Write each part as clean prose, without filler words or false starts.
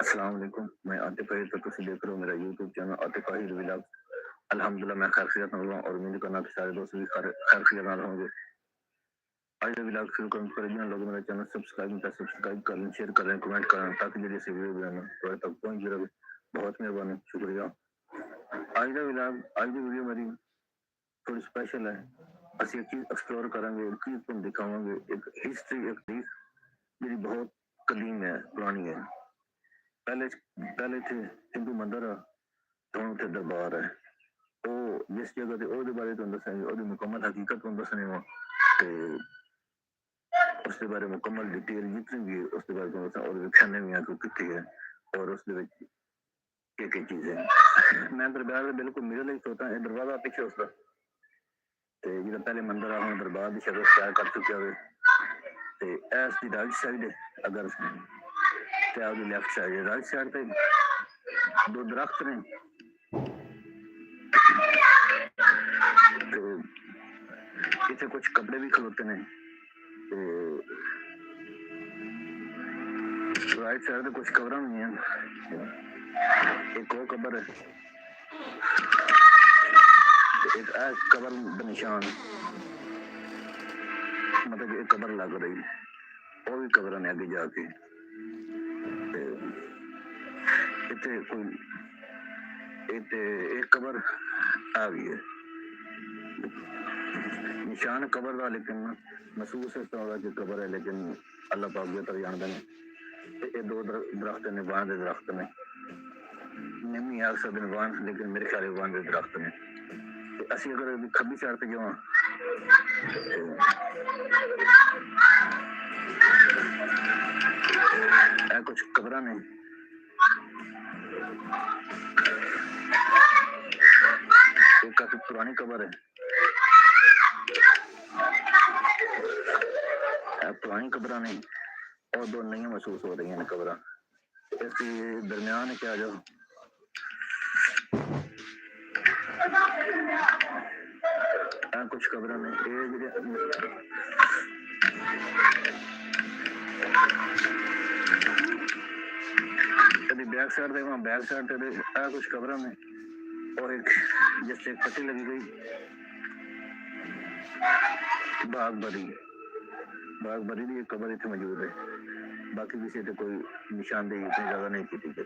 अस्सलाम वालेकुम। मैं आतिफ अहीर, तो तुम देख रहे हो मेरा YouTube channel Atif Ahir vlog. अल्हम्दुलिल्लाह मैं खैरियत में हूँ और उम्मीद करना कि सारे दोस्त भी खैरियत में होंगे। आज का व्लॉग शुरू करने पर जिन लोगों मेरा चैनल सब्सक्राइब कर लें, शेयर करें, कमेंट करें ताकि मेरी से वीडियो बनाना थोड़े तक पहुँच जाए। बहुत मेहरबानी, शुक्रिया। आज का व्लॉग, आज की वीडियो मेरी थोड़ी स्पेशल है। ਅਸੀਂ एक चीज एक्सप्लोर करेंगे, एक चीज तुम दिखावांगे, एक हिस्ट्री, एक चीज मेरी बहुत कदीम है, पुरानी है। पहले पहले थे हिंदू मंदिर ਹੁਣ ਉੱਥੇ ਦਰਬਾਰ ਹੈ। ਉਹ ਜਿਸ ਜਗ੍ਹਾ ਤੇ ਉਹਦੇ ਬਾਰੇ ਤੁਹਾਨੂੰ ਦੱਸਾਂਗੇ, ਉਹਦੀ ਮੁਕੰਮਲ ਹਕੀਕਤ ਤੁਹਾਨੂੰ ਦੱਸਣੇ ਵਾ ਤੇ उसके बारे में मुकम्मल डिटेल जितनी भी है उसके बारे में और दिखाने में आपको कितनी है और उसके क्या चीजें। मैं दरबार में बिल्कुल मिडल ही सोता है, दरवाजा पीछे उसका ਤੇ ਜਿਹੜਾ ਪਹਿਲੇ ਮੰਦਰ ਆ ਹੁਣ ਦਰਬਾਰ ਦੀ ਸ਼ਕਲ ਤਿਆਰ ਕਰ ਚੁੱਕਿਆ ਹੋਵੇ ਤੇ ਇਸ ਦੀ ਰਾਈਟ ਸਾਈਡ ਅਗਰ ਤੇ ਆਪਦੀ ਲੈਫਟ ਸਾਈਡ ਰਾਈਟ ਸਾਈਡ ਤੇ ਦੋ ਦਰਖਤ ਨੇ ਤੇ ਇੱਥੇ ਕੁਝ ਕੱਪੜੇ ਵੀ ਖਲੋਤੇ ਨੇ ਤੇ ਰਾਈਟ ਸਾਈਡ ਤੇ ਕੁਝ ਕਬਰਾਂ ਵੀ ਹਨ। ਇੱਕ ਉਹ ਕਬਰ ਹੈ, एक कबर निशान मतलब एक कबर लग रही, और भी कबर ने आगे जाके इतने कोई एक कबर आ गई है निशान कबर का, लेकिन महसूस इस तरह की कबर है, लेकिन अल्लाह पाक बेहतर जानते हैं। ये दो दरख्त ने, वान के दरख्त ने, नहीं आख सकते वान, लेकिन मेरे ख्याल वान के दरख्त ने। ਅਸੀਂ ਅਗਰ ਖੱਬੀ ਸਾਈਡ ਤੇ ਜਾਵਾਂ ਇਹ ਕੁਝ ਕਬਰਾਂ ਨੇ, ਇਹ ਕਾਫੀ ਪੁਰਾਣੀ ਕਬਰ ਹੈ। पुरानी कब्र ने और दो नई महसूस हो रही हैं कब्र। इसके दरमियान क्या जो कुछ कब्र ने बैक साइड पे, वहाँ बैक साइड पे कुछ कब्र ने और एक जिससे पट्टी लगी गई बागबरी की एक कब्र इतने मौजूद है। बाकी किसी से कोई निशानदेही इतनी ज्यादा नहीं की गई।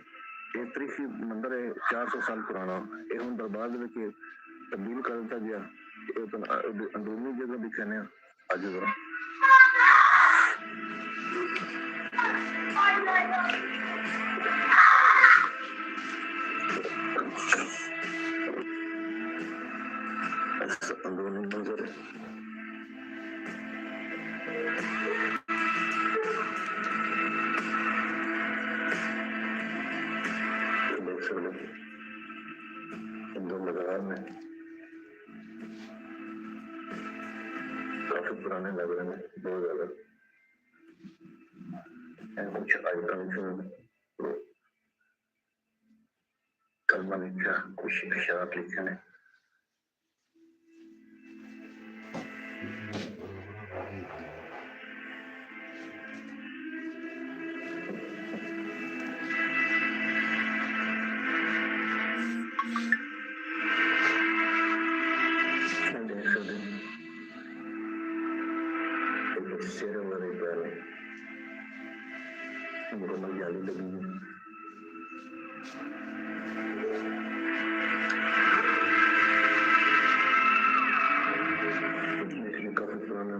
ये तारीखी मंदिर है, 400 साल पुराना। ये हम दरबार तब्दील कर दिया गया, अंदरूनी जगह दिखाने अज जरा अंदरूनी मंजर है। काफी पुराने लग रहे हैं, बहुत ज्यादा। कुछ आइटम कलमा लिखा, कुछ इशारात लिखे हैं।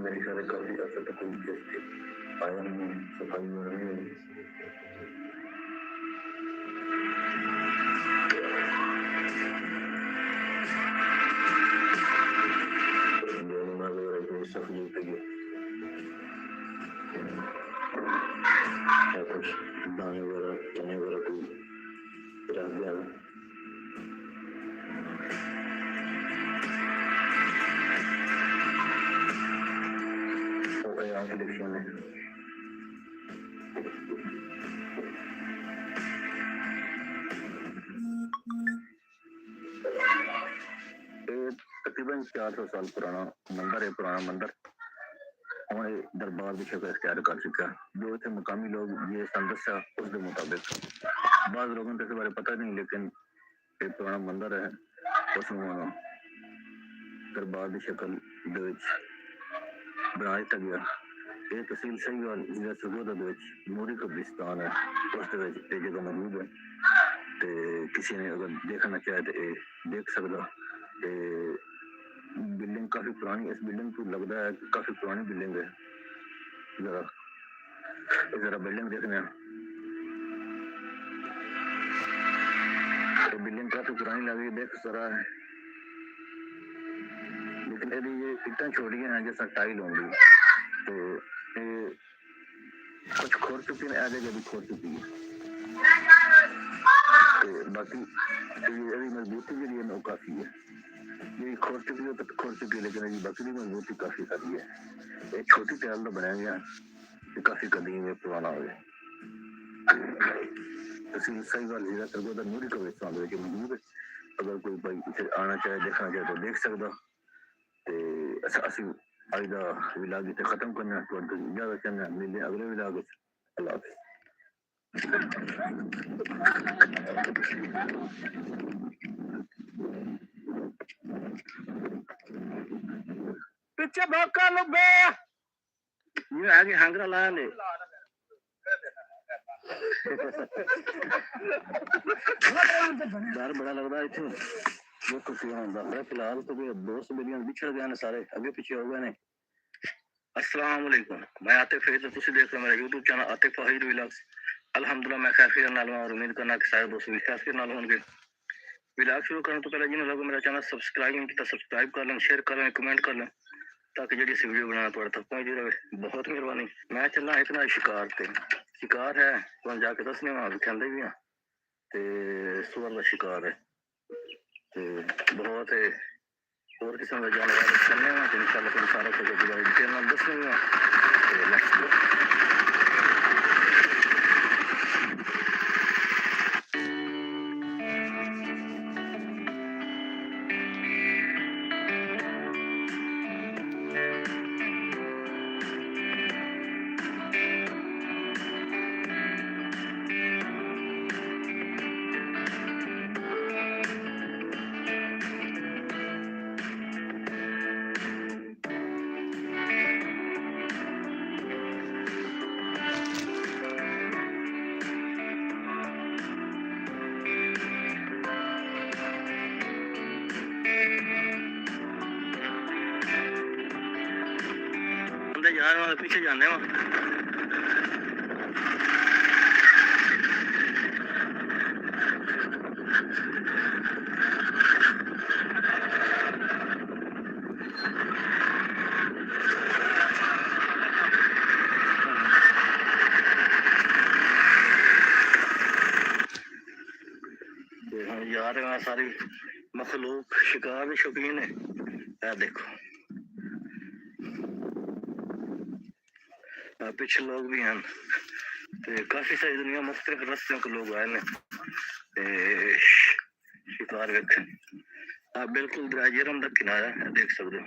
मेरे ख्याल काफी असर तक आया नहीं, सफाई हो रही है। कुछ दाने वगैरह, चने वगैरह कोई रख दिया इलेक्शन है। तकरीबन 400 साल पुराना मंदिर है, पुराना मंदिर हमारे दरबार की शक्ल इख्तियार कर चुका है। जो इतने मुकामी लोग ये सन दसा उसके मुताबिक बाद लोगों को इस बारे पता नहीं, लेकिन एक पुराना मंदिर है उसमें दरबार की शक्ल बना दिता गया। ये तहसील सहीवाल जिला सरगोदा मूरी कब्रिस्तान है, उस जगह मौजूद है। तो किसी ने अगर देखना चाहे तो देख सकता। बिल्डिंग काफी पुरानी, इस बिल्डिंग को लगता है काफी पुरानी बिल्डिंग है। जरा जरा बिल्डिंग देखने तो बिल्डिंग काफी पुरानी लगी, देख जरा है, लेकिन यदि ये इतना छोटी है जैसा टाइल होंगी तो ये कुछ खोल चुकी है, आगे भी खोल चुकी है। तो बाकी ये मजबूती जी है काफी है, ये खोल चुकी है तो खोल चुकी है, लेकिन बाकी की मजबूती काफी सारी है। एक छोटी टाइल तो बनाया गया, ये काफी कदीम है, पुराना हो गया। तहसील सहीवाल जिला सरगोदा मूरी कब्रिस्तान मौजूद है। अगर कोई भाई इसे आना चाहे देखना चाहे तो देख सकता। असं अज का विलाग इतने खत्म करना, इजाजत चाहना, मिलते अगले विलाग। अल्लाह हाफिज। पीछे भौका लुबे ये आगे हांगरा ला ले डर बड़ा लगता है इतने जो कुछ होता है। फिलहाल तो दोस्त मेरियां बिछड़ गए ने, सारे अगे पीछे हो गए ने। अस्सलाम वालेकुम, मैं आतिफ फहीद, तुसी देख रहे हो मेरा YouTube channel Atif Fahid vlogs. अल्हम्दुलिल्लाह मैं खैरियत नाल हूं और उम्मीद करना कि सारे दोस्त भी खैरियत नाल होंगे। व्लॉग शुरू करने तो पहले जिन्हें लोग मेरा चैनल सब्सक्राइब नहीं किया सब्सक्राइब कर लें, शेयर कर लें, कमेंट कर लें, ताकि जी वीडियो बनाना थोड़ा तक पहुंचती रहे। बहुत मेहरबानी। मैं चलना एक ना शिकार पे, शिकार है तो जाके दसने वहां दिखाते भी हाँ, सुअर का शिकार है, बहुत और किस्म का जानवर चलने में, इंशाल्लाह सारा कुछ डिटेल दसने। यार पीछे जाने यार सारी मखलूक शिकार भी शौकीन है। देखो पीछे लोग भी हैं, काफी सारी दुनिया मुख्तलिफ रस्तियों के लोग आए हैं शिकार वेखन। आप बिल्कुल दरिया झेलम का किनारा है, देख सकते हो।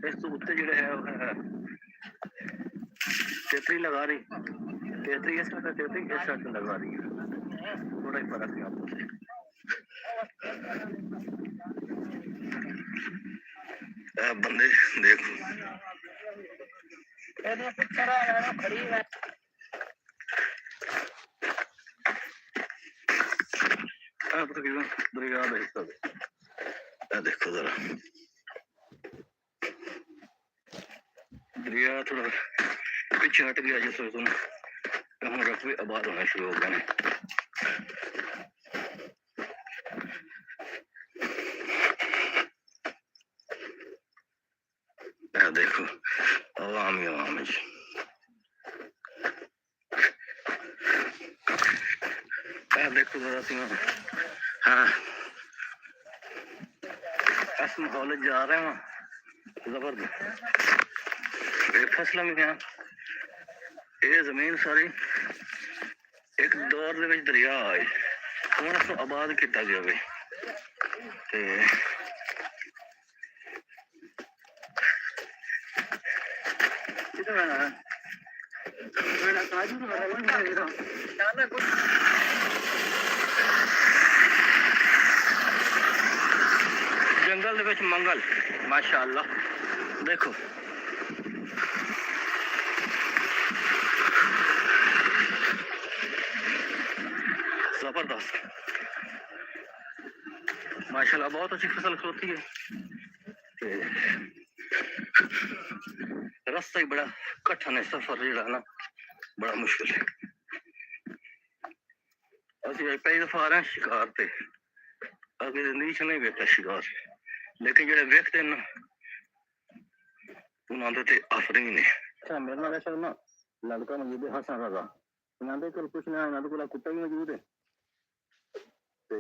इस तो उत्ते जो है तेतरी लगा रही, तेतरी इस तरह तेतरी इस तरह लगा रही है, थोड़ा ही फर्क है आपको से। बंदे देखो तकरीबन दरिया का हिस्सा देखो जरा, दरिया थोड़ा पीछे हट गया जिस हम रकबे आबाद होना शुरू हो गए। देखो आवाम ही आवाम है। देखो जरा हाँ इस माहौल जा रहे हैं जबरदस्त। फसल में क्या ये जमीन सारी एक दौर दे दरिया आए तो आबाद किया गया वे। जंगल दे विच मंगल माशाअल्लाह देखो जबरदस्त माशाल्लाह बहुत अच्छी फसल खलोती है रास्ता ही बड़ा कठिन है सफर जो ना बड़ा मुश्किल है असि कई दफा आ रहे हैं शिकार ते अगे जिंदगी च नहीं वेखा शिकार लेकिन जेडे वेखते ना उन्होंने ते आफरीन ने मेरे नाल ऐसा ना लड़का मौजूद है हसन रजा इन्होंने कोल कुछ ना इन्होंने कोल कुत्ता भी मौजूद है ते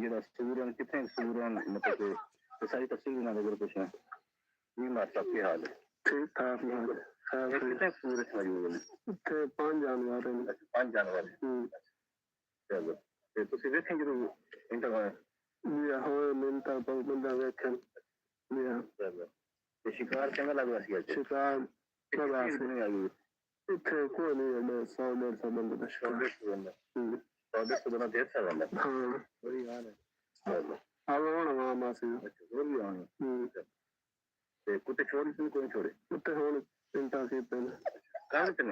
जेड़ा सूरन कितने सूरन मतलब कि सारी तफसील इन्होंने कोल कुछ है ये माता के हाल है ठीक ठाक कितने सूरन मौजूद है ते 5 जानवर हैं 5 जानवर चलो ते तुसी वेखें जरूर इंटरव्यू या हो मिलता तो बंदा वेखन या चलो ते शिकार चंगा लगदा सी शिकार बड़ा नहीं आई इथे कोई नहीं है 100 बंदे दा शिकार तो बना देर सा वाला हां बड़ी यार है चलो अब होना मासी अच्छा वो भी आने ते कुत्ते छोड़ से कोई छोड़े कुत्ते होन चिंता सी पहले काम चले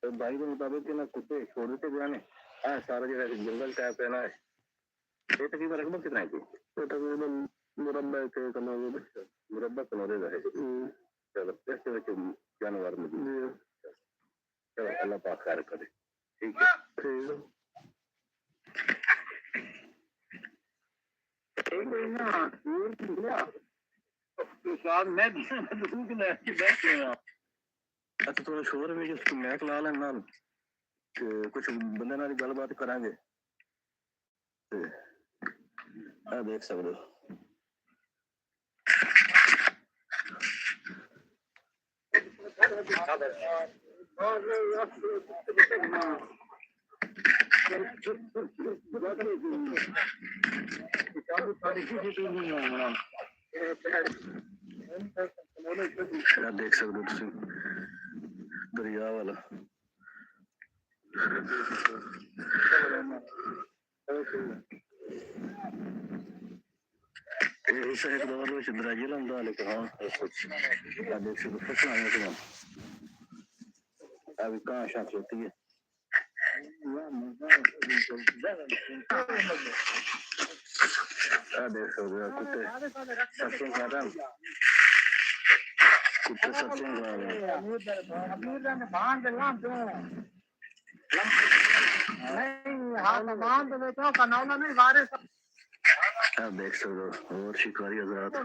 तो भाई के मुताबिक ना कुत्ते छोड़ देते जाने हां सारा जगह जंगल टाइप है ना ये तकरीबन रकबा कितना है ये तकरीबन मुरब्बा के कनाल मुरब्बा कनाल है चलो ऐसे जानवर में चलो अल्लाह पाक खैर करे ठीक है ना स्वाद मैं दूध ले के बैठ गया अच्छा थोड़ा शोर में जो मैक ला लें नाल कुछ बंदे नाल गलबात करांगे आ देख सकते हो देख सकते हो दरिया वाला इस एक दौर में दराजे लांदा लेकिन हाँ कुछ देख सकते फसल आने के बाद अभी कहाँ शांत होती है देख सकते हो कुत्ते सत्संग कर रहे हैं कुत्ते सत्संग कर रहे हैं आप देख सकते हो और शिकारी हजरात और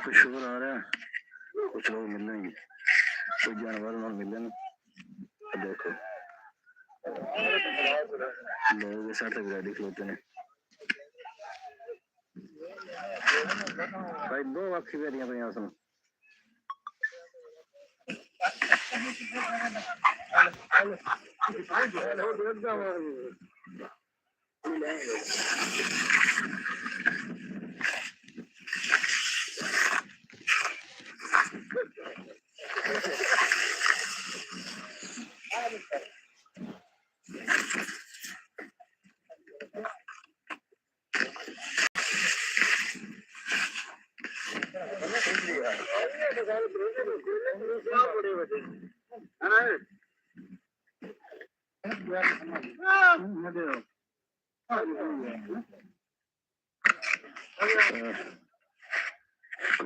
कुछ शोर आ रहा है कुछ लोग मिलेंगे कुछ जानवर और मिले देखो लोग साथ गाड़ी खलोते हैं भाई 2 अखी बेरियां पे सुन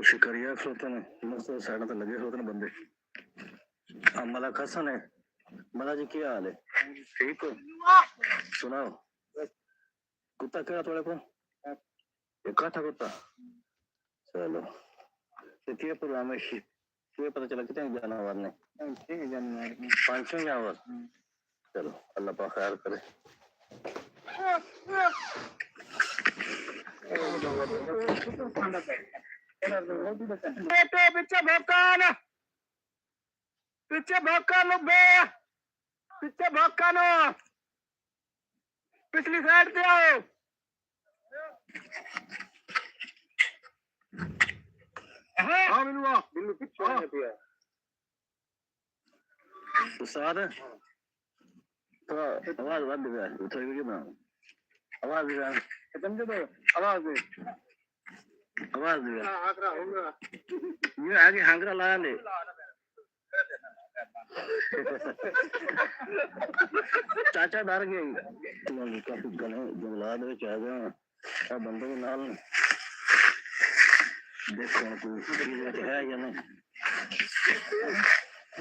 शिकारिया खलोते ने मस्त साइड तो लगे खलोते ने बंदे मलक हसन है मला जी क्या हाल है ठीक हो सुनाओ कुत्ता क्या थोड़े को इकट्ठा कुत्ता चलो क्या प्रोग्राम है ये पता चला कितने जानवर ने 5 जानवर चलो अल्लाह पाक खैर करे ਪਿੱਛੇ ਭੌਕਾ ਲੁੱਬੇ ਪਿੱਛੇ ਭੌਕਾ ਨੂੰ ਪਿਛਲੀ ਸਾਈਡ ਤੇ ਆਓ ਹਾਂ ਮੈਨੂੰ ਪਿੱਛੇ ਪਿਆ ਉਸਤਾਦ ਥੋੜਾ आवाज ਵੱਧ ਗਿਆ ਥੋੜੀ ਵੀਡੀਓ ਬਣਾ आवाज दे समझे तो आवाज दे आगरा होगा ये आगे हांगरा लाया ले चाचा डर गए काफी गले जंगलात में आ गया बंदों के नाल देखो कोई है या नहीं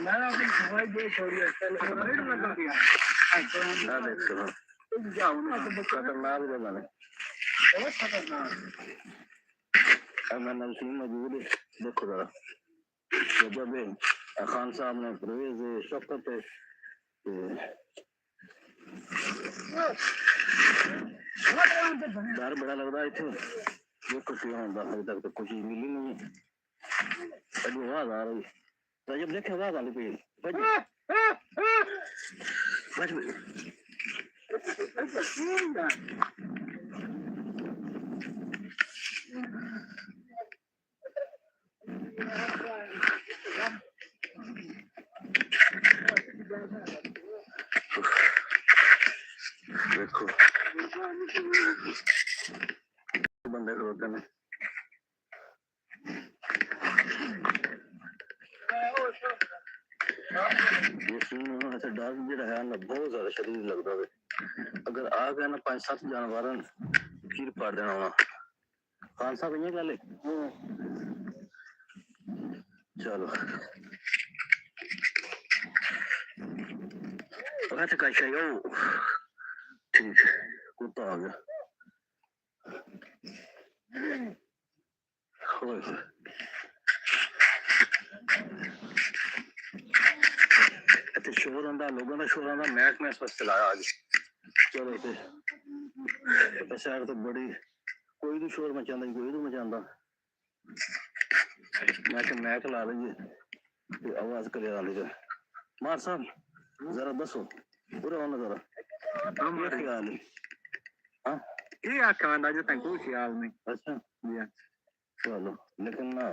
मैं अपनी दवाई दे छोड़ी रेड में कर दिया हां देखो खतरनाक जगह है बहुत खतरनाक मैं नसीम मौजूद है देखो जरा तो जब खान साहब ने परवेज शौकत डर बड़ा लगता है इतने देखो क्या होता अभी तक तो कुछ मिली नहीं अभी आवाज आ रही तो जब देखे आवाज आ रही बच देखो बंदे खड़ोते हैं ये सीन ऐसे डर जो है ना बहुत ज्यादा शरीर लगता है अगर आ गया ना 5-7 जानवर चीर पाड़ देना होना खान साहब ये गल चलो अच्छा कैसा यो ठीक कुत्ता आ गया इतने शोर आंदा लोगों का शोर आंदा महकमे इस वास्ते लाया आज चलो तो शहर तो बड़ी कोई भी शोर मचांदा कोई नहीं मचांदा मैं महक ला लीजिए आवाज करे आ लीजिए मार साहब जरा दसो पूरा होना जरा हम ख्याल हाँ ये आखा जो तक कोई ख्याल नहीं अच्छा चलो लेकिन ना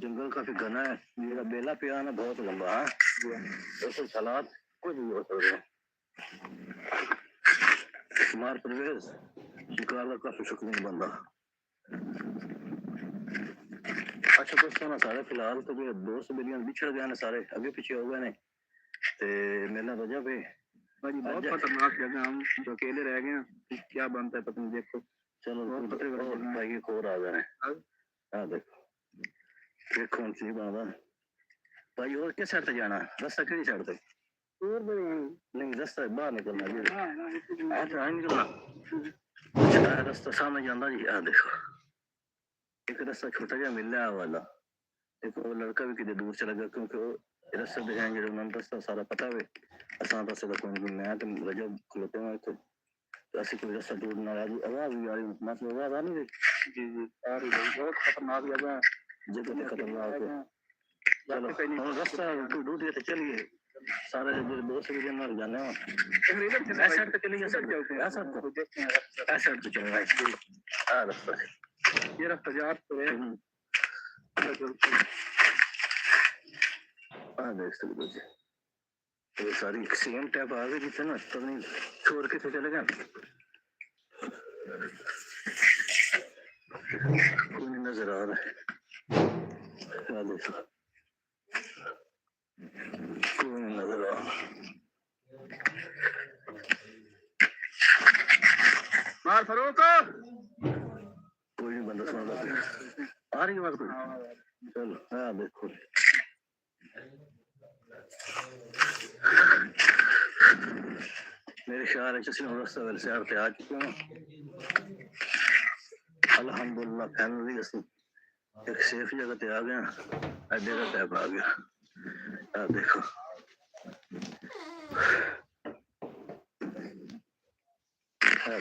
जंगल काफी घना है मेरा बेला पिया ना बहुत लंबा है ऐसे हालात कुछ नहीं हो सकते मार प्रवेश शिकार का काफी शौकीन बंदा अच्छा कुछ तो ना सारे फिलहाल तो जो दोस्त बिलियन बिछड़ गए ना सारे अगे पीछे हो गए ने ते मेरा वजह पे भाई बहुत खतरनाक जगह हम जो अकेले रह गए हैं क्या बनता है पता नहीं देखो चलो भाई एक और आ गए हाँ देखो देखो कौन सी बात भाई और किस साइड से जाना रास्ता किस साइड से नहीं रास्ता बाहर निकलना जी निकलना रास्ता सामने जाना जी हाँ देखो एक रास्ता छोटा जहा मिल रहा वाला एक वो लड़का भी कितने दूर चला गया क्योंकि वो रास्ता दिखाएंगे उन्होंने रास्ता सारा पता है आसान रास्ते का कोई मैं तो रजब खलोते हैं तो ऐसी कोई रास्ता दूर ना आवाज भी आ रही मतलब आवाज आ नहीं रही जी जी आ रही बहुत खतरनाक जगह खतरनाक है चलो रास्ता ढूंढिए तो चलिए सारे दोस्त भी जन जाने ऐसा तो चलिए ऐसा तो चलना है हाँ रास्ता ये रास्ता जा तो है हाँ देख सकते हो ये सारी सेम टैप आ गई जिससे ना तो नहीं छोड़ के चले गए कोई नहीं नजर आ रहा है देखो कोई नहीं नजर आ मार फरूक कोई नहीं बंदा सुन रहा आ रही बात कोई चलो हाँ देखो मेरे ख्याल है जैसे रास्ता वाले से आ चुके हैं अल्हम्दुलिल्लाह फैमिली एक सेफ जगह पे आ गया अड्डे का टैप आ गया देखो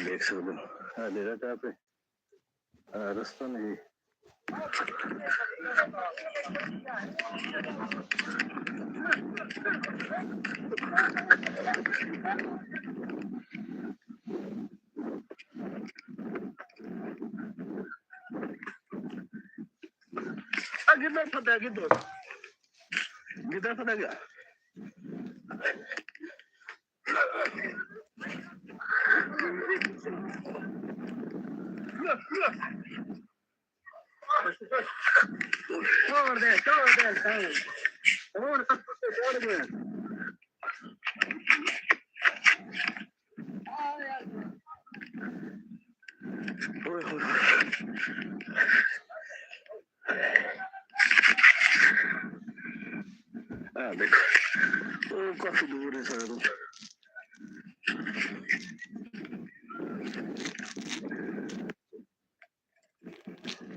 देख सकते हो अड्डे का टैप है रस्ता नहीं किधर फटा किधर किधर फटा गया छोड़ दे छोड़ दे देखो काफी दूर है सारा कुछ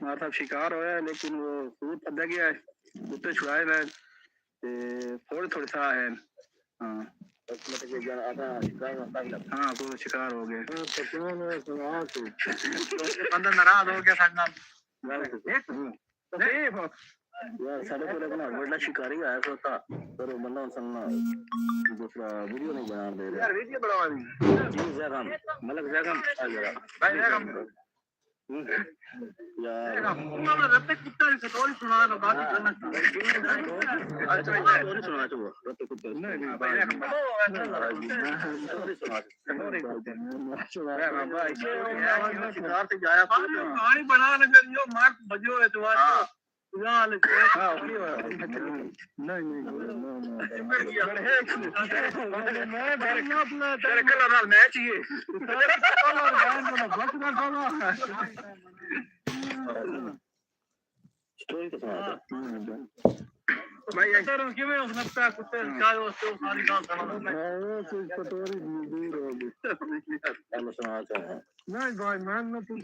हाँ साहब शिकार होया है लेकिन वो सूर पदा गया है कुत्ते छुड़ाए मैं थोड़े थोड़े सा है हाँ हाँ पूरा शिकार हो गए बंदा नाराज हो गया साढ़े यार साढ़े को ना बड़ा शिकारी आया था पर बंदा सुनना दूसरा वीडियो नहीं बना दे रहा यार वीडियो बनावा नहीं जी जगम मलक जगम आ गया भाई जगम यार हमने रत्ते कुत्ते की स्टोरी सुना दो बात करना अच्छा स्टोरी सुना दो रत्ते कुत्ते नहीं भाई स्टोरी सुना भाई शिकार से जाया कहानी बना लगे यो मार बजो है तो यार हां नहीं मैं अपना तेरे कलर वाला मैच ही स्टोरी तो सुना भाई ऐसा क्यों में उसने पे कुत्ते चाय उसको सारी गांव सुना वो स्टोरी दूर हो गई हम सुनाते हैं नहीं भाई मैं ना तू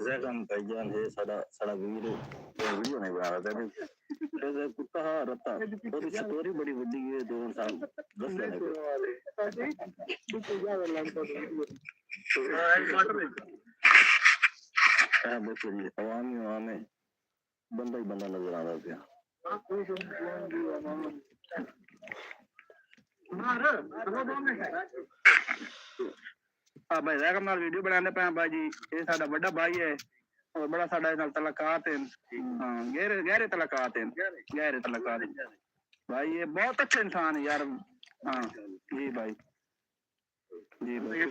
जगम भाईजान है साड़ा वीडियो नहीं बना रहा था तो कुत्ता रत्ता और स्टोरी बड़ी बड़ी है 2 साल 10 साल वाले तो ज्यादा लगता है देखो जी आवाम में बंदा ही बंदा नजर आ रहा है भाई रकम नाल वीडियो बनाने पे भाई जी ये साडा बड़ा भाई है और बड़ा साडा नाल तलकात है हां गहरे तलकात है भाई ये बहुत अच्छे इंसान है यार हां जी भाई जी भाई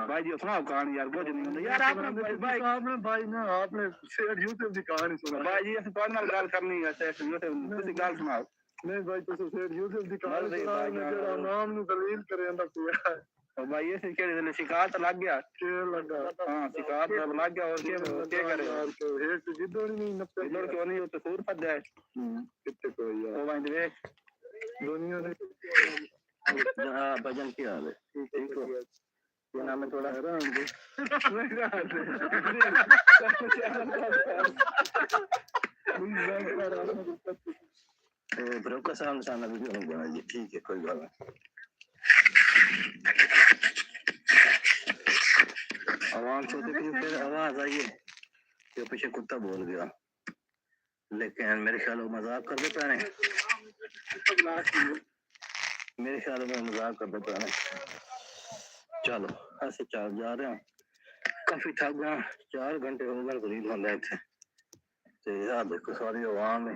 भाई जी सुनाओ कहानी यार बहुत नहीं यार आपने भाई ना आपने शेयर यूट्यूब की कहानी सुना भाई जी असं तो नाल गल करनी है शेयर यूट्यूब तुसी गल सुनाओ नहीं भाई तुसी शेयर यूट्यूब की कहानी सुना जेड़ा नाम नु दलील करेंदा पिया और भाई ये केड़े शिकार तो लग गया लगा हां शिकार तो लग गया और क्या करे हेट जिद्दो नहीं नपे इधर क्यों नहीं तो सूर पद है कितने कोई यार ओ भाई देख दुनिया ने हाँ भजन की हाल है ठीक हो क्या नाम है थोड़ा ब्रोकर सामने सामने वीडियो नहीं बना जी ठीक है कोई बात नहीं आवाज छोटी थी फिर आवाज आई है कि पीछे कुत्ता बोल गया लेकिन मेरे ख्याल में मजाक कर देता है मेरे ख्याल में मजाक कर देता है चलो ऐसे चार जा रहे हैं काफी थक गया 4 घंटे हो गए करीब हम गए थे तो यार देखो सारी आवाम है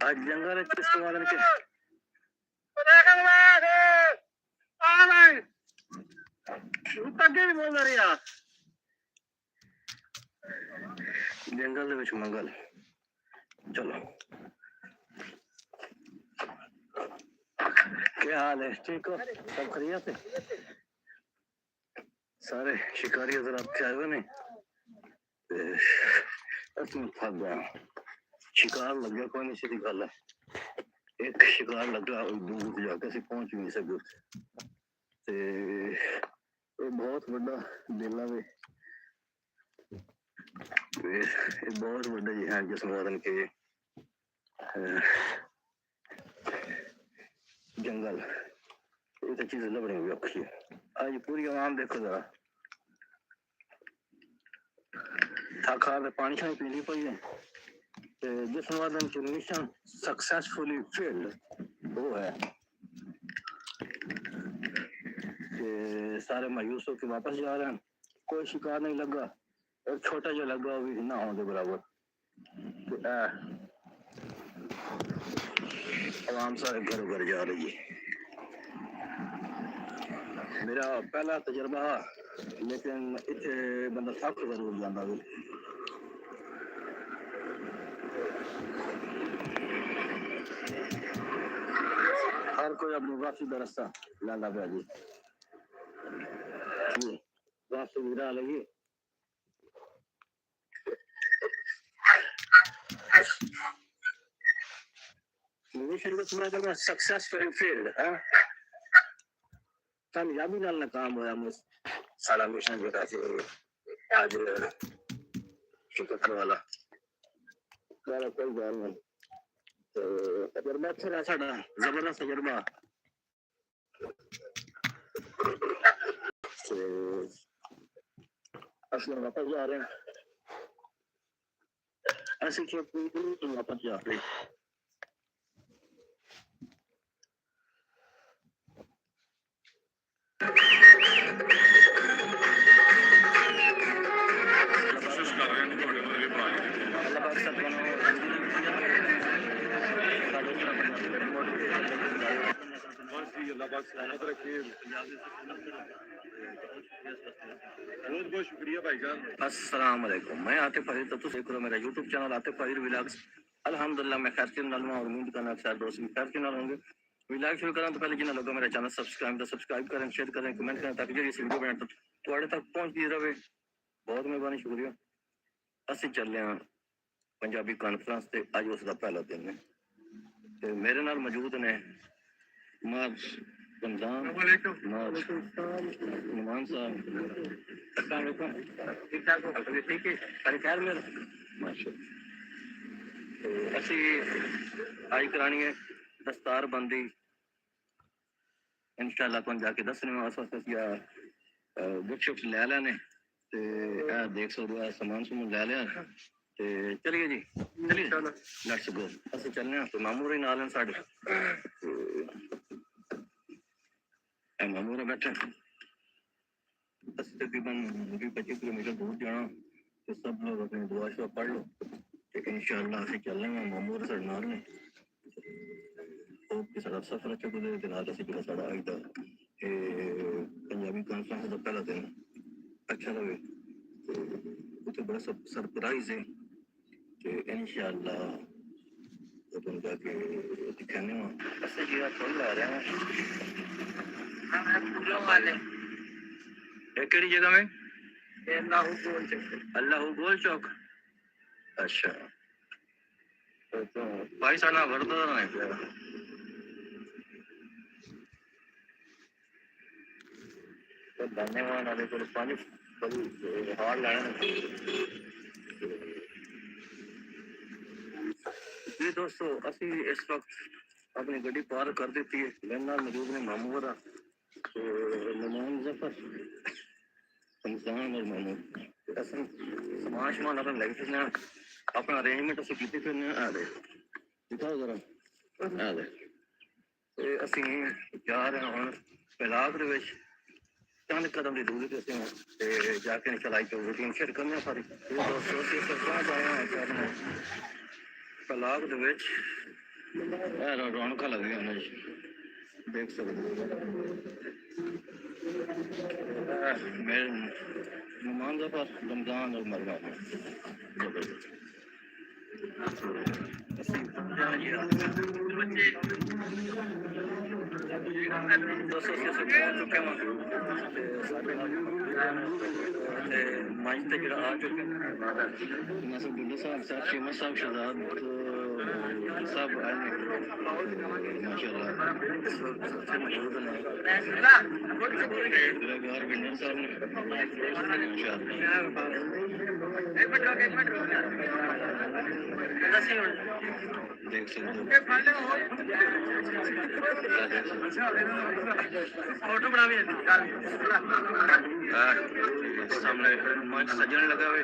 आज जंगल किसको मालूम के बोल रही यार जंगल मंगल चलो क्या हाल है ठीक हो सब खैरियत है सारे शिकारी जरा आए हुए नहीं थक गया शिकार लग गया कोई नहीं सीधी गल है एक शिकार लग गया दूर जाके ਅਸੀਂ पहुंच भी नहीं सके बहुत बड़ा दिल है बहुत बड़ा जी है जिस मदन के जंगल, ये तो चीज़ लभनी भी औखी है। आज पूरी आवाम देखो जरा, थक हार के पानी शानी पीनी पई है, जिस वादन की मिशन सक्सेसफुली फेल्ड वो है कि सारे मायूस होकर वापस जा रहे हैं, कोई शिकार नहीं लगा, और छोटा जो लगा वो भी ना होने बराबर। आवाम सारे घर घर जा रही है। मेरा पहला तजर्बा, लेकिन इतने बंदा थक जरूर जाता है। हर कोई अपनी वापसी का रास्ता लाला पे जी, वापसी गिरा लगी। मिशन को पूरा करना सक्सेसफुल फील्ड है, कामयाबी नाल नाकाम होया मुझ सारा मिशन जो था आज शुक्र वाला सारा कोई बात नहीं। तो तजर्बा अच्छा रहा साड़ा, जबरदस्त तजर्बा। असलन वापस जा रहे हैं, ऐसे क्यों वापस जा रहे हैं। बहुत शुक्रिया भाईजान। अस्सलाम वालेकुम, मैं आतिफ फरीद, तो देख रहे हो मेरा YouTube channel Atif Farid vlogs. अल्हम्दुलिल्लाह मैं खैर के नाल और उम्मीद करना अक्सर दोस्त भी खैर के नाल होंगे। व्लॉग शुरू करें तो पहले जिन्हें लोगों मेरा चैनल सब्सक्राइब करें, शेयर करें, कमेंट करें, ताकि जो इस वीडियो बनाए थोड़े तक पहुंचती रहे। बहुत मेहरबानी, शुक्रिया। असं चले हैं पंजाबी कॉन्फ्रेंस से, अज उसका पहला दिन है, तो मेरे नाल मौजूद ने माज रमजान, माज नुमान साहब, ठीक ठाक हो, ठीक है, सारे खैर मेरे माशाअल्लाह। तो असी आज करानी है दस्तार बंदी, इंशाल्लाह तुम जाके दसने में आस पास या बुक ले लेने, ते देख सकते हो सामान सुमान ले लिया। ते चलिए जी, चलिए लेट्स गो, असं चलने हैं। तो मामू ही नाल हैं साडे, मामू बैठे तकरीबन 20-25 किलोमीटर दूर जाना, तो सब लोग अपनी दुआ शुआ पढ़ लो, तो इंशाअल्लाह असं चलने हैं। मामू साडे नाल ने, होप कि साडा सफर अच्छा गुजरे, ते नाल असं जेह्ड़ा साडा अज दा पंजाबी कॉन्फ्रेंस दा पहला दिन अच्छा रहे। तो बड़ा सरप्राइज है कि इंशाअल्लाह अपन जाके दिखाने में ऐसे जीरा खोल ला रहे हैं। फूलों वाले केड़ी जगह में? अल्लाह गोल चौक। अच्छा, तो भाई साना वर्दा ना है क्या? तो धन्यवाद वाले को पानी बड़ी हार लाने। जी दोस्तों, असी इस वक्त अपनी गड्डी पार कर दी थी, मेरे नाल मौजूद ने मामू वरा, तो नुमान जफर, रमजान और मामू, असन समान शमान अपन लग फिरने, अपना अरेंजमेंट असी कीती फिरने। आ दे दिखाओ जरा, आ दे ते असी जा रहे हैं हुण इलाक दे विच, चंद कदम की दूरी ते असी ते जाके चलाई तो रूटीन शेयर करने सारी। दोस्तों असी सरपंच आए हैं इलाक दे विच, रौनक लगी उन्हें देख सकते मेरे नुमान जफर, रमजान और मरवा मंच तक आ चुके बुल्ला साहब, शेमा साहब, शहजाद सब आए माशाल्लाह, मौजूद हैं विनर साहब ने माशाल्लाह। देख सकते हो फोटो बना सामने मंच सजने लगा हुए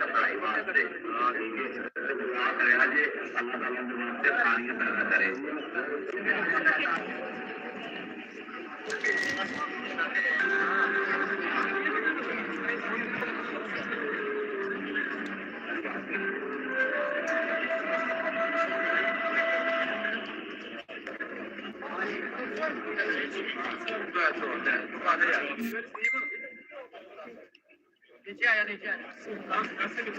नीचे आया नीचे आया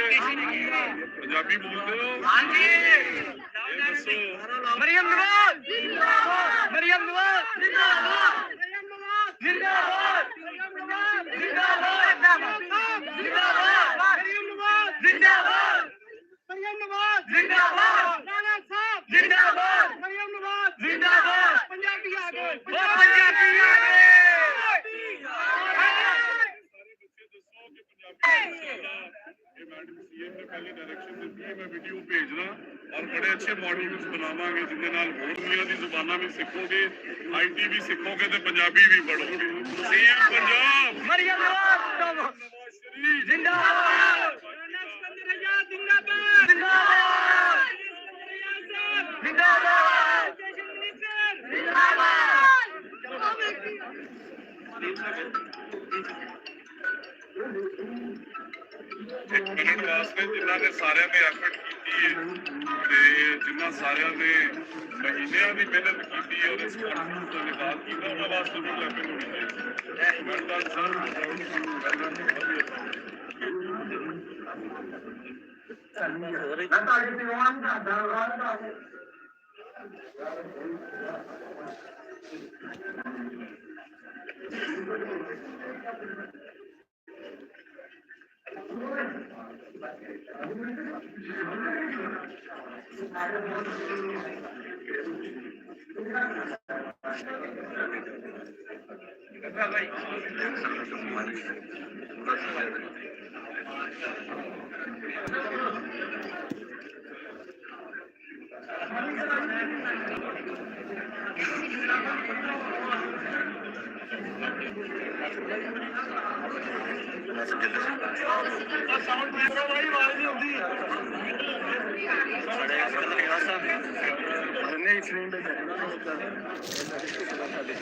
पंजाबी बोलते हो? मरियम नवाज मरियम नवाज जिंदाबाद जिंदाबाद मरियम नवाज जिंदाबाद मरियम नवाज जिंदाबाद राणा साहब जिंदाबाद मरियम नवाज जिंदाबाद पंजाबी आ गए पंजाबी आ गए पहले डायरेक्शन दी मैं वीडियो भेजना और बड़े अच्छे मॉड्यूल्स बनावांगे जिनके नाल होर दुनिया दी जुबाना भी सीखोगे आईटी भी सीखोगे ते पंजाबी भी पढ़ोगे सीएम पंजाब मरियम नवाज जिंदाबाद जिंदाबाद जिंदाबाद मिनट वास्ते जिन्होंने सारे ने एफर्ट की है जिन्होंने सारे ने महीनों की मेहनत की है और इस कॉन्फ्रेंस का निकाल किया उन्होंने वास्ते भी लैपन होनी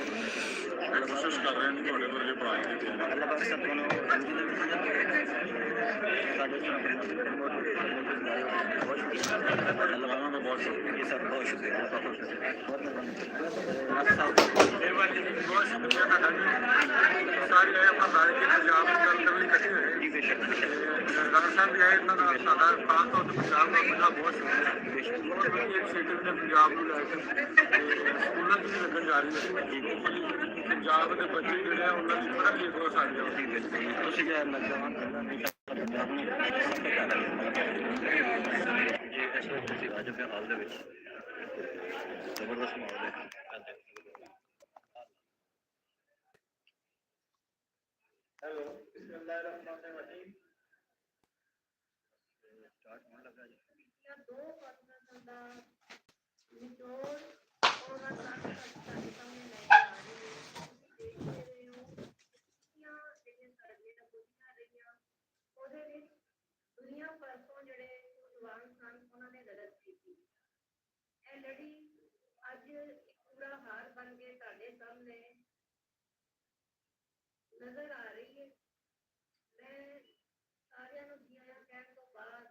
कोशिश कर रहे हैं थोड़े वर्गे पढ़ाई बहुत शुक्रिया सर बहुत शुक्रिया पंजाब लगन जा रही है पंजाब के बच्चे जोड़े उन्होंने पढ़ाई बहुत सारी जबरदस्त माहौल है। हेलो बिस्मिल्लाहिर्रहमानिर्रहीम स्टार्ट होने लगा जी या दो कॉन्फ्रेंस ਦਾ ਨਿਚੋੜ ਉਹਨਾਂ ਸਾਰੇ ਸਾਡੇ ਸਾਹਮਣੇ ਲੈ ਕੇ ਆ ਰਹੇ ਨੇ ਤੁਸੀਂ ਦੇਖ ਰਹੇ ਹੋ ਜਾਂ ਜਿਹੜੀਆਂ ਸਾਡੀਆਂ ਬੁੱਧੀਆਂ ਰਹੀਆਂ ਉਹਦੇ ਵਿੱਚ ਦੁਨੀਆ ਭਰ ਤੋਂ ਜਿਹੜੇ ਜਵਾਨ ਸਨ ਉਹਨਾਂ ਨੇ ਲੜਤ ਕੀਤੀ ਇਹ ਲੜੀ ਅੱਜ ਇੱਕ ਪੂਰਾ ਹਾਰ ਬਣ ਕੇ ਤੁਹਾਡੇ ਸਾਹਮਣੇ ਨਜ਼ਰ ਆ ਰਹੀ ਹੈ ਮੈਂ ਸਾਰਿਆਂ ਨੂੰ ਜੀ ਆਇਆਂ ਕਹਿਣ ਤੋਂ ਬਾਅਦ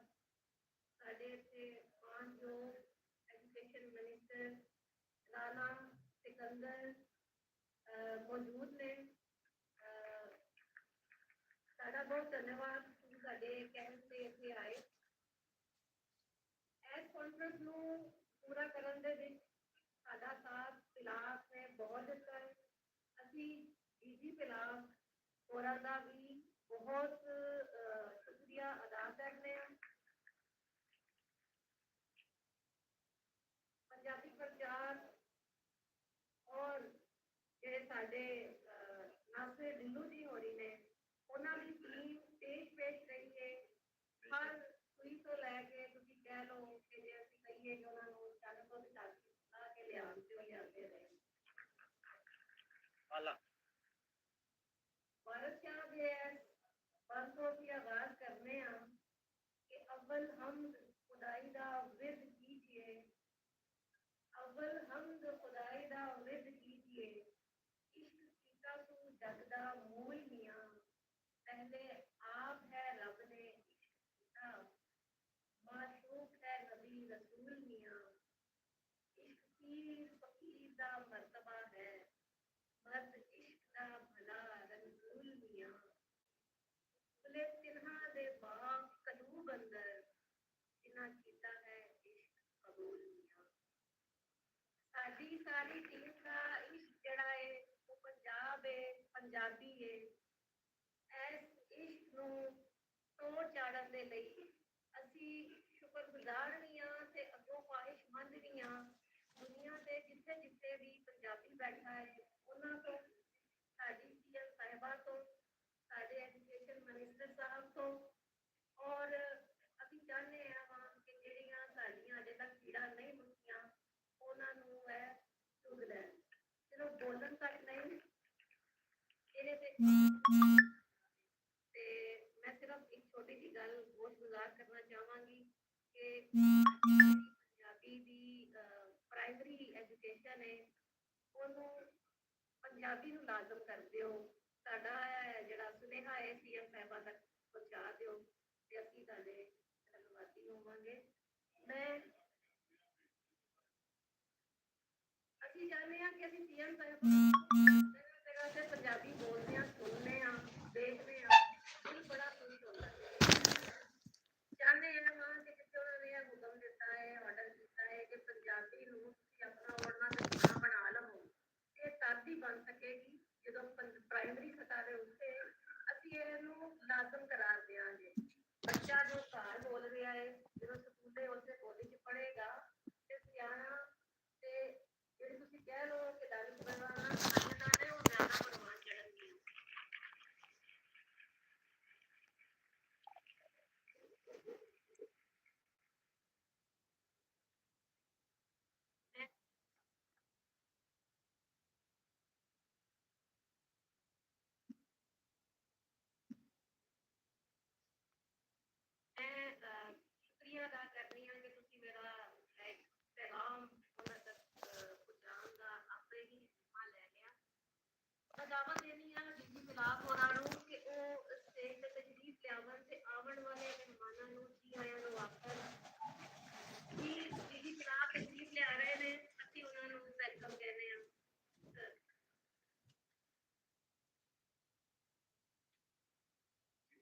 ਸਾਡੇ ਇੱਥੇ ਮਾਨਯੋਗ ਐਜੂਕੇਸ਼ਨ ਮਿਨਿਸਟਰ ਰਾਣਾ ਸਿਕੰਦਰ ਮੌਜੂਦ ਨੇ ਸਾਡਾ ਬਹੁਤ ਧੰਨਵਾਦ ਤੁਸੀਂ ਸਾਡੇ ਕਹਿਣ ਤੇ ਇੱਥੇ ਆਏ ਇਸ ਕਾਨਫਰੰਸ ਨੂੰ ਪੂਰਾ ਕਰਨ ਦੇ ਵਿੱਚ ਸਾਡਾ ਸਾਥ ਪਿਲਾਸ ਨੇ ਬਹੁਤ ਦਿੱਤਾ ਹੈ ਅਸੀਂ ਡੀਜੀ ਪਿਲਾਸ ਹੋਰਾਂ ਦਾ ਵੀ ਬਹੁਤ ਸ਼ੁਕਰੀਆ ਅਦਾ ਕਰਦੇ ਹਾਂ ਪੰਜਾਬੀ ਪ੍ਰਚਾਰ ਔਰ ਜਿਹੜੇ ਸਾਡੇ ਨਾਸਿਰ ਢਿੱਲੋਂ ਜੀ ਹੋਰੀ ਨੇ ਉਹਨਾਂ ਦੀ ਟੀਮ ਤੇਜ਼ ਪੇਸ਼ ਰਹੀ ਹੈ ਹਰ ਸੂਈ ਤੋਂ ਲੈ ਕੇ ਤੁਸੀਂ ਕਹਿ ਲਓ ਕਿ ਜੇ ਅਸੀਂ ਕਹੀਏ ਕਿ ਉਹਨਾਂ ਨੂੰ ਚੱਲ ਤੋਂ ਲਾ ਕੇ ਲਿਆਉਂਦੇ ਰਹੇ भारत क्या भी है बातों की आगाज करने कि अव्वल हमद खुदाई दा विद कीजिए अव्वल हमद खुदाई दा विद कीजिए इश्क सीता तू जगदा मूल मियां पहले आप है रब ने इश्क सीता माशूक है नबी रसूल मियां इश्क पीर फकीर दा मर्तबा है मर्द इश्क दा भला रंगूल मियां खुले तिन्हा दे बाग कलूब अंदर जिन्ना कीता है इश्क कबूल मियां साडी सारी टीम का इश्क जड़ा है वो पंजाब है पंजाबी है इस इश्क नू तोड़ चाड़न दे लई ਅਸੀਂ ਸ਼ੁਕਰਗੁਜ਼ਾਰ ਵੀ ਹਾਂ ਤੇ ਅੱਗੋਂ ख्वाहिशमंद ਵੀ ਹਾਂ ਦੁਨੀਆ ਤੇ ਜਿੱਥੇ ਜਿੱਥੇ ਵੀ ਪੰਜਾਬੀ ਬੈਠਾ ਹੈ ਉਹਨਾਂ ਤੋਂ ਸਾਡੀ ਸੀਐਮ ਸਾਹਿਬਾ ਤੋਂ ਸਾਡੇ ਐਜੂਕੇਸ਼ਨ ਮਿਨਿਸਟਰ ਸਾਹਿਬ ਤੋਂ ਔਰ ਅਸੀਂ ਚਾਹੁੰਦੇ ਹਾਂ ਕਿ ਜਿਹੜੀਆਂ ਸਾਡੀਆਂ ਅਜੇ ਤੱਕ ਪੀੜਾਂ ਨਹੀਂ ਮੁੱਕੀਆਂ ਉਹਨਾਂ ਨੂੰ ਇਹ ਚੁਗ ਲੈਣ ਚਲੋ ਬੋਲਣ ਤੱਕ ਨਹੀਂ ਇਹਦੇ ਤੇ ਮੈਂ ਸਿਰਫ ਇੱਕ ਛੋਟੀ ਜਿਹੀ ਗੱਲ ਬਹੁਤ ਗੁਜ਼ਾਰ ਕਰਨਾ ਚਾਹਾਂਗੀ ਕਿ ਪੰਜਾਬੀ ਦੀ ਪ੍ਰਾਇਮਰੀ ਐਜੂਕੇਸ਼ਨ ਹੈ ਉਹਨੂੰ ਪੰਜਾਬੀ ਨੂੰ ਲਾਜ਼ਮ ਕਰ ਦਿਓ ਸਾਡਾ ਜਿਹੜਾ ਸੁਨੇਹਾ ਹੈ ਸੀਐਮ ਸਾਹਿਬਾਂ ਤੱਕ ਪਹੁੰਚਾ ਦਿਓ ਤੇ ਅਸੀਂ ਤੁਹਾਡੇ ਧੰਨਵਾਦੀ ਹੋਵਾਂਗੇ ਅਸੀਂ ਚਾਹੁੰਦੇ ਹਾਂ ਕਿ ਅਸੀਂ ਸੀਐਮ ਸਾਹਿਬ ਜਗ੍ਹਾ ਤੇ ਪੰਜਾਬੀ ਬੋਲਦੇ ਹਾਂ ਸੁਣਦੇ ਹਾਂ ਦੇਖਦੇ ਹਾਂ ਦਿਲ ਬੜਾ ਖੁਸ਼ ਹੁੰਦਾ ਚਾਹੁੰਦੇ ਹਾਂ ਕਿ ਜਿੱਥੇ ਉਹਨਾਂ ਨੇ ਹੁਕਮ ਦਿੱਤਾ ਹੈ ਆਰਡਰ ਕੀਤਾ ਹੈ ਕਿ ਪੰਜਾਬੀ ਨੂੰ ਤੁਸੀਂ ਆਪਣਾ ਵਰਨਾ ਤੇ ਬਣਾ ਲਵੋ ਇਹ ਤਦ ਹੀ ਬਣ ਸਕੇਗੀ ਜਦੋਂ ਪ੍ਰਾਇਮਰੀ ਸਤਹ ਦੇ ਉੱਤੇ ਅਸੀਂ ਇਹਨੂੰ ਲਾਜ਼ਮ ਕਰਾਰ ਦਿਆਂਗੇ ਬੱਚਾ ਜੋ ਘਰ ਬੋਲ ਰਿਹਾ ਹੈ ਜਦੋਂ ਸਕੂਲੇ ਉੱਥੇ ਬੋਲੀ 'ਚ ਪੜ੍ਹੇਗਾ ਤੇ ਸਿਆਣਾ ਤੇ ਜਿਹੜੀ ਤੁਸੀਂ ਕਹਿ ਲਓ ਕਿ ਦਾਰੂ ਬਣਵਾਉਣਾ ਖਾਣੇ ਉਹ ਜ਼ਿਆਦਾ ਬਣਵਾ ਚੜਨਗੇ ਸ਼ੁਕਰੀਆ ਅਦਾ ਕਰਨੀ ਹਾਂ ਕਿ ਤੁਸੀਂ ਮੇਰਾ ਪੈਗਾਮ ਉਹਨਾਂ ਤੱਕ ਪਹੁੰਚਾਉਣ ਦਾ ਆਪੇ ਹੀ ਹਿੰਮਾ ਲੈ ਲਿਆ ਮੈਂ ਦਾਅਵਾ ਦੇਣੀ ਹਾਂ ਡੀਜੀ ਗੁਲਾਬ ਹੋਰਾਂ ਨੂੰ ਕਿ ਉਹ ਸਟੇਜ ਤੇ ਤਸ਼ਰੀਫ ਲਿਆਵਣ ਤੇ ਆਉਣ ਵਾਲੇ ਮਹਿਮਾਨਾਂ ਨੂੰ ਜੀ ਆਇਆਂ ਨੂੰ ਆਖਣ ਕਿ ਡੀਜੀ ਗੁਲਾਬ ਤਸ਼ਰੀਫ ਲਿਆ ਰਹੇ ਨੇ ਅਸੀਂ ਉਹਨਾਂ ਨੂੰ ਵੈਲਕਮ ਕਹਿੰਦੇ ਹਾਂ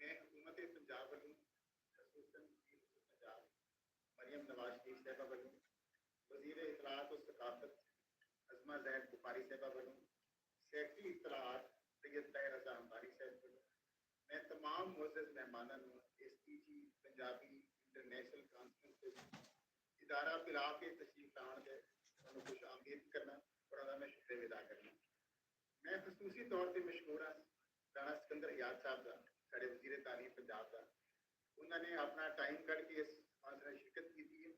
मैं हुकूमत पंजाब वालों पंजाब मरियम नवाज शरीफ साहबा वालों वजीर इतलात और सकाफत अजमा जैद बुखारी साहबा वालों सैकटरी इतलात सैयद ताहिर रजा अंबारी साहब वालों मैं तमाम मुअज़्ज़ज़ मेहमानों को STG पंजाबी इंटरनेशनल कॉन्फ्रेंस इदारा पिला के तशरीफ लाने के उन्होंने खुश आमदीद करना और उन्होंने मैं शुक्रिया अदा करना मैं खसूसी तौर पर मशहूर हाँ ਰਾਣਾ ਸਿਕੰਦਰ ਯਾਦ ਸਾਹਿਬ ਦਾ, ਸਾਡੇ ਵਜ਼ੀਰ ਤਾਲੀਮ ਪੰਜਾਬ ਦਾ, ਉਹਨਾਂ ਨੇ ਆਪਣਾ ਟਾਈਮ ਕੱਢ ਕੇ ਇਸ ਕਾਨਫਰੰਸ ਵਿੱਚ ਸ਼ਿਰਕਤ ਕੀਤੀ ਹੈ।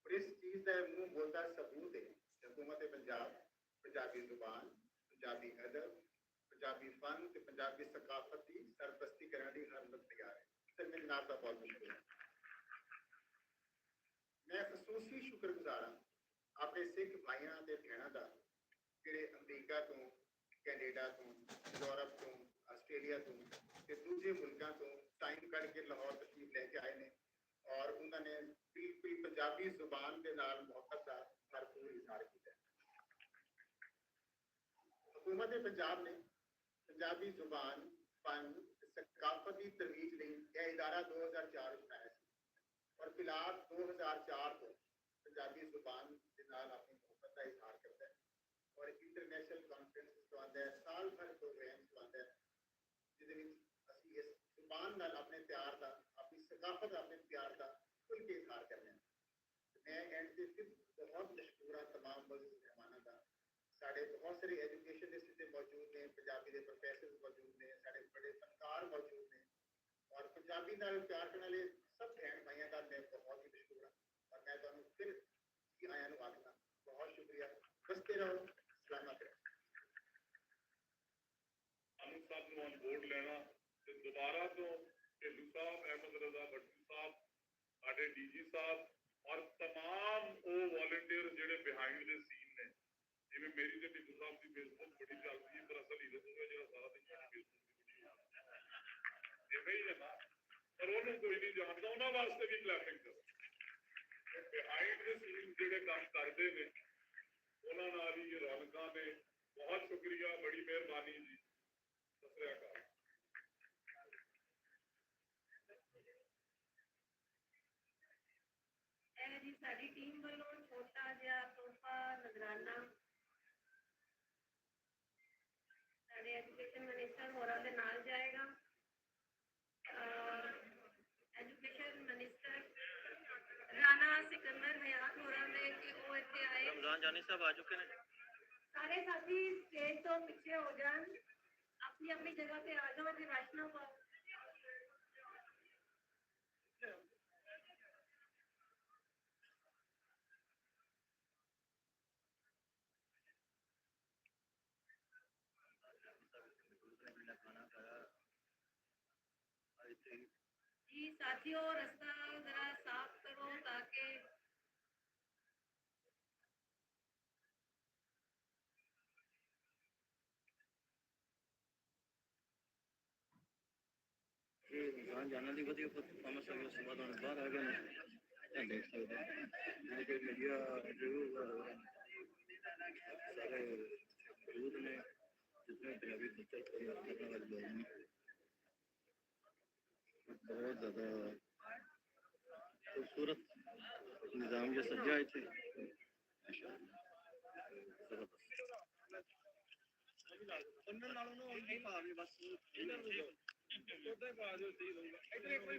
ਔਰ ਇਸ ਚੀਜ਼ ਦਾ ਮੂੰਹ ਬੋਲਦਾ ਸਬੂਤ ਹੈ ਕਿ ਹਕੂਮਤ ਪੰਜਾਬ ਪੰਜਾਬੀ ਜ਼ੁਬਾਨ, ਪੰਜਾਬੀ ਅਦਬ, ਪੰਜਾਬੀ ਫਨ ਤੇ ਪੰਜਾਬੀ ਸਕਾਫਤ ਦੀ ਸਰਪ੍ਰਸਤੀ ਕਰਨ ਲਈ ਹਰ ਵਕਤ ਤਿਆਰ ਹੈ। ਸਰ ਮੇਰੇ ਜਨਾਬ ਦਾ ਬਹੁਤ ਬਹੁਤ ਸ਼ੁਕਰੀਆ। ਮੈਂ ਖਸੂਸੀ ਸ਼ੁਕਰਗੁਜ਼ਾਰ ਹਾਂ ਆਪਣੇ ਸਿੱਖ ਭਾਈਆਂ ਤੇ ਭੈਣਾਂ ਦਾ ਜਿਹੜੇ ਅਮਰੀਕਾ ਤੋਂ, ਕੈਨੇਡਾ ਤੋਂ, ਯੂਰਪ ਤੋਂ, ਆਸਟ੍ਰੇਲੀਆ ਤੋਂ ਤੇ ਦੂਜੇ ਮੁਲਕਾਂ ਤੋਂ ਟਾਈਮ ਕੱਢ ਕੇ ਲਾਹੌਰ ਤਸ਼ਰੀਫ ਲੈ ਕੇ ਆਏ ਨੇ ਔਰ ਉਹਨਾਂ ਨੇ ਬਿਲਕੁਲ ਪੰਜਾਬੀ ਜ਼ੁਬਾਨ ਦੇ ਨਾਲ ਮੁਹੱਬਤ ਦਾ ਭਰਪੂਰ ਇਜ਼ਹਾਰ ਕੀਤਾ ਹੈ। ਹਕੂਮਤ ਪੰਜਾਬ ਨੇ ਪੰਜਾਬੀ ਜ਼ੁਬਾਨ, ਫਨ, ਸਕਾਫਤ ਦੀ ਤਰਵੀਜ ਲਈ ਇਹ ਇਦਾਰਾ 2004 ਵਿੱਚ ਬਣਾਇਆ ਸੀ ਔਰ ਫਿਲਹਾਲ 2004 ਤੋਂ ਪੰਜਾਬੀ ਜ਼ੁਬਾਨ ਦੇ ਨਾਲ ਆਪਣੀ ਮੁਹੱਬਤ ਦਾ ਇਜ਼ਹਾਰ ਕਰਦਾ ਹੈ ਔਰ ਇੰਟਰਨੈਸ਼ਨਲ ਕਾਨਫਰੰਸ ਕਰਵਾਉਂਦਾ ਹੈ, ਸਾਲ ਭਰ ਪ੍ਰੋਗਰਾਮ ਕਰਵਾਉਂਦਾ ਹੈ ਜਿਹਦੇ ਵਿੱਚ ਅਸੀਂ ਇਸ ਜ਼ੁਬਾਨ ਨਾਲ ਆਪਣੇ ਪਿਆਰ ਦਾ, ਆਪਣੀ ਸਕਾਫਤ, ਆਪਣੇ ਪਿਆਰ ਦਾ ਖੁੱਲ੍ਹ ਕੇ ਇਜ਼ਹਾਰ ਕਰਨਾ ਹੈ। ਮੈਂ ਐਂਡ ਦੇ ਫਿਰ ਬਹੁਤ ਮਸ਼ਕੂਰ ਹਾਂ ਤਮਾਮ ਮੌਜੂਦ ਮਹਿਮਾਨਾਂ ਦਾ। ਸਾਡੇ ਬਹੁਤ ਸਾਰੇ ਐਜੂਕੇਸ਼ਨ ਦੇ ਸਿੱਧੇ ਮੌਜੂਦ ਨੇ, ਪੰਜਾਬੀ ਦੇ ਪ੍ਰੋਫੈਸਰ ਮੌਜੂਦ ਨੇ, ਸਾਡੇ ਬੜੇ ਫਨਕਾਰ ਮੌਜੂਦ ਨੇ ਔਰ ਪੰਜਾਬੀ ਨਾਲ ਪਿਆਰ ਕਰਨ ਵਾਲੇ ਸਭ ਭੈਣ ਭਾਈਆਂ ਦਾ ਮੈਂ ਬਹੁਤ ਹੀ ਮਸ਼ਕੂਰ ਹਾਂ ਔਰ ਮੈਂ ਤੁਹਾਨੂੰ ਫਿਰ ਜੀ ਆਇਆਂ ਨੂੰ ਆਖਦਾ ਬਹੁਤ ਸ਼ੁਕਰੀਆ। ਬਸਤੇ ਰਹੋ, ਸਲਾਮਤ ਰਹੋ। ਅਨੂ ਸਾਹਿਬ ਨੂੰ ਔਨ ਬੋਰਡ ਲੈਣਾ ਤੇ ਦੁਬਾਰਾ ਤੋਂ ਢਿੱਲੋਂ ਸਾਹਿਬ, ਅਹਿਮਦ ਰਜ਼ਾ ਭੱਟੀ ਸਾਹਿਬ, ਸਾਡੇ ਡੀਜੀ ਸਾਹਿਬ ਔਰ ਤਮਾਮ ਉਹ ਵਾਲੰਟੀਅਰ ਜਿਹੜੇ ਬਿਹਾਈਂਡ ਦੇ ਸੀਨ ਨੇ, ਜਿਵੇਂ ਮੇਰੀ ਤੇ ਢਿੱਲੋਂ ਸਾਹਿਬ ਦੀ ਫੇਸਬੁੱਕ ਬੜੀ ਚੱਲਦੀ ਹੈ ਪਰ ਅਸਲ ਹੀਰਤ ਹੋਵੇ ਜਿਹੜਾ ਸਾਰਾ ਦਿਨ ਸਾਡੀ ਫੇਸਬੁੱਕ ਦੀ ਵੀਡੀਓ ਇਹ ਹੀ ਹੈ ਨਾ, ਪਰ ਉਹਨੂੰ ਕੋਈ ਨਹੀਂ ਜਾਣਦਾ, ਉਹਨਾਂ ਵਾਸਤੇ ਵੀ ਕਲੈਪਿੰਗ ਕਰੋ। ਬਿਹਾਈਂਡ ਦੇ ਸੀਨ ਜਿਹੜੇ ਕੰਮ ਕਰਦੇ ਨੇ ਉਹਨਾਂ ਨਾਲ ਹੀ ਰੌਣਕਾਂ ਨੇ। ਬਹੁਤ ਸ਼ੁਕਰੀਆ, ਬੜੀ ਮਿਹਰਬਾਨੀ ਜੀ। ਸਤਿ ਸ੍ਰੀ ਅਕਾਲ। ਇਹ ਜੀ ਸਾਡੀ ਟੀਮ ਵੱਲੋਂ ਛੋਟਾ ਜਿਹਾ ਤੋਹਫਾ ਨਜ਼ਰਾਨਾ ਸਾਡੇ ਐਜੂਕੇਸ਼ਨ ਮਿਨਿਸਟਰ ਹੋਰਾਂ ਦੇ ਨਾਲ ਜਾਏਗਾ। ਐਜੂਕੇਸ਼ਨ ਮਿਨਿਸਟਰ ਰਾਣਾ ਸਿਕੰਦਰ ਹਯਾਤ ਹੋਰਾਂ ਦੇ ਕਿ ਉਹ ਇੱਥੇ ਆਏ। रमजान जानी साहब आ चुके हैं। ਸਾਰੇ ਸਾਥੀ ਸਟੇਜ ਤੋਂ ਪਿੱਛੇ ਹੋ ਜਾਣ, ਆਪਣੀ ਆਪਣੀ ਜਗ੍ਹਾ ਤੇ ਆ ਜਾਓ ਤੇ ਰਸ਼ ਨਾ ਪਾਓ। जी साथियों, रास्ता जरा साफ करो ताकि रमजान जाना दी वधिया परफॉर्मेंस है। उसके बाद हम बाहर आ गए हैं, देख सकते हैं जो मीडिया सारे मौजूद ने, जितने पंजाबी कल्चर प्रमोट करने वाले लोग हैं, बहुत ज़्यादा खूबसूरत निज़ाम जो सजा थे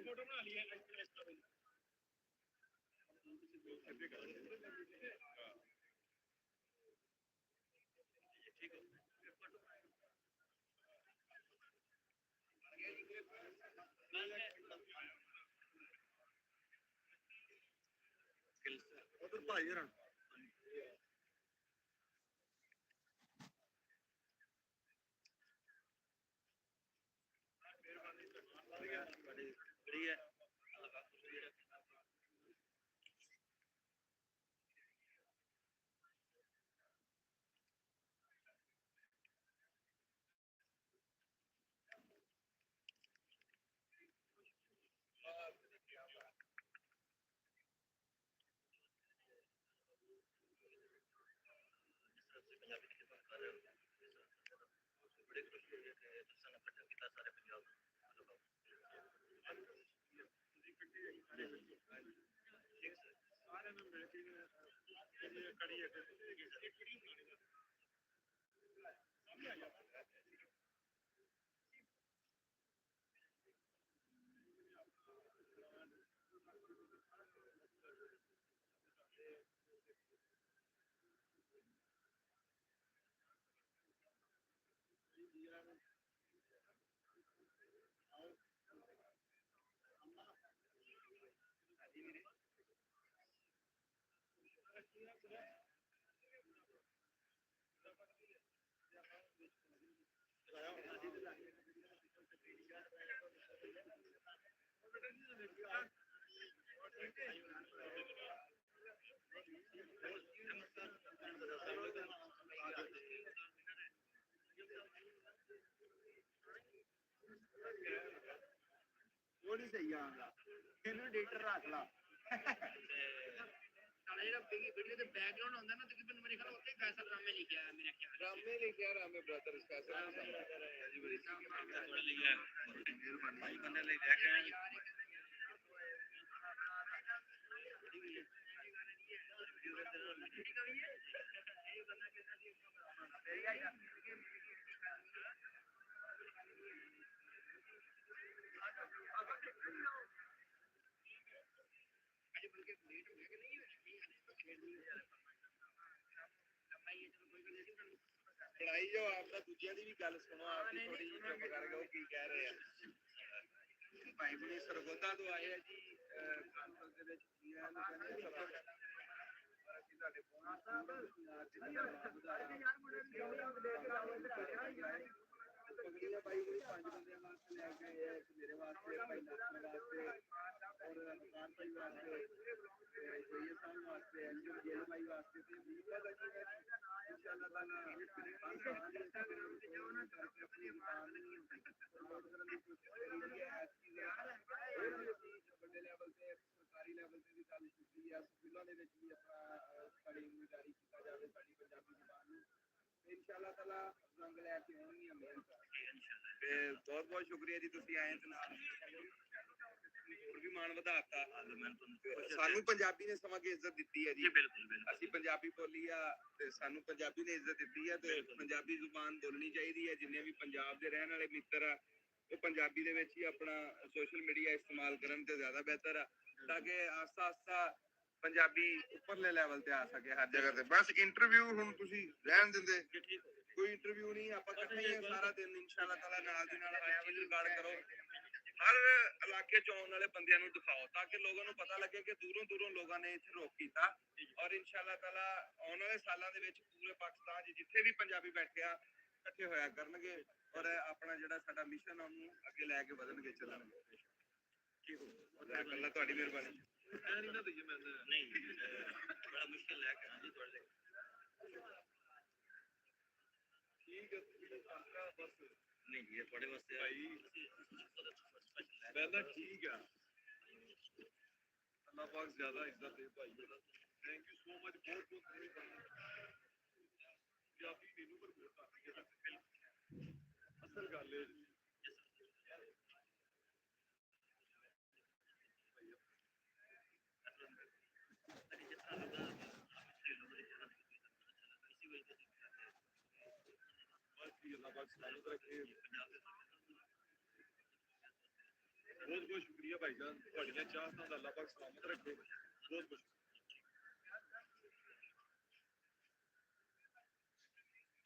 फोटो बना लिया उधर भाई जरा बड़ी है। बड़े खुश हो गए थे तुसा ने पता कितना सारे पंजाब सारे में मिल के कड़ी है ਉਹ ਨਹੀਂ ਸਹੀ ਆਉਂਦਾ ਇਹਨੂੰ ਡੇਟਰ ਰੱਖ ਲਾ ਸਾਲਾ ਜਿਹੜਾ ਵੀਡੀਓ ਦੇ ਬੈਕਗ੍ਰਾਉਂਡ ਹੁੰਦਾ ਨਾ ਤਕਰੀਬਨ ਮੇਰੇ ਖਿਆਲ ਉੱਤੇ ਫੈਸਲ ਰਾਮੇ ਲਿਖਿਆ ਹੈ ਮੇਰੇ ਖਿਆਲ ਰਾਮੇ ਲਿਖਿਆ ਰਾਮੇ ਬ੍ਰਦਰਸ ਫੈਸਲ ਭਾਈ ਬੰਦੇ ਲਈ ਲੈ ਕੇ ਆਏ ਲੜਾਈ ਜੋ ਆਪਦਾ ਦੂਜਿਆਂ ਦੀ ਵੀ ਗੱਲ ਸੁਣੋ ਆਪਦੀ ਥੋੜੀ ਜਿਹੀ ਚੁੱਪ ਕਰਕੇ ਉਹ ਕੀ ਕਹਿ ਰਹੇ ਆ ਭਾਈ ਬੁਣੀ ਸਰਗੋਦਾ ਤੋਂ ਆਏ ਆ ਜੀ ਕਾਨਫਰੰਸ ਦੇ ਵਿੱਚ ਕੀ ਹੈ ਅਸੀਂ ਤੁਹਾਡੇ ਭਾਈ ਬੁਣੀ 5 ਬੰਦਿਆਂ ਵਾਸਤੇ ਲੈ ਕੇ ਆਏ ਆ ਮੇਰੇ ਵਾਸਤੇ ਭਾਈ ਲక్ష్మణ ਵਾਸਤੇ ਔਰ ਹਕਾਨ ਭਾਈ ਵਾਸਤੇ ਜੋਈਏ ਸਾਹਿਬ ਵਾਸਤੇ ਐਨਜੀਓ ਜੇਲ ਭਾਈ ਵਾਸਤੇ ਤੇ ਵੀਜ਼ਾ ਦਾ ਜੀ इंशाल्लाह ताला ਕਰਕੇ ਆਪਣੀ ਦੁਕਾਨ ਨੂੰ ਪ੍ਰਮੋਟ ਕਰਨ ਦੀ ਕੋਸ਼ਿਸ਼ ਕਰੀ ਹੈ ਵੱਡੇ ਲੈਵਲ ਤੇ ਸਰਕਾਰੀ ਲੈਵਲ ਤੇ ਵੀ ਗੱਲ ਕੀਤੀ ਹੈ ਸਕੂਲਾਂ ਦੇ ਵਿੱਚ ਵੀ ਆਪਣਾ ਸਾਡੀ ਜ਼ਿੰਮੇਵਾਰੀ ਕੀਤਾ ਜਾਵੇ ਸਾਡੀ ਪੰਜਾਬੀ ਜ਼ੁਬਾਨ ਨੂੰ ਇੰਸ਼ਾਅੱਲਾ ਤਾਲਾ ਰੰਗ ਲੈ ਕੇ ਆਉਣਗੀਆਂ ਮਿਹਨਤ ਤੇ ਬਹੁਤ ਬਹੁਤ ਸ਼ੁਕਰੀਆ ਜੀ ਤੁਸੀਂ ਆਏ ਤੇ ਨਾਲ ਹੋਰ ਵੀ ਮਾਣ ਵਧਾਤਾ ਸਾਨੂੰ ਪੰਜਾਬੀ ਨੇ ਸਮਾਂ ਕੇ ਇੱਜ਼ਤ ਦਿੱਤੀ ਹੈ ਜੀ ਅਸੀਂ ਪੰਜਾਬੀ ਬੋਲੀ ਆ ਤੇ ਸਾਨੂੰ ਪੰਜਾਬੀ ਨੇ ਇੱਜ਼ਤ ਦਿੱਤੀ ਹੈ ਤੇ ਪੰਜਾਬੀ ਜ਼ੁਬਾਨ ਬੋਲਣੀ ਚਾਹੀਦੀ ਹੈ ਜਿੰਨੇ ਵੀ ਪੰਜਾਬ ਦੇ ਰਹਿਣ ਵਾਲੇ ਮਿੱਤਰ ਆ ਉਹ ਪੰਜਾਬੀ ਦੇ ਵਿੱਚ ਹੀ ਆਪਣਾ ਸੋਸ਼ਲ ਮੀਡੀਆ ਇਸਤੇਮਾਲ ਕਰਨ ਤੇ ਜ਼ਿਆਦਾ ਬਿਹਤਰ ਆ ਤਾਂ ਕਿ ਆਸਤਾ ਆਸਤਾ ਪੰਜਾਬੀ ਉੱਪਰਲੇ ਲੈਵਲ ਤੇ ਆ ਸਕੇ ਹਰ ਜਗ੍ਹਾ ਤੇ ਬਸ ਇੰਟਰਵਿਊ ਹੁਣ ਤੁਸੀਂ ਰਹਿਣ ਦਿੰਦੇ ਕੋਈ ਇੰਟਰਵਿਊ ਨਹੀਂ ਆਪਾਂ ਇਕੱਠੇ ਹੀ ਸਾਰਾ ਦਿਨ ਇੰਸ਼ਾਅੱਲਾ ਤਾਲਾ ਨਾਲ ਦੀ ਨਾਲ ਆਇਆ ਵੀ ਰਿਕਾਰਡ ਕਰੋ ਹਰ ਇਲਾਕੇ ਚ ਆਉਣ ਵਾਲੇ ਬੰਦਿਆਂ ਨੂੰ ਦਿਖਾਓ ਤਾਂ ਕਿ ਲੋਕਾਂ ਨੂੰ ਪਤਾ ਲੱਗੇ ਕਿ ਦੂਰੋਂ ਦੂਰੋਂ ਲੋਕਾਂ ਨੇ ਇੱਥੇ ਰੋਕ ਕੀਤਾ ਔਰ ਇੰਸ਼ਾਅੱਲਾ ਤਾਲਾ ਆਉਣ ਵਾਲੇ ਸਾਲਾਂ ਦੇ ਵਿੱਚ ਪੂਰੇ ਪਾਕਿਸਤਾਨ 'ਚ ਜਿੱਥੇ ਵੀ ਪੰਜਾਬੀ ਬੈਠੇ ਆ ਇਕੱਠੇ ਹੋਇਆ ਕਰਨਗੇ ਔਰ ਆਪਣਾ ਜਿਹੜਾ ਸਾਡਾ ਮਿਸ਼ਨ ਆ ਉਹਨੂੰ ਅੱਗੇ ਲੈ ਕੇ ਵਧਣਗੇ ਚੱਲਣਗੇ ਠੀਕ ਹੋ ਅੱਲਾਹ ਤੁਹਾਡੀ ਮਿਹਰਬਾਨੀ ਨਹੀਂ ਬੜਾ ਮੁਸ਼ਕਿਲ ਲੈ ਕੇ ਆਂਦੀ ਤੁਹਾਡੇ ਠੀਕ ਹੈ ਬਸ ਨਹੀਂ ਇਹ ਤੁਹਾਡੇ ਵਾਸਤੇ ਭਾਈ मैं ठीक है अल्लाह पाक ज्यादा इज्जत दे भाई थैंक यू सो मच बहुत बहुत पंजाबी मेनू पर वोट आती है असल गल है अल्लाह पाक सलामत रखे बहुत बहुत शुक्रिया भाईजान ਤੁਹਾਡੀਆਂ ਚਾਹਤਾਂ ਦਾ ਅੱਲਾਹ ਪਾਕ ਸਲਾਮਤ ਰੱਖੇ ਬਹੁਤ ਬਹੁਤ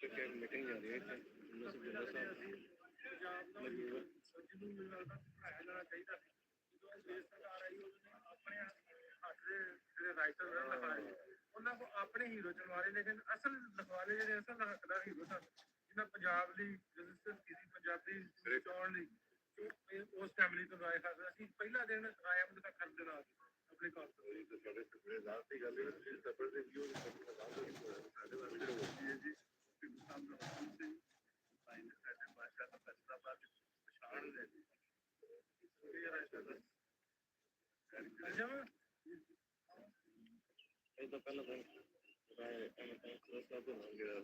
ਕਿ ਮੀਟਿੰਗ ਜਾਂਦੀ ਹੈ ਉਹਨਾਂ ਸੇ ਜਿੰਨਾ ਸਾਹਿਬ ਜਿਹਨੂੰ ਮੈਨੂੰ ਲੱਗਦਾ ਪੜਾਇਆ ਜਾਣਾ ਚਾਹੀਦਾ ਜਦੋਂ ਦੇਸ਼ ਸਰਕਾਰ ਆਈ ਉਹਨੇ ਆਪਣੇ ਹੱਥ ਦੇ ਜਿਹੜੇ ਰਾਈਟਰ ਨੇ ਲਿਖਾਏ ਉਹਨਾਂ ਕੋ ਆਪਣੇ ਹੀਰੋ ਚਲਵਾਰੇ ਲੇਕਿਨ ਅਸਲ ਲਿਖਵਾਲੇ ਜਿਹੜੇ ਅਸਲ ਹੱਕਦਾਰ ਹੀਰੋ ਸਨ ਜਿਹਨਾਂ ਪੰਜਾਬ ਲਈ ਰਜਿਸਟਰ ਕੀਤੀ ਪੰਜਾਬੀ ਬਚਾਉਣ ਲਈ ਉਸ ਫੈਮਿਲੀ ਤੋਂ ਰਾਏ ਖਾਦਾ ਅਸੀਂ ਪਹਿਲਾ ਦਿਨ ਰਾਏ ਅਹਿਮਦ ਦਾ ਖਰਚ ਨਾਲ ਆਪਣੇ ਘਰ ਤੋਂ ਸਾਡੇ ਸੁਪਨੇ ਜ਼ਾਤ ਦੀ ਗੱਲ ਹੈ ਤੁਸੀਂ ਸਫਰ ਦੇ ਵੀਡੀਓ ਸਾਡੇ ਨਾਲ ਵੀਡੀਓ ਹੋਈ ਹੈ ਜੀ ਸਾਹਮਣੇ ਸਿੰਘ ਭਾਈ ਨੇ ਸਾਡੇ ਬਾਦਸ਼ਾਹ ਦਾ ਫੈਸਲਾਬਾਦ ਪਛਾਣ ਲੈ ਜੀ ਇਹ ਰਾਸ਼ਟਰ ਦਾ ਇਹ ਤਾਂ ਪਹਿਲਾਂ ਰਾਏ ਅਹਿਮਦ ਦਾ ਫੈਸਲਾ ਤੋਂ ਹੋ ਗਿਆ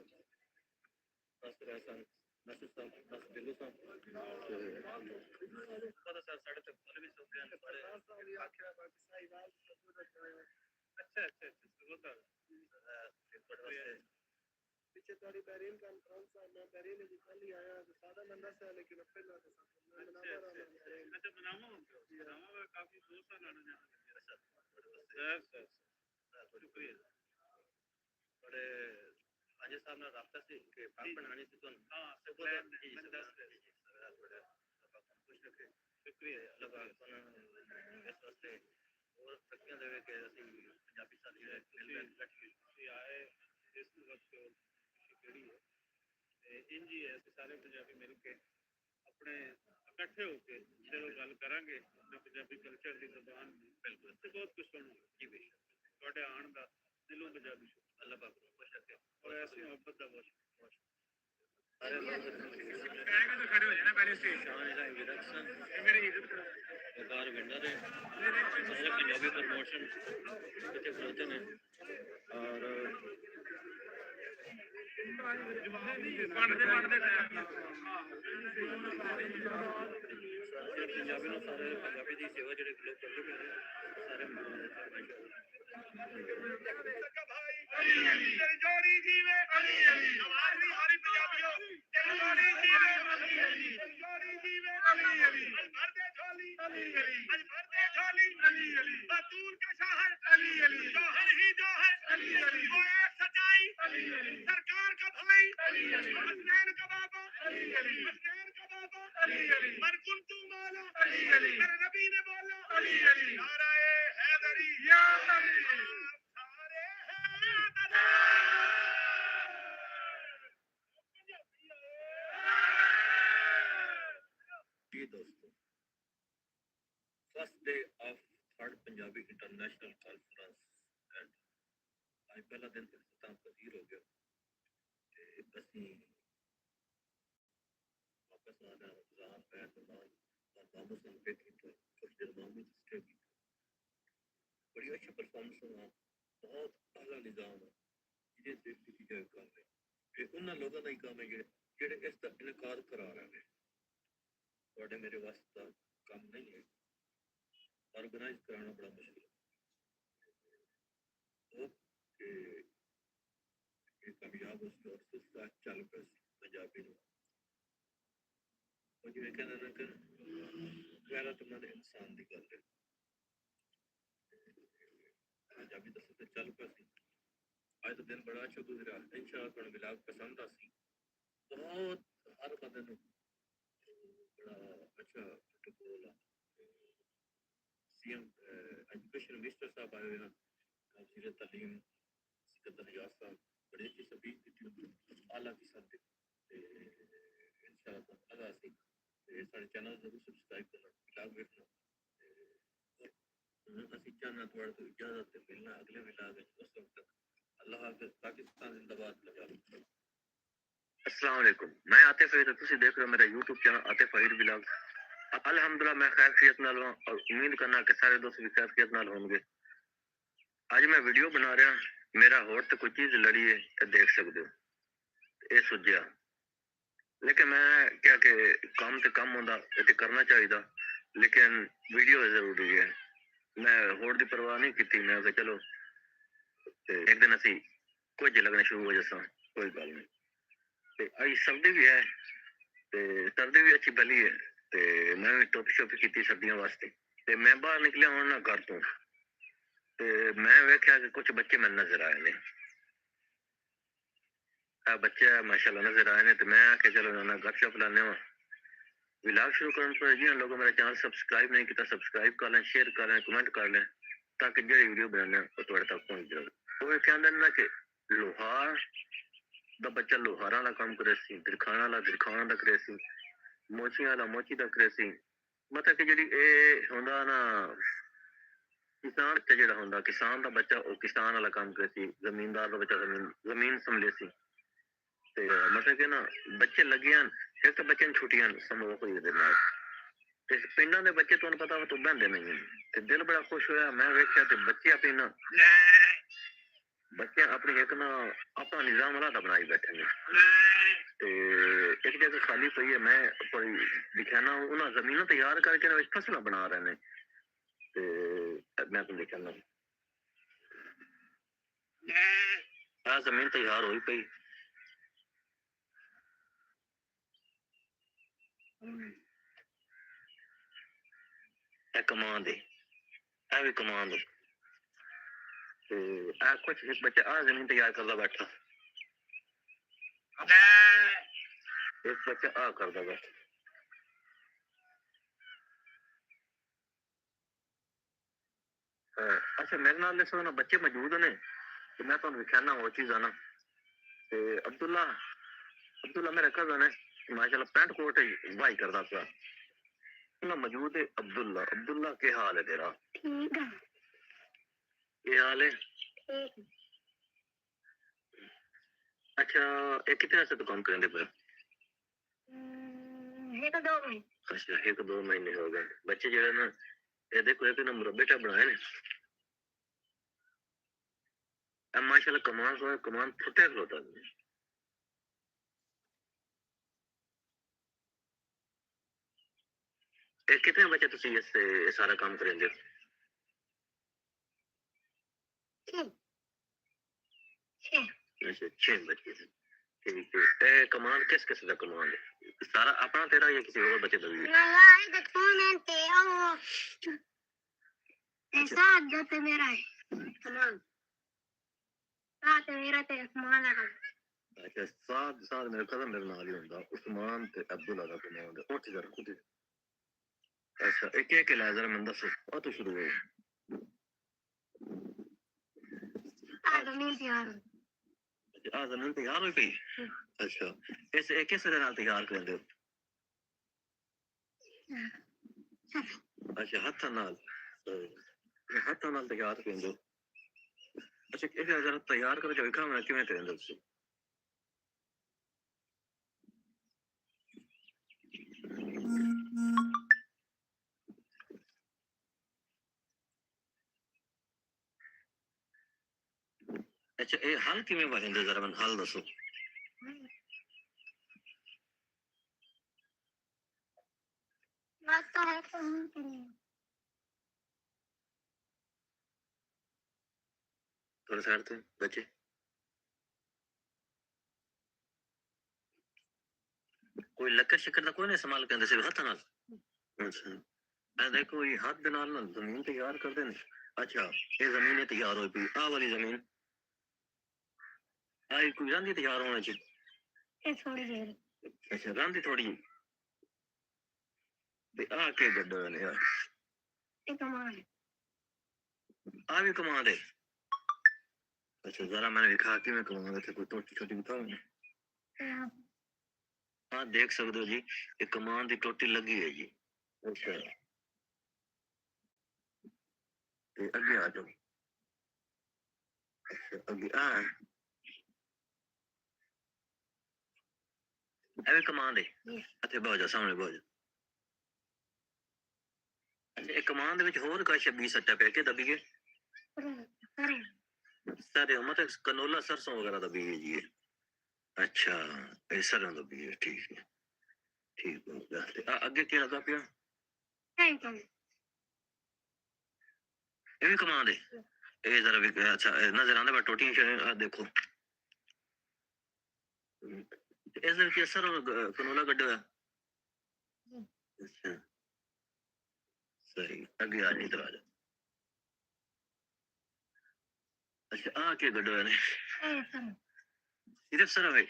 ਬਸ ਰਹਿਸਨ नसर साहब बस दिल्ली साहब पता सर साढ़े तक बोले भी सब ध्यान पड़े अच्छा अच्छा होता पीछे थोड़ी बहरीन कॉन्फ्रेंस मैं बहरीन में जितना ही आया तो सादा बंदा से लेकिन पहले अच्छा बनावा काफी दोस्त लाना जाना सर शुक्रिया बड़े अजय साहब ने रास्ता से के पाक बनाने से तो हां प्लान जी खुश रखे शुक्रिया अल्लाह पाक इस वास्ते और ਕਹਿੰਦੇ ਵੇ ਕਿ ਅਸੀਂ ਪੰਜਾਬੀ ਸਾਥੀ ਮਿਲ ਬੈਠੀਏ ਤੁਸੀਂ ਆਏ ਇਸ ਵਕਤ ਕਿਹੜੀ ਹੈ ਤੇ ਇੰਜ ਹੀ ਹੈ ਅਸੀਂ ਸਾਰੇ ਪੰਜਾਬੀ ਮਿਲ ਕੇ ਆਪਣੇ ਇਕੱਠੇ ਹੋ ਕੇ ਜਦੋਂ ਗੱਲ ਕਰਾਂਗੇ ਆਪਣੇ ਪੰਜਾਬੀ ਕਲਚਰ ਦੀ ਜ਼ਬਾਨ ਬਿਲਕੁਲ ਤੇ ਬਹੁਤ ਕੁਝ ਸੁਣਾਂਗੇ ਜੀ ਬੇਸ਼ੱਕ ਤੁਹਾਡੇ ਆਉਣ ਦਾ ਦਿਲੋਂ ਪੰਜਾਬੀ ਅੱਲਾਹ ਪਾਕ ਨੂੰ ਖੁਸ਼ ਰੱਖੇ ਔਰ ਐਸੀ ਮੁਹੱਬਤ ਦਾ ਬਹੁਤ ਸਾਰੇ ਲੋਕ ਖੜੇ ਹੋ ਜਾਣਾ ਪਹਿਲੇ ਸਟੇਜ ਸ਼ਾਨ ਦਾ ਇੰਟਰੋਡਕਸ਼ਨ ਮੇਰੀ ਇੱਜ਼ਤ ਕਰੋ ਵਕਾਰ ਵੰਡਾ ਦੇ ਸਾਰੇ ਪੰਜਾਬੀ ਪ੍ਰਮੋਸ਼ਨ ਕਿਤੇ ਖਲੋਤੇ ਨੇ ਔਰ ਬਣਦੇ ਪੰਜਾਬੀ ਨੂੰ ਸਾਰੇ ਪੰਜਾਬੀ ਦੀ ਸੇਵਾ ਜਿਹੜੇ ਲੋਕ ਕਰਦੇ ਪਏ ਨੇ ਸਾਰੇ ਤੇਰੀ ਜੋੜੀ ਜੀਵੇ ਅਲੀ ਅਲੀ ਆਵਾਜ਼ ਨਹੀਂ ਆ ਰਹੀ ਪੰਜਾਬੀਓ ਤੇਰੀ ਜੋੜੀ ਜੀਵੇ ਅਲੀ ਅਲੀ ਤੇਰੀ ਜੋੜੀ ਜੀਵੇ ਅਲੀ ਅਲੀ ਭਰਦੇ ਝੋਲੀ ਅਲੀ ਅਲੀ ਅੱਜ ਭਰਦੇ ਝੋਲੀ ਅਲੀ ਅਲੀ बतूल का शहर अली अली जौहर ही जौहर अली अली वो एक सच्चाई अली अली सरकार का भाई अली अली हसनैन का बाबा अली अली हसनैन का बाबा अली अली मन कुंतु मौला अली अली मेरे नबी ने बोला अली अली नाराए हैदरी या अली सारे हैदरी जी दोस्तों first day of third Punjabi international conference and आज पहला दिन इख्तिताम पजीर हो गया ते असीं वापस आ रहे हैं पैर दमान और मामू सन बैठी तो कुछ देर मामू स्टे की बड़ी अच्छी परफॉर्मेंस हुआ बहुत आला निजाम है ये सेफ्टी की जगह कर रहे हैं उन्होंने लोगों का ही काम है जेडे इस दा इनकार करा रहे हैं थोड़े मेरे वास्ते काम नहीं है ऑर्गेनाइज कराना बड़ा मुश्किल है ओके कामयाब उसकी और सिलसिला चल पे पंजाबी में और जो कहना ना कि गैरतमंद इंसान की गल है पंजाबी दस से चल पे आज तो दिन बड़ा अच्छा गुजरा इंशाअल्लाह तुहानू मिलाप पसंद आसी बहुत हर बंदे नू बड़ा अच्छा प्रोटोकॉल है सीएम एजुकेशन मिनिस्टर साहब आए हुए हैं वज़ीर तालीम सिकंदर नियाज़ साहब बड़े अच्छी सभी आला किस्म के इंशाअल्लाह अल्लाह से सारे चैनल जरूर सब्सक्राइब करना ब्लॉग देखना ਅਸੀਂ ਚਾਹਨਾ ਤੁਹਾਡੇ ਤੋਂ ਇਜਾਜ਼ਤ ਮਿਲਣਾ ਅਗਲੇ ਵਲੌਗ ਵਿੱਚ ਉਸ ਵਕਤ ਤੱਕ ਅੱਲਾਹ ਹਾਫਿਜ਼ पाकिस्तान जिंदाबाद अस्सलाम वालेकुम मैं आतिफ फरीद तुसी देख रहे हो मेरा YouTube channel Atif Farid vlog अल्हम्दुलिल्लाह मैं खैरियत नाल हूं और उम्मीद करना कि सारे दोस्त भी खैरियत नाल होंगे आज मैं वीडियो बना रहा मेरा होर तो कोई चीज लड़ी है तो देख सकते हो ये सुझिया लेकिन मैं क्या कि काम तो कम होंदा ये करना चाहिए लेकिन वीडियो जरूरी है मैं होर दी परवाह नहीं की मैं चलो एक दिन असी कुछ लगना शुरू हो जासा कोई गल नहीं अज सर्दी भी है सर्दी भी अच्छी बली है मैं भी टोपी शोपी की सर्दियों वास्ते मैं बाहर निकलिया हूं ना घर तो मैं वेख्या कि कुछ बच्चे मैंने नजर आए ने बच्चे माशाल्लाह नजर आए ने तो मैं आके चलो ना गपशप लाने वा व्लॉग शुरू करने पर जिन लोगों मेरा चैनल सब्सक्राइब नहीं किया सब्सक्राइब कर लें शेयर कर लें कमेंट कर लें ताकि जो वीडियो बनाने वो तुहाडे तक पहुंच जाए वो कहते ना कि लोहार दा बच्चा लोहारा वाला काम करे सी दिरखाना वाला दिरखाना दा करे सी मोची वाला मोची दा करे सी मतलब कि जिहड़ी ए हुंदा ना किसान बच्चा जिहड़ा हुंदा किसान दा बच्चा वो किसान वाला काम करे सी जमींदार दा बच्चा जमीन संभले सी मतलब कि ना बच्चे लगे हैं एक तो बच्चे छुट्टियां समझो कोई नाल ते पिंडां दे बच्चे तुहानू पता वो तो बहंदे नहीं ते दिल बड़ा खुश होया मैं वेख्या ते बच्चे अपनी बच्चे अपनी एक ना अपना निजाम अलग बनाई बैठे ने ते एक जगह खाली पई है मैं कोई दिखा ना उन्हें जमीन तैयार करके फसल बना रहे ने ते मैं तुम देखा ना जमीन तैयार हुई पई कमान दे भी कमान दो कुछ एक बच्चा जमीन तैयार करता बैठा एक बच्चा करता बैठा अच्छा मेरे नाल दसो ना बच्चे मौजूद ने तो मैं तुहानू विखाना वो चीज़ां ना ते अब्दुल्ला अब्दुल्ला मेरा कजन है माशाल्लाह पैंट कोट वाई करदा पिया ना मौजूद है अब्दुल्ला अब्दुल्ला के हाल है तेरा ठीक है ये हाल है ठीक अच्छा ये कितने से तो काम करेंगे पे ये तो 2 महीने अच्छा 1-2 महीने हो गए बच्चे जो है ना ये देखो एक ना मुरब्बे टा बनाए ने अब माशाल्लाह कमान फुटे खलोता है ये कितने बच्चे तुसी इससे ये सारा काम करेंगे 6 6 अच्छा 6 बच्चे थे ठीक है ए कमान किस किस का कमान है सारा अपना तेरा या किसी और बच्चे का भी है? wallahi da tumente oh ऐसा आदत है मेरा है तमाम साथ मेरा ते उस्मान का अच्छा साथ साथ मेरे कदम मेरे नाल ही हुंदा उस्मान ते अब्दुल्ला दा कमान है उठ जरा खुद अच्छा एक के लाजर मैं दसो और तो शुरू हो आदमी तैयार आ जमीन तैयार हो गई अच्छा इस एक किस तरह नाल तैयार कर दे अच्छा हाथ नाल तैयार कर दो अच्छा एक जरा तैयार कर जो दिखा मैं किवें करें दो अच्छा ये हल किवें बनेंगे जरा मैं हल दसो नाश्ता है तो हम करेंगे थोड़ा साइड थे बच्चे कोई लक्कर शक्कर दा कोई नहीं इस्तेमाल करते सिर्फ हाथ नाल अच्छा मैं देखो ये हाथ दे नाल ना जमीन तैयार कर देने अच्छा ये जमीन तैयार हो गई आ वाली जमीन आई कोई रंदी तैयार होना चाहिए ये थोड़ी देर अच्छा रंदी थोड़ी ते आ के गड्ढा ने यार ये कमाल आ भी कमा दे अच्छा जरा मैंने दिखा कि मैं कमा थे कोई टोटी छोटी बताओ है हाँ देख सकते हो जी ये कमान की टोटी लगी है जी अच्छा ते अगे आ जाओ अच्छा अगे ਐਵੇਂ ਕਮਾਨ ਦੇ ਇੱਥੇ ਬਹੁਤ ਜਾ ਸਾਹਮਣੇ ਬਹੁਤ ਅੱਛਾ ਇਹ ਕਮਾਨ ਦੇ ਵਿੱਚ ਹੋਰ ਕਾ 26 ਸੱਟਾ ਪੈ ਕੇ ਦਬੀਏ ਸਾਰੇ ਮਤਲਬ ਕਨੋਲਾ ਸਰਸੋਂ ਵਗੈरह ਦਬੀਏ ਜੀ अच्छा ਇਹ ਸਰੋਂ ਦਬੀਏ ਠੀਕ ਹੈ ਠੀਕ ਹੋ ਗਿਆ ਤੇ ਅੱਗੇ ਕੀ ਲੱਗਾ ਪਿਆ ਇਹ ਵੀ ਕਮਾਨ ਦੇ ਇਹ ਜ਼ਰਾ ਵੀ अच्छा नजर आने पर टोटी देखो ਇਸ ਦੇ ਵਿੱਚ ਸਰੋਂ ਕਨੋਲਾ ਕੱਢਿਆ ਹੋਇਆ ਅੱਛਾ सही अगे आ इधर आ जा अच्छा के गड्ढा ने सिर्फ सर है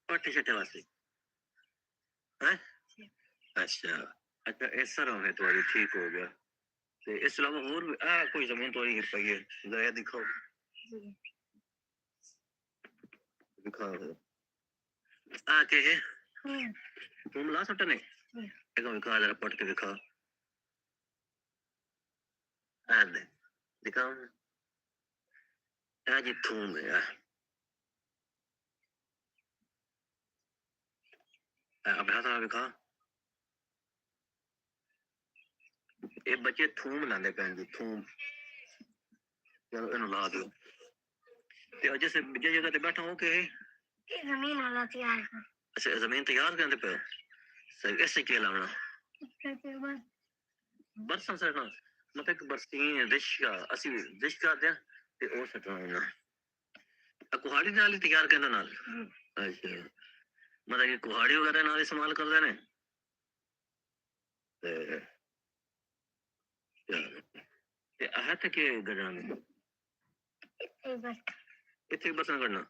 पट्टे छट्टे वास्ते हैं अच्छा अच्छा इस सर है थोड़ी ठीक हो गया तो इस अलावा और भी कोई जमीन थोड़ी हिट पई है जरा दिखाओ दिखाओ के है तुम ला सकते ने एक दिखा जरा पट के दिखा आने दिखाओ जी थूम है अब हाथ दिखा ये बच्चे थूम लाने पैन जी थूम चलो इन्हों ला दो ते जैसे जगह ते बैठा हो के जमीन वाला तैयार अच्छा जमीन तैयार करते पे सही ऐसे क्या लाना बरसां सड़ना मतलब एक बरसीन रिश्का असि रिश्का दे ते ओ सटना ना कुहाड़ी नाल तैयार करना नाल अच्छा मतलब ये कुहाड़ी वगैरह नाल इस्तेमाल करदे ने ते हाथ के गड़ना ने इथे बस ना करना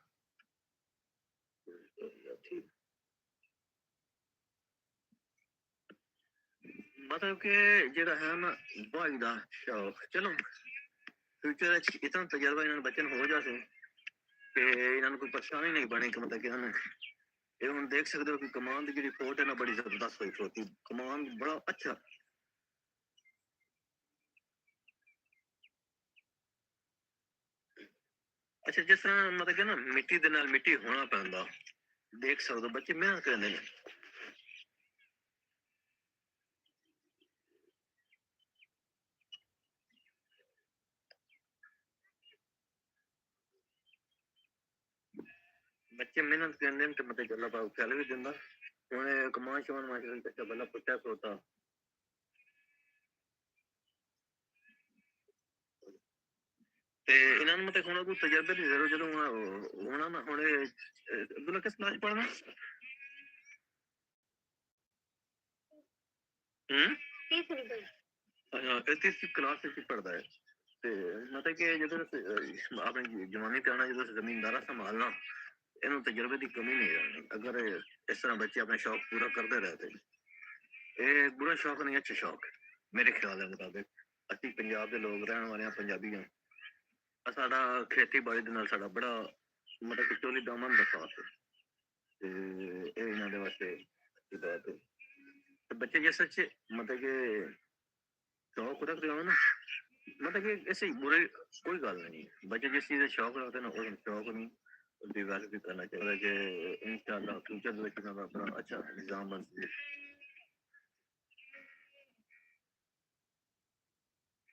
मतलब कि ਜਿਹੜਾ ਹੈ ਨਾ ਬਾਈ ਦਾ ਸ਼ੌਕ ਚਲੋ ਫਿਊਚਰ ਵਿੱਚ ਇਤਨਾ ਤਜਰਬਾ ਇਹਨਾਂ ਬੱਚੇ ਨੂੰ ਹੋ ਜਾਵੇ ਕਿ ਇਹਨਾਂ ਨੂੰ ਕੋਈ ਪਰੇਸ਼ਾਨੀ ਨਹੀਂ ਬਣੇ ਕਿ ਮਤਲਬ ਕਿ ਹਨ ਇਹ ਹੁਣ ਦੇਖ ਸਕਦੇ ਹੋ ਕਿ ਕਮਾਨ ਦੀ ਜਿਹੜੀ ਫੋਟ ਹੈ ਨਾ ਬੜੀ ਜ਼ਬਰਦਸਤ ਹੋਈ ਹੋਤੀ ਕਮਾਨ ਬੜਾ ਅੱਛਾ ਅੱਛਾ ਜਿਸ ਤਰ੍ਹਾਂ ਮਤਲਬ ਕਿ ਨਾ ਮਿੱਟੀ ਦੇ ਨਾਲ ਮਿੱਟੀ ਹੋਣਾ ਪੈਂਦਾ ਦੇਖ ਸਕਦੇ ਹੋ ਬੱਚੇ ਮਿਹਨਤ ਕਰਦੇ ਨੇ ਬੱਚੇ ਮਿਹਨਤ ਕਰਦੇ ਨੇ ਤੇ ਮਤਲਬ ਅੱਲਾਹ ਪਾਕ ਫਲ ਵੀ ਦਿੰਦਾ ਹੁਣ ਕਮਾਨ ਸ਼ਮਾਨ ਮਾਸ਼ਾਅੱਲਾ ਬੱਚਾ ਬੱਲਾ ਪੁੱਛਿਆ ਸੋਤਾ ਤੇ ਇਹਨਾਂ ਨੂੰ ਮਤਲਬ ਹੁਣ ਕੋਈ ਤਜਰਬੇ ਦੀ ਜ਼ਰੂਰਤ ਜਦੋਂ ਹੋਣਾ ਨਾ ਹੁਣ ਅਬਦੁੱਲਾ ਕਿਸ ਕਲਾਸ ਪੜ੍ਹਨਾ ਤੀਸਰੀ ਕਲਾਸ ਵਿੱਚ ਪੜ੍ਹਦਾ ਹੈ ਤੇ ਮਤਲਬ ਕਿ ਜਦੋਂ ਆਪਣੀ ਜਵਾਨੀ ਤੇ ਆਉਣਾ ਜਦੋਂ ਜ਼ਮੀਨਦਾਰਾ ਸੰਭਾਲਣਾ ਇਹਨੂੰ ਤਜਰਬੇ ਦੀ ਕਮੀ ਨਹੀਂ ਹੈ ਅਗਰ ਇਸ ਤਰ੍ਹਾਂ ਬੱਚੇ ਆਪਣਾ ਸ਼ੌਕ ਪੂਰਾ ਕਰਦੇ ਰਹੇ ਤੇ ਇਹ ਬੁਰਾ ਸ਼ੌਕ ਨਹੀਂ ਅੱਛਾ ਸ਼ੌਕ ਮੇਰੇ ਖਿਆਲ ਦੇ ਮੁਤਾਬਿਕ ਅਸੀਂ ਪੰਜਾਬ ਦੇ ਲੋਕ ਰਹਿਣ ਵਾਲੇ ਹਾਂ ਪੰਜਾਬੀ ਹਾਂ ਸਾਡਾ ਖੇਤੀਬਾੜੀ ਦੇ ਨਾਲ ਸਾਡਾ ਬੜਾ ਮਤਲਬ ਕਿ ਚੋਲੀ ਦਾਮਨ ਦਾ ਸਾਥ ਤੇ ਇਹ ਇਹਨਾਂ ਦੇ ਵਾਸਤੇ ਅੱਛੀ ਬਾਤ ਹੈ ਤੇ ਬੱਚੇ ਜੇ ਸੱਚੇ ਮਤਲਬ ਕਿ शौक रखते हो ना मतलब कि ऐसे बुरे कोई गल नहीं बच्चे जिस चीज का शौक रखते ना वो शौक नहीं डिवेलप भी करना चाहिए कि इंशाल्लाह फ्यूचर में अपना अच्छा निजाम बन सके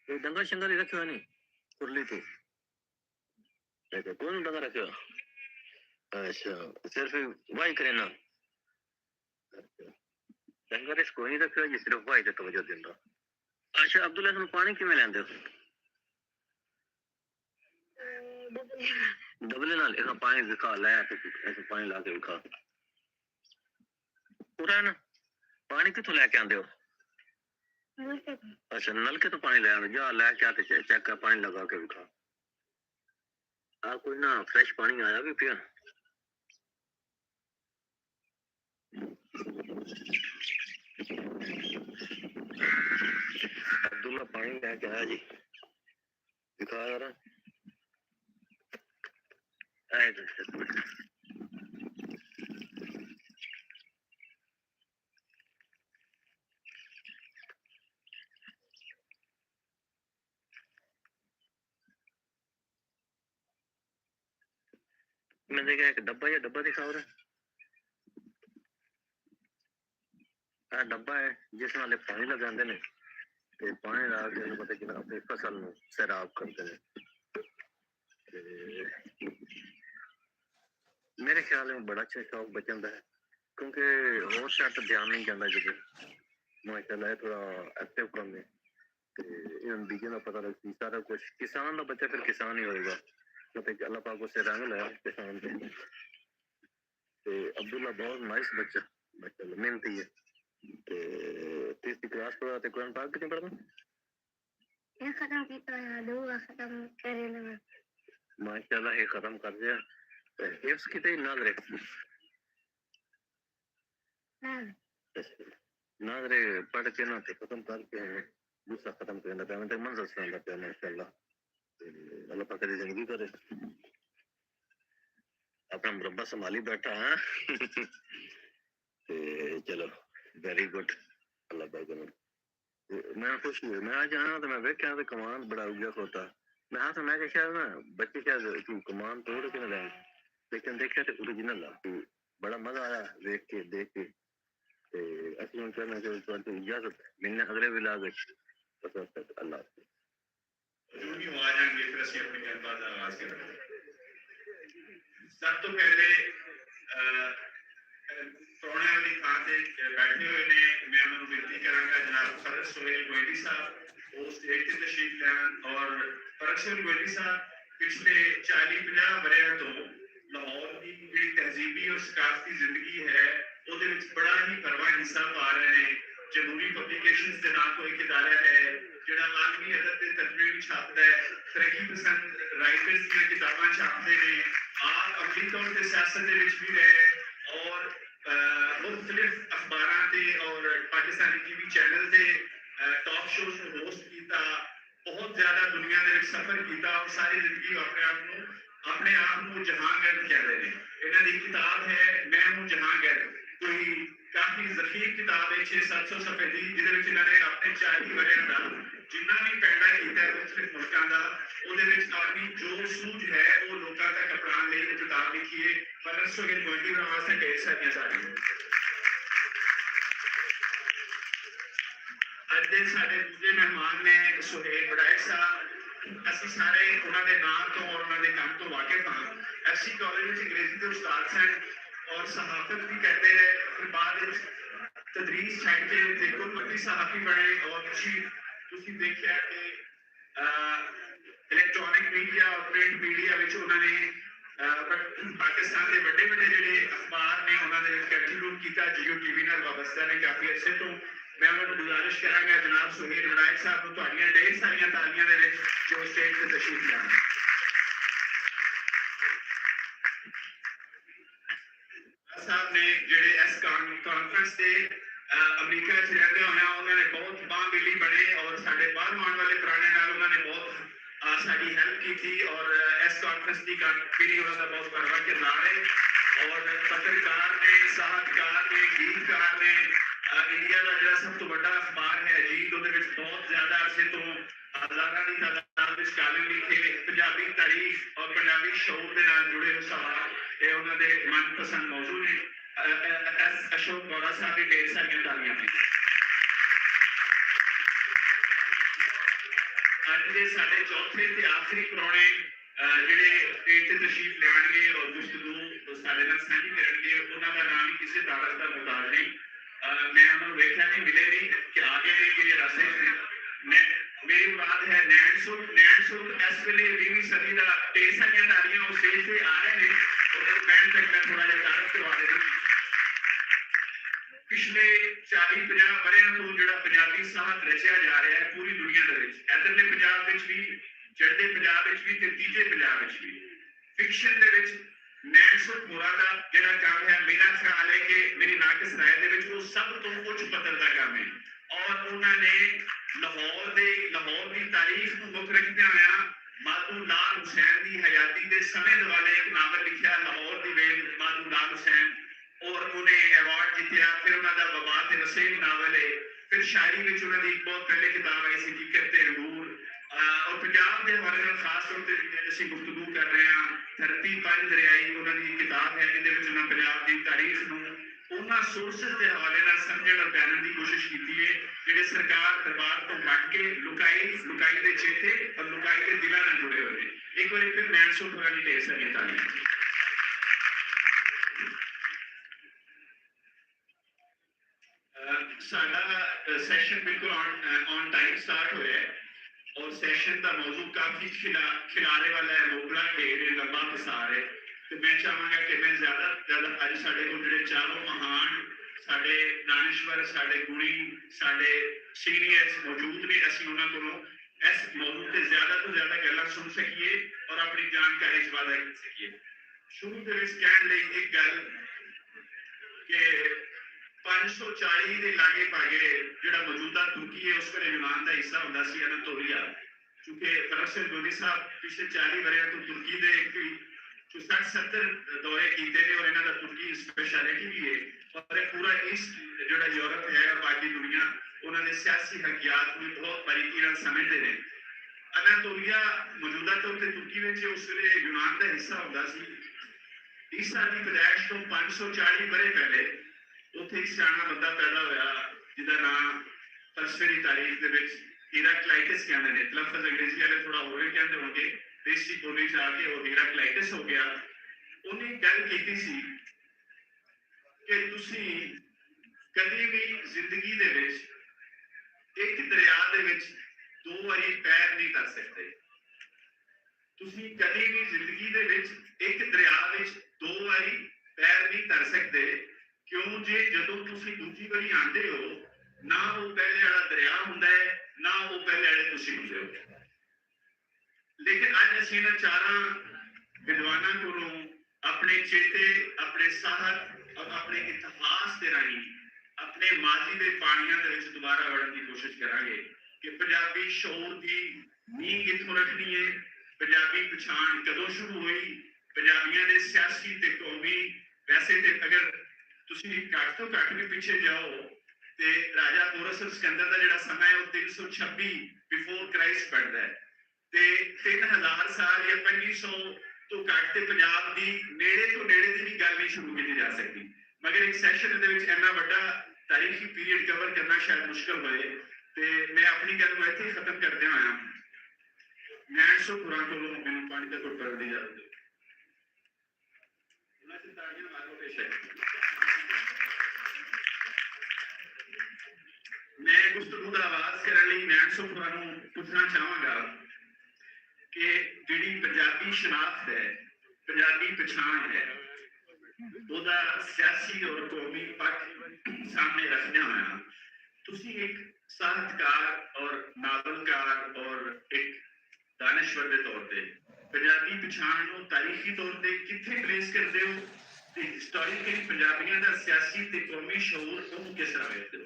तो डंगर शंगर ही रखे हुआ नहीं कुरली तो कौन डंगर रखे हुआ अच्छा सिर्फ वाही करे ना डंगर इस कोई नहीं रखे हुआ जी सिर्फ वाही तक तवज्जो देना अच्छा अब्दुल्ला तुम पानी किवें लैंदे हो डबले नाल इस पानी दिखा लै ऐसे पानी ला के दिखा पूरा ना पानी किथों लैके आंदे हो अच्छा नलके तो पानी ले आंदे जा लैके आके चेक कर पानी लगा के दिखा आ कोई ना फ्रेश पानी आया भी पिया अब्दुल्ला पानी लेके आया जी दिखा यार मैंने देखा एक डब्बा या डब्बा दिखा रहा डब्बा है जिस नाल पानी लगाते ने ते पानी ला के मतलब कि अपनी फसल ਨੂੰ ਸੈਰਾਬ ਕਰਦੇ ਨੇ मेरे ख्याल में बड़ा अच्छा शौक बचन है क्योंकि और शायद ध्यान नहीं जाता जो माशाल्लाह थोड़ा एक्टिव काम है बीजे का पता लगती सारा कुछ किसान का बच्चा फिर किसान ही होएगा मतलब अल्लाह पाक उससे रंग लाया किसान पे अब्दुल्ला बहुत नाइस बच्चा माशाल्लाह मेहनती है तीसरी क्लास पढ़ा ते कुरान पाक कितने पढ़ना ये खत्म किया दूसरा खत्म करे ना माशाल्लाह ये खत्म कर दिया हिफ्स कितने नाज़रे नाज़रे पढ़ के ना ते खत्म करके दूसरा खत्म करना पे मैं मंजर सुनाना पे माशाल्लाह अल्लाह पाक की जिंदगी करे अपना मुरब्बा संभाली बैठा है चलो वेरी गुड अल्लाह पाक ने मैं खुश हुई मैं आज आया तो मैं देखा तो कमान बड़ा उगया होता मैं हाँ तो मैं क्या ना बच्चे क्या तू कमान तोड़ के ना लाए लेकिन देखा तो ओरिजिनल बड़ा मजा आया देख के असली हम करना चाहिए इजाजत मिलने अगले विलाग अल्लाह सब तो पहले प्रोने वाली थां ते बैठे हुए ने मैं उन्होंने विनती करांगा जनाब फरज सोहेल गोयली साहब वो स्टेज ते तशरीफ लैन और फरज सोहेल गोयली साहब पिछले 40-50 वरियां तो लाहौर की जी तहजीबी और सकाफती जिंदगी है ਉਹਦੇ ਵਿੱਚ ਬੜਾ ਹੀ ਭਰਵਾਂ ਹਿੱਸਾ ਪਾ ਰਹੇ ਨੇ ਜਮਹੂਰੀ ਪਬਲਿਕੇਸ਼ਨਸ ਦੇ ਨਾਂ ਤੋਂ ਇੱਕ ਇਦਾਰਾ ਹੈ ਜਿਹੜਾ ਆਲਮੀ ਅਦਬ ਦੇ ਤਰਜਮੇ ਵੀ ਛਾਪਦਾ ਹੈ ਤਰੱਕੀ ਪਸੰਦ ਰਾਈਟਰਸ ਦੀਆਂ ਕਿਤਾਬਾਂ ਛਾਪਦੇ ਨੇ ਆਪ ਅਮਲੀ ਤੌਰ ਤੇ ਸਿਆਸਤ ਦੇ ਵਿੱਚ ਵੀ ਰਹੇ और मुख्तलिफ अखबारात और पाकिस्तानी टीवी चैनल से टॉप शोज में होस्ट किया, बहुत ज्यादा दुनिया में सफर किया और सारी जिंदगी अपने आप को जहांगीर कह रहे हैं। इन्हों की किताब है मैं हूँ जहांगीर, कोई काफी जखीर किताब है 600-700 सफे की, जिहदे इन्होंने अपने 40 वरियां का जिन्ना भी पैदा किया मुख्तलिफ मुल्कों का ਉਹਦੇ अपनी जो सूझ है वो लोगों तक अपनाने लिए एक किताब लिखी है। परसों के मोटिव वास्ते ढेर सारियां साड़ियां ਅੱਜ ਦੇ ਸਾਡੇ ਦੂਜੇ ਮਹਿਮਾਨ ਨੇ ਸੁਹੇਲ ਵੜੈਕ ਸਾਹਿਬ। ਅਸੀਂ ਸਾਰੇ ਉਹਨਾਂ ਦੇ ਨਾਮ ਤੋਂ ਔਰ ਉਹਨਾਂ ਦੇ ਕੰਮ ਤੋਂ ਵਾਕਿਫ ਹਾਂ। ਐਸਸੀ ਕਾਲਜ ਵਿੱਚ ਅੰਗਰੇਜ਼ੀ ਦੇ ਉਸਤਾਦ ਸਨ ਔਰ ਸਹਾਫਤ ਵੀ ਕਰਦੇ ਰਹੇ, ਫਿਰ ਬਾਅਦ ਵਿੱਚ ਤਦਰੀਸ ਛੱਡ ਕੇ ਦੇਖੋ ਮੱਤੀ ਸਹਾਫੀ ਬਣੇ ਔਰ ਤੁਸੀਂ ਦੇਖਿਆ ਕਿ ਇਲੈਕਟ੍ਰੋਨਿਕ ਮੀਡੀਆ ਔਰ ਪ੍ਰਿੰਟ ਮੀਡੀਆ ਵਿੱਚ ਉਹਨਾਂ ਨੇ ਪਾਕਿस्तान के ਵੱਡੇ ਵੱਡੇ ਜਿਹੜੇ ਅਖਬਾਰ ਨੇ ਉਹਨਾਂ ਦੇ ਵਿੱਚ ਕੰਟਰੀਬਿਊਟ ਕੀਤਾ। ਜੀਓ ਟੀਵੀ ਨਾਲ ਵਾਬਸਤਾ ਨੇ ਕਾਫੀ ਅੱਛੇ ਤੋਂ। मैं उन्होंने गुजारिश करांगा जनाब सुहेल वड़ैक साहब को तुहाड़ियां ढेर सारियां तालियां दे विच जो स्टेज ते तशरीफ लिया। साहब ने जेड़े इस कॉन्फ्रेंस से अमेरिका च रहते होया उन्होंने बहुत बांहबेली बने और साडे बाहर आने वाले पुराने नाल उन्होंने बहुत साडी हेल्प की थी और इस कॉन्फ्रेंस की पीढ़ी उन्होंने बहुत बड़ा किरदार है और पत्रकार ने, साहतकार ने, गीतकार ने इंडिया का जो सब तो बड़ा अखबार है अजीत बहुत ज्यादा अरसे तो हजारों की तादाद में कालम लिखे पंजाबी तारीख और पंजाबी शौक के नाल जुड़े सवाल ये उन्होंने मनपसंद मौजू ने। एस अशोक गौड़ा साहब की ढेर सारियां तालियां ने। अज के साडे चौथे ते आखिरी परौणे ਜਿਹੜੇ ਸਟੇਜ ਤੇ ਤਸ਼ਰੀਫ ਲਿਆਣਗੇ ਔਰ ਗੁਫ਼ਤਗੂ ਸਾਡੇ ਨਾਲ ਸਾਂਝੀ ਕਰਨਗੇ ਉਹਨਾਂ ਦਾ ਨਾਮ ਹੀ ਕਿਸੇ ਤਾਰਕ ਦਾ ਮੁਤਾਜ ਨਹੀਂ। मैं उन्होंने देखा नहीं मिले नहीं कि आगे के लिए रास्ते में मेरी मुराद है नैन सुख इस वेले 20वीं सदी का ढेर सारियां तालियां उस स्टेज से आ रहे हैं और बैंड तक मैं थोड़ा जिहा तारक करवा देना। पिछले 40-50 वरियां तो जिहड़ा पंजाबी साहित्य रचिया जा रहा है पूरी दुनिया दे विच, इधरले पंजाब विच भी, चढ़दे पंजाब विच भी ते तीजे पंजाब विच भी फिक्शन दे विच नैन सुख होरा दा जिहड़ा काम है मेरा ख्याल है कि मेरी नाकिस राय दे विच वो सब तो उच्च पद्धर दा काम है और उन्होंने लाहौर की तारीख को मुख रखते हुए माधू लाल हुसैन की हयाती के समय वाले एक नावल लिखा लाहौर की वेल माधू लाल हुसैन और उन्हें अवार्ड जीतिया। फिर उन्होंने वबा ते नसीब नावल है, फिर शायरी में उन्होंने एक बहुत पहले किताब आई सी करते अंगूर और पंजाब के हवाले नाल खास तौर पर असीं गुफ्तगू कर रहे हैं धरती पंज दरियाई उन्होंने किताब है जिहदे विच उन्होंने पंजाब की तारीख नूं उन्होंने सोर्सेस के हवाले नाल समझण और जानण की कोशिश की है जिहड़े सरकार दरबार तो मट के लुकाई के चेते और लुकाई के दिलों नाल जुड़े हुए हैं। एक बार फिर नैन सुख होरां दी ढेर सारियां तालियां। साडा सैशन बिल्कुल ऑन टाइम स्टार्ट होया है और सैशन का मौजू काफी खिलारे वाला है, मोगला ढेर लंबा पसार है। तो मैं चाहांगा कि मैं ज्यादा अज साडे कोल जिहड़े चारों महान साडे दानिश्वर साडे गुणी साडे सीनियर्स मौजूद ने असीं उन्हां कोलों इस मौजू ते ज्यादा तो ज्यादा गल्लां सुन सकीए और अपनी जानकारी च वाधा कर सकीए। शुरू दे विच कहण लई एक गल कि 540 के लागे भागे जिहड़ा मौजूदा तुर्की है उस वेले यूनान का हिस्सा हुंदा सी अनातोलिया। चूंकि फरक्सन गोदी साहब पिछले 40 वरियां तो तुर्की दे 60-70 दौरे किए और इन्हों का तुर्की स्पैशलिटी भी है और पूरा ईस्ट जो यूरोप है और बाकी दुनिया उन्होंने सियासी हकियात में बहुत बारीकी समझते हैं। अनातोलिया मौजूदा तौर पर तुर्की में उस वे यूनान का हिस्सा होता सी। ईसा की पैदाइश तो 540 वरे पहले उत्थे एक सियाना बंदा पैदा होया जिहदा नाम फलसफे की तारीख दे विच हीराक्लाइटिस कहते हैं। लफ्ज अंग्रेजी वाले थोड़ा होवे कहते होंगे, देसी बोली च आके वो हीराक्लाइटिस हो गया। उन्हें गल की सी कि तुसी कभी भी जिंदगी दे विच एक दरिया दे विच 2 बारी पैर नहीं कर सकते। तुसी कभी भी जिंदगी दे विच एक दरिया विच 2 बारी पैर नहीं कर सकते। क्यों जे जदों तुसी दूजी बारी आंदे हो ना वो पहले वाला दरिया हुंदा है ना वो पहले वाले तुसी हुंदे हो। लेकिन अज असीं इन्हां चारां विद्वानां कोलों अपने चेते अपने साहत और अपने इतिहास के राही ਆਪਣੇ ਮਾਜ਼ੀ ਦੇ ਪਾਣੀਆਂ ਦੇ ਵਿੱਚ ਦੁਬਾਰਾ ਵੜਨ ਦੀ ਕੋਸ਼ਿਸ਼ ਕਰਾਂਗੇ ਕਿ ਪੰਜਾਬੀ ਸ਼ੌਰ ਦੀ ਨੀਂਹ ਕਿੱਥੋਂ ਰੱਖਣੀ ਹੈ, ਪੰਜਾਬੀ ਪਛਾਣ ਕਦੋਂ ਸ਼ੁਰੂ ਹੋਈ, ਪੰਜਾਬੀਆਂ ਦੇ ਸਿਆਸੀ ਤੇ ਕੌਮੀ, ਵੈਸੇ ਤੇ ਅਗਰ ਤੁਸੀਂ ਘੱਟ ਤੋਂ ਘੱਟ ਵੀ ਪਿੱਛੇ ਜਾਓ ਤੇ ਰਾਜਾ ਪੋਰਸ ਸਿਕੰਦਰ ਦਾ ਜਿਹੜਾ ਸਮਾਂ ਹੈ ਉਹ 326 ਬਿਫੋਰ ਕ੍ਰਾਈਸਟ ਪੈਂਦਾ ਹੈ ਤੇ 3000 ਸਾਲ ਜਾਂ 2500 ਤੋਂ ਘੱਟ ਤੇ ਪੰਜਾਬ ਦੀ ਨੇੜੇ ਤੋਂ ਨੇੜੇ ਦੀ ਵੀ ਗੱਲ ਨਹੀਂ ਸ਼ੁਰੂ ਕੀਤੀ ਜਾ ਸਕਦੀ। ਮਗਰ ਇੱਕ ਸੈਸ਼ਨ ਦੇ ਵਿੱਚ ਇੰਨਾ ਵੱਡਾ ਤਾਰੀਖੀ ਪੀਰੀਅਡ ਕਵਰ ਕਰਨਾ ਸ਼ਾਇਦ ਮੁਸ਼ਕਲ ਹੋਏ ਤੇ ਮੈਂ ਆਪਣੀ ਗੱਲ ਨੂੰ ਇੱਥੇ ਖਤਮ ਕਰਦੇ ਹੋਇਆ ਮੈਂ ਸ਼ੁਕਰਾਂ ਕੋਲੋਂ ਮੈਨੂੰ ਪਾਣੀ ਦਾ ਘੁੱਟ ਕਰਨ ਦੀ ਇਜਾਜ਼ਤ ਦਿਓ। ਉਹਨਾਂ ਦੀ ਤਾੜੀਆਂ ਮਾਰੋ ਬੇਸ਼ੱਕ। ਮੈਂ ਗੁਫ਼ਤਗੂ ਦਾ ਆਵਾਜ਼ ਕਰਨ ਲਈ ਮੈਂ ਸ਼ੁਕਰਾਂ ਨੂੰ ਪੁੱਛਣਾ ਚਾਹਾਂਗਾ ਕਿ ਜਿਹੜੀ ਪੰਜਾਬੀ ਸ਼ਨਾਖਤ ਹੈ, ਪੰਜਾਬੀ ਪਛਾਣ ਹੈ, ਉਹਦਾ ਸਿਆਸੀ ਔਰ ਕੌਮੀ ਪੱਖ ਸਾਹਮਣੇ ਰੱਖਦਿਆਂ ਹੋਇਆ ਤੁਸੀਂ ਇੱਕ ਸਾਹਿਤਕਾਰ ਔਰ ਨਾਵਲਕਾਰ ਔਰ ਇੱਕ ਦਾਨਸ਼ਵਰ ਦੇ ਤੌਰ ਤੇ ਪੰਜਾਬੀ ਪਛਾਣ ਨੂੰ ਤਾਰੀਖੀ ਤੌਰ ਤੇ ਕਿੱਥੇ ਪਲੇਸ ਕਰਦੇ ਹੋ ਤੇ ਹਿਸਟੋਰੀਕਲੀ ਪੰਜਾਬੀਆਂ ਦਾ ਸਿਆਸੀ ਤੇ ਕੌਮੀ ਸ਼ਊਰ ਉਹਨੂੰ ਕਿਸ ਤਰ੍ਹਾਂ ਵੇਖਦੇ ਹੋ?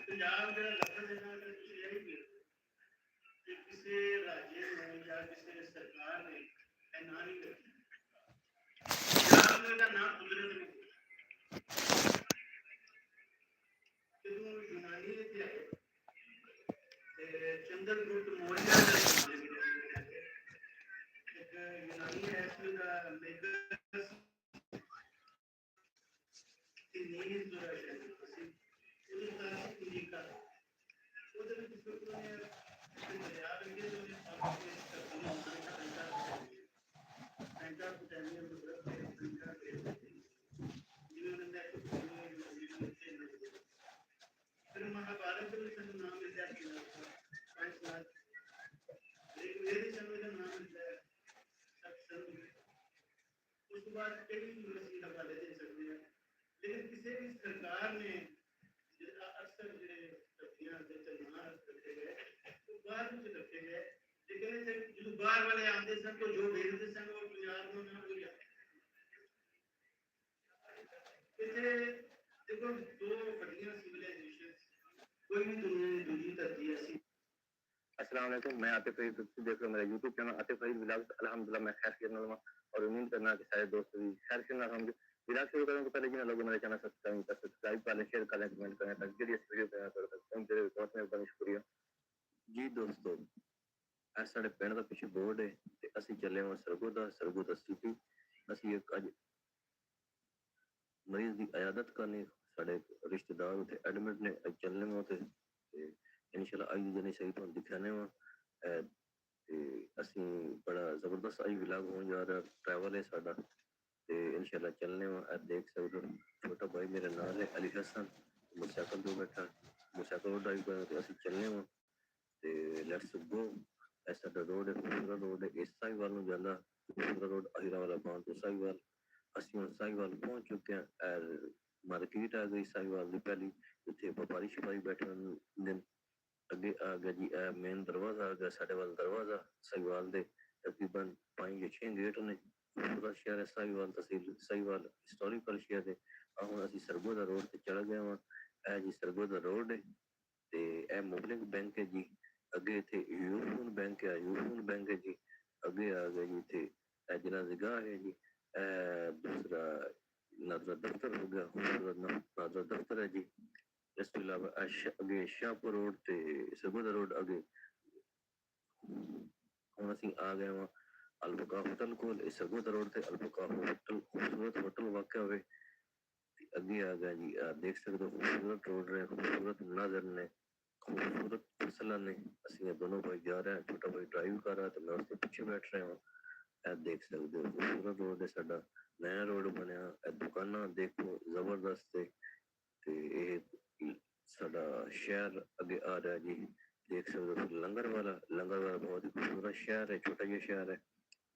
ਪੰਜਾਬ ਜਿਹੜਾ ਲਫ਼ਜ਼ ਹੈ ਨਾ ਤੁਸੀਂ ਇਹ ਵੀ ਕਿ ਕਿਸੇ ਰਾਜੇ ਨੂੰ ਜਾਂ ਕਿਸੇ ਸਰਕਾਰ ਨੇ ਇਹ ਨਾਂ ਨਹੀਂ ਰੱਖਿਆ। ਪੰਜਾਬ ਦਾ ਨਾਂ ਕੁਦਰਤ ਨੇ ਜਦੋਂ ਯੂਨਾਨੀ ਦੇ ਆਏ ਤੇ ਚੰਦਰਗੁਪਤ ਮੌਰਿਆ ਦਾ ਇੱਕ ਯੂਨਾਨੀ ਐਸਲ ਦਾ ਮੇਗਸ ਦੀ ਨੀਂਹ ਜੋ ਹੈ ਉਹਦੇ ਮੁਤਾਬਿਕ ਅਮਰੀਕਾ ਉਹਦੇ ਵਿੱਚ ਨੇ ਪੰਜਾਬ ਇੰਡੀਆ ਦੇ ਵਿੱਚ ਸੈਂਟਰ ਪਟੈਲੀਅਨ ਦੇ फिर महाभारत में सन नाम मिल जाती है 5 लाख एक मेरे समय का नाम मिलता है सत्संग उसके बाद कई यूनिवर्सिटी हवाले दे सकते हैं लेकिन किसी भी सरकार ने अक्सर जो तब्दियां चलना रखे गए तो बाहर में रखे गए लेकिन जो बाहर वाले आते सन तो जो भेजते सन वो पंजाब में ना हो गया देखो दो बड़ियां सिविलाइजेशन कोई भी दुनिया में दूसरी धरती ऐसी। अस्सलाम वालेकुम, मैं आतिफ फरीद देख रहे हो मेरा YouTube channel Atif Farid vlogs. अल्हम्दुलिल्लाह मैं खैर से और उम्मीद करना कि सारे दोस्त भी खैर से होंगे। व्लॉग शुरू करने से पहले जिन लोगों मेरे चैनल सब्सक्राइब कर लें, शेयर कर लें, कमेंट करें ताकि इस वीडियो पे कर सकते हैं। तेरे बहुत मेहरबानी, शुक्रिया जी दोस्तों। ਇਹ ਸਾਡੇ ਪਿੰਡ ਦਾ ਪਿੱਛੇ ਬੋਰਡ ਹੈ ਤੇ ਅਸੀਂ ਚੱਲੇ ਹਾਂ ਸਰਗੋਦਾ ਸਿਟੀ। ਅਸੀਂ ਇੱਕ ਅੱਜ ਮਰੀਜ਼ ਦੀ ਇਆਦਤ ਕਰਨੀ, ਸਾਡੇ ਰਿਸ਼ਤੇਦਾਰ ਉੱਥੇ ਐਡਮਿਟ ਨੇ, ਅੱਜ ਚੱਲਣੇ ਵਾ ਤੇ ਇਨਸ਼ਾਅੱਲਾ ਅੱਜ ਦਿਨ ਸਹੀ ਤੁਹਾਨੂੰ ਦਿਖਾਣੇ ਵਾ। ਤੇ ਅਸੀਂ ਬੜਾ ਜ਼ਬਰਦਸਤ ਅੱਜ ਵਲੌਗ ਹੋਣ ਜਾ ਰਿਹਾ, ਟਰੈਵਲ ਹੈ ਸਾਡਾ ਤੇ ਇਨਸ਼ਾਅੱਲਾ ਚੱਲਣੇ ਵਾ। ਦੇਖ ਸਕਦੇ ਹੋ ਛੋਟਾ ਭਾਈ ਮੇਰੇ ਨਾਲ ਹੈ ਅਲੀ ਹਸਨ, ਮੋਟਰਸਾਈਕਲ ਤੋਂ ਬੈਠਾ, ਮੋਟਰਸਾਈਕਲ ਡਰਾਈਵ ਕਰ ਤੇ ਅਸੀਂ ਚੱਲਣੇ ਵਾ ਤੇ ਲੈਟਸ ਗੋ। ਇਹ ਸਾਡਾ ਰੋਡ ਹੈ, ਖੂਬਸੂਰਤ ਰੋਡ ਹੈ, ਇਸ ਸਾਈਵਾਲ ਨੂੰ ਜਾਂਦਾ, ਖੂਬਸੂਰਤ ਰੋਡ ਅਹੀਰਾ ਵਾਲਾ ਬਾਂਧ ਤੋਂ ਸਾਈਵਾਲ। ਅਸੀਂ ਹੁਣ ਸਾਈਵਾਲ ਪਹੁੰਚ ਚੁੱਕੇ ਹਾਂ। ਮਾਰਕੀਟ ਆ ਗਈ ਸਾਈਵਾਲ ਦੀ ਪਹਿਲੀ, ਜਿੱਥੇ ਵਪਾਰੀ ਸ਼ਪਾਰੀ ਬੈਠੇ ਨੇ। ਅੱਗੇ ਆ ਗਿਆ ਜੀ ਇਹ ਮੇਨ ਦਰਵਾਜ਼ਾ ਆ ਗਿਆ ਸਾਡੇ ਵੱਲ ਦਰਵਾਜ਼ਾ ਸਾਈਵਾਲ ਦੇ। ਤਕਰੀਬਨ 5 ਜਾਂ 6 ਗੇਟ ਨੇ। ਖੂਬਸੂਰਤ ਸ਼ਹਿਰ ਹੈ ਸਾਈਵਾਲ, ਤਹਿਸੀਲ ਸਾਈਵਾਲ, ਹਿਸਟੋਰੀਕਲ ਸ਼ਹਿਰ ਹੈ। ਹੁਣ ਅਸੀਂ ਸਰਗੋਦਾ ਰੋਡ ਤੇ ਚੜ ਗਏ ਹਾਂ। ਇਹ ਜੀ ਸਰਗੋਦਾ ਰੋਡ ਹੈ ਤੇ ਇਹ ਮੁਬਲਿਕ ਬੈਂਕ ਹੈ ਜੀ। ਅੱਗੇ ਇੱਥੇ ਯੂਨੀਅਨ ਬੈਂਕ ਹੈ, ਯੂਨੀਅਨ ਬੈਂਕ ਹੈ ਜੀ। ਅੱਗੇ ਆ ਗਿਆ ਜੀ ਇੱਥੇ ਇਹ ਜਨਾਜ਼ਗਾਹ ਹੈ ਜੀ। ਦੂਸਰਾ ਨਾਜ਼ਰਾ ਦਫ਼ਤਰ ਹੋ ਗਿਆ, ਨਾਜ਼ਰਾ ਦਫ਼ਤਰ ਹੈ ਜੀ। ਇਸ ਤੋਂ ਇਲਾਵਾ ਅੱਗੇ ਸ਼ਾਹਪੁਰ ਰੋਡ ਤੇ ਸਰਗੋਦਾ ਰੋਡ ਅੱਗੇ। ਹੁਣ ਅਸੀਂ ਆ ਗਏ ਹਾਂ ਅਲਬਕਾ ਹੋਟਲ ਕੋਲ। ਇਹ ਸਰਗੋਦਾ ਰੋਡ ਤੇ ਅਲਬਕਾ ਹੋਟਲ, ਖੂਬਸੂਰਤ ਹੋਟਲ ਵਾਕਿਆ ਹੋਵੇ। ਅੱਗੇ ਆ ਗਿਆ ਜੀ ਦੇਖ ਸਕਦੇ ਹੋ ਖੂਬਸੂਰਤ ਰੋਡ ਨੇ, ਖੂਬਸੂਰਤ ਨਜ਼ਰ ਨੇ खूबसूरत फसलां ने। ਅਸੀਂ ਇਹ ਦੋਨੋਂ ਭਾਈ ਜਾ ਰਹੇ ਹਾਂ, ਛੋਟਾ ਭਾਈ ਡਰਾਈਵ ਕਰ ਰਿਹਾ ਤੇ ਮੈਂ ਉਸਦੇ ਪਿੱਛੇ ਬੈਠ ਰਿਹਾ ਹਾਂ। ਇਹ ਦੇਖ ਸਕਦੇ ਹੋ ਖੂਬਸੂਰਤ ਰੋਡ ਹੈ ਸਾਡਾ, ਨਇਆ ਰੋਡ ਬਣਿਆ। ਇਹ ਦੁਕਾਨਾਂ ਦੇਖੋ ਜ਼ਬਰਦਸਤ ਹੈ ਤੇ ਇਹ ਸਾਡਾ ਸ਼ਹਿਰ ਅੱਗੇ ਆ ਰਿਹਾ ਜੀ। ਦੇਖ ਸਕਦੇ ਹੋ ਲੰਗਰ ਵਾਲਾ ਬਹੁਤ ਹੀ ਖੂਬਸੂਰਤ ਸ਼ਹਿਰ ਹੈ, ਛੋਟਾ ਜਿਹਾ ਸ਼ਹਿਰ ਹੈ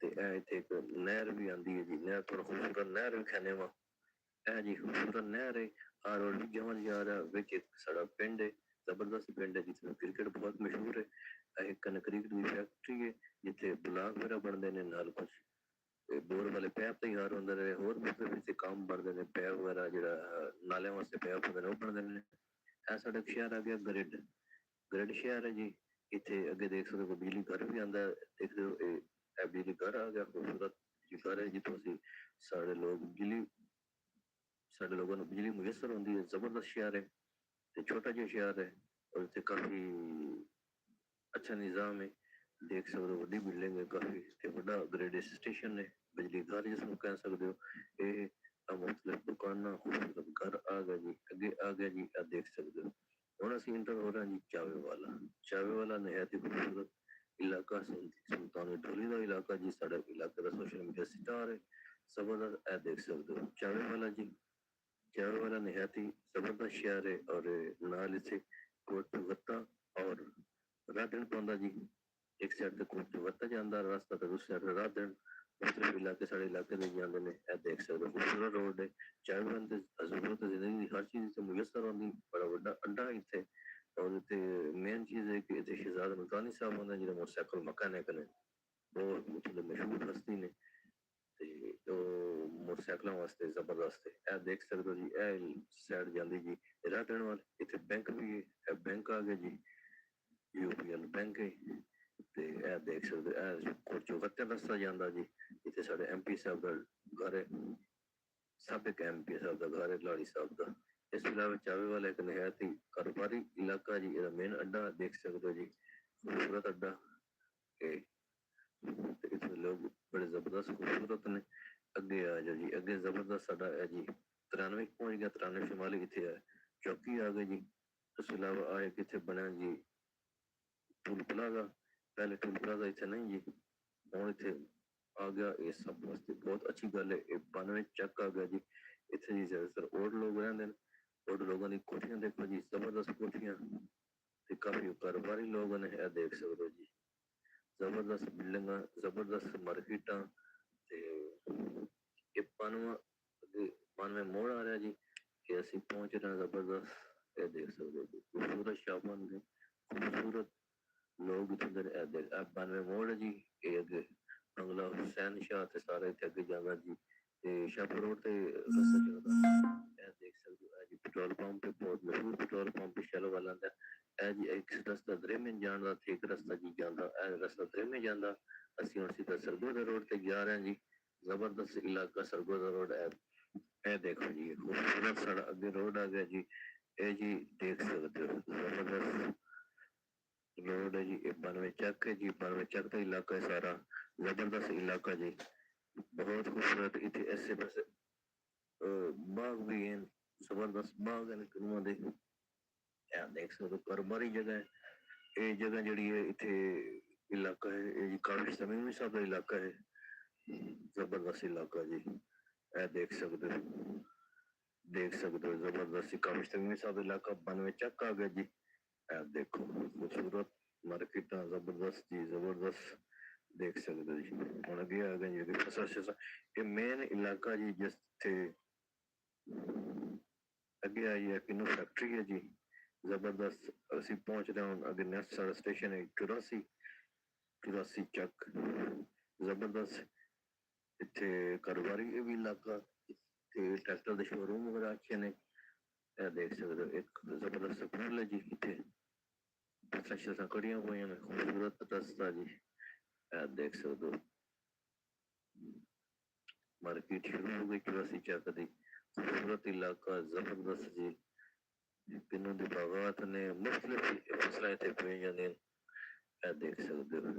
ਤੇ ਇਹ ਇੱਥੇ ਇੱਕ ਨਹਿਰ ਵੀ ਆਉਂਦੀ ਹੈ ਜੀ। ਨਹਿਰ ਤੋਂ ਖੂਬਸੂਰਤ ਨਹਿਰ ਵੀ ਖਾਨੇ ਵਾ। ਇਹ ਜੀ ਖੂਬਸੂਰਤ ਨਹਿਰ ਹੈ। ਆ ਰੋਡ ਵੀ ਜਮਾਂ ਜਾ ਰਿਹਾ, ਵਿੱਚ ਇੱਕ ਸਾਡਾ ਪਿੰਡ ਹੈ, ਜ਼ਬਰਦਸਤ ਪਿੰਡ ਹੈ ਜਿੱਥੇ ਕ੍ਰਿਕਟ ਬਹੁਤ ਮਸ਼ਹੂਰ ਹੈ। ਇਹ ਇੱਕ ਕ੍ਰਿਕਟ ਦੀ ਫੈਕਟਰੀ ਹੈ ਜਿੱਥੇ ਬਲਾਕ ਵਗੈਰਾ ਬਣਦੇ ਨੇ, ਨਾਲ ਕੁਛ ਬੋਰ ਵਾਲੇ ਪੈਪ ਤਿਆਰ ਹੁੰਦੇ ਨੇ, ਹੋਰ ਵੀ ਕੰਮ ਬਣਦੇ ਨੇ, ਪੈਪ ਵਗੈਰਾ ਜਿਹੜਾ ਨਾਲਿਆਂ ਵਾਸਤੇ ਪੈਪ ਹੁੰਦੇ ਨੇ ਉਹ ਬਣਦੇ ਨੇ। ਇਹ ਸਾਡਾ ਸ਼ਹਿਰ ਆ ਗਿਆ ਗ੍ਰਿਡ ਸ਼ਹਿਰ ਹੈ ਜੀ। ਇੱਥੇ ਅੱਗੇ ਦੇਖ ਸਕਦੇ ਹੋ ਬਿਜਲੀ ਘਰ ਵੀ ਆਉਂਦਾ, ਦੇਖਦੇ ਹੋ ਇਹ ਬਿਜਲੀ ਘਰ ਆ ਗਿਆ, ਖੂਬਸੂਰਤ ਘਰ ਹੈ ਜਿੱਥੋਂ ਅਸੀਂ ਸਾਡੇ ਲੋਕਾਂ ਨੂੰ ਬਿਜਲੀ ਮੁਯੱਸਰ ਹੁੰਦੀ ਹੈ। ਜ਼ਬਰਦਸਤ ਸ਼ਹਿਰ ਹੈ ਤੇ ਛੋਟਾ ਜਿਹਾ ਸ਼ਹਿਰ ਹੈ ਔਰ ਇੱਥੇ ਕਾਫੀ ਅੱਛਾ ਨਿਜ਼ਾਮ ਹੈ। ਦੇਖ ਸਕਦੇ ਹੋ ਵੱਡੀ ਬਿਲਡਿੰਗ ਹੈ ਕਾਫੀ ਤੇ ਵੱਡਾ ਗ੍ਰਿਡ ਸਟੇਸ਼ਨ ਨੇ, ਬਿਜਲੀ ਘਰ ਜਿਸ ਨੂੰ ਕਹਿ ਸਕਦੇ ਹੋ। ਇਹ ਮੁਖਤਲਿਫ ਦੁਕਾਨਾਂ, ਖੂਬਸੂਰਤ ਘਰ ਆ ਗਿਆ ਜੀ, ਅੱਗੇ ਆ ਗਿਆ ਜੀ। ਆ ਦੇਖ ਸਕਦੇ ਹੋ। ਹੁਣ ਅਸੀਂ ਇੰਟਰ ਹੋ ਰਹੇ ਜੀ ਚਾਵੇ ਵਾਲਾ ਨਿਹਾਇਤ ਹੀ ਖੂਬਸੂਰਤ ਇਲਾਕਾ, ਸੁਲਤਾਨ ਢੋਲੀ ਦਾ ਇਲਾਕਾ ਜੀ। ਸਾਡਾ ਇਲਾਕੇ ਦਾ ਸੋਸ਼ਲ ਮੀਡੀਆ ਸਟਾਰ ਹੈ ਜ਼ਬਰਦਸਤ। ਇਹ ਦੇਖ ਸਕਦੇ ਹੋ ਚਾਵੇ वाला निहायत ही जबरदस्त शहर है और नाल इसे कोट भगता और राधन पौंदा जी। एक साइड ते कोट भगता जांदा रास्ता ते दूसरी साइड राधन, मुख्तलिफ इलाके साढ़े इलाके दे जांदे ने। ए देख सकदे हो खूबसूरत रोड है। चाहे बंदे जरूरत जिंदगी दी हर चीज इत्थे मुयस्सर होंदी। बड़ा बड़ा अड्डा इत्थे और इत्थे मेन चीज है कि इत्थे शहजादा मुल्तानी साहब होंदे जेह्ड़े मोटरसाइकिल मैकेनिक ने, बहुत मतलब मशहूर हस्ती ने ਤੇ ਉਹ ਮੋਟਰਸਾਈਕਲਾਂ ਵਾਸਤੇ ਜ਼ਬਰਦਸਤ ਹੈ। ਇਹ ਦੇਖ ਸਕਦੇ ਹੋ ਜੀ, ਇਹ ਸਾਈਡ ਜਾਂਦੀ ਜੀ ਰਾਧਣ ਵੱਲ। ਇੱਥੇ ਬੈਂਕ ਵੀ ਹੈ, ਇਹ ਬੈਂਕ ਆ ਗਿਆ ਜੀ, UPL ਬੈਂਕ ਹੈ ਤੇ ਇਹ ਦੇਖ ਸਕਦੇ ਹੋ ਇਹ ਕੋਚੋ ਕੱਟਿਆ ਰਸਤਾ ਜਾਂਦਾ ਜੀ। ਇੱਥੇ ਸਾਡੇ MP ਸਾਹਿਬ ਦਾ ਘਰ ਹੈ, ਸਾਬਕ MP ਸਾਹਿਬ ਦਾ ਘਰ ਹੈ, ਲਾੜੀ ਸਾਹਿਬ ਦਾ। ਇਸ ਤੋਂ ਇਲਾਵਾ ਚਾਵੇ ਵਾਲਾ ਇੱਕ ਨਿਹਾਇਤ ਹੀ ਕਾਰੋਬਾਰੀ ਇਲਾਕਾ ਜੀ, ਇਹਦਾ ਮੇਨ ਅੱਡਾ ਦੇਖ ਸਕਦੇ ਹੋ ਜੀ, ਖੂਬਸੂਰਤ ਅੱਡਾ ਤੇ ਇੱਥੇ ਲੋਕ ਬੜੇ ਜ਼ਬਰਦਸਤ ਖੂਬਸੂਰਤ ਨੇ। ਅੱਗੇ ਆ ਜਾਓ ਜੀ, ਅੱਗੇ ਜ਼ਬਰਦਸਤ ਸਾਡਾ ਹੈ ਜੀ 93 ਪਹੁੰਚ ਗਿਆ। 93 ਸ਼ਮਾਲੀ ਕਿੱਥੇ ਹੈ, ਚੌਕੀ ਆ ਗਈ ਜੀ। ਇਸ ਤੋਂ ਇਲਾਵਾ ਆਏ ਕਿੱਥੇ ਬਣਿਆ ਜੀ ਟੂਲ ਪਲਾਜ਼ਾ। ਪਹਿਲੇ ਟੂਲ ਪਲਾਜ਼ਾ ਇੱਥੇ ਨਹੀਂ ਜੀ, ਹੁਣ ਇੱਥੇ ਆ ਗਿਆ। ਇਹ ਸਭ ਵਾਸਤੇ ਬਹੁਤ ਅੱਛੀ ਗੱਲ ਹੈ। ਇਹ 92 ਚੱਕ ਆ ਗਿਆ ਜੀ। ਇੱਥੇ ਜੀ ਜ਼ਿਆਦਾਤਰ ਔਰ ਲੋਕ ਰਹਿੰਦੇ ਨੇ, ਔਰ ਲੋਕਾਂ ਦੀ ਕੋਠੀਆਂ ਦੇਖੋ ਜੀ, ਜ਼ਬਰਦਸਤ ਕੋਠੀਆਂ ਤੇ ਕਾਫੀ ਕਾਰੋਬਾਰੀ ਲੋਕ ਨੇ। ਇਹ ਦੇਖ ਸਕਦੇ ਹੋ ਜੀ, ਜ਼ਬਰਦਸਤ ਬਿਲਡਿੰਗਾਂ, ਜ਼ਬਰਦਸਤ ਮਾਰਕੀਟਾਂ ਤੇ ਇਹ 92 ਮੋੜ ਆ ਰਿਹਾ ਜੀ ਕਿ ਅਸੀਂ ਪਹੁੰਚ ਰਹੇ ਹਾਂ ਜ਼ਬਰਦਸਤ। ਇਹ ਦੇਖ ਸਕਦੇ ਹੋ ਜੀ, ਖੂਬਸੂਰਤ ਸ਼ਾਬਾਂ ਦੇ ਖੂਬਸੂਰਤ ਲੋਕ ਇੱਥੇ ਦੇ। ਇਹ ਦੇਖ 92 ਮੋੜ ਹੈ ਜੀ। ਇਹ ਅੱਗੇ ਬੰਗਲਾ ਹੁਸੈਨ ਸ਼ਾਹ ਤੇ ਸਾਰਾ ਇੱਥੇ ਅੱਗੇ ਜਾਂਦਾ ਜੀ ਤੇ ਸ਼ਾਹਪੁਰ ਰੋਡ ਤੇ ਰਸਤਾ ਜਾਂਦਾ। ਇਹ ਦੇਖ ਸਕਦੇ ਹੋ ਜੀ ਪੈਟਰੋਲ ਪੰਪ, ਬਹੁਤ ਮਸ਼ਹੂਰ ਪੈਟਰੋਲ ਪੰਪ ਸ਼ੈਲੋ ਵਾਲਾ ਦਾ। ਇਹ ਜੀ ਇੱਕ ਰਸਤਾ ਦਰੇਮੇ ਜਾਣ ਦਾ ਤੇ ਇੱਕ ਰਸਤਾ ਜੀ ਜਾਂਦਾ, ਇਹ ਰਸਤਾ ਦਰੇਮੇ ਜਾਂਦਾ। ਅਸੀਂ ਹੁਣ ਸਿੱਧਾ ਸਰਗੋਦਾ ਰੋਡ ਤੇ ਜਾ ਰਹੇ ਹਾਂ ਜੀ। ਜ਼ਬਰਦਸਤ ਇਲਾਕਾ ਸਰਗੋਦਾ ਰੋਡ। ਇਹ ਦੇਖੋ ਜੀ ਖੂਬਸੂਰਤ ਸਾਡਾ ਅੱਗੇ ਰੋਡ ਆ ਗਿਆ ਜੀ। ਇਹ ਜੀ ਦੇਖ ਸਕਦੇ ਹੋ ਜ਼ਬਰਦਸਤ रोड है जी। 92 ਚੱਕ है जी, 92 ਚੱਕ का इलाका है सारा, जबरदस्त इलाका जी, बहुत खूबसूरत। इतने ऐसे पासे बाग भी हैं, जबरदस्त बाग है करूआ दे। देख सकते कारोबारी जगह है। ये जगह जड़ी है इतने इलाका है, ये काफी तमीमी साहब का इलाका है, जबरदस्त इलाका जी। देख सकते हो जबरदस्त काफी तमीमी साहब इलाका 92 ਚੱਕ आ गया जी। देखो खूबसूरत मार्केटा, जबरदस्त जी, जबरदस्त देख सकते हो जी। हम अगे आ गए जी फसल। ये मेन इलाका जी जिससे अगे आई है किन्नू फैक्ट्री है जी, जबरदस्त। ਅਸੀਂ ਪਹੁੰਚ ਰਹੇ ਹਾਂ अगे नेक्स्ट सारा स्टेशन है 84 ਚੱਕ, जबरदस्त। ਇੱਥੇ ਕਾਰੋਬਾਰੀ ਇਹ ਵੀ ਇਲਾਕਾ ਤੇ ਟਰੈਕਟਰ ਦੇ ਸ਼ੋਰੂਮ ਵਗੈਰਾ ਅੱਛੇ ਨੇ। ਇਹ ਦੇਖ ਸਕਦੇ ਹੋ ਇੱਕ ਜ਼ਬਰਦਸਤ ਸਕੂਲ ਹੈ ਜੀ। ਇੱਥੇ ਫਸਲਾਂ ਕੜੀਆਂ ਹੋਈਆਂ ਨੇ, ਖੂਬਸੂਰਤ ਰਸਤਾ ਜੀ। ਇਹ ਦੇਖ ਸਕਦੇ ਹੋ ਮਾਰਕੀਟ ਸ਼ੁਰੂ ਹੋ ਗਈ 84 ਚੱਕ ਦੀ। खूबसूरत इलाका जबरदस्त जी, किन्नू दी बागात ने, मुख्तलिफ फसलें इत्थे बोई जांदियां ने। देख सकते हो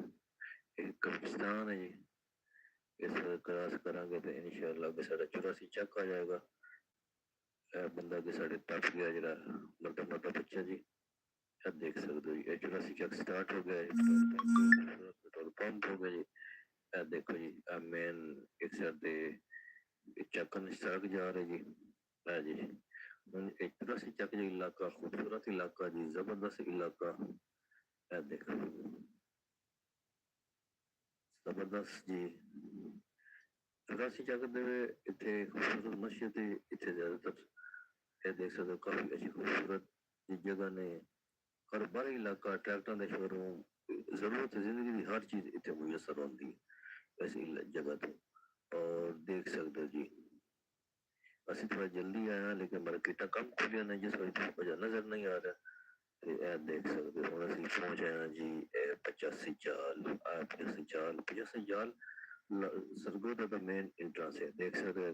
ये कब्रिस्तान है जी। इस क्रॉस करांगे तो इंशाअल्लाह कि साढ़ा 84 ਚੱਕ आ जाएगा। बंदा कि साढ़े टप गया जरा मोटा मोटा बच्चा जी। देख सकते हो जी 84 चक स्टार्ट हो गया है, पेट्रोल पंप हो गया जी। देखो जी मेन एक साइड ते चक्कन सड़क जा रहे जी जी। ਹੁਣ 84 ਚੱਕ ਜੀ ਇਲਾਕਾ ਖੂਬਸੂਰਤ ਇਲਾਕਾ ਜੀ, ਜ਼ਬਰਦਸਤ ਇਲਾਕਾ। ਇਹ ਦੇਖੋ ਜ਼ਬਰਦਸਤ ਜੀ। 84 ਚੱਕ ਦੇ ਇੱਥੇ ਖੂਬਸੂਰਤ ਮਸਜਿਦ ਤੇ ਇੱਥੇ ਜ਼ਿਆਦਾਤਰ ਇਹ ਦੇਖ ਸਕਦੇ ਹੋ ਕਾਫੀ ਅੱਛੀ ਖੂਬਸੂਰਤ ਜਗ੍ਹਾ ਨੇ। ਹਰ ਬਾਹਰੀ ਇਲਾਕਾ ਟਰੈਕਟਰਾਂ ਦੇ ਸ਼ੋਰੂਮ, ਜ਼ਰੂਰਤ ਜ਼ਿੰਦਗੀ ਦੀ ਹਰ ਚੀਜ਼ ਇੱਥੇ ਮੁਯਸਰ ਹੁੰਦੀ ਹੈ ਇਸ ਜਗ੍ਹਾ ਤੋਂ। ਔਰ ਦੇਖ ਸਕਦੇ ਹੋ ਜੀ ਅਸੀਂ ਥੋੜਾ ਜਲਦੀ ਆਇਆ ਲੇਕਿਨ ਮਾਰਕੀਟਾਂ ਕਮ ਖੁੱਲੀਆਂ ਨੇ ਜਿਸ ਵਜ੍ਹਾ ਵਜ੍ਹਾ ਨਜ਼ਰ ਨਹੀਂ ਆ ਰਿਹਾ। ਤੇ ਇਹ ਦੇਖ ਸਕਦੇ ਹੋ ਹੁਣ ਅਸੀਂ ਪਹੁੰਚ ਆਏ ਹਾਂ ਜੀ 85 ਚਾਲ 85 ਚਾਲ ਸਰਗੋਦਾ ਦਾ ਮੇਨ ਇੰਟਰੈਂਸ ਹੈ। ਦੇਖ ਸਕਦੇ ਹੋ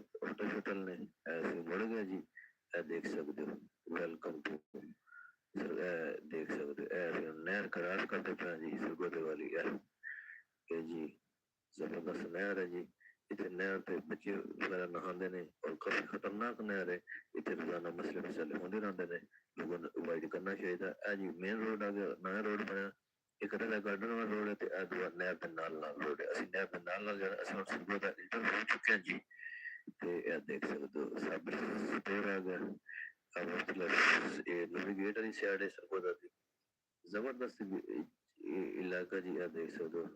ਹੋਟਲ ਨੇ ਅਸੀਂ ਮੁੜ ਗਏ ਜੀ। ਇਹ ਦੇਖ ਸਕਦੇ ਹੋ ਵੈਲਕਮ ਟੂ ਦੇਖ ਸਕਦੇ ਹੋ ਨਹਿਰ ਕਰਾਰ ਕਰਦੇ ਪਏ ਜੀ ਸਰਗੋਦੇ ਵਾਲੀ ਇਹ ਜੀ ਜ਼ਬਰਦਸਤ ਨਹਿਰ ਹੈ ਜੀ। ਇੱਥੇ ਨਹਿਰ ਤੇ ਬੱਚੇ ਵਗੈਰਾ ਨਹਾਉਂਦੇ ਨੇ ਔਰ ਕਾਫੀ ਖਤਰਨਾਕ ਨਹਿਰ ਹੈ। ਇੱਥੇ ਰੋਜ਼ਾਨਾ ਮਸਲੇ ਮਸਲੇ ਹੁੰਦੇ ਰਹਿੰਦੇ ਨੇ, ਲੋਕਾਂ ਨੂੰ ਅਵਾਇਡ ਕਰਨਾ ਚਾਹੀਦਾ। ਇਹ ਜੀ ਮੇਨ ਰੋਡ ਆ ਗਿਆ, ਨਵਾਂ ਰੋਡ ਬਣਿਆ ਇੱਕ ਰਗਾ ਗਾਰਡਨ ਵਾਲਾ ਰੋਡ ਹੈ ਤੇ ਇਹ ਦੂਆ ਨਹਿਰ ਦੇ ਨਾਲ ਰੋਡ ਹੈ। ਅਸੀਂ ਨਹਿਰ ਦੇ ਨਾਲ ਜਾਣਾ, ਅਸੀਂ ਹੁਣ ਸਰਗੋਦਾ ਇੰਟਰ ਹੋ ਚੁੱਕੇ ਹਾਂ ਜੀ। ਤੇ ਇਹ ਦੇਖ ਸਕਦੇ ਹੋ ਸਾਬਰ ਸਟੋਰ ਆ ਗਿਆ ਮਤਲਬ ਇਹ ਨੈਵੀਗੇਟਰ ਦੀ ਸਾਈਡ ਹੈ ਸਰਗੋਦਾ ਦੀ। ਜ਼ਬਰਦਸਤ ਇਲਾਕਾ ਜੀ। ਇਹ ਦੇਖ ਸਕਦੇ ਹੋ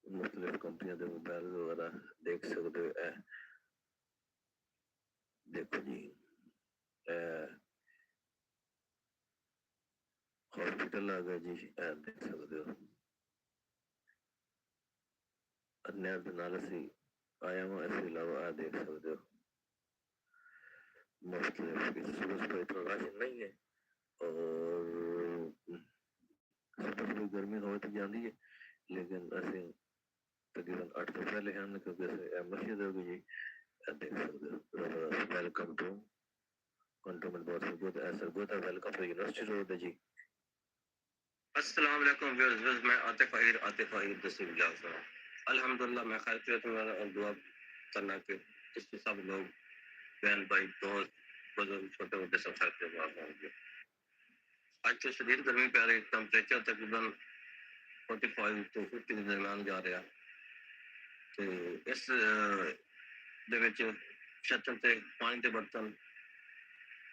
मुख्तलिफ कंपनियों के मोबाइल वगैरह देख सकते हो। देखो जी हॉस्पिटल आ गया जी। देख सकते हो नहर के नाल असी आया हुआ। इसके अलावा देख सकते हो मुख्तलिफ सूरज पर इतना रश नहीं है और गर्मी हो तो जाती है लेकिन असी तकरीबन 8 दिन पहले हैं क्योंकि मस्जिद होगी जी। देख सकते हो welcome to cantonment board Sargodha welcome to university road है जी। अस्सलाम वालेकुम व्यूअर्स, मैं आतिफ अहीर दसी ब्लॉग से अल्हम्दुलिल्लाह मैं खैरियत में और दुआ करना कि इससे सब लोग बहन भाई दोस्त बुजुर्ग छोटे मोटे सब खैरियत में होंगे। आज तो शदीद गर्मी पै रही, टेम्परेचर तकरीबन 45 to 50 के दरम्यान जा रहा। ਤੇ ਇਸ ਦੇ ਵਿੱਚ ਛੱਤਰ ਤੇ ਪਾਣੀ ਦੇ ਬਰਤਨ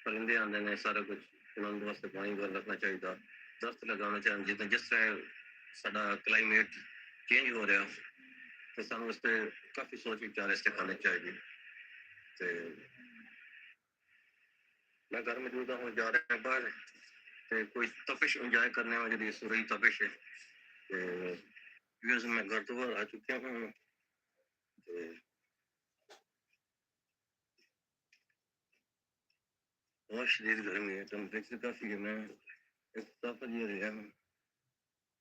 ਪਰਿੰਦੇ ਆਉਂਦੇ ਨੇ, ਸਾਰਾ ਕੁਝ ਉਹਨਾਂ ਦੇ ਵਾਸਤੇ ਪਾਣੀ ਵਰ ਰੱਖਣਾ ਚਾਹੀਦਾ, ਦਰਖਤ ਲਗਾਉਣਾ ਚਾਹੀਦਾ। ਜਿਸ ਤਰ੍ਹਾਂ ਸਾਡਾ ਕਲਾਈਮੇਟ ਚੇਂਜ ਹੋ ਰਿਹਾ ਤੇ ਸਾਨੂੰ ਇਸ 'ਤੇ ਕਾਫੀ ਸੋਚ ਵਿਚਾਰ ਇਸ 'ਤੇ ਕਰਨੇ ਚਾਹੀਦੇ। ਤੇ मैं घर मौजूद हूँ, जा रहे हैं बाहर तो कोई तपिश इंजॉय करने में जो सूरज तपिश है। तो मैं घर तो बाहर आ चुका हूँ। बहुत शदीद गर्मी है, टेम्परेचर काफी है। मैं एक साफा जी रहा हूँ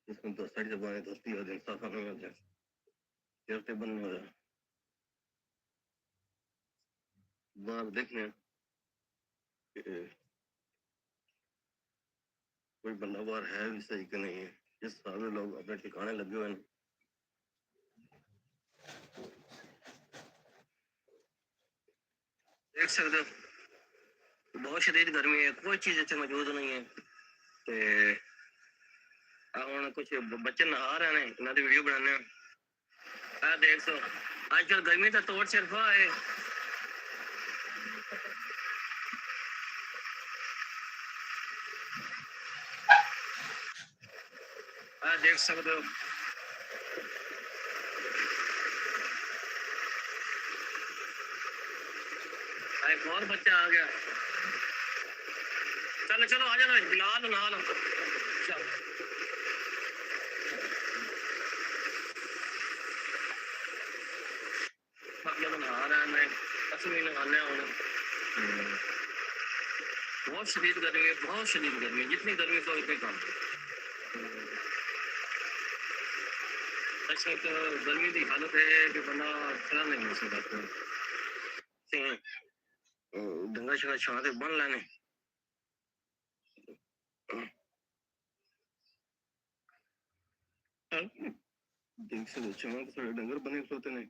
जिसमें 10 साढ़े 12 दोस्ती हो दिन साफा में हो जाए चलते बंद हो रहा बाहर देखने कोई बंदा बाहर है भी सही कि नहीं है। जिस सारे लोग अपने ठिकाने लगे हुए हैं। देख सकते हो बहुत शदीद गर्मी है, कोई चीज इतने मौजूद नहीं है। ते हम कुछ बच्चे नहा रहे हैं, इन्होंने वीडियो बनाने देख सो आजकल गर्मी का तौर सिर्फ है। देख सकते हो एक और बच्चा आ गया। चलो चलो आ जाओ बिलाल नहा लो। चलो जब नहा रहा है मैं असली नहाने बहुत शदीद गर्मी है, बहुत शदीद गर्मी है। जितनी गर्मी तो इतनी कम। अच्छा तो गर्मी की हालत है कि बंदा खड़ा नहीं हो सकता। डंगर शंगर छां ते बन लैने देख सकते छां थोड़े डंगर बने खलोते ने।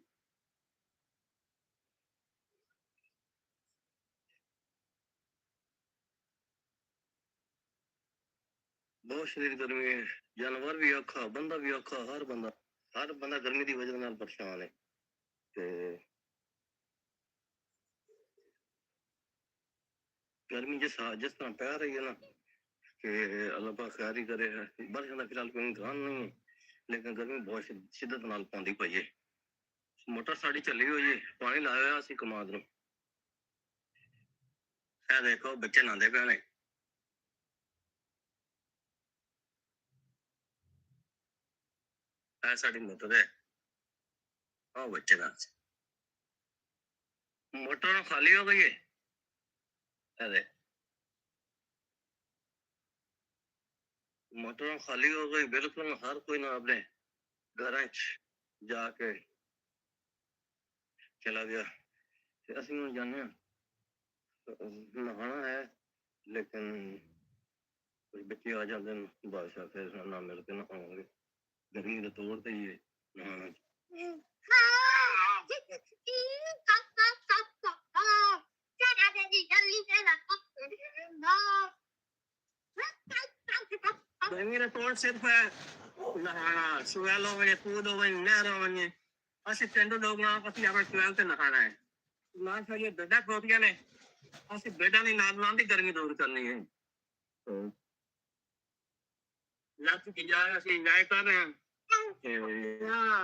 बहुत शदीद गर्मी है, जानवर भी औखा, बंदा भी औखा, हर बंदा गर्मी की वजह नाल परेशान है। ते गर्मी जिस तरह पै रही है ना कि अल्लाह पाक खैर ही करे। बारिश का फिलहाल कोई इंतजाम नहीं है, लेकिन गर्मी बहुत शिद्दत नाल पौंदी पई है। मोटर साड़ी चली हुई है, पानी लाया हुआ असीं कमाद नूं। ए देखो बच्चे नहांदे पे ने। ए साडी मोटर है, ओ बच्चे नहांदे। मोटर खाली हो गई है। ए देख, मोटर खाली हो गई, बिल्कुल हर कोई ना अपने घर जाके चला गया। ते असीं हुण जाने नहाना है, लेकिन कुछ बच्चे आ जाते हैं बादशाह, फिर ना मिल के नहाओगे। गर्मी तो तोड़ते ही है नहाना। गर्मी का तोड़ सिर्फ है नहाना, सुवेलो में कूदो में नहरों में। असि पिंडू लोग ना असि अपने सुवेल से नहाना है ना। फिर ये बेड़ा खोतिया ने असि बेड़ा नहीं नाल दी गर्मी दूर करनी है। तो लक्ष्य की जाए असि एंजॉय कर रहे हैं। हाँ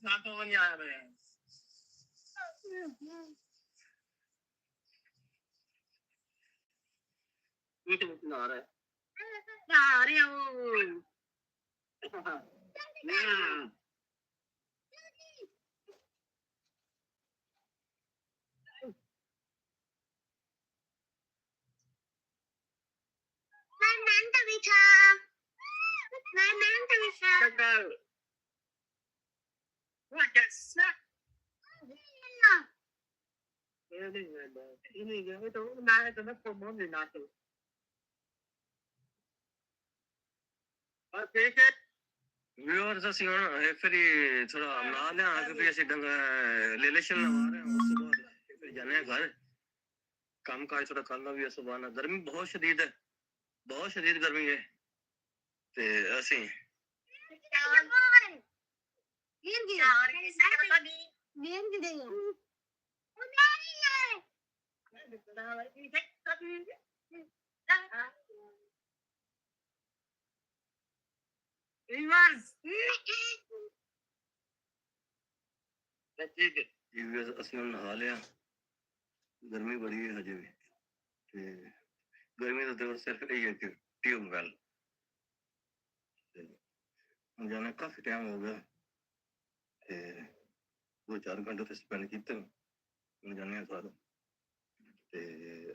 सातों बजे आ रहे हैं। मीट नहा रहा है, नहा रहे हो। Kakak. What the fuck? Ini itu nah itu nak promote di nato. और ठीक है व्यूअर्स ਅਸੀਂ ਹੁਣ ਫਿਰ ਥੋੜਾ ਨਾ ਲਿਆ ਕਿ ਵੀ ਅਸੀਂ ਲੈ ਲੈਸ਼ਨ ਲਵਾ ਰਹੇ ਹਾਂ। ਉਸ ਤੋਂ ਬਾਅਦ ਫਿਰ ਜਾਣੇ घर काम काज थोड़ा करना भी है। सुबह गर्मी बहुत शदीद है, बहुत शदीद गर्मी है। ते ਅਸੀਂ ठीक है ਅਸੀਂ ਹੁਣ ਨਹਾ ਲਿਆ। गर्मी बड़ी है हजे भी, ते गर्मी का दौर सिर्फ यही है कि ट्यूबवेल जाना काफी टाइम हो गया। ते 2-4 घंटे तो स्पेंड किते हुण जाने घर। ते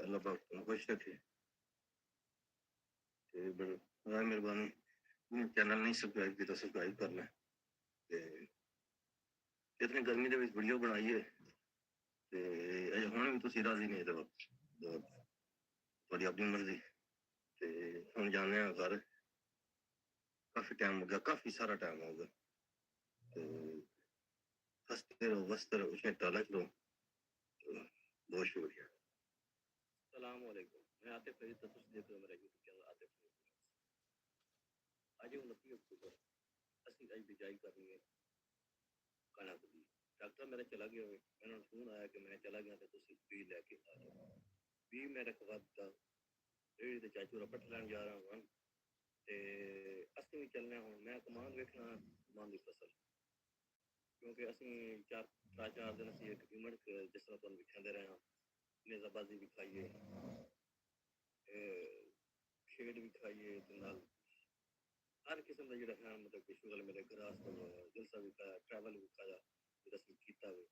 अल्लाह पाक तुम खुश रखे। ते बड़ा मेहरबानी चैनल नहीं सब्सक्राइब किया सब्सक्राइब कर लें। ते इतनी गर्मी के वीडियो बनाई है ते अजे हुण भी तुसीं राजी नहीं ते थोड़ी अपनी मर्जी। ते हुण जाने घर, काफी टाइम हो गया, काफी सारा टाइम हो गया। तो हंसते रहो बसते रहो, उसमें टाला करो। तो बहुत शुक्रिया। सलाम वालेकुम, मैं आतिफ फरीद तो देख रहे हो मेरा यूट्यूब चैनल आतिफ फरीद। आज 29 अक्टूबर असली आज बिजाई करनी है कणक दी। डॉक्टर मेरा चला गया है, मैंने फोन आया कि मैं चला गया तो तुसी भी लेके आ जाओ। भी मेरा खवादा रेडी ते चाचू रपट लैन जा रहा हूं ते असली भी चलना हूं। मैं कमान देखना कमान दी फसल, क्योंकि असली 4 दिन असली एक इमड़ जिस तरह तुम दिखाते रहे हैं, नेजाबाजी भी खाइए, खेड भी खाइए, ते नाल हर किस्म का जो है मतलब कि शुगर मेरे ग्रास जलसा भी खाया, ट्रैवल भी खाया, असली कीता वे।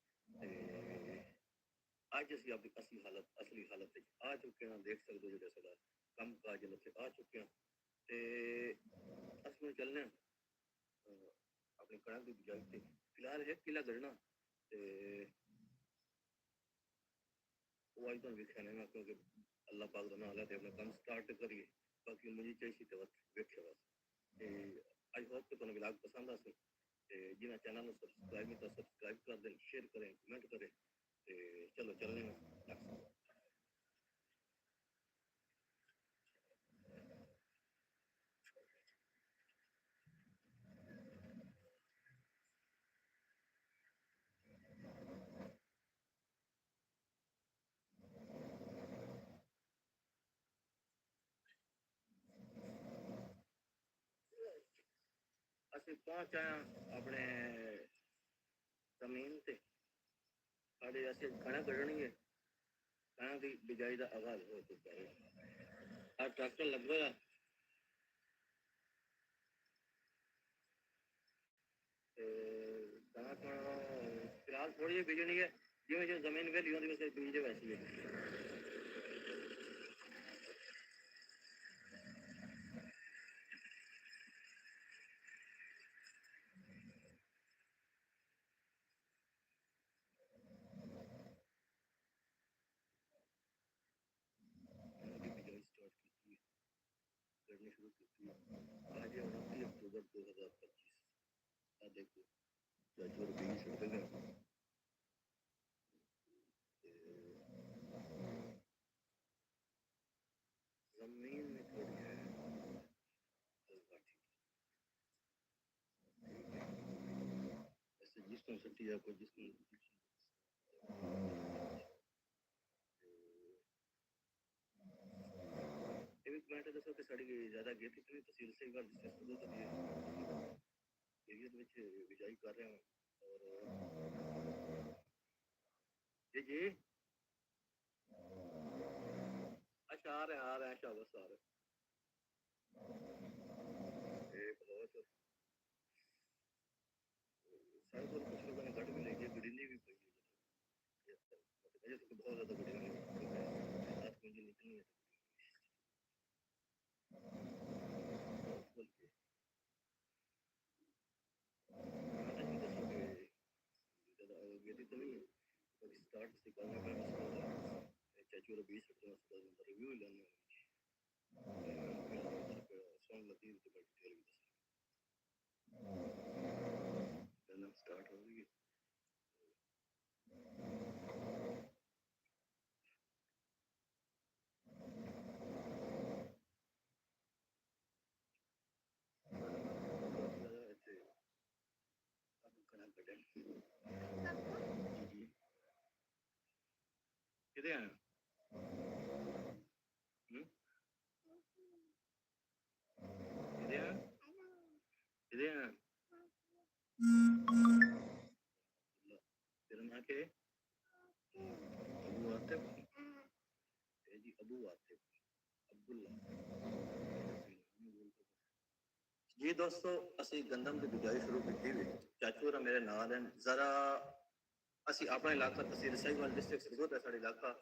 आज असली अपनी असली हालत आ चुके हैं। देख सकते हो जो साडा कम काज लगे आ चुके हैं ते असली चलने अपनी कणक की बिजाई ते फिलहाल एक किला गढ़ना ते वो आज तो वेखने में, क्योंकि अल्लाह पाक का नाम लेते अपना काम स्टार्ट करिए। बाकी मुझे चाहिए तो वेखे बस। आई होप कि तुम्हें व्लॉग पसंद आ। जिन्हें चैनल सब्सक्राइब नहीं तो सब्सक्राइब कर दें, शेयर करें, कमेंट करें ਤੇ ਚਲੋ ਚੱਲਣੇ ਨੇ। ਅਸੀਂ ਪਹੁੰਚ ਆਏ ਹਾਂ ਆਪਣੇ ਜ਼ਮੀਨ ਤੇ। ਸਾਡੇ ਅਸੀਂ ਕਣਕ ਕੱਢਣਗੇ, ਕਣਕ ਦੀ ਬਿਜਾਈ ਦਾ ਆਗਾਜ਼ ਹੋ ਚੁੱਕਾ ਹੈ। ਆ ਟਰੈਕਟਰ ਲੱਗੇਗਾ ਤੇ ਕਣਕ ਫਿਲਹਾਲ ਥੋੜੀ ਜਿਹੀ ਬੀਜਣੀ ਹੈ, ਜਿਵੇਂ ਜਿਵੇਂ ਜ਼ਮੀਨ ਵਿਹਲੀ ਹੁੰਦੀ ਵੈਸੇ ਬੀਜਦੇ ਵੈਸੇ ਹੀ। करनी शुरू की आज है 29 अक्टूबर 2025। देखो चाचू बीज छुड़ते गए जमीन में थोड़ी है ऐसे जिसमें सट्टी आपको जिसमें मैटर दसो कि साड़ी ज्यादा गेट कितनी तहसील से बार डिस्कस कर दो एरिया में बिजाई कर रहे हैं और जी अच्छा आ रहे हैं शाबाश आ रहे बहुत सारे तो कुछ लोगों ने कट भी नहीं गिरनी भी पड़ी है तो बहुत ज्यादा बड़ी रात मुझे निकलनी है स्टार्ट से करना चाचू और 20 रिव्यू लेने सॉन्ग लती है तो डिटेल भी पहले स्टार्ट हो गई किधर हैं किधर हैं तेरा नाम क्या है अबू आतिफ जी अबू आतिफ अब्दुल्ला जी दोस्तों ਅਸੀਂ ਗੰਦਮ ਦੀ ਬਿਜਾਈ ਸ਼ੁਰੂ ਕੀਤੀ ਵੀ ਚਾਚੂ ਰਾ ਮੇਰੇ ਨਾਲ ਹਨ ਜ਼ਰਾ ਅਸੀਂ ਆਪਣਾ ਇਲਾਕਾ ਤਹਿਸੀਲ ਸਾਹੀਵਾਲ ਡਿਸਟ੍ਰਿਕਟ ਸਰਗੋਦਾ ਹੈ ਸਾਡਾ ਇਲਾਕਾ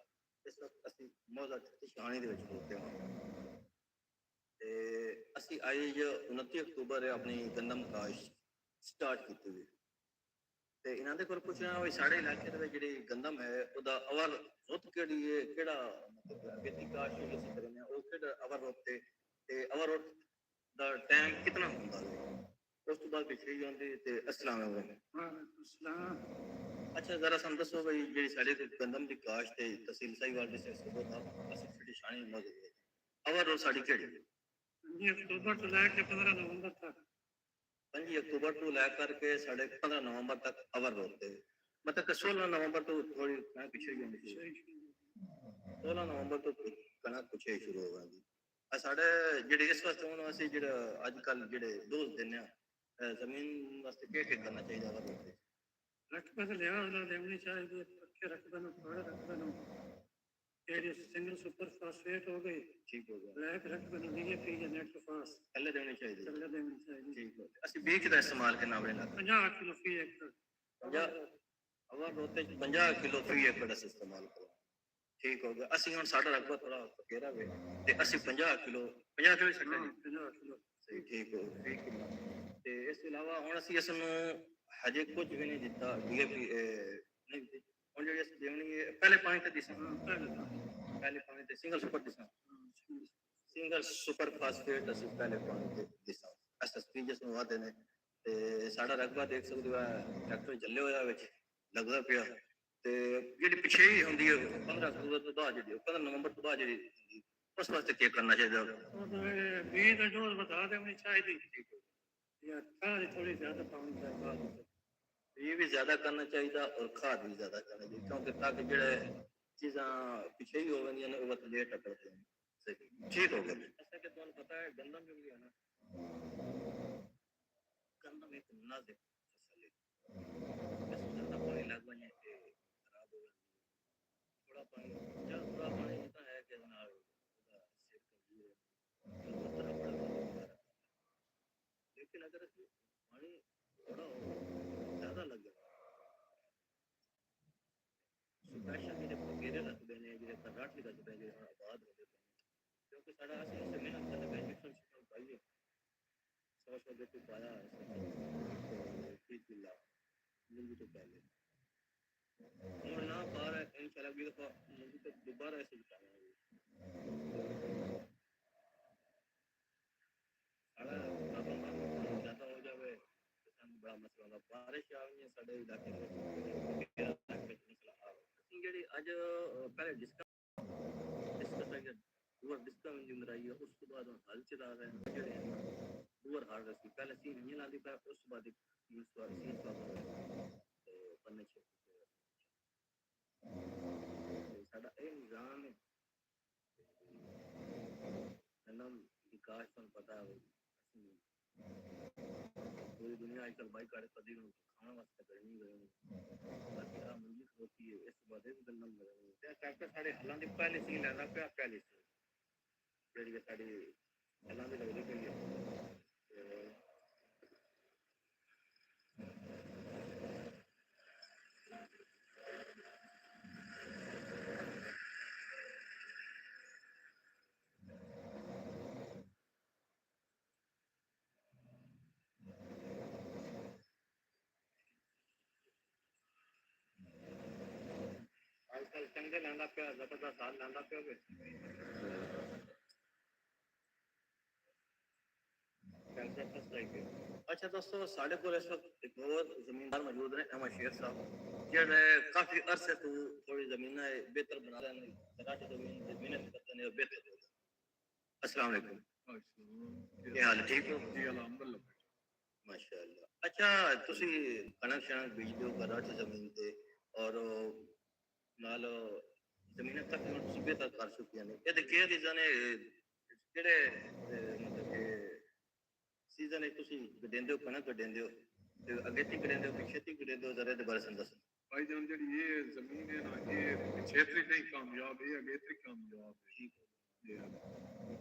ਇਸ ਵਕਤ ਅਸੀਂ ਮੌਜਾ ਸ਼ਾਨੀ ਦੇ ਵਿੱਚ ਖਲੋਤੇ ਹਾਂ ਤੇ ਅਸੀਂ ਆਏ 29 ਅਕਤੂਬਰ ਆਪਣੀ ਗੰਦਮ ਕਾਸ਼ ਸਟਾਰਟ ਕੀਤੀ ਹੋਈ ਤੇ ਇਹਨਾਂ ਦੇ ਕੋਲ ਪੁੱਛਣਾ ਵੀ ਸਾਡੇ ਇਲਾਕੇ ਦੇ ਵਿੱਚ ਜਿਹੜੀ ਗੰਦਮ ਹੈ ਉਹਦਾ ਅਵਲ ਰੁੱਤ ਕਿਹੜੀ ਹੈ ਕਿਹੜਾ ਮਤਲਬ ਖੇਤੀ ਕਾਸ਼ ਜਿਸ ਤਰ੍ਹਾਂ ਨੇ ਉਹ ਕਿਹੜਾ ਅਵਲ ਰੁੱਤ ਤੇ ਅਵਲ ਰੁੱਤ ਦਾ ਟਾਈਮ ਕਿੰਨਾ ਹੁੰਦਾ ਹੈ ਉਸ ਤੋਂ ਬਾਅਦ ਪਿੱਛੇ ਜਾਂਦੇ ਤੇ अस्सलाम वालेकुम अच्छा जरा ਸਾਨੂੰ ਦੱਸੋ ਬਈ ਜਿਹੜੀ ਸਾਡੇ ਗੰਦਮ ਦੀ ਕਾਸ਼ ਤੇ ਤਹਿਸੀਲ ਸਾਹੀਵਾਲ ਦੇ ਸਰਗੋਦਾ ਦਾ ਅਸੀਂ ਜਿਹੜੀ ਸ਼ਾਨੀ ਮੌਜੂਦ ਹੈ ਅਵਲ ਰੁੱਤ ਸਾਡੀ ਕਿਹੜੀ 5 ਅਕਤੂਬਰ ਤੋਂ ਲੈ ਕੇ 15 ਨਵੰਬਰ ਤੱਕ 5 ਅਕਤੂਬਰ ਤੋਂ ਲੈ ਕਰਕੇ ਸਾਡੇ 15 ਨਵੰਬਰ ਤੱਕ ਅਵਲ ਰੁੱਤ ਹੈ मतलब कि 16 नवंबर तो थोड़ी पीछे ही 16 नवंबर तो कणक पिछे शुरू हो गई साढ़े जेडे इस वास्ते हुन असि जेड़ा आजकल जेडे दोस्त देने जमीन वास्ते क्या करना चाहिए अवल रੁੱਤ रकबे से लिहाज ना देनी चाहिए पक्के रकबे में थोड़े रकबे में ये सिंगल सुपर फास्फेट हो गई ठीक हो गया ब्लैक रकबे में डीएपी या नेट फास पहले देनी चाहिए ठीक है असि बीज का इस्तेमाल करना अपने ना 50 किलो फी एकड़ 50 अवल रੁੱਤ 50 किलो फी एकड़ असि इस्तेमाल करो ठीक हो गया असि हुन साडा रकबा थोड़ा पकेरा वे ते असि 50 किलो छड्डा 50 किलो सही ठीक हो ठीक ਤੇ ਇਸ ਤੋਂ ਇਲਾਵਾ ਹੁਣ ਅਸੀਂ ਇਸ ਨੂੰ ਹਜੇ ਕੁਝ ਵੀ ਨਹੀਂ ਦਿੱਤਾ ਡੀਏਪੀ ਨਹੀਂ ਹੁਣ ਜਿਹੜੀ ਅਸੀਂ ਦੇਣੀ ਹੈ ਪਹਿਲੇ ਪਾਣੀ ਤੇ ਦਿਸਾਂ ਪਹਿਲੇ ਪਾਣੀ ਤੇ ਸਿੰਗਲ ਸੁਪਰ ਫਾਸਫੇਟ ਅਸੀਂ ਪਹਿਲੇ ਪਾਣੀ ਤੇ ਦਿਸਾਂ ਐਸਐਸਪੀ ਜਿਸ ਨੂੰ ਆਦੇ ਨੇ ਤੇ ਸਾਡਾ ਰਕਬਾ ਦੇਖ ਸਕਦੇ ਹੋ ਟਰੈਕਟਰ ਚੱਲੇ ਹੋਇਆ ਵਿੱਚ ਲੱਗਦਾ ਪਿਆ ਤੇ ਜਿਹੜੀ ਪਿੱਛੇ ਹੀ ਹੁੰਦੀ ਹੈ 15 ਅਕਤੂਬਰ ਤੋਂ ਬਾਅਦ ਜਿਹੜੀ 15 ਨਵੰਬਰ ਤੋਂ ਬਾਅਦ ਜਿਹੜੀ ਹੁੰਦੀ, ਉਸ ਵਾਸਤੇ ਕੀ ਕਰਨਾ ਚਾਹੀਦਾ? बीस डोज बता देनी चाहिए या खाद थोड़ी ज्यादा पानी चाहिए ਇਹ ਵੀ ਜ਼ਿਆਦਾ ਕਰਨਾ ਚਾਹੀਦਾ ਔਰ ਖਾਦ ਵੀ ਜ਼ਿਆਦਾ ਕਰਨਾ ਚਾਹੀਦਾ, ਕਿਉਂਕਿ ਤਾਂ ਕਿ ਜਿਹੜੇ ਚੀਜ਼ਾਂ ਪਿੱਛੇ ਹੀ ਹੋ ਜਾਂਦੀਆਂ ਨੇ ਉਹ ਲੇਟ ਕਰਦੇ ਨੇ। ਸਹੀ ਠੀਕ ਹੋ ਗਿਆ। जैसा कि तुम्हें पता है गंदम जो भी है ना, गंदम एक नाजुक फसल है, इसमें ज्यादा पानी लग जाए तो खराब हो जाती है। थोड़ा पानी, जब थोड़ा पानी होता है कि ना उसका सेहत कमजोर है, तो उतना बड़ा काम नहीं कर सकता। लेकिन अगर इसमें पानी थोड़ा हो, ज्यादा लग जाए, स्पेशल ਜਿਹੜੇ ਪਕੇਰੇ ਰੱਖਦੇ ਨੇ, ਜਿਹੜੇ ਕਰਾਟ ਰੱਖਦੇ ਨੇ, ਜਿਹੜੇ ਆਬਾਦ ਹੁੰਦੇ ਨੇ, ਕਿਉਂਕਿ ਸਾਡਾ ਅਸੀਂ ਇਸ ਮਿਹਨਤ ਕਰਦੇ ਪਏ ਇੰਜੈਕਸ਼ਨ ਪਾਈਏ 100 ਦੇ ਪਾਇਆ 30 ਕਿੱਲਾ ਮੁੰਗੀ ਤੋਂ ਪਹਿਲੇ ਹੁਣ ਨਾ ਬਾਹਰ ਇਨਸ਼ਾਅੱਲਾ ਵੀ ਦਫਾ ਮੁੰਗੀ ਤੋਂ ਦੁਬਾਰਾ ऐसे ਪਾਵਾਂਗੇ। ਸਾਡਾ ਕੰਮ ਜ਼ਿਆਦਾ ਹੋ ਜਾਵੇ ਤਾਂ ਸਾਨੂੰ ਬੜਾ ਮਸਲਾ ਹੁੰਦਾ। ਬਾਰਿਸ਼ ਆ ਗਈ ਸਾਡੇ ਇਲਾਕੇ ਵਿੱਚ ਮਸਲਾ ਆ ਅਸੀਂ ਜਿਹੜੀ ਅੱਜ ਪਹਿਲੇ ਡਿਸਕਸ ਕਰਾਂਗੇ ਉਹ ਡਿਸਕਸ ਜਿੰਦਰਾਈ ਉਸ ਤੋਂ ਬਾਅਦ ਹਲ ਚਲਾ ਰਹੇ ਨੇ ਜਿਹੜੇ ਦੂਰ ਹਾਰ ਸੀ ਪਹਿਲੇ ਸੀ ਨਹੀਂ ਲਾਦੀ ਪਰ ਉਸ ਤੋਂ ਬਾਅਦ ਇਸ ਵਾਰ ਸੀ ਤੇ ਪੰਨੇ ਚ ਸਾਡਾ ਇਹ ਨਿਜ਼ਾਮ ਨਮ ਵਿਕਾਸ ਤੋਂ ਪਤਾ ਹੈ पूरी दुनिया आजकल बाइक काटे कदी खाने वास्ते करनी गए क्या मुंजी होती है इस बात भी गंदम लगे डॉक्टर साढ़े हलों की पहले सी लैंदा पिया पहले सी जी साड़ी हलों की लगती पई है। आजकल चंगे लैंदा पिया जबरदस्त हाल लैंदा पिया अच्छा दोस्तों साढ़े को इस वक्त एक और जमींदार मौजूद है अहमद शेर साहब जेडे काफी अरसे तो थोड़ी जमीन बेहतर बना रहे हैं तराटी जमीन मेहनत करते हैं और बेहतर हो गए। अस्सलाम वालेकुम क्या हाल ठीक हो जी अल्हम्दुलिल्लाह माशाअल्लाह। अच्छा तुसी कणक शणक बीज दो तराटी जमीन ते और नाल जमीन काफी तुसी बेहतर कर चुकी ने ये क्या रीजन है जेडे मतलब कि सीजन है तुसी गडेंदे हो कणक गडेंदे हो ते अगेती गडेंदे हो पिछेती गडेंदे हो जरा दे बारे में दसो। भाई जान जी ये जमीन है ना ये क्षेत्र नहीं कामयाब है अगेत्री कामयाब है ठीक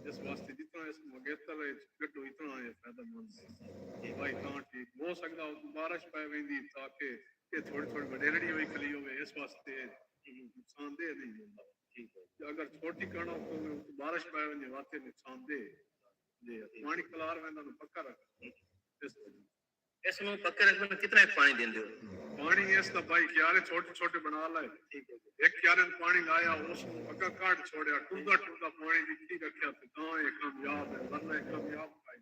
इस वास्ते जितना इस मगेतर गड्डो इतना है फायदेमंद है भाई ता ठीक हो सकता बारिश पै वेंदी ताकि ये थोड़ी थोड़ी वडेरड़ी हुई खली होवे इस वास्ते नुकसानदेह नहीं होता। ठीक है अगर छोटी कणक हो बारिश पै वेंदी वास्ते नुकसानदेह जी पानी कलार वेंदा नु पक्का रख इस वजह इसमें पक्के रखने में कितना पानी देंदे हो? पानी इसका भाई क्यारे छोटे छोटे बना लाए ठीक है एक क्यारे में पानी लाया उसको अग्गा काट छोड़या टूटा टूटा पानी जितनी रखा तो गांव ये कामयाब है वरना ये कामयाब भाई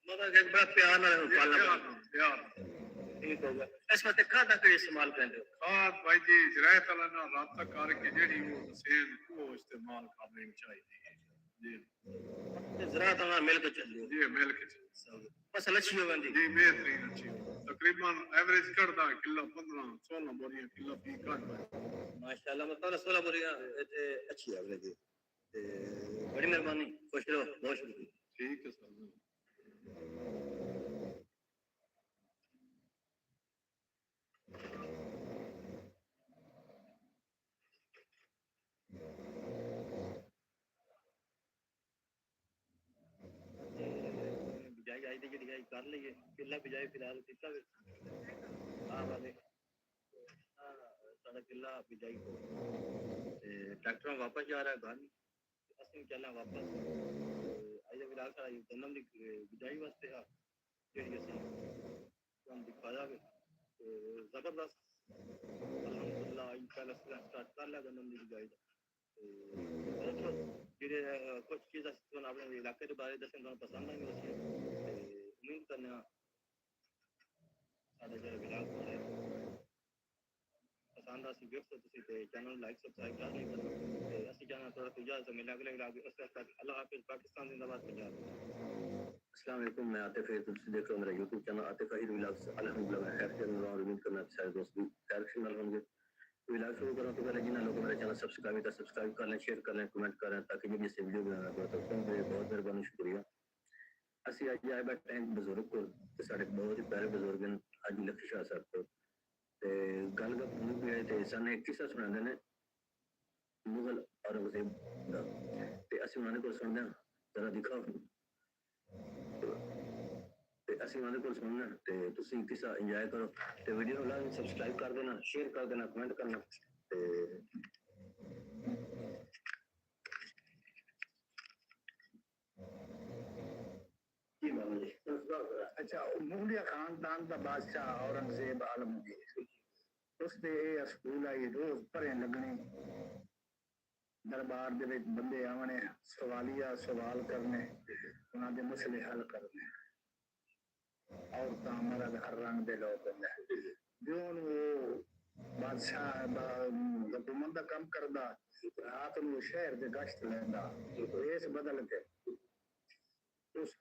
मतलब एक बड़ा प्यार ना पालना यार ठीक हो गया। इस वक्त खादा के इस्तेमाल करते हो? खाद भाई जी जरायत वाला ना राब्ता करके जेडी वो सेन को इस्तेमाल करनी चाहिए जी ज़राअत वाला मिल के चल रही जी मिल के फसल अच्छी हो गई जी बेहतरीन अच्छी तकरीबन एवरेज करदा किलो 15 16 बोरियां किलो फी काट माशाल्लाह मतलब 16 बोरियां अच्छी एवरेज है बड़ी मेहरबानी खुश रहो बहुत शुक्रिया ठीक है सर। बिजाई आई थी जी कर लीए किला बिजाई फिलहाल किता हां वाले साडा किला बिजाई को ट्रैक्टर वापस जा रहा है घर असि चलना वापस आई दे विलास साडा जन्म दी बिजाई वास्ते आ जेडी असि हम दिखाया जबरदस्त अल्हम्दुलिल्लाह आई पहले स्टार्ट कर लिया जन्म दी बिजाई जेडे कुछ चीज़ तुम अपने इलाके के बारे दसन तुम पसंद आई उसी उम्मीद करने साडे जो विलास पसंद आ सी गिफ्ट तुसी ते चैनल लाइक सब्सक्राइब कर नहीं करना ते असि जाना थोड़ा तुझा से मिल अगले व्लॉग उस तक अल्लाह हाफिज पाकिस्तान जिंदाबाद पंजाब अस्सलाम वालेकुम मैं आतिफ है तुम देख रहे हो मेरा YouTube channel Atif Ahir vlogs अल्हम्दुलिल्लाह मैं खैर से और उम्मीद करना सारे दोस्त भी खैर से नल होंगे व्लॉग शुरू करो तो पहले जिन लोगों मेरा चैनल सब्सक्राइब कर लें शेयर कर लें कमेंट कर लें ताकि जब ये वीडियो बनाना पड़े तो बहुत मेहरबानी शुक्रिया ਅਸੀਂ ਅੱਜ ਆਏ ਬੈਠੇ ਹਾਂ ਬਜ਼ੁਰਗ ਕੋਲ ਤੇ ਸਾਡੇ ਬਹੁਤ ਹੀ ਪਿਆਰੇ ਬਜ਼ੁਰਗ ਨੇ ਅੱਜ ਲੱਖੀ ਸ਼ਾਹ ਸਾਹਿਬ ਕੋਲ ਤੇ ਗੱਲ ਨੂੰ ਵੀ ਹੈ ਤੇ ਸਾਨੂੰ ਇੱਕ ਕਿੱਸਾ ਸੁਣਾਉਂਦੇ ਨੇ ਮੁਗਲ ਔਰੰਗਜ਼ੇਬ ਦਾ ਤੇ ਅਸੀਂ ਉਹਨਾਂ ਕੋਲ ਸੁਣਦੇ ਹਾਂ ਜ਼ਰਾ ਦਿਖਾਓ ਤੇ ਅਸੀਂ ਉਹਨਾਂ ਕੋਲ ਸੁਣਨਾ ਤੇ ਤੁਸੀਂ ਕਿੱਸਾ ਇੰਜੋਏ ਕਰੋ ਤੇ ਵੀਡੀਓ ਨੂੰ ਲਾਈਕ ਸਬਸਕ੍ਰਾਈਬ ਕਰ ਦੇਣਾ ਸ਼ੇਅਰ ਕਰ ਦੇਣਾ ਕਮੈਂਟ ਕਰਨਾ ਤੇ अच्छा मुगलिया खानदान का बादशाह औरंगजेब आलमगीर उसके स्कूल आई रोज भरे लगने दरबार दे विच बंदे आवने सवालिया सवाल करने उन्होंने मसले हल करने औरतां मर्द हर रंग दे लोग होंदे जो वो बादशाह हुकूमत का काम करदा रात ਨੂੰ शहर दे गश्त लेंदा वेश बदल के उस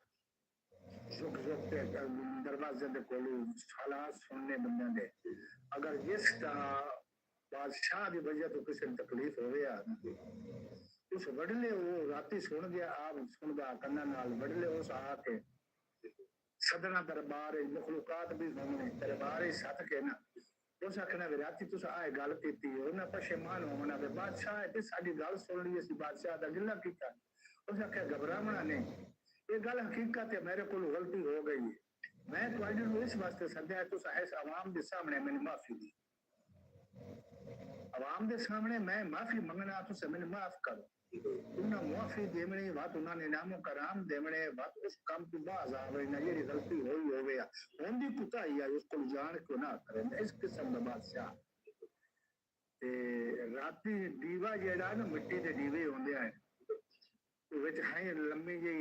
सुख सुख के दरवाजे दे कोल हालात सुनने बंदे दे अगर जिस बादशाह की वजह तो किसी तकलीफ हो गया उस वडले वो राती सुन गया आप सुनदा कन्ना नाल वडले उस आके सदना दरबार मखलूकात भी होने दरबार सद के ना उस आखना भी राती तुस आए गल कीती उन्हें पशेमान होना वे बादशाह है साडी गल सुन ली असी बादशाह दा गिला कीता उस आख्या घबरावना नहीं ये गल हकीकत है मेरे को गलती हो गई है मैं तुहाडे इस वास्ते सद्या तुस इस आवाम के सामने मैंने माफी दी आवाम के सामने मैं माफी मंगना तुस मैंने माफ करो उन्हें माफी देवनी बात उन्होंने नामो कराम देवने बात उस काम की बाज आवे ना ये गलती होई हो गया उनकी कुताई है उसको जान क्यों ना करें इस किस्म का बादशाह ते राती दीवा जेड़ा ना मिट्टी के दीवे होंदे हैं विच है लम्मी जी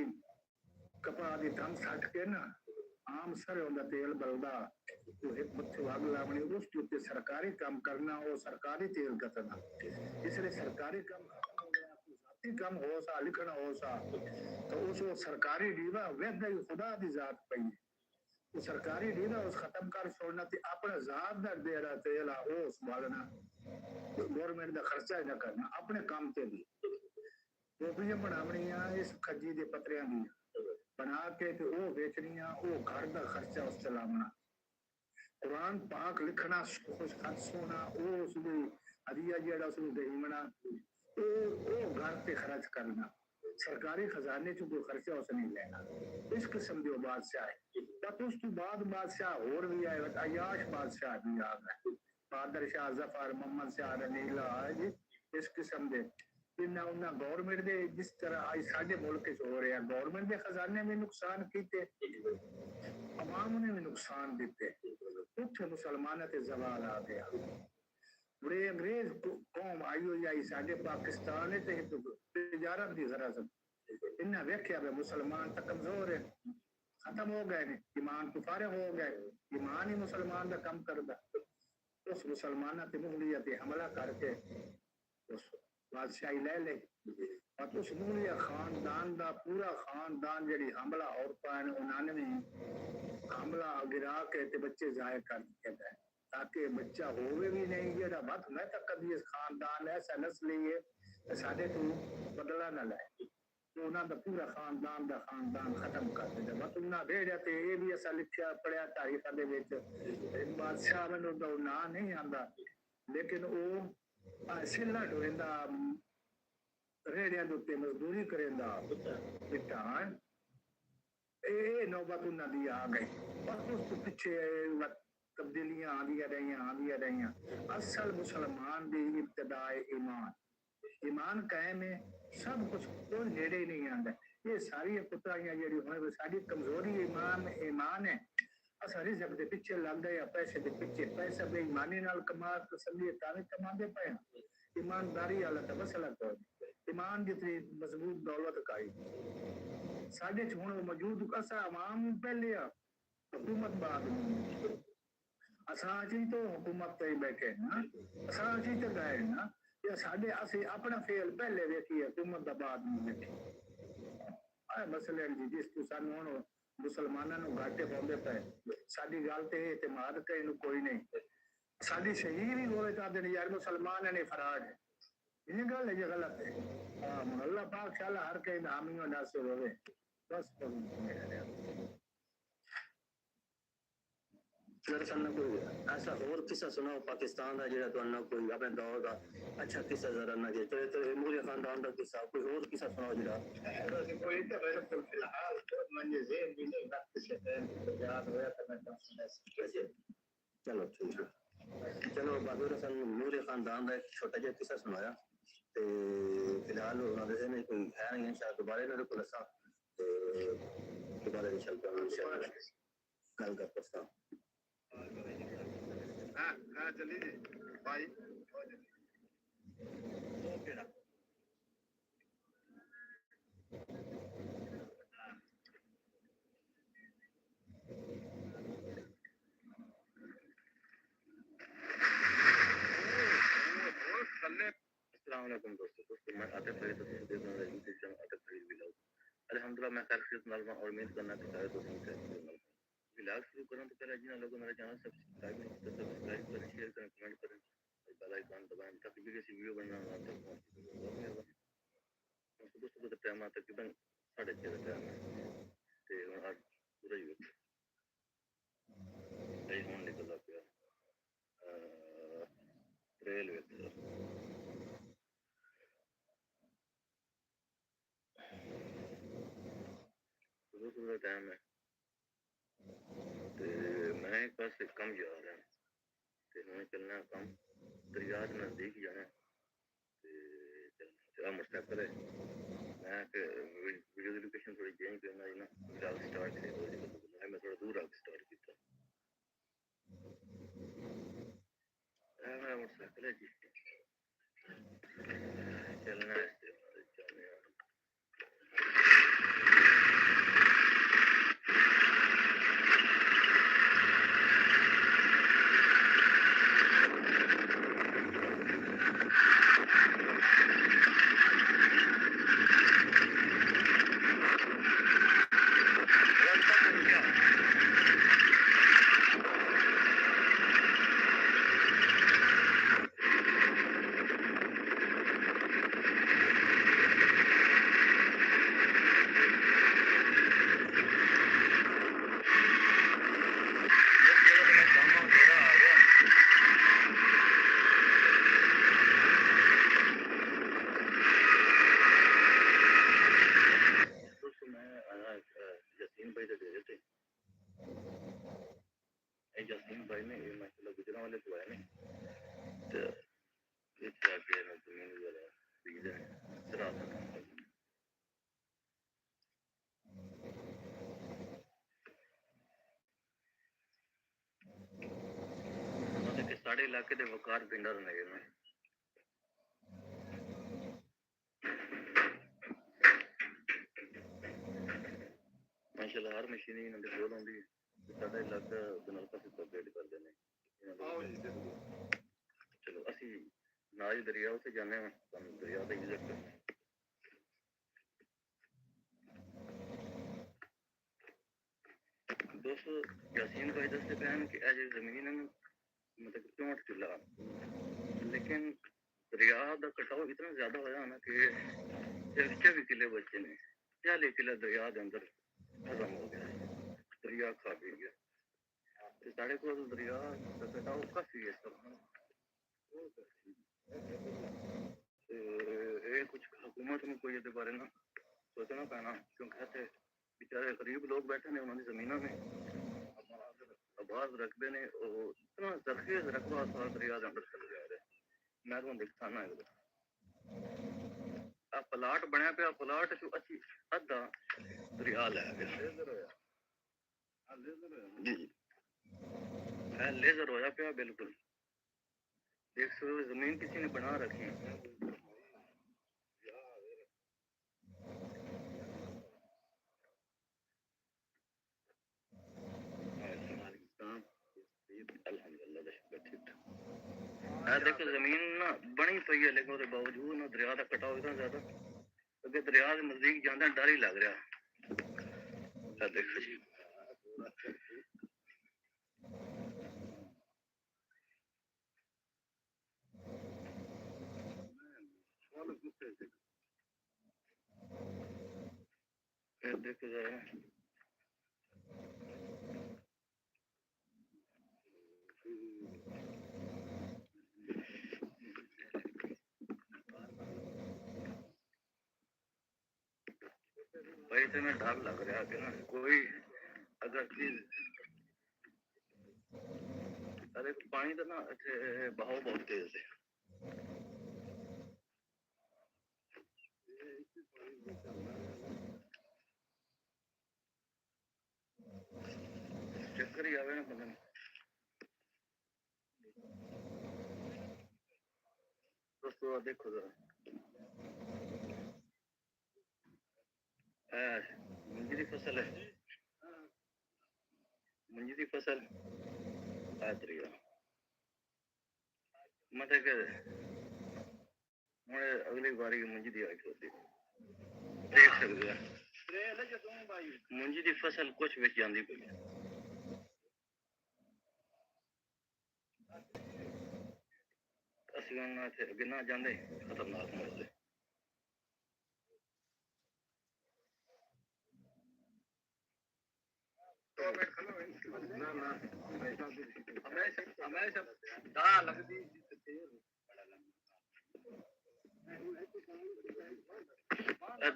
कपा दी तन सट के ना आम सर होंदा तेल बलदा तो एक मत्थे अग लावनी उस उत्ते सरकारी काम करना वो सरकारी तेल कतना इसलिए सरकारी काम कम हो सा लिखना हो सा तो उस सरकारी डीवा वैदा ही खुदा दी जात पई वो सरकारी डीवा उस खत्म कर छोड़ना ते अपना जात दा देड़ा तेला ओ संभालना गवर्नमेंट दा खर्चा ही ना करना अपने काम ते भी टोपियां बनावनियां इस खजी दे पत्रियां दी बना के ते ओ बेचनियां ओ घर दा खर्चा उस चलावना कुरान पाक लिखना कुछ खत सोना ओ उसदी हदिया जेड़ा उसनु देवना ओ घर पे खर्च करना सरकारी खजाने च कोई खर्चा उस नहीं लेना इस किस्म के बादशाह है बट उस तो बाद बादशाह और भी आए अयाश बादशाह भी आ गए बादर शाह जफर मोहम्मद शाह रनीला जी इस किस्म के इन्ना उन्ना गवर्नमेंट दे जिस तरह आज साडे मुल्क च हो रहा गवर्नमेंट के खजाने में नुकसान कीते अवाम ने भी नुकसान दिते उत्थे मुसलमाना ते जवाल आ गया बड़े अंग्रेज कौम आई हुई आई साडे पाकिस्तान ते तिजारत की गरज इन्हें वेख्या वे मुसलमान तो कमजोर है खत्म हो गए ने ईमान तो फारिग हो गए ईमान ही मुसलमान का काम करदा उस मुसलमाना ते मुगलिया ते हमला करके उस बादशाही ले ले और उस मुगलिया खानदान का पूरा खानदान जी हमला औरतां ने उन्होंने भी हमला गिरा के ते बच्चे जाया कर दिए गए ताकि बच्चा होवे भी नहीं जेड़ा मत मैं तक कभी इस खानदान ऐसा नस्ल है साडे तो बदला ना ले तो उन्होंने दा पूरा खानदान खत्म कर दिया मत उन्हें भेजा तो ये भी ऐसा लिखा पढ़िया तारीख दे विच बादशाह मैनू तो ना नहीं आंदा लेकिन वो सिला ढोंदा रेड़ियां दे उत्ते मजदूरी करेंदा बिटा ये नौबत उन्होंने आ गई और उस तो पीछे तब्दीलियां आंदियां रहियां असल मुसलमान की इब्तदाए ईमान कायम है सब कुछ कोई नेड़े ही नहीं आंदा ये सारी पुत्राइयां जेडी होए साडी कमजोरी ईमान है अस रिज़्क दे पीछे लग गए पैसे दे पीछे पैसा बेईमानी नाल कमा तसल्ली तावे कमांदे पे ईमानदारी वाला तो मसला कोई ईमान जितनी मजबूत दौलत काई साडे च हुण मौजूद असा आवाम पहले हुकूमत बाद असां अची तो हुकूमत ते बैठे ना असां अची तो गए ना या साडे असी अपना फेल पहले वेखी हुकूमत दा बाद में वेखी आ मसले जी जिस तू सानू हुण मुसलमानां नू घाटे पाउंदे पे साडी गल ते इतमाद कई नू कोई नहीं साडी सही भी होवे ता दिन यार मुसलमान ने फराड है ये गल है ये गलत है हां अल्लाह पाक शाला हर कहीं हामी और नासिर होवे बस दरअसल ना कोई ऐसा और किस्सा सुनाओ पाकिस्तान का जेड़ा तुहानू कोई अपने दौर का अच्छा किस्सा जरा ना जे तो मूरी खानदान का किस्सा कोई और किस्सा सुनाओ जेड़ा कोई तो बिल्कुल फिलहाल मुझे ज़हन भी नहीं वक्त से याद होया तो मैं कैसे चलो ठीक है चलो बहादुर हसन मूरी खानदान का एक छोटा जिहा किस्सा सुनाया ते फिलहाल उन्होंने से नहीं कोई है नहीं शायद दोबारा मेरे को लसा ते दोबारा इंशाल्लाह कल का प्रस्ताव हाँ चलिए भाई अस्सलामुअलैकुम दोस्तों मैं आतिफ फरीद देख रहा हूं YouTube channel Atif Farid vlog अल्हम्दुलिल्लाह मैं खैरियत नाल और उम्मीद करना कि सारे दोस्तों खैरियत व्लॉग शुरू करें तो पहले जिन लोगों मेरा चैनल सब्सक्राइब नहीं किया सब्सक्राइब करें शेयर करें कमेंट करें और बेल आइकन दबाएं ताकि भी किसी वीडियो बनना ना तो बहुत मेहरबानी दोस्तों को टाइम तकरीबन 6:30 का टाइम है ते आज पूरा ही कई होने निकला पिया ट्रेल वेक्टर सुबह का टाइम है ते मैं एक पास से कम जा रहा ते मैं चलना कम दरिया के नजदीक जाना ते चला मोटरसाइकिल है मैं वीडियो की लोकेशन थोड़ी चेंज करना है ना व्लॉग स्टार्ट से मैं थोड़ा दूर आके स्टार्ट किया मैं मोटरसाइकिल है जी चलना है जसीम भाई ने ये माशाल्लाह गुजरा वाले को है नहीं तो इस जाके ना जमीन वगैरह बीज है सराब मतलब कि साढ़े इलाके दे वकार पिंडा ने ये माशाल्लाह हर मशीन ही इन्होंने कोल आंदी साडा इलाका बनल पासे अपडेट कर देने चलो असि नाज दरिया उसे जाने हम दरिया का विजिट करने दोस्तों यासीन भाई दसते पे हैं कि आज जमीन मतलब 64 किला लेकिन दरिया का कटाव इतना ज्यादा होया ना कि 24 किले बचे ने 40 किला दरिया के अंदर खत्म हो गया दरिया खा पी गया साढ़े को दरिया का कटाव काफी है ये कुछ हुकूमत में कोई बारे ना सोचना पैना क्योंकि ऐसे बेचारे गरीब लोग बैठे ने उन्होंने जमीनों में आबाद रकबे ने इतना जरखेज रकबा था दरिया के अंदर चल गया मैं तुम दिखाना है आ प्लाट बनया पे प्लाट जो अच्छी अद्धा दरिया लै गया जी है लेजर होया पे बिल्कुल 100 जमीन किसी ने बना रखी अल्हम्दुलिल्लाह देखो जमीन ना बनी पई है लेकिन उसके बावजूद ना दरिया का कटाव इतना ज्यादा अगे दरिया के नजदीक जाना डर ही लग रहा। देखो जी देखो जरा भाई इतना डर लग रहा कि ना कोई अगर चीज अरे पानी तो ना बहाव बहुत तेज है। चक्कर ही आवे ना बंदे ने। दोस्तों देखो जरा मुंजी की फसल है मुंजी की फसल तरीका मतलब कि हूँ अगली बारी मुंजी की आई होती देख सकते हैं मुंजी की फसल कुछ बिच जाती पई असं अगे ना जाते खतरनाक मौत है।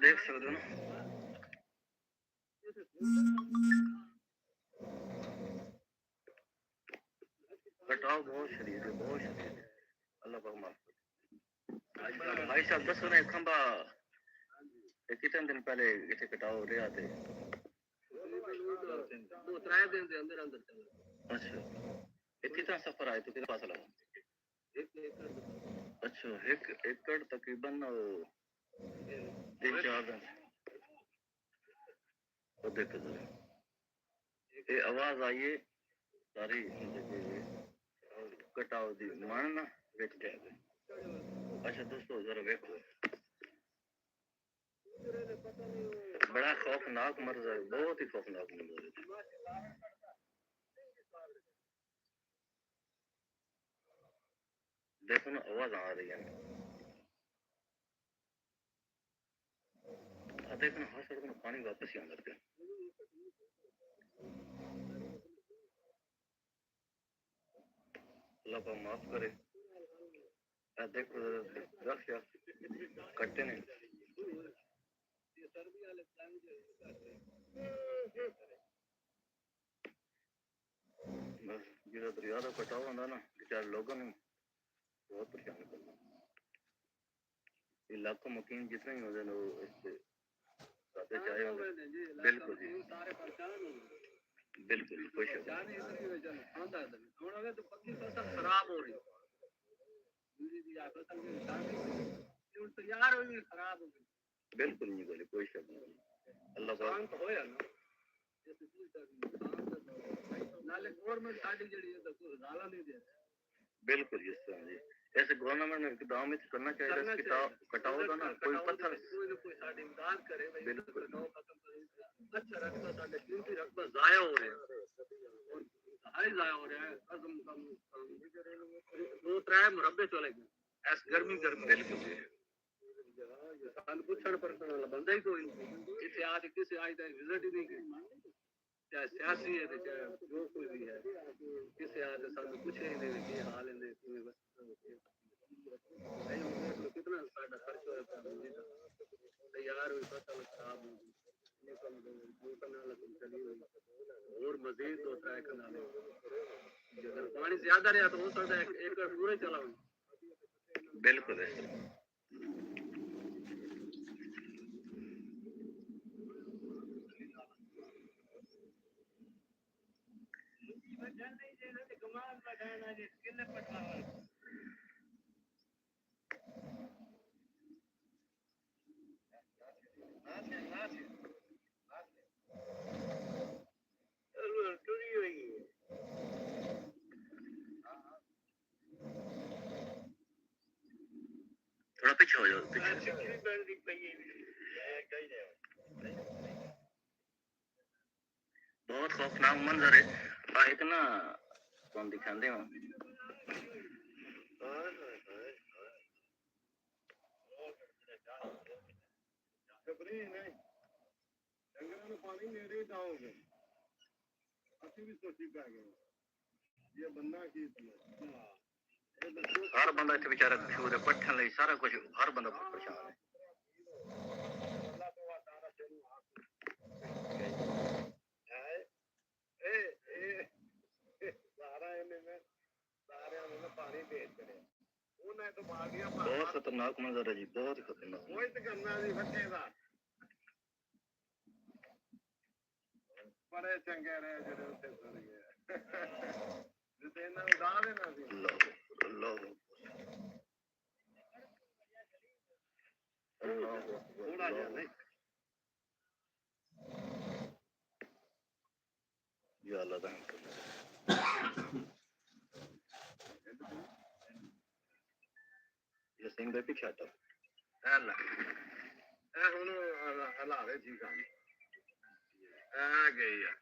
देख सकते हो ना कटाव बहुत शरीर है बहुत शरीर है। अल्लाह पाक माफ करे। भाई साहब दसो ने खंबा कितने दिन पहले इतने कटाव हो रहा थे 2-3 दिन के अंदर अंदर चल। अच्छा कितना सफर आए तो कितना फासला 1 एकड़। अच्छा 1 एकड़ तकरीबन 3-4 दिन। तो देखो ये आवाज आई है सारी कटाव दी मन ना विच गए। अच्छा दोस्तों जरा देखो बड़ा खौफनाक मर्ज है बहुत ही खौफनाक मर्ज है। देखो ना आवाज आ रही है देखो ना हर सड़क में पानी वापस ही अंदर पे। अल्लाह पाक माफ करे। देखो रख कट्टे ने बस जो दरिया का कटाव होता ना बेचारे लोगों ने बहुत परेशान करना। इलाका मकीन जितने ही होते वो इससे चाहे बिल्कुल जी बिल्कुल कोई शक नहीं। खराब हो रही तैयार हो गई खराब हो गई बिल्कुल नहीं बोले कोई शक नहीं। अल्लाह पाक होया ना नाले गवर्नमेंट साडी जड़ी है तो नाला नहीं दे बिल्कुल जिस तरह जी ऐसे गवर्नमेंट ने इकदाम में करना चाहिए कटाव का ना कोई पत्थर कोई साडी इमदाद करे बिल्कुल अच्छा रकबा साडे कीमती रकबा जाया हो रहा है और हाई जाया हो रहा है कदम कम 2-3 मुरब्बे चले गए ऐस गर्मी बिल्कुल जी सान पूछण पर बंदा ही कोई इथे आज किसी आज तक विजिट ही नहीं की चाहे सियासी है चाहे जो कोई भी है किसी आज सान पूछे ही नहीं कि हाल है कितना साडा खर्च हो रहा है तैयार हुई फसल खराब हो गई और मजीद 2-3 कनाले अगर पानी ज्यादा रहा तो हो सकता है 1 एकड़ पूरा चला बिल्कुल है। ਪਿੱਛੇ ਹੋ ਜਾਓ ਪਿੱਛੇ बहुत खौफनाक मंजर है एक ना कौन दिखाते हो ਡੰਗਰਾਂ ਨੂੰ ਪਾਣੀ ਨੇੜੇ ਜਾਓਗੇ ਅਸੀਂ ਵੀ ਸੋਚੀ ਪੈ ਗਏ ਇਹ ਬੰਦਾ ਕੀ हर बंदा इतने बेचारा मशहूर है पट्ठन ਲਈ सारा कुछ हर बंदा परेशान है ਪਾਣੀ ਭੇਜ ਕਰਿਆ ਉਹਨਾਂ ਤੋਂ ਬਾਗੀਆਂ बहुत खतरनाक मंजर है जी बहुत ही खतरनाक ਕੋਈ ਤੇ ਕਰਨਾ ਨਹੀਂ ਬੱਚੇ ਦਾ ਬੜੇ ਚੰਗੇ ਰਹੇ ਜਿਹੜੇ ਉੱਥੇ ਸੁਣ ਗਏ ਜਿੱਤੇ ਇਹਨਾਂ ਨੂੰ ਉਡਾ ਦੇਣਾ ਸੀ अल्लाह ਥੋੜਾ ਜਿਹਾ ਨਹੀਂ या अल्लाह का ये सिंह पे पीछे हटो ਲੈ ਇਹ ਹੁਣ ਹਲਾਵੇ ਜੀ ਕੰਮ ਆ ਗਈ ਆ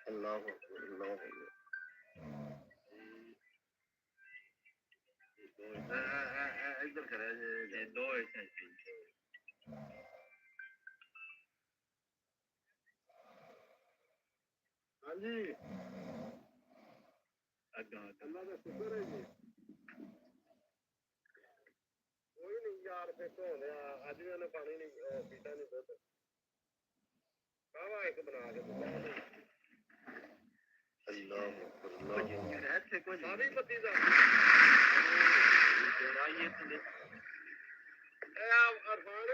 अल्लाह अल्लाह ਇੱਧਰ ਕਰਿਆ ਜੇ ਦੋ ਐਸੇ ਹਾਂਜੀ ਅੱਗਾ ਅੱਲਾ ਦਾ ਸ਼ੁਕਰ ਹੈ ਜੀ ਕੋਈ ਨਹੀਂ ਯਾਰ ਫੇ ਧੋ ਲਿਆ ਅੱਜ ਵੀ ਉਹਨੇ ਪਾਣੀ ਨਹੀਂ ਪੀਤਾ ਨਹੀਂ ਦੁੱਧ ਕਾਵਾ ਇੱਕ ਬਣਾ ਕੇ अल्लाह ਸਾਰੀ ਪੱਤੀ ਦਾ ਅਰਫਾਨ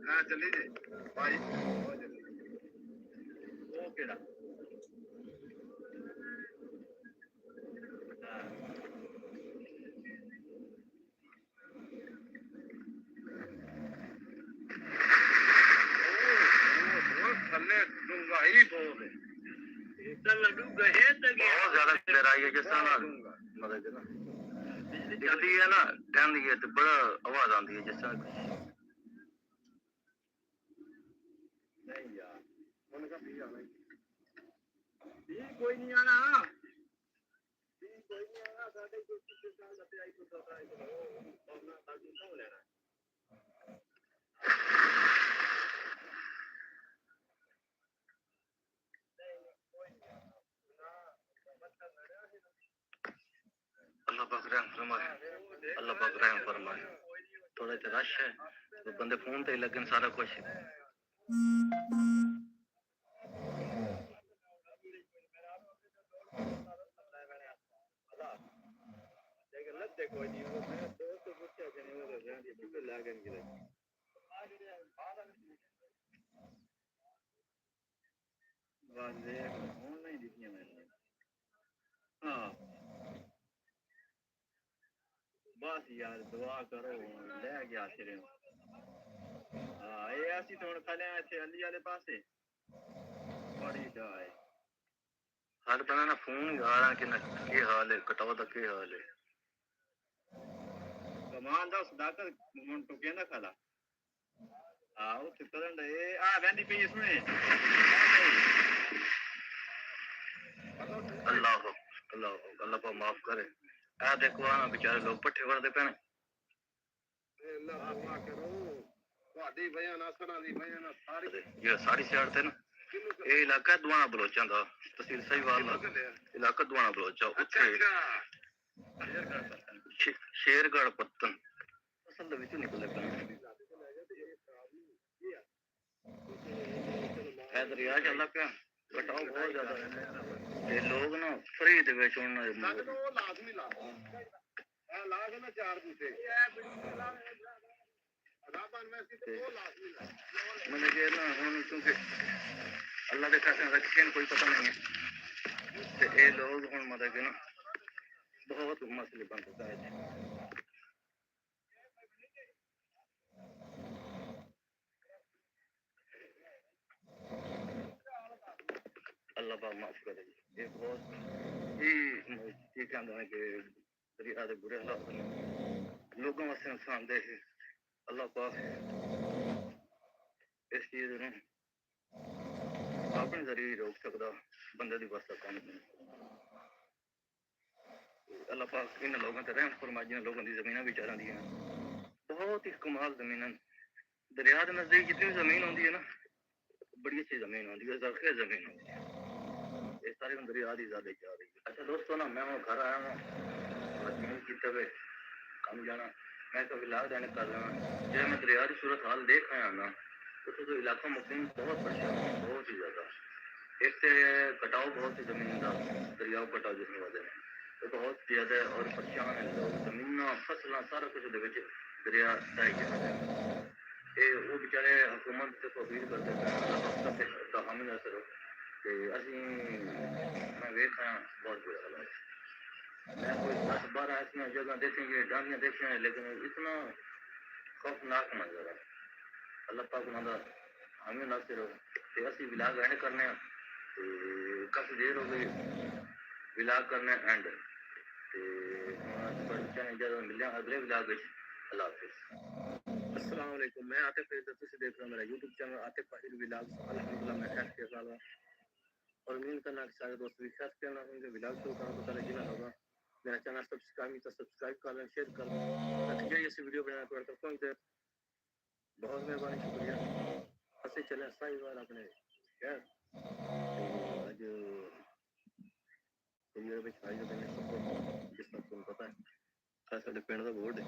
ਹਾਂ ਚੱਲੀ ਜੀ ਭਾਈ ਉਹ ਕਿਹੜਾ ਥੱਲੇ ਡੂੰਘਾਈ ਬਹੁਤ ਹੈ बहुत ज्यादा गहराई है जिस तरह मतलब कि ना बिजली चलती है ना ठंड है तो बड़ा आवाज आती है जिस तरह ਨਹੀਂ ਯਾਰ ਉਹਨੇ ਕਹਾ ਵੀ ਆਣਾ ਵੀ ਕੋਈ ਨਹੀਂ ਆਣਾ ਵੀ ਕੋਈ ਨਹੀਂ ਆਣਾ ਸਾਡੇ ਕੋਲ ਕਿਸੇ ਸਾਲ ਦਾ ਆਈ ਤੋਂ ਦਫਾ ਆਈ ਤੋਂ ਉਹਨਾਂ ਦਾ ਕਿਉਂ ਲੈਣਾ अल्लाह पाक रहम फरमाए अल्लाह पाक रहम फरमाए थोड़ा सा रश है तो बंदे फोन पे ही लगन सारा कुछ कोई नहीं वो मैं दोस्त को पूछा कि नहीं वो रहने क्यों लागन गिरे बात देख फोन नहीं दिखी मैंने हाँ बस यार दुआ करो ले गया सिरे हाँ ये ऐसी तो खले थे अली वाले पासे बड़ी जाए हर बंदा ना फोन ही आ रहा कि ना के हाल है कटाव दा के हाल है कमान दा सदाकत मन तो कहना खाला आओ चित्रन दे आ वेंदी पे सुने अल्लाह अल्लाह अल्लाह पाक माफ करे आ देखो ना बेचारे लोग पट्ठे वरदे पे ने अल्लाह माफ करो ਤੁਹਾਡੀ ਵਜ੍ਹਾ ਨਾਲ ਸਣਾ ਦੀ ਵਜ੍ਹਾ ਨਾਲ ਸਾਰੀ ये सारी साइड थे ना ये इलाका दुआना बलोचां दा तहसील सहीवाल दा इलाका दुआना बलोचा उत्थे शेरगढ़ पत्तन असल दे विच निकले पे है दरिया चलदा पे कटाव बहुत ज्यादा है ये लोग ना फ्री दे विच हुन ਲੱਗਦਾ ਉਹ ਲਾਜ਼ਮੀ ਲਾ ਇਹ ਲਾ ਕੇ ਨਾ ਚਾਰ ਬੂਟੇ राबन में से वो लाजमी ला मैंने ये ना हुन क्योंकि अल्लाह दे खाते रखे कोई पता नहीं है ते ये लोग हुन मतलब कि ना बहुत मसले बन सकता है। अल्लाह पाक माफ करे। ये बहुत ही ये कहना है कि दरिया के बुरे हालात ने लोगों वास्ते नुकसानदेह है। अल्लाह पाक इस चीज ने अपने जरिए रोक सकता, बंदे की बस का काम नहीं। अल्लाह पाक इन लोगों पर रहम फरमाए जिन लोगों की जमीन बेचारा दी बहुत ही कमाल जमीन। दरिया के नजदीक जितनी जमीन होती है ना, बड़ी अच्छी जमीन होती है, जरखे जमीन होती है। ये सारे दरिया की ज्यादा जा रही है। अच्छा दोस्तों ना, मैं हूँ घर आया हूँ किते हुए कम जाना, मैं तो इलाज देने कर रहा हूँ। जब मैं दरिया की सूरत हाल देख आया ना, तो इलाका मुस्लिम बहुत परेशान है, बहुत ही ज्यादा। एक तो कटाव बहुत है जमीन का, दरियाओं कटाव जिसकी वजह है तो बहुत ज्यादा और परेशान है लोग। जमीन फसल सारा कुछ दरिया ढाई जाता है। ये वो बेचारे हुकूमत से अपील करते हैं हामिल असर कि असी मैं वेख आया बहुत बुरा हालात। मैं कोई 10-12 ऐसी जगह देखेंगे, डालियाँ देखे हैं, लेकिन इतना खौफनाक मंजर है। अल्लाह पाक उन्होंने हामिल असर ते असी विलाग एंड करने काफ़ी देर हो गई विलाग करने एंड जब मिले अगले विलाग अल्लाह हाफिज़। अस्सलाम वालेकुम, मैं आतिफ फरीद, तुसी देख रहे हो मेरा YouTube channel Atif Farid vlogs. अल्हम्दुलिल्लाह मैं खैर के साथ हूं और उम्मीद करना कि सारे दोस्त भी खैर के साथ होंगे। व्लॉग शुरू करने से पहले जिन्हें होगा मेरा चैनल सब्सक्राइब कर लें, शेयर कर लें ताकि जो ऐसी वीडियो बनाने पड़ता पहुंच जाए। बहुत मेहरबानी, शुक्रिया। असि चले साहिवाल अपने शहर अज दुनिया में छाई जो मैंने सबको जिस तरह तुम पता है साढ़े पिंड का बोर्ड है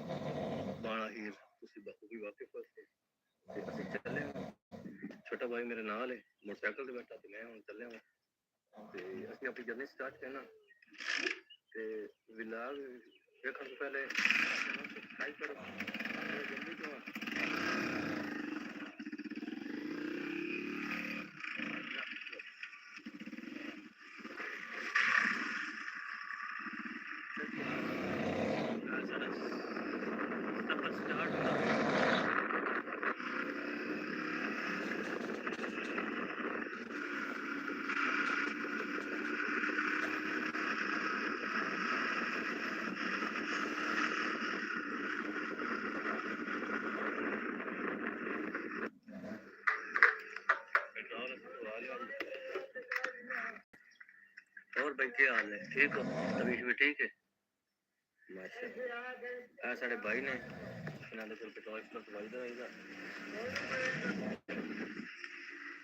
बाणा हीर, तुसी बखूबी वाकिफ हो ते असि चले। छोटा भाई मेरे नाल है, मोटरसाइकिल ते बैठा ते मैं हुन चले ते असि अपनी जर्नी स्टार्ट करना ते व्लॉग देखने से पहले सब्सक्राइब करो जल्दी तो। और भाई क्या हाल है, ठीक हो? तबीयत भी ठीक है माशाल्लाह। साढ़े भाई ने इन्होंने कोल पेट्रोल भाई का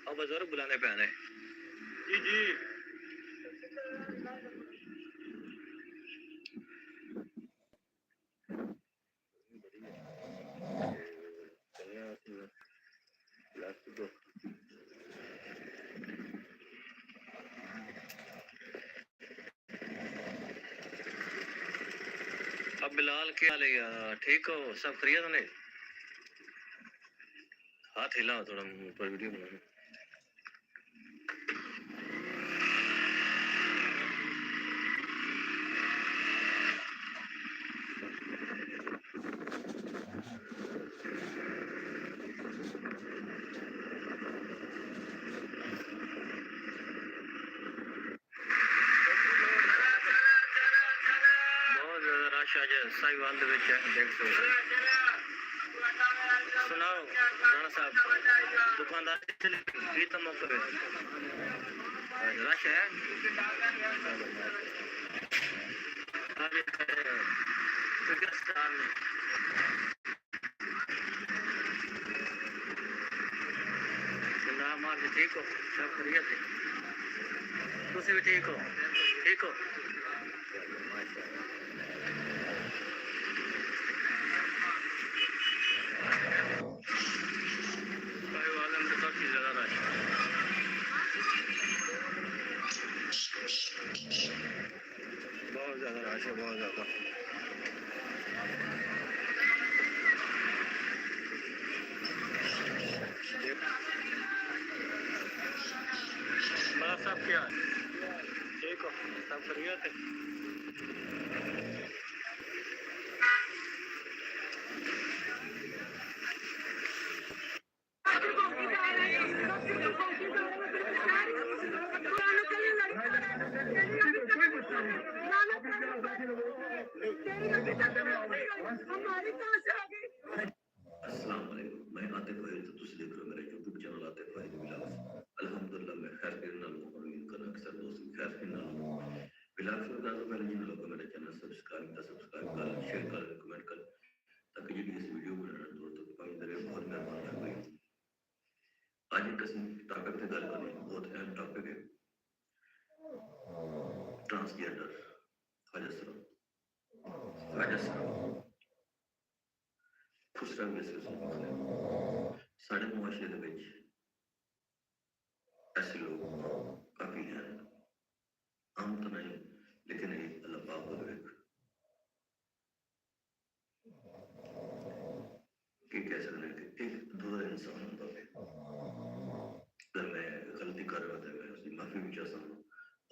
अब बुजुर्ग बुलाने पे आने जी जी। अब बिलाल क्या हाल है यार, ठीक हो? सब खैरियत ने? हाथ हिला थोड़ा पर वीडियो बनाना। साहिवाल दे विच देख सकते सुनाओ राणा साहब दुकानदार की तो मौके पे रश है मार ठीक हो? सब खैरियत है? तुसी भी ठीक हो? ठीक हो बहुत ज्यादा रश है, बहुत ज्यादा। बड़ा सब क्या ठीक हो? सब खैरियत है? आतिफ फहीद तो तुम देख रहे हो मेरा YouTube channel Atif Fahid vlogs. अल्हम्दुलिल्लाह मैं खैर के नाल हूं, उम्मीद करना कि सब दोस्त भी खैर के नाल हों। व्लॉग शुरू करने से पहले जिन लोगों को मेरा चैनल सब्सक्राइब कर, शेयर कर, कमेंट कर, ताकि ये भी इस वीडियो को बनाना दूर तक पहुंच जाए। बहुत मेहरबानी शुक्रिया। आज एक किस्म टॉपिक पे गल करनी बहुत अहम टॉपिक है, ट्रांसजेंडर खुसरा साढ़े मुआशरे के ऐसे लोग काफी हैं, आम तो नहीं लेकिन अल्लाह पाक को देख कि कह सकते हैं कि एक दूसरा इंसान होता है। अगर मैं गलती कर रहा था मैं उसकी माफी भी चाहता हूँ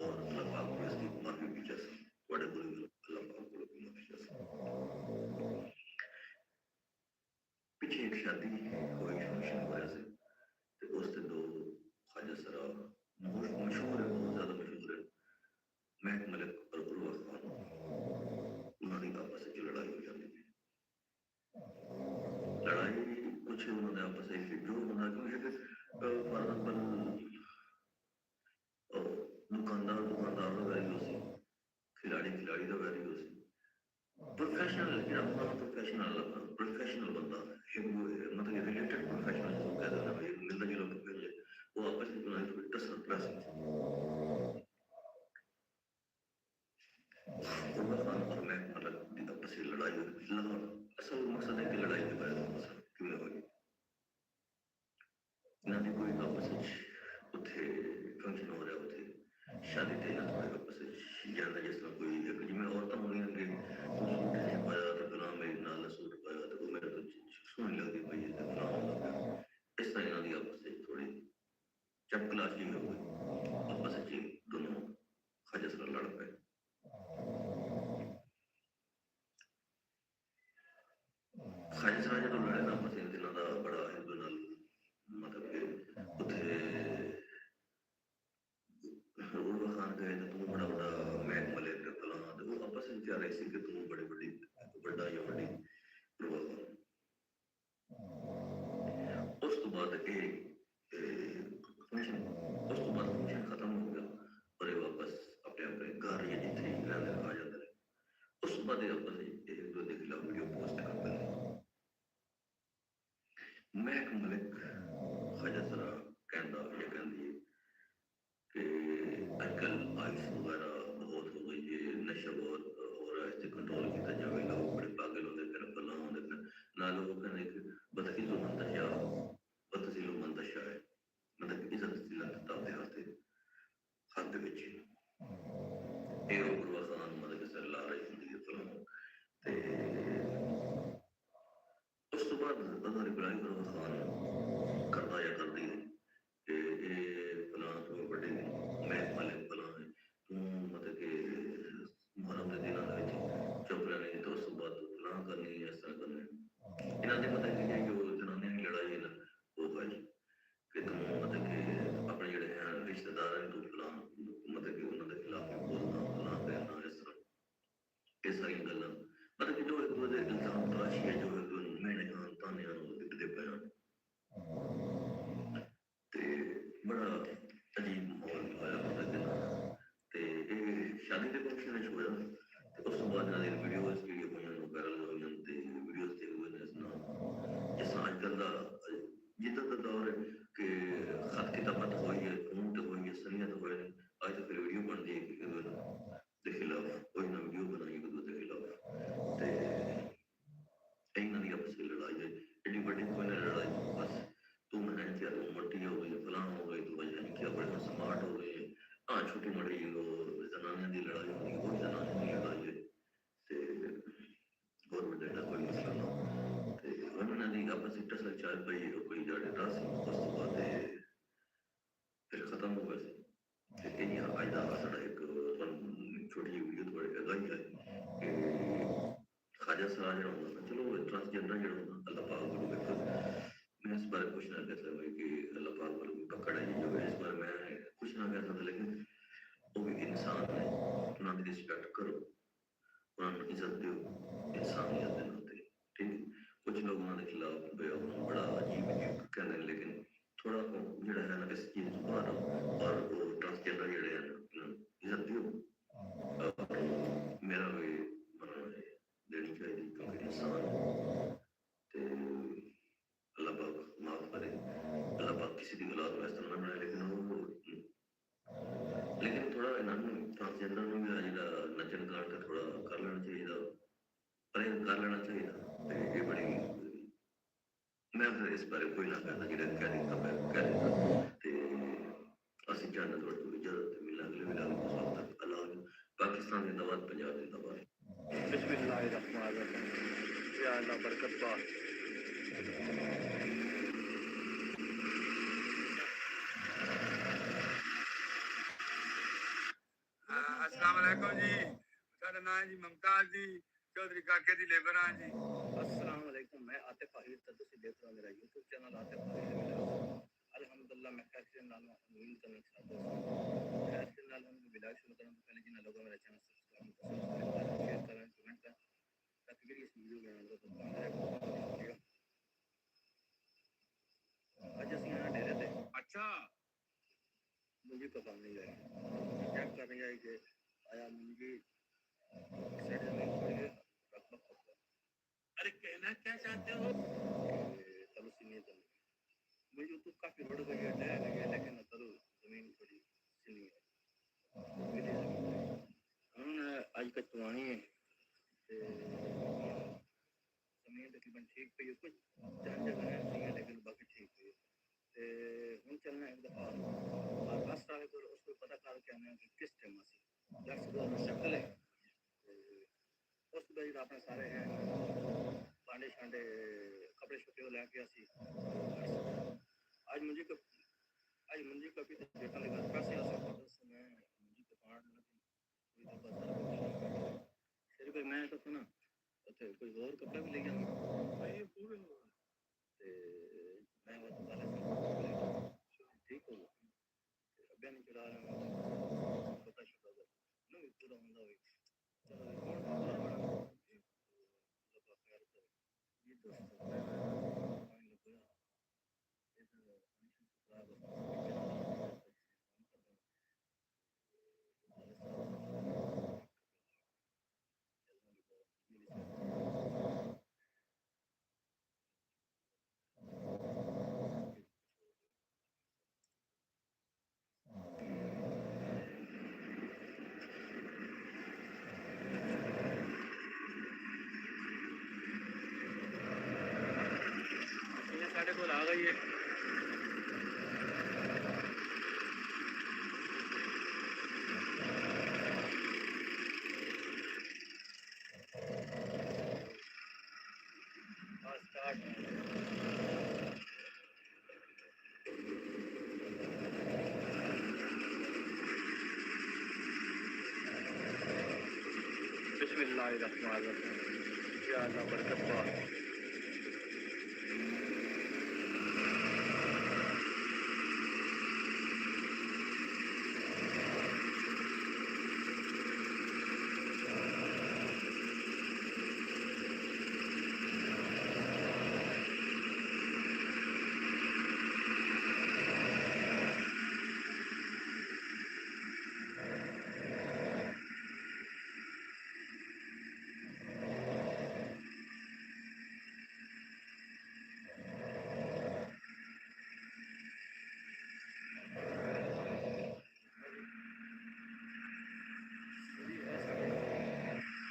और अल्लाह पाक को उसकी माफी भी चाहता हूँ। बड़े बुरे अल्लाह पाक को भी माफी चाहता हूँ। पीछे एक शादी कोई फंक्शन हो रहा है तो उससे दो ख्वाजा सरा मशहूर है, बहुत ज्यादा मशहूर है, महक मलिक और उर्वा खान, उन्होंने आपस में लड़ाई हो जाती है। लड़ाई कुछ उन्होंने आपस में जो होना क्योंकि फॉर एग्जाम्पल दुकानदार का वैल्यू सी, खिलाड़ी का वैल्यू सी, प्रोफेशनल प्रोफेशनल बंदा मतलब रिलेटेड प्रोफेशनल जिसको कहते हैं भाई मिलता जुला प्रोफेशनल, वो आपस में बनाए थोड़ी टसल प्रेसिंग खान और मैं मतलब आपस में लड़ाई लगा। असल मकसद है कि लड़ाई के बारे में मसला क्यों होगी ना भी कोई आपस में उठे फंक्शन हो रहा उठे शादी थे ना थोड़े आपस में जाना जिस तरह कोई एक जिम्मे औरतें होनी होंगी तो सूट नहीं पाया तो फलां मेरे नाल सूट पाया तो वो मेरे तो सोहनी लगती भाई ये फलां होगा पाया। इस तरह इन्हों की आपस में थोड़ी चपकलाशी हो गई, आपस में दोनों ख्वाजा सरा लड़ पे। ख्वाजा सरा जो लड़े ना आपस में इन्हों का बड़ा हिंदू नाल मतलब कि उथे उर्वा खान गए तो तू बड़ा बड़ा महक मलिक फलां तो वो आपस में जा रहे थे कि तू बड़ी बड़ी बड़ा या बड़ी उर्वा खान। उस तो बाद फंक्शन खत्म हो गया और ये वापस अपने अपने घर या जिथे रहने आ जाते हैं। उस तो बाद आपस एक दूसरे के खिलाफ वीडियो पोस्ट करते हैं। महक मलिक ख्वाजा सरा कहता या कहती है कि आजकल आइस वगैरह बहुत हो गई है, नशा बहुत हो रहा है, इसे कंट्रोल किया जाए। लोग बड़े पागल होते फिर फलां होते फिर ना लोग कहने कि बदखिलो मंतशा है मतलब इज्जत जिल्लत ताते हाथे हद विच ए उर्वा खान मतलब सर ला रही होंदी है फलां ते उस तो बाद उन्होंने रिप्लाई उर्वा खान करता या करती है कि ये फलां तो बड़े महक मलिक फलां है तू मतलब कि मुहर्रम के दिनों में चुप रहने तो उस तो बाद फलां करनी इस तरह करनी इन्हों ने मतलब कि जो जनानियों की लड़ाई है ना वो भाई कि तुम मतलब कि अपने जोड़े हैं रिश्तेदार हैं तो फलां मतलब कि उन्होंने खिलाफ भी बोलना फलां करना इस तरह ये सारी गल्लां मतलब कि जो एक दूसरे इल्जाम तराशी है जो एक मैंने ताने दिखते पे ते बड़ा अजीब माहौल होया मतलब कि ते शादी के फंक्शन में होया ते उस बाद ना वीडियोस वीडियो होइयां वायरल होइयां ते वीडियोस ते हुए ने ना जिस आजकल दा जिद्दां दा दौर है कि खत किताबत हुई है, फोन ते हुई है, सनियत हुए ने आज तो फिर वीडियो बनती है कि के खिलाफ कोई ना वीडियो बनाई के खिलाफ ते इन्हों की आपस में लड़ाई है एडी बड़ी कोई ना लड़ाई बस तू मैंने क्या तू मोटी हो गई फलां हो गई तू वजह क्या बड़े स्मार्ट हो गए हाँ छोटी मोटी जनानियों की लड़ाई होती वो जनानियों की लड़ाई है ते गवर्नमेंट का कोई मसला ना ते उन्होंने दी आपस में टसल चाल पई कोई जाड़े दस उस तो बाद फिर खत्म हो गया ते इन्हीं आज दा साडा एक छोटी वीडियो थोड़ी अगाई है कि ख्वाजा सरा जो होंदा चलो ट्रांसजेंडर जो होंदा अल्लाह पाक को एक मैं इस बारे कुछ ना कह सकता कि अल्लाह पाक को पकड़ है जो इस बारे मैं कुछ ना कह सकता लेकिन वो भी इंसान है उन्होंने रिस्पेक्ट करो उन्होंने इज्जत दो इंसानियत के नाते ठीक है। कुछ लोग उन्होंने खिलाफ बड़ा अजीब अजीब सीधी गलत वैसे ना बनाए लेकिन वो लेकिन थोड़ा इन्होंने ट्रांसजेंडर ਨੂੰ ਵੀ ਜਿਹੜਾ ਨੱਚਣ ਗਾ ਕੇ ਥੋੜਾ ਕਰ ਲੈਣਾ ਚਾਹੀਦਾ ਪ੍ਰੇਮ ਕਰ ਲੈਣਾ ਚਾਹੀਦਾ ਤੇ ਇਹ ਬੜੀ ਮੈਂ ਫਿਰ ਇਸ ਬਾਰੇ ਕੋਈ ਨਾ ਕਰਨਾ ਜਿਹੜਾ ਕਹਿ ਦਿੱਤਾ ਮੈਂ ਕਹਿ ਦਿੱਤਾ ਤੇ ਅਸੀਂ ਜਾਣਦੇ ਤੁਹਾਡੇ ਤੋਂ ਇਜਾਜ਼ਤ ਮਿਲਾਂਗੇ ਮਿਲਾਂਗੇ ਉਸ ਵਕਤ ਤੱਕ ਅੱਲਾਹ पाकिस्तान जिंदाबाद पंजाब जिंदाबाद बिस्मिल्लाहिर्रहमानिर्रहीम या अल्लाह बरकत पा अस्सलाम वालेकुम जी साडा नाम जी मुमताज जी चौधरी काके दी लेबर हां जी अस्सलाम वालेकुम मैं आतिफ आहिर तदसी देख रहा हूं मेरा YouTube चैनल आतिफ आहिर अल्हम्दुलिल्लाह मैं खैर से नाम उम्मीद करना चाहता हूं खैर से नाम हम बिलाल शुरू करने से पहले जिन लोगों मेरा चैनल सब्सक्राइब शेयर करें कमेंट करें ताकि मेरी इस वीडियो में मतलब आज ਅਸੀਂ यहाँ डेरे थे अच्छा मुझे पता नहीं है चेक कर रही है कि आया मुझे साइड में अरे कहना क्या चाहते हो चलो सीनियर चलो मुझे तो काफी रोड गई है डर लगे लेकिन चलो जमीन थोड़ी सीनियर उन्होंने आज का तुआनी है जमीन तकरीबन ठीक पे कुछ चार जगह है सीनियर लेकिन बाकी ठीक है हम चलना है एक दफा बस आए तो उसको पता कर के आना कि किस टाइम से दस दो मुश्किल है उस बाद अपने सारे हैं पांडे शांडे कपड़े शपड़े लेके आसी आज मुझे कभी देखा लगा कैसे आ सकता था मैं मुझे तो पाड़ लगी कोई तो बाजार फिर कोई मैं तो ना कोई और कपड़ा भी ले गया भाई पूरे मैं वो वाला ठीक हो अभी नहीं चला रहा पता शुक्र नहीं पूरा होता है चलो कौन पूरा बड़ा लगा प्यार कर ये दोस्त पानी लगा ये तो कनेक्शन खराब है साढ़े को आ गई है बिस्मिल्लाहिर्रहमानिर्रहीम या अल्लाह बरकत पा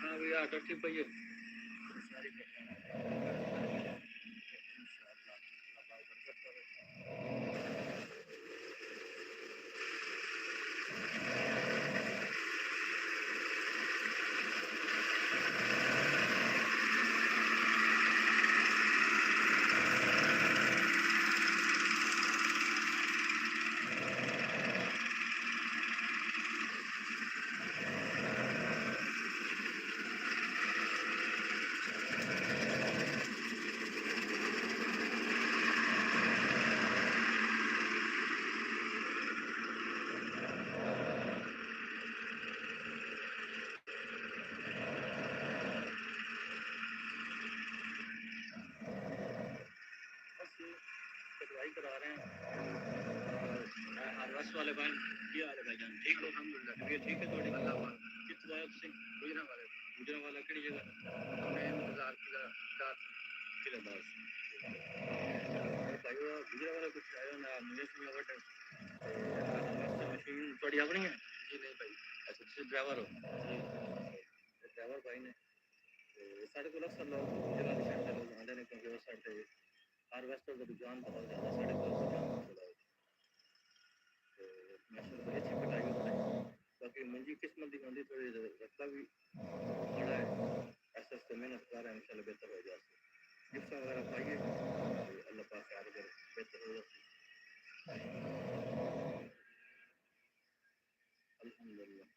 हाँ भैया डॉक्टर भैया सारी इंशाअल्लाह अल्लाह बरकत करे सफाई करा रहे हैं आरवस वाले भाई क्या हाल है भाईजान ठीक हो अल्हम्दुलिल्लाह तबीयत ठीक है थोड़ी अल्लाह पाक कितना आया तुम गुजरा वाला किहड़ी जगह मैं इंतजार किला किला बस भाई गुजरा वाला कुछ आया ना मुझे सुना बट मशीन थोड़ी अपनी है जी नहीं भाई अच्छा तुम ड्राइवर हो ड्राइवर भाई ने साढ़े को अक्सर लोग जिला की साइड लोग आते हैं क्योंकि उस साइड से हार्वेस्टर का रुझान बहुत ज़्यादा साढ़े को रुझान चला है तो माशाल्लाह बड़ी अच्छी कटाई होती है बाकी मुझी किस्मत दी होंदी थोड़ी रखता भी बड़ा है ऐसा से मेहनत कर रहा है इंशाल्लाह बेहतर हो जाए गिफ्ट वगैरह पाइए अल्लाह पाक याद करे बेहतर हो जाए अल्हम्दुलिल्लाह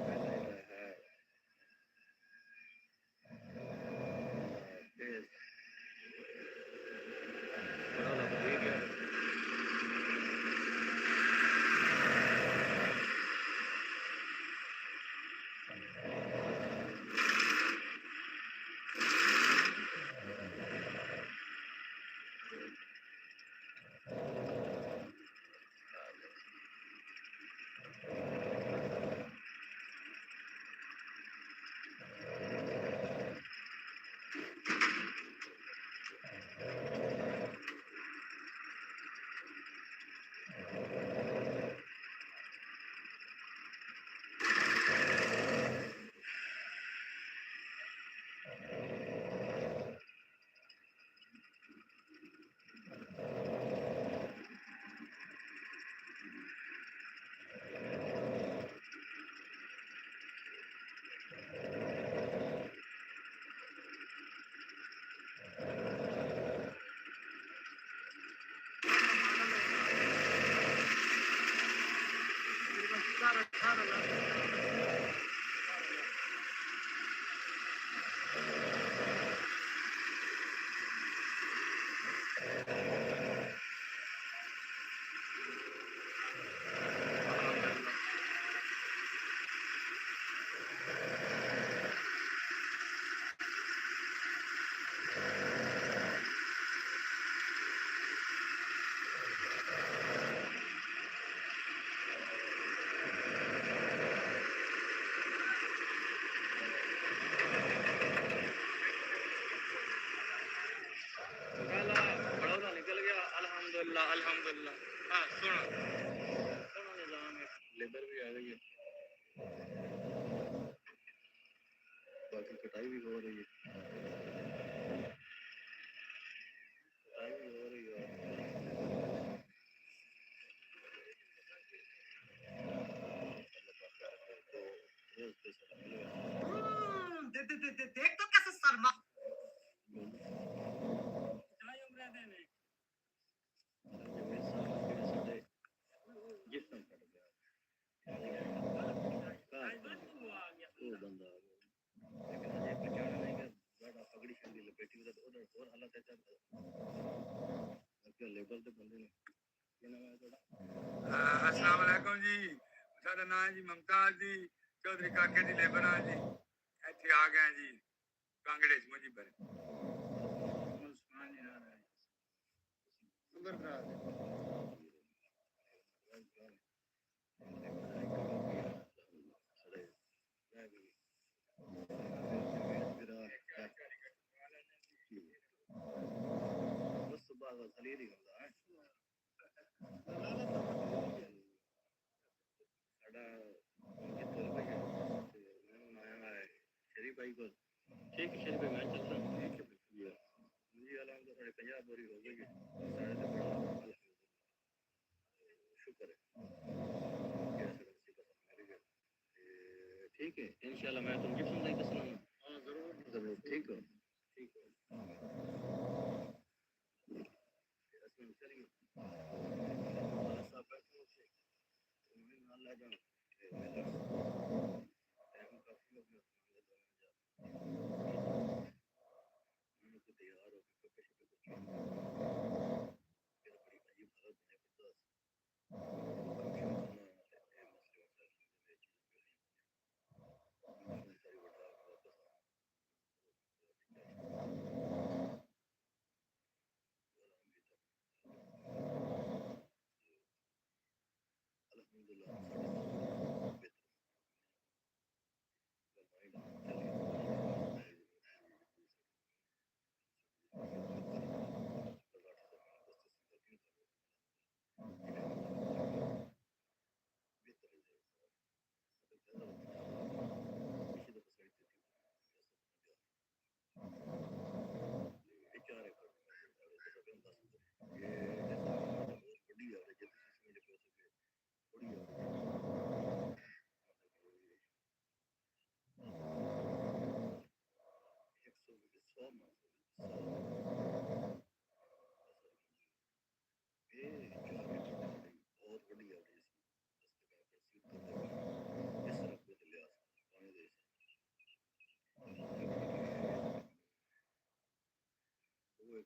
पहला है बेस बड़ा लगा ये क्या बड़ा निकल गया अल्हम्दुलिल्लाह अल्हम्दुलिल्लाह हाँ सुना सुना निजाम है लेबर भी आ गई है बाकी कटाई भी हो रही है कटाई भी हो रही है तो रोज पैसा मिलेगा देख तो कैसे शर्मा जिसम कट गया वो बंदा आ गया लेकिन अजय पहचाना नहीं कि बड़ा पगड़ी शगड़ी लपेटी हुई तो उधर और हालत है क्या लेबर तो बंदे ने क्या नाम है थोड़ा अस्सलाम वालेकुम जी साਡਾ ਨਾਮ ਜੀ ਮਮਤਾਜ ਜੀ ਚੌਧਰੀ ਕਾਕੇ ਦੀ ਲੇਬਰ ਆ ਜੀ ਇੱਥੇ ਆ ਗਏ ਜੀ ਕਾਂਗੜੇ ਚ ਮੁਝੀ ਪਰ सुंदर ब्राज बस सुबह खलील ही होता है साडा कितने रुपए है आया है शरीफ भाई को ठीक है शरीफ भाई मैं चलता हूँ ठीक है मुझे अलाम तो साढ़े 50 बोरी हो गई है साढ़े तो बड़ा शुक्र है ठीक है इंशाल्लाह मैं तुम गिफ्ट नहीं दसना हां जरूर जरूर ठीक हो ठीक हो असम चलिए सब बैठो से मैं अल्लाह जान टाइम काफी हो गया मैं तो तैयार हो के कपड़े पे कुछ फिर बड़ी अजीब हालत बने पड़ता अल्हम्दुलिल्लाह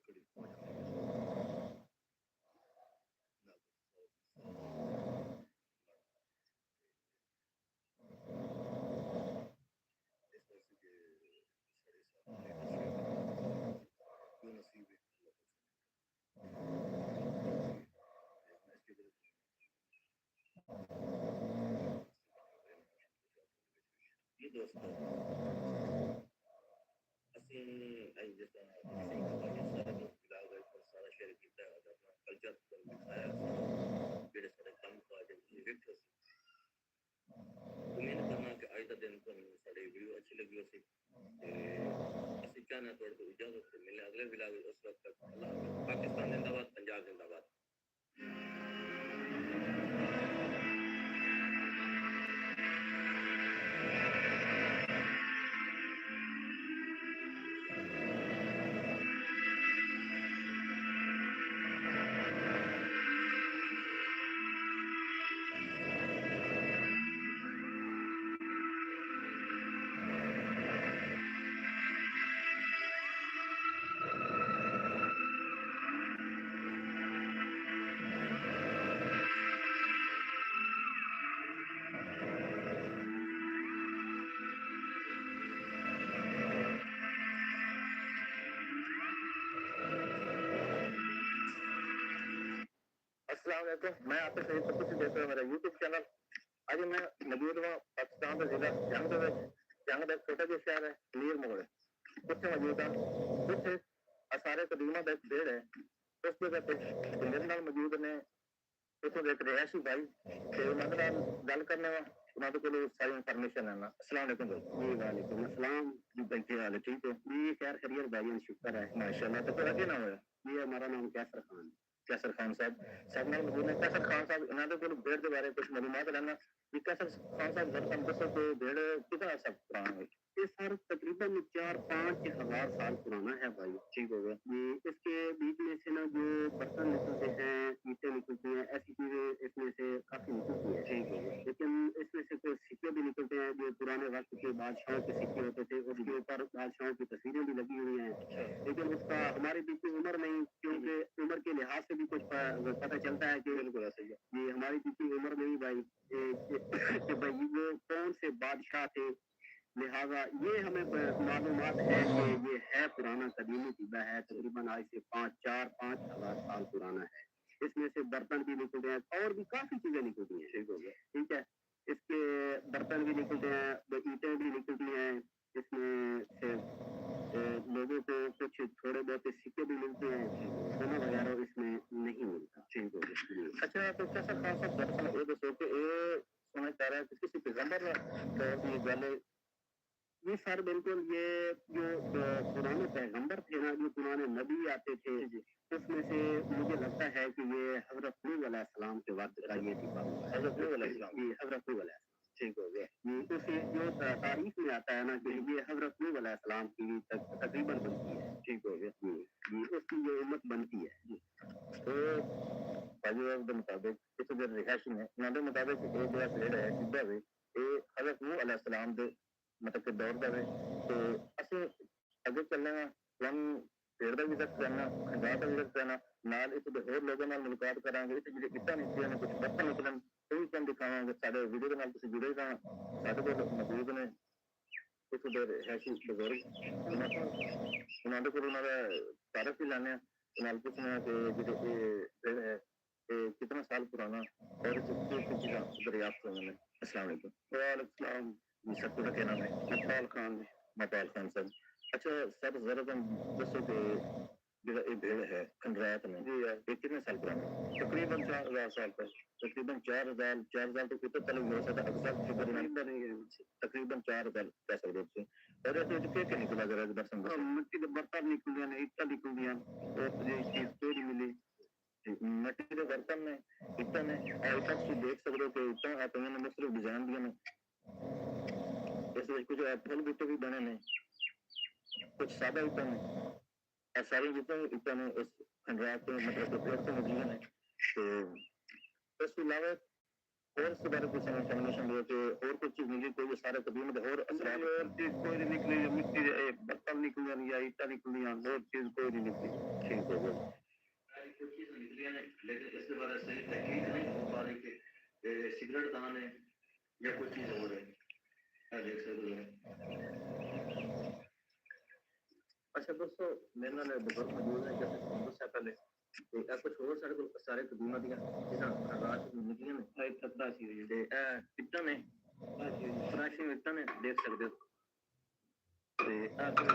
कड़ी पहुंच गई इस वजह से कि साढ़े साथ जो नसीब है इसके ये दोस्तों ਅਸੀਂ ਅੱਜ ਜਿਸ ਤਰ੍ਹਾਂ ਸਿੰਘ ਬਾਜੀ ਸਾਰਾ ਨੂੰ ਮਿਲਾ ਗਏ ਪਰ ਸਾਰਾ ਸ਼ੇਅਰ ਕੀਤਾ ਹੈ ਆਪਣਾ ਕਲਚਰ ਤੋਂ ਦਿਖਾਇਆ ਜਿਹੜੇ ਸਾਡੇ ਕੰਮ ਕਾਜ ਦੇ ਵਿੱਚ ਸੀ ਉਮੀਦ ਕਰਨਾ ਕਿ ਅੱਜ ਦਾ ਦਿਨ ਤੁਹਾਨੂੰ ਸਾਡੀ ਵੀਡੀਓ ਅੱਛੀ ਲੱਗੀ ਹੋਵੇ ਤੇ ਅਸੀਂ ਚਾਹਨਾ ਤੁਹਾਡੇ ਤੋਂ ਇਜਾਜ਼ਤ ਤੇ ਮਿਲੇ ਅਗਲੇ ਵਲੌਗ ਉਸ ਵਕਤ ਤੱਕ ਅੱਲਾਹ ਹਾਫਿਜ਼ ਪਾਕਿਸਤਾਨ ਜ਼ਿੰਦਾਬਾਦ ਪੰਜਾਬ ਜ਼ਿੰਦਾਬਾਦ अस्सलाम वालेकुम मैं आपसे सही सब कुछ देख रहा हूं मेरा YouTube चैनल आज मैं मौजूद हूं पाकिस्तान के जिला जंग दे जंग का छोटा जिहा शहर है नीर मोड़ उत्थे मौजूद है उत्थे सारे कदीमा का एक पेड़ है उस जगह पे मेरे नाल मौजूद ने उत्थों के एक रिहायशी भाई ते उन्हां दे नाल गल करने वा उन्हां दे कोल सारी इंफॉर्मेशन है अस्सलाम वालेकुम जी वालेकुम अस्सलाम जी भाई क्या हाल है ठीक हो जी खैर खैरियत भाई शुक्र है माशाल्लाह तो फिर आगे ना होया ये हमारा नाम कैसर खान साहब नाल मौजूद है कैसर खान साहब इन्हां दे कोल भेड़ के बारे कुछ मालूमात लेना कि कैसर खान साहब जरा हम दसो कि भेड़ कितना सब पुराना है ये सर तकरीबन 4-5 हजार साल पुराना है भाई ठीक हो गया ये इसके बीच में से ना जो बर्तन निकलते हैं ईंटें निकलती हैं ऐसी चीजें इसमें से काफी निकलती है ठीक हो गया लेकिन इसमें से कुछ सिक्के भी निकलते हैं जो पुराने वक्त के बादशाहों के सिक्के होते थे उसके ऊपर बादशाहों की तस्वीरें भी लगी हुई हैं लेकिन उसका हमारी बीती उम्र नहीं क्योंकि उम्र के लिहाज से भी कुछ पता चलता है कि बिल्कुल ऐसे ये हमारी बीती उम्र नहीं भाई कि भाई वो कौन से बादशाह थे लिहाजा ये हमें मालूमात है कि ये है पुराना कदीमी किला है तकरीबन आज से 5 हजार साल पुराना है इसमें से बर्तन भी निकलते हैं और भी काफी चीजें निकलती हैं ठीक हो गया ठीक है इसके बर्तन भी निकलते हैं ईंटें भी निकलती हैं इसमें से लोगों को कुछ थोड़े बहुत सिक्के भी मिलते हैं सोना वगैरह इसमें नहीं मिलता ठीक हो गया अच्छा तो कैसा खासा दरअसल ये दसो कि ये समझ पा रहा है कि किसी पैगंबर दौर की गल ये सर बिल्कुल ये जो पुराने पैगंबर थे ना जो पुराने नबी आते थे उसमें से मुझे लगता है कि ये हजरत नूह अलैहिस्सलाम के वक्त का ये टिपा हुआ है हजरत नूह अलैहिस्सलाम ये हजरत नूह अलैहिस्सलाम ठीक हो गया ये उसे जो तारीख में आता है ना कि ये हजरत नूह अलैहिस्सलाम की तकरीबन बनती है ठीक हो गया ये उसकी जो उम्मत बनती है तो ताजुब के मुताबिक इस जो रिहायशी है उन्होंने मुताबिक ये जो पेड़ है जिद्दा वे ये हजरत नूह अलैहिस्सलाम के मतलब कि दौर का तो असं अगे चलना हम पेड़ का भी जिक्र करना खंजाह का भी जिक्र करना नाल इस होर लोगों नाल मुलाकात करांगे इस ਜਿਹੜੇ ਇੱਟਾਂ ਨਿਕਲੀਆਂ ਨੇ ਕੁਝ ਬਰਤਨ ਨਿਕਲਣ ਉਹ ਵੀ ਤੁਹਾਨੂੰ ਦਿਖਾਵਾਂਗੇ ਸਾਡੇ ਵੀਡੀਓ ਦੇ ਨਾਲ ਤੁਸੀਂ ਜੁੜੇ ਤਾਂ ਸਾਡੇ ਕੋਲ ਮੌਜੂਦ ਨੇ ਇੱਕ ਦੇ ਹੈਸ਼ੀ ਬਜ਼ੁਰਗ ਉਹਨਾਂ ਦੇ ਕੋਲ ਉਹਨਾਂ ਦਾ ਤਾਰਫ ਵੀ ਲਾਣੇ ਨਾਲ ਪੁੱਛਣਾ ਕਿ ਜਿਹੜੇ ਇਹ पेड़ है कितना साल पुराना और इस चीज़ दरियाफ्त हुए हैं अस्सलाम वालेकुम वालेकुम सलाम सबको क्या नाम है मपाल खान साहब अच्छा सर जरा तुम दसो कि जो ये भेड़ है खंडरात में जी ये कितने साल पुराना तकरीबन 4000 साल का तकरीबन 4000 तो कितना चलो हो सकता अक्सर फिगर नहीं है तकरीबन 4000 कह सकते हो और ऐसे जो क्या निकला जरा दर्शन मिट्टी के बर्तन निकल गए ईटा निकल गया और ये चीज पेड़ मिली मिट्टी के बर्तन ने ईटा ने और सब तुम देख सकते हो कि ईटा अपने ने मुख्तलिफ डिजाइन दिए ने इस कुछ फूल बूटे भी बने ने कुछ सादा ईटा ने सारी जितने ईटा ने इस खंडरात के मतलब पेड़ से निकली ने तो इसके अलावा और इसके बारे में कुछ इंफॉर्मेशन दो कि और कुछ चीज मिली कोई सारे कदीम में और असरात और चीज कोई नहीं निकली, मिट्टी बर्तन निकलियां या ईटा निकलियां, और चीज कोई नहीं निकली। ठीक हो गया कुछ चीज निकली है लेकिन इसके बारे में सही तहकीक नहीं हो पा रही कि सिगरेट दान है या कोई चीज और है देख सकते हो। अच्छा दोस्तों मेरे नाल बुजुर्ग मौजूद है जैसे दस्या पहले ਤੇ ਇਹ ਕੁਝ ਹੋਰ ਸਾਡੇ ਕੋਲ ਸਾਰੇ ਕਦੂਮਾਂ ਦੀਆਂ ਜਿਹਨਾਂ ਰਾਤ ਨੂੰ ਨਿਕਲੀਆਂ ਨੇ ਇਹ ਤੱਕਦਾ ਸੀ ਤੇ ਇਹ ਇੱਟਾਂ ਨੇ ਫਰਾਸ਼ੀ ਇੱਟਾਂ ਨੇ ਦੇਖ ਸਕਦੇ ਹੋ ਤੇ ਇਹ ਕੋਈ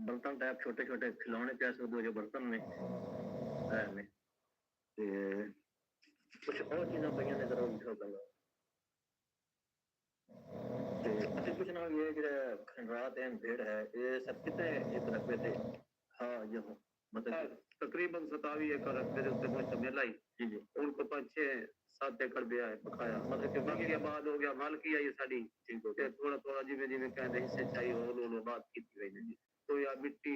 ਬਰਤਨ ਟਾਈਪ ਛੋਟੇ ਛੋਟੇ ਖਿਲੌਣੇ ਕਹਿ ਸਕਦੇ ਹੋ ਜੋ ਬਰਤਨ ਨੇ ਇਹ ਨੇ ਤੇ ਕੁਝ ਹੋਰ ਚੀਜ਼ਾਂ ਪਈਆਂ ਨੇ ਜ਼ਰਾ ਦਿਖਾਓ ਪਹਿਲਾਂ ਤੇ ਅਸੀਂ ਪੁੱਛਣਾ ਇਹ ਜਿਹੜਾ ਖੰਡਰਾਤ ਹੈ ਭੇੜ ਹੈ ਇਹ ਸਭ ਕਿਤੇ ਇੱਕ ਰਕਬੇ ਤੇ हाँ ये हो मतलब तकरीबन 27 एकड़ रकबे के उत्ते मुश्त मेला ही जी जी उनको 5-7 एकड़ बिया है पकाया, मतलब कि बाकी आबाद हो गया, मालकी आई साड़ी ठीक हो ते थोड़ा थोड़ा जिवें जिवें कहते हिस्से चाहिए होल आबाद की गई ने कोई आ मिट्टी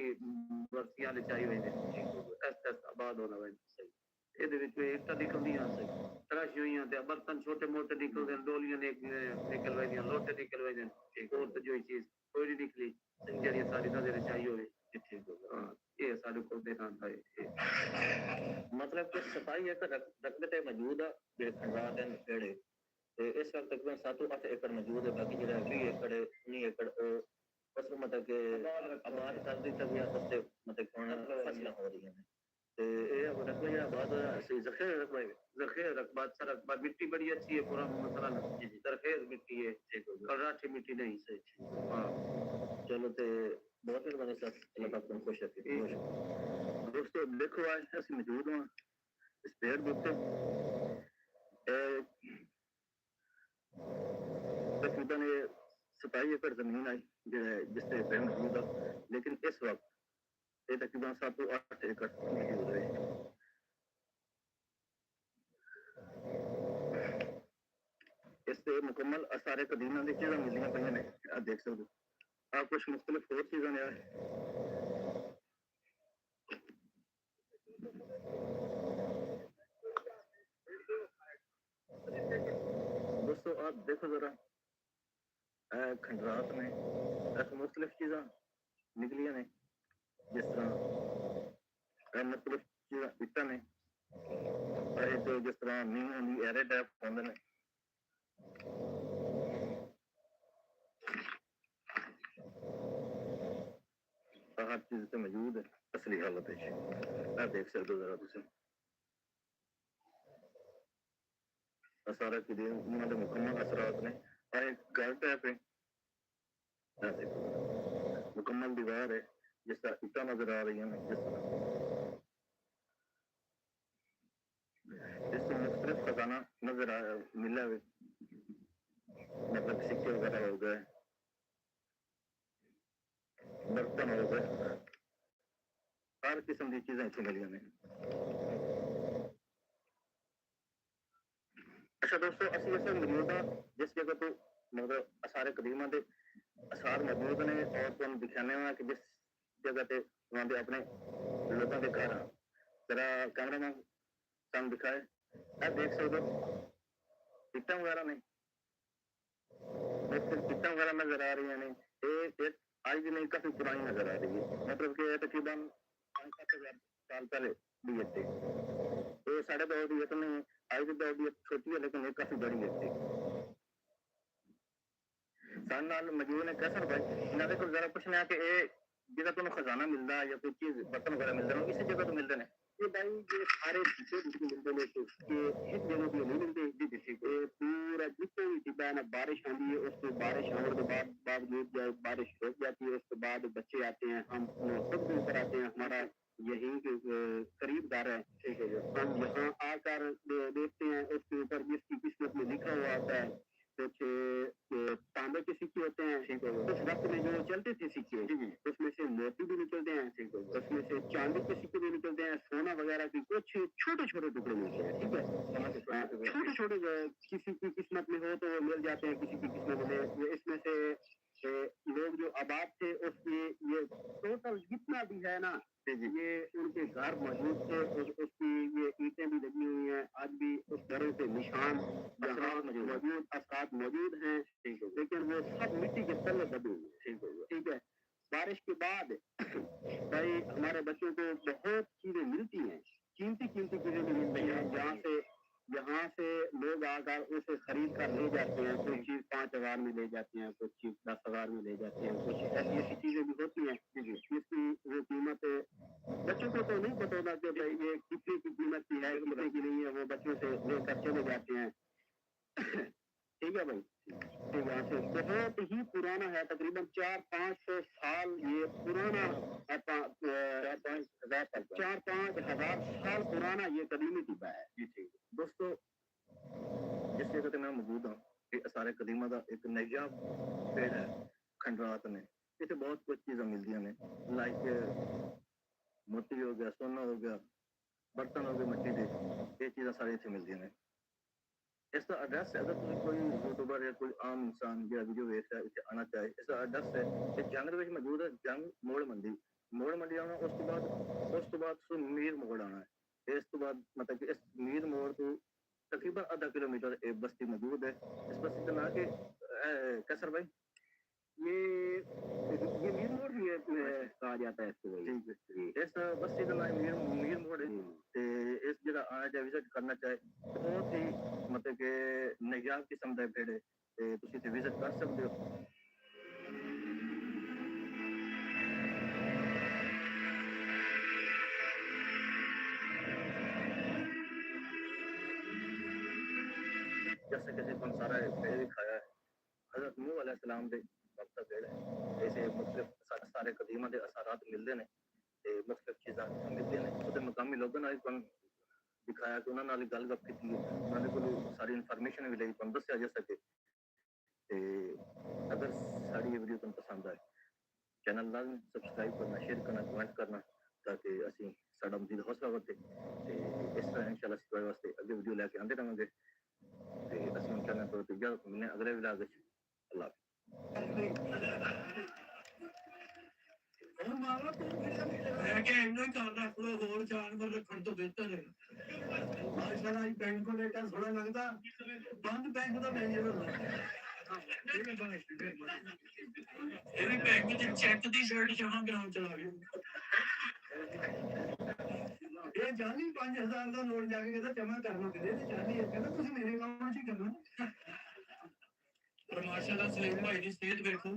बरसियां ले चाहिए हुई ने ठीक हो गया ऐसा आबाद होना वही सही ਇਹਦੇ ਵਿੱਚ ਇੱਟਾਂ ਨਿਕਲਦੀਆਂ ਸੀ ਤਰਾਸ਼ੀ ਹੋਈਆਂ ਤੇ ਬਰਤਨ ਛੋਟੇ ਮੋਟੇ ਨਿਕਲਦੇ ਡੋਲੀਆਂ ਨਿਕਲ ਰਹੀਆਂ ਲੋਟੇ ਨਿਕਲ ਰਹੇ ਨੇ ਹੋਰ ਤਾਂ ਜੋ ਚੀਜ਼ ਕੋਈ ਨਹੀਂ ਨਿਕਲੀ ਜਿਹੜੀ ਸਾਡੀ ਨਜ਼ਰ ਚਾਹੀ ਹੋਵੇ ਠੀਕ ਹੋ ਗਿਆ ਇਹ ਸਾਡੇ ਕੋਲ ਦੇ ਨਾਲ ਹੈ मतलब कि 27 एकड़ रकबे ते मौजूद है जे खंडात है पेड़े ते इस वक्त तकरीबन 7-8 एकड़ मौजूद है बाकी जो 20 एकड़ 19 एकड़ बस मतलब कि आबाद कर दी तबीयत उससे मतलब कौन फसलें हो रही हैं ते ये रकबा जो आबाद सही जखेर रकबा अच्छा रकबा मिट्टी बड़ी अच्छी है पूरा मसला जरखेज मिट्टी है कलराठी मिट्टी नहीं सही हाँ चलो ते बहुत मेहरबानी सर अल्लाह पाक तुम खुश रखे दोस्तों देखो आज ਅਸੀਂ ਮੌਜੂਦ ਹਾਂ ਇਸ ਪੇੜ ਦੇ ਉੱਤੇ तकरीबन 27 एकड़ जमीन है जिस पे पेड़ मौजूद है लेकिन इस वक्त ये तकरीबन 7-8 एकड़ मौजूद है इससे मुकम्मल सारे कदीमा की चीज़ां मिलदियां पईयां ने आप देख सकते हो आप कुछ मुख्तलिफ और चीज़ां ने दोस्तों आप देखो जरा खंडरात में ऐसे मुख्तलिफ चीज़ां निकलियां ने जिस तरह मुख्तलिफ चीज़ां इट्टां ने तो जिस तरह नींह होंदी एरे टाइप होंदे ने हर चीज़ ते मौजूद है असली हालत है आप देख सकते हो जरा तुम सारा उन्होंने दे मुकम्मल असरात ने एक घर टाइप है मुकम्मल दीवार है जिस तरह इट्टां नजर आ रही हैं जिस तरह इससे मुख्तलिफ खजाना नजर मिला है मतलब सिक्के वगैरह हो गए बर्तन हो गए हर किस्म की चीजें इतने मिलियां ने अच्छा दोस्तों असली इस मौजूद है जिस जगह तो मतलब सारे कदीमा के आसार मौजूद ने और तुम दिखाने हैं कि जिस जगह पे वहाँ पे अपने लोगों के घर जरा कैमरामैन सामने दिखाए आप देख सकते हो इट्टां वगैरह ने इट्टां वगैरह नजर आ रही ने एक आज भी नहीं काफी पुरानी नजर आ रही है मतलब कि तकरीबन 5-7 साल पहले दी इट्टे ये साढ़े दौर की इट नहीं आज की दौर की छोटी है लेकिन ये काफी बड़ी इट्टे सारे नाल मौजूद ने कैसर भाई इन्होंने को जरा पुछना है कि ये जिहदा तुहानूं खजाना मिलता है या कोई चीज बर्तन वगैरह मिलते हैं इस जगह तो मिलते हैं ये भाई ये सारे जितने मिलते हैं कि एक जगह पे नहीं मिलते जी जी पूरा जितने भी डिब्बा है ना बारिश आती है उसको बारिश आने के बावजूद बारिश रुक जाती है उसके बाद बच्चे आते हैं हम सब के ऊपर आते हैं हमारा यही करीब घर है ठीक है हम यहाँ आकर देखते हैं उसके ऊपर जिसकी किस्मत में लिखा हुआ आता है कुछ तांबे के सिक्के होते हैं ठीक है उस वक्त में जो चलते थे सिक्के उसमें से मोती भी निकलते हैं ठीक है उसमें से चांदी के सिक्के भी निकलते हैं सोना वगैरह की कुछ छोटे छोटे टुकड़े मिलते हैं ठीक है छोटे छोटे किसी की किस्मत में हो तो मिल जाते हैं किसी की किस्मत में इसमें से लोग जो आबाद थे उसके ये टोटल जितना भी है ना ये उनके घर मौजूद थे उसकी ये ईंटें भी लगी हुई हैं आज भी उस घरों के निशान यहाँ मौजूद अफराद मौजूद हैं, लेकिन वो सब मिट्टी के तले दबे हुए। ठीक है, बारिश के बाद भाई हमारे बच्चों को बहुत चीजें मिलती हैं, कीमती चीजें भी मिलती हैं, यहाँ से लोग आकर उसे खरीद कर ले जाते हैं। कोई चीज 5,000 में ले जाते हैं, कुछ चीज 10,000 में ले जाते हैं, कुछ ऐसी चीजें भी होती हैं जिसकी वो कीमत बच्चों को तो नहीं पता होता कि भाई ये कितने की कीमत की है, कितने की नहीं है, वो बच्चों से लेकर चले जाते हैं। ठीक है भाई, तो यहाँ से बहुत ही पुराना है, तकरीबन 400-500 साल ये पुराना 4-5 साल पुराना ये कदीमी टिब्बा है। जी ठीक दोस्तों, जिस जगह ते मैं मौजूद हाँ, ये सारे कदीमा का एक नायाब पेड़ है खंडरात ने। इतने बहुत कुछ चीज़ां मिलदियां ने, लाइक मोती हो गया, सोना हो गया, बर्तन हो गए मिट्टी के, ये चीज़ां सारी इतने मिलदियां ने। इसका एड्रेस है, अगर तुम कोई यूट्यूबर या कोई आम इंसान जो वीडियो देख रहा है इसे आना चाहे, इसका एड्रेस है ये जंग में मौजूद है, जंग मोड़ मंडी आना, उस तो बाद मीर मोड़ आना है। इस तो बाद मतलब कि इस मीर मोड़ तो तकरीबन आधा किलोमीटर एक बस्ती मौजूद है। इस बस्ती का नाम के कैसर भाई, ये मीर मोड़ भी कहा जाता है इसको भाई। ठीक है, इस बस्ती का नाम मीर मोड़ है। इस जगह आना चाहे, विजिट करना चाहे, बहुत ही मतलब कि नायाब किस्म का पेड़ है, तुम इसे विजिट कर सकते हो। जैसे कि तुम सारा पेड़ दिखाया है, हज़रत नूह अलैहिस्सलाम के वक्त का पेड़ है। ऐसे मुख्तलिफ सारे कदीमा के असरात मिलते हैं, मुख्तलिफ चीज़ां मिलती हैं। उसे मकामी लोगों ने दिखाया कि उन्होंने नाल गल गप की, उन्होंने को सारी इन्फॉर्मेशन भी ली, तुम दस्या जा सके। अगर साड़ी ये वीडियो तुम पसंद आए, चैनल लाजमी सब्सक्राइब करना, शेयर करना, कमेंट करना, ताकि असी साडा मजीद हौसला बढ़े। इस तरह इंशाल्लाह असीं तुहाडे वास्ते अगे वीडियो लैके आंदे रहांगे। असीं चैनल पर इजाजत मिलने अगले व्लॉग विच। अल्लाह मैं क्या इन्हों करना अपना होर जानवर रखने तो बेहतर है। माशाल्लाह बैंक को लेकर थोड़ा लगता बंद बैंक का मैनेजर ये बैंक च चेक दी शर्ट जमा कराउन चला गया। ये जानी 5,000 का नोट जाके कहता जमा करना किधर ते जानी है कहता तुम मेरे अकाउंट च करना। और माशाल्लाह सलीम भाई दी सेहत देखो,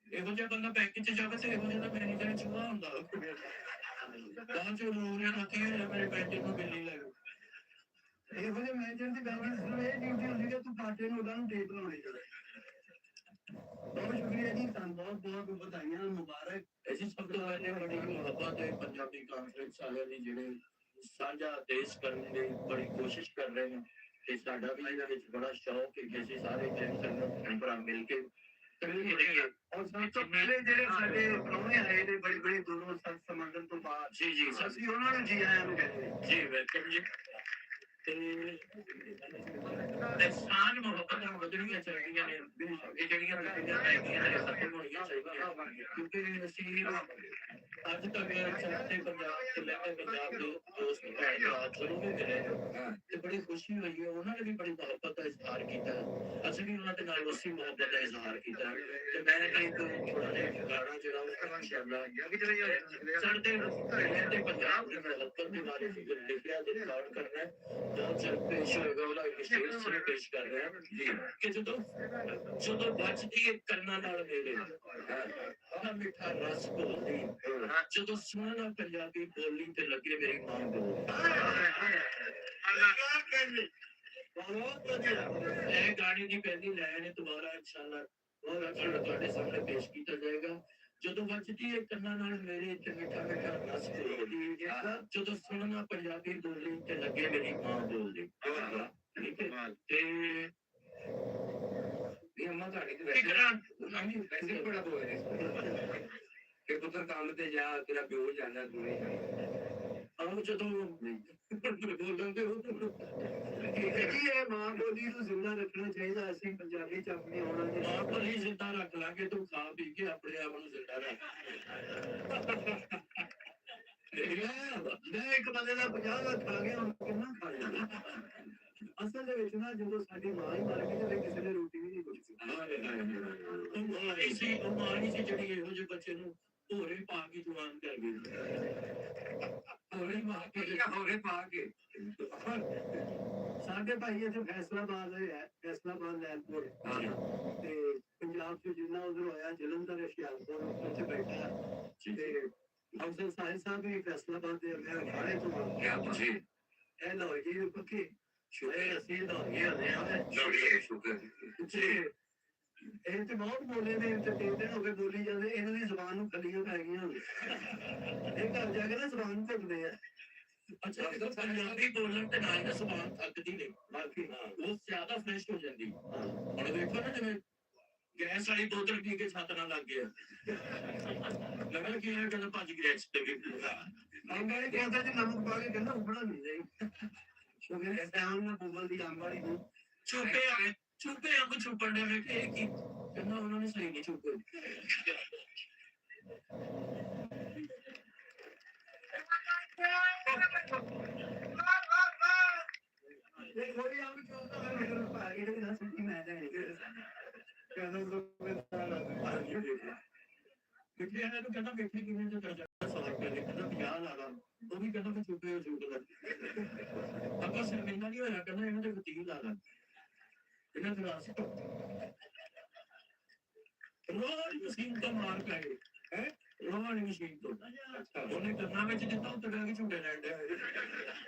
ਇਹੋ ਜਿਹਾ ਬੰਦਾ ਬੈਂਕ 'ਚ ਜਾਵੇ ਤੇ ਇਹੋ ਜਿਹਾ ਮੈਨੇਜਰ ਚੁਆ ਹੁੰਦਾ ਤਾਂ ਜੋ ਰੋਣੇ ਨਾ ਕਿ ਮੇਰੇ ਬੈਂਕ ਨੂੰ ਬਿੱਲੀ ਲੱਗੋ। ਇਹੋ ਜਿਹੇ ਮੈਨੇਜਰ ਦੀ ਬੈਂਕ ਦੀ ਸਿਰਫ ਇਹ ਡਿਊਟੀ ਹੁੰਦੀ ਕਿ ਤੂੰ ਪਾਟੇ ਨੂੰ ਉਹਨਾਂ ਨੂੰ ਟੇਪ ਲਾਉਣੀ ਚਾਹੀਦੀ। ਬਹੁਤ ਸ਼ੁਕਰੀਆ ਜੀ, ਤੁਹਾਨੂੰ ਬਹੁਤ ਬਹੁਤ ਵਧਾਈਆਂ, ਮੁਬਾਰਕ। ਅਸੀਂ ਸਭ ਤੋਂ ਪਹਿਲੇ ਬੜੀ ਮੁਹੱਬਤ ਹੈ ਪੰਜਾਬੀ ਕਾਨਫਰੰਸ ਵਾਲਿਆਂ ਦੀ, ਜਿਹੜੇ ਸਾਂਝਾ ਦੇਸ਼ ਕਰਨ ਦੀ ਬੜੀ ਕੋਸ਼ਿਸ਼ ਕਰ ਰਹੇ ਨੇ, ਤੇ ਸਾਡਾ ਵੀ ਇਹਦੇ ਵਿੱਚ ਬੜਾ ਸ਼ੌਕ ਹੈ ਕਿ ਅਸੀਂ ਸਾਰੇ ਜਨ ਭਰਾ ਮਿਲ ਕੇ और सब तो पहले ਜਿਹੜੇ ਸਾਡੇ ਪ੍ਰਾਹੁਣੇ ਆਏ ਨੇ ਬੜੀ ਬੜੀ ਦੂਰੋਂ ਸਮੰਦਰ ਤੋਂ ਬਾਅਦ, ਜੀ ਜੀ ਅਸੀਂ ਉਹਨਾਂ ਨੂੰ ਜੀ ਆਇਆਂ ਨੂੰ ਕਹਿੰਦੇ ਜੀ ਵੈਲਕਮ ਜੀ। ਤੇ ਇਨਸਾਨ ਮੁਹੱਬਤਾਂ ਵਧਣੀਆਂ ਚਾਹੀਦੀਆਂ ਨੇ, ਇਹ ਜਿਹੜੀਆਂ ਲੜਾਈਆਂ ਹੈਗੀਆਂ ਨੇ ਖਤਮ ਹੋਣੀਆਂ ਚਾਹੀਦੀਆਂ, ਕਿਉਂਕਿ ਅਸੀਂ ਅੱਜ ਤੱਕ ਚੜ੍ਹਦੇ ਪੰਜਾਬ ਤੇ ਲਹਿੰਦੇ ਪੰਜਾਬ ਦੇ ਦੋਸਤ ਜ਼ਰੂਰ ਮਿਲੇ ਤੇ ਬੜੀ ਖੁਸ਼ੀ ਹੋਈ ਹੈ। ਉਹਨਾਂ ਨੇ ਵੀ ਬੜੀ ਮੁਹੱਬਤ ਦਾ ਇਜ਼ਹਾਰ ਕੀਤਾ, ਅਸੀਂ ਵੀ ਉਹਨਾਂ ਦੇ ਨਾਲ ਉਸੇ ਮੁਹੱਬਤ ਦਾ ਇਜ਼ਹਾਰ ਕੀਤਾ। ਤੇ ਮੈਂ ਇੱਕ ਥੋੜਾ ਜਿਹਾ ਗਾਣਾ ਜਿਹੜਾ ਉਹ ਚੜ੍ਹਦੇ ਲਹਿੰਦੇ ਪੰਜਾਬ ਦੀ ਮੁਹੱਬਤ ਦੇ ਬਾਰੇ ਲਿਖਿਆ ਤੇ ਰਿਕਾਰਡ ਕਰਨਾ ਬਹੁਤ ਜਲਦ ਪੇਸ਼ ਹੋਏਗਾ, ਉਹਦਾ ਸਟੇਜ ਤੇ ਪੇਸ਼ ਕਰ ਰਿਹਾ ਜੀ ਕਿ ਜਦੋਂ ਵੱਜਦੀ ਹੈ ਕੰਨਾਂ ਨਾਲ ਮੇਰੇ ਆਹ ਮਿੱਠਾ ਰਸ ਬੋਲਦੀ, ਜਦੋਂ ਸੁਣਨਾ ਪੰਜਾਬੀ ਬੋਲੀ ਤੇ ਲੱਗੇ ਮੇਰੀ ਮਾਂ ਬੋਲ। ਬਹੁਤ ਵਧੀਆ, ਇਹ ਗਾਣੇ ਦੀ ਪਹਿਲੀ ਲਾਈਨ ਹੈ, ਦੁਬਾਰਾ ਇਨਸ਼ਾਅੱਲਾ ਬਹੁਤ ਅੱਛਾ ਤੁਹਾਡੇ ਸਾਹਮਣੇ ਪੇਸ਼ ਕੀਤਾ ਜਾਏਗਾ। ਜਦੋਂ ਵੱਜਦੀ ਹੈ ਕੰਨਾਂ ਨਾਲ ਮੇਰੇ ਤੇ ਮਿੱਠਾ ਮਿੱਠਾ ਰਸ ਬੋਲਦੀ, ਜਦੋਂ ਸੁਣਨਾ ਪੰਜਾਬੀ ਬੋਲੀ ਤੇ ਲੱਗੇ ਮੇਰੀ ਮਾਂ ਬੋਲਦੀ। ਠੀਕ ਹੈ, ਤੇ ਇਹ ਅੰਮਾ ਤੁਹਾਡੀ ਵੈਸੇ ਬੜਾ ਬੋਲ ਰਹੇ ਕਿ ਪੁੱਤਰ ਕੰਮ ਤੇ ਜਾ, ਤੇਰਾ ਪਿਓ ਜਾਂਦਾ ਤੂੰ ਆਹ ਜਦੋਂ ਬੋਲਦੇ ਹੋ ਕੀ ਹੈ, ਮਾਂ ਬੋਲੀ ਨੂੰ ਜ਼ਿੰਦਾ ਰੱਖਣਾ ਚਾਹੀਦਾ। ਅਸੀਂ ਪੰਜਾਬੀ ਚ ਆਪਣੀ ਆਉਣਾ ਦੀ ਮਾਂ ਬੋਲੀ ਜ਼ਿੰਦਾ ਰੱਖ ਲਾਂਗੇ, ਤੂੰ ਖਾ ਪੀ ਕੇ ਆਪਣੇ ਆਪ ਨੂੰ ਜ਼ਿੰਦਾ ਰੱਖ। ਮੈਂ ਇੱਕ ਬੰਦੇ ਦਾ 50 ਲੱਖ ਖਾ ਗਿਆ, ਹੁਣ ਕਿੰਨਾ ਖਾ ਲਿਆ। ਅਸਲ ਦੇ ਵਿੱਚ ਨਾ ਜਦੋਂ ਸਾਡੀ ਮਾਂ ਹੀ ਮਰ ਗਈ ਤੇ ਫਿਰ ਕਿਸੇ ਨੇ ਰੋਟੀ ਵੀ ਨਹੀਂ ਪੁੱਛੀ। ਉਹ ਮਾਂ ਨਹੀਂ ਸੀ ਜਿਹੜੀ ਇਹੋ ਜਿਹੇ ਬੱਚੇ ਨੂੰ ਹੋਰੇ ਪਾ ਕੇ ਜਵਾਨ ਕਰ ਗਈ। ਹੋਰੇ ਪਾ ਕੇ ਸਾਡੇ ਭਾਈ ਇੱਥੇ ਫੈਸਲਾਬਾਦ ਹੈ, ਫੈਸਲਾਬਾਦ ਲੈਲਪੁਰ ਤੇ ਪੰਜਾਬ ਚ ਜਿੰਨਾ ਉਧਰ ਹੋਇਆ ਜਲੰਧਰ ਹੁਸ਼ਿਆਰਪੁਰ ਉੱਥੇ ਬੈਠਾ ਤੇ ਅਫਸਰ ਸਾਹਿਬ ਵੀ ਫੈਸਲਾਬਾਦ ਦੇ ਅਖਾੜੇ ਤੋਂ ਕਿਹਾ ਤੁਸੀਂ ਇਹ ਲਓ ਜੀ ਪੱਕੇ ਸ਼ੁਕਰ ਅਸੀਂ ਲੋਹੀਆਂ ਦੇ ਆ ਸ਼ੁਕਰ ਇਹ ਤੇ ਬਹੁਤ ਬੋਲੇ ਨੇ ਤੇ 3 ਦਿਨ ਹੋ ਗਏ ਬੋਲੀ ਜਾਂਦੇ, ਇਹਨਾਂ ਦੀ ਜ਼ੁਬਾਨ ਨੂੰ ਖੱਲੀਆਂ ਪੈ ਗਈਆਂ। ਇਹ ਘਰ ਜਾ ਕੇ ਨਾ ਜ਼ੁਬਾਨ ਘੁੱਟਦੇ ਆ। ਅੱਛਾ ਪੰਜਾਬੀ ਬੋਲਣ ਤੇ ਨਾਲ ਜ਼ੁਬਾਨ ਥੱਕਦੀ ਨਹੀਂ, ਬਾਕੀ ਉਹ ਜ਼ਿਆਦਾ ਫਰੈਸ਼ ਹੋ ਜਾਂਦੀ। ਹੁਣ ਵੇਖੋ ਨਾ ਜਿਵੇਂ ਗੈਸ ਵਾਲੀ ਬੋਤਲ ਪੀ ਕੇ ਛੱਤ ਨਾਲ ਲੱਗ ਗਿਆ, ਲੱਗਦਾ ਕਿ ਇਹ ਕਹਿੰਦਾ ਭੱਜ ਗਿਆ ਇਸ ਤੇ ਵੀ ਅੰਗਾ ਨੇ ਕਹਿੰਦਾ ਜੀ ਨਮਕ ਪਾ ਕੇ ਕਹਿੰਦਾ ਉਬੜਾ ਨਹੀਂ ਜਾਈ ਸ਼ੁਕਰ ਇਸ ਟਾਈਮ ਨਾਲ ਬੋਲ ਦੀ ਅੰਗ ਵਾਲੀ ਨੂੰ ਛੁਪੇ ਅੰਗ ਛੁਪਣ ਦੇ ਵੇਖ ਇਹ ਕੀ ਕਹਿੰਦਾ ਉਹਨਾਂ ਨੇ ਸਹੀ ਨਹੀਂ ਛੁਪੇ। ਇਹ ਕੋਈ ਅੰਗ ਚੋਂਦਾ ਹੈ ਮੇਰੇ ਪਾ ਕੇ ਤੇ ਨਾ ਸੁਣੀ ਮੈਂ ਜਾਣੀ ਕਹਿੰਦਾ ਕਿਉਂਕਿ ਇਹਨਾਂ ਨੂੰ ਕਹਿੰਦਾ ਵੇਖੀ ਕਿਵੇਂ ਤੇ ਦਰਜਾ 100 ਰੁਪਏ ਦੇ ਕਹਿੰਦਾ 50 ਲਾ ਲਾ, ਉਹ ਵੀ ਕਹਿੰਦਾ ਕਿ ਛੁਪੇ ਝੂਠ ਦਾ ਆਪਾਂ ਸ਼ਰਮਿੰਦਾ ਨਹੀਂ ਹੋਇਆ, ਕਹਿੰਦਾ ਇਹਨਾਂ ਦੇ ਵਕੀਲ ਲਾ ਲਾ ਇਹਨਾਂ ਦੇ ਰਾਸ ਰੋਜ਼ ਮਸ਼ੀਨ ਤੋਂ ਮਾਰ ਪੈ ਗਏ ਹੈ ਰੋਜ਼ ਮਸ਼ੀਨ ਤੋਂ ਉਹਨੇ ਕਰਨਾ ਵਿੱਚ ਦਿੱਤਾ ਉੱਤੇ ਜਾ ਕੇ ਝੂਟੇ ਲੈਣ ਡਿਆ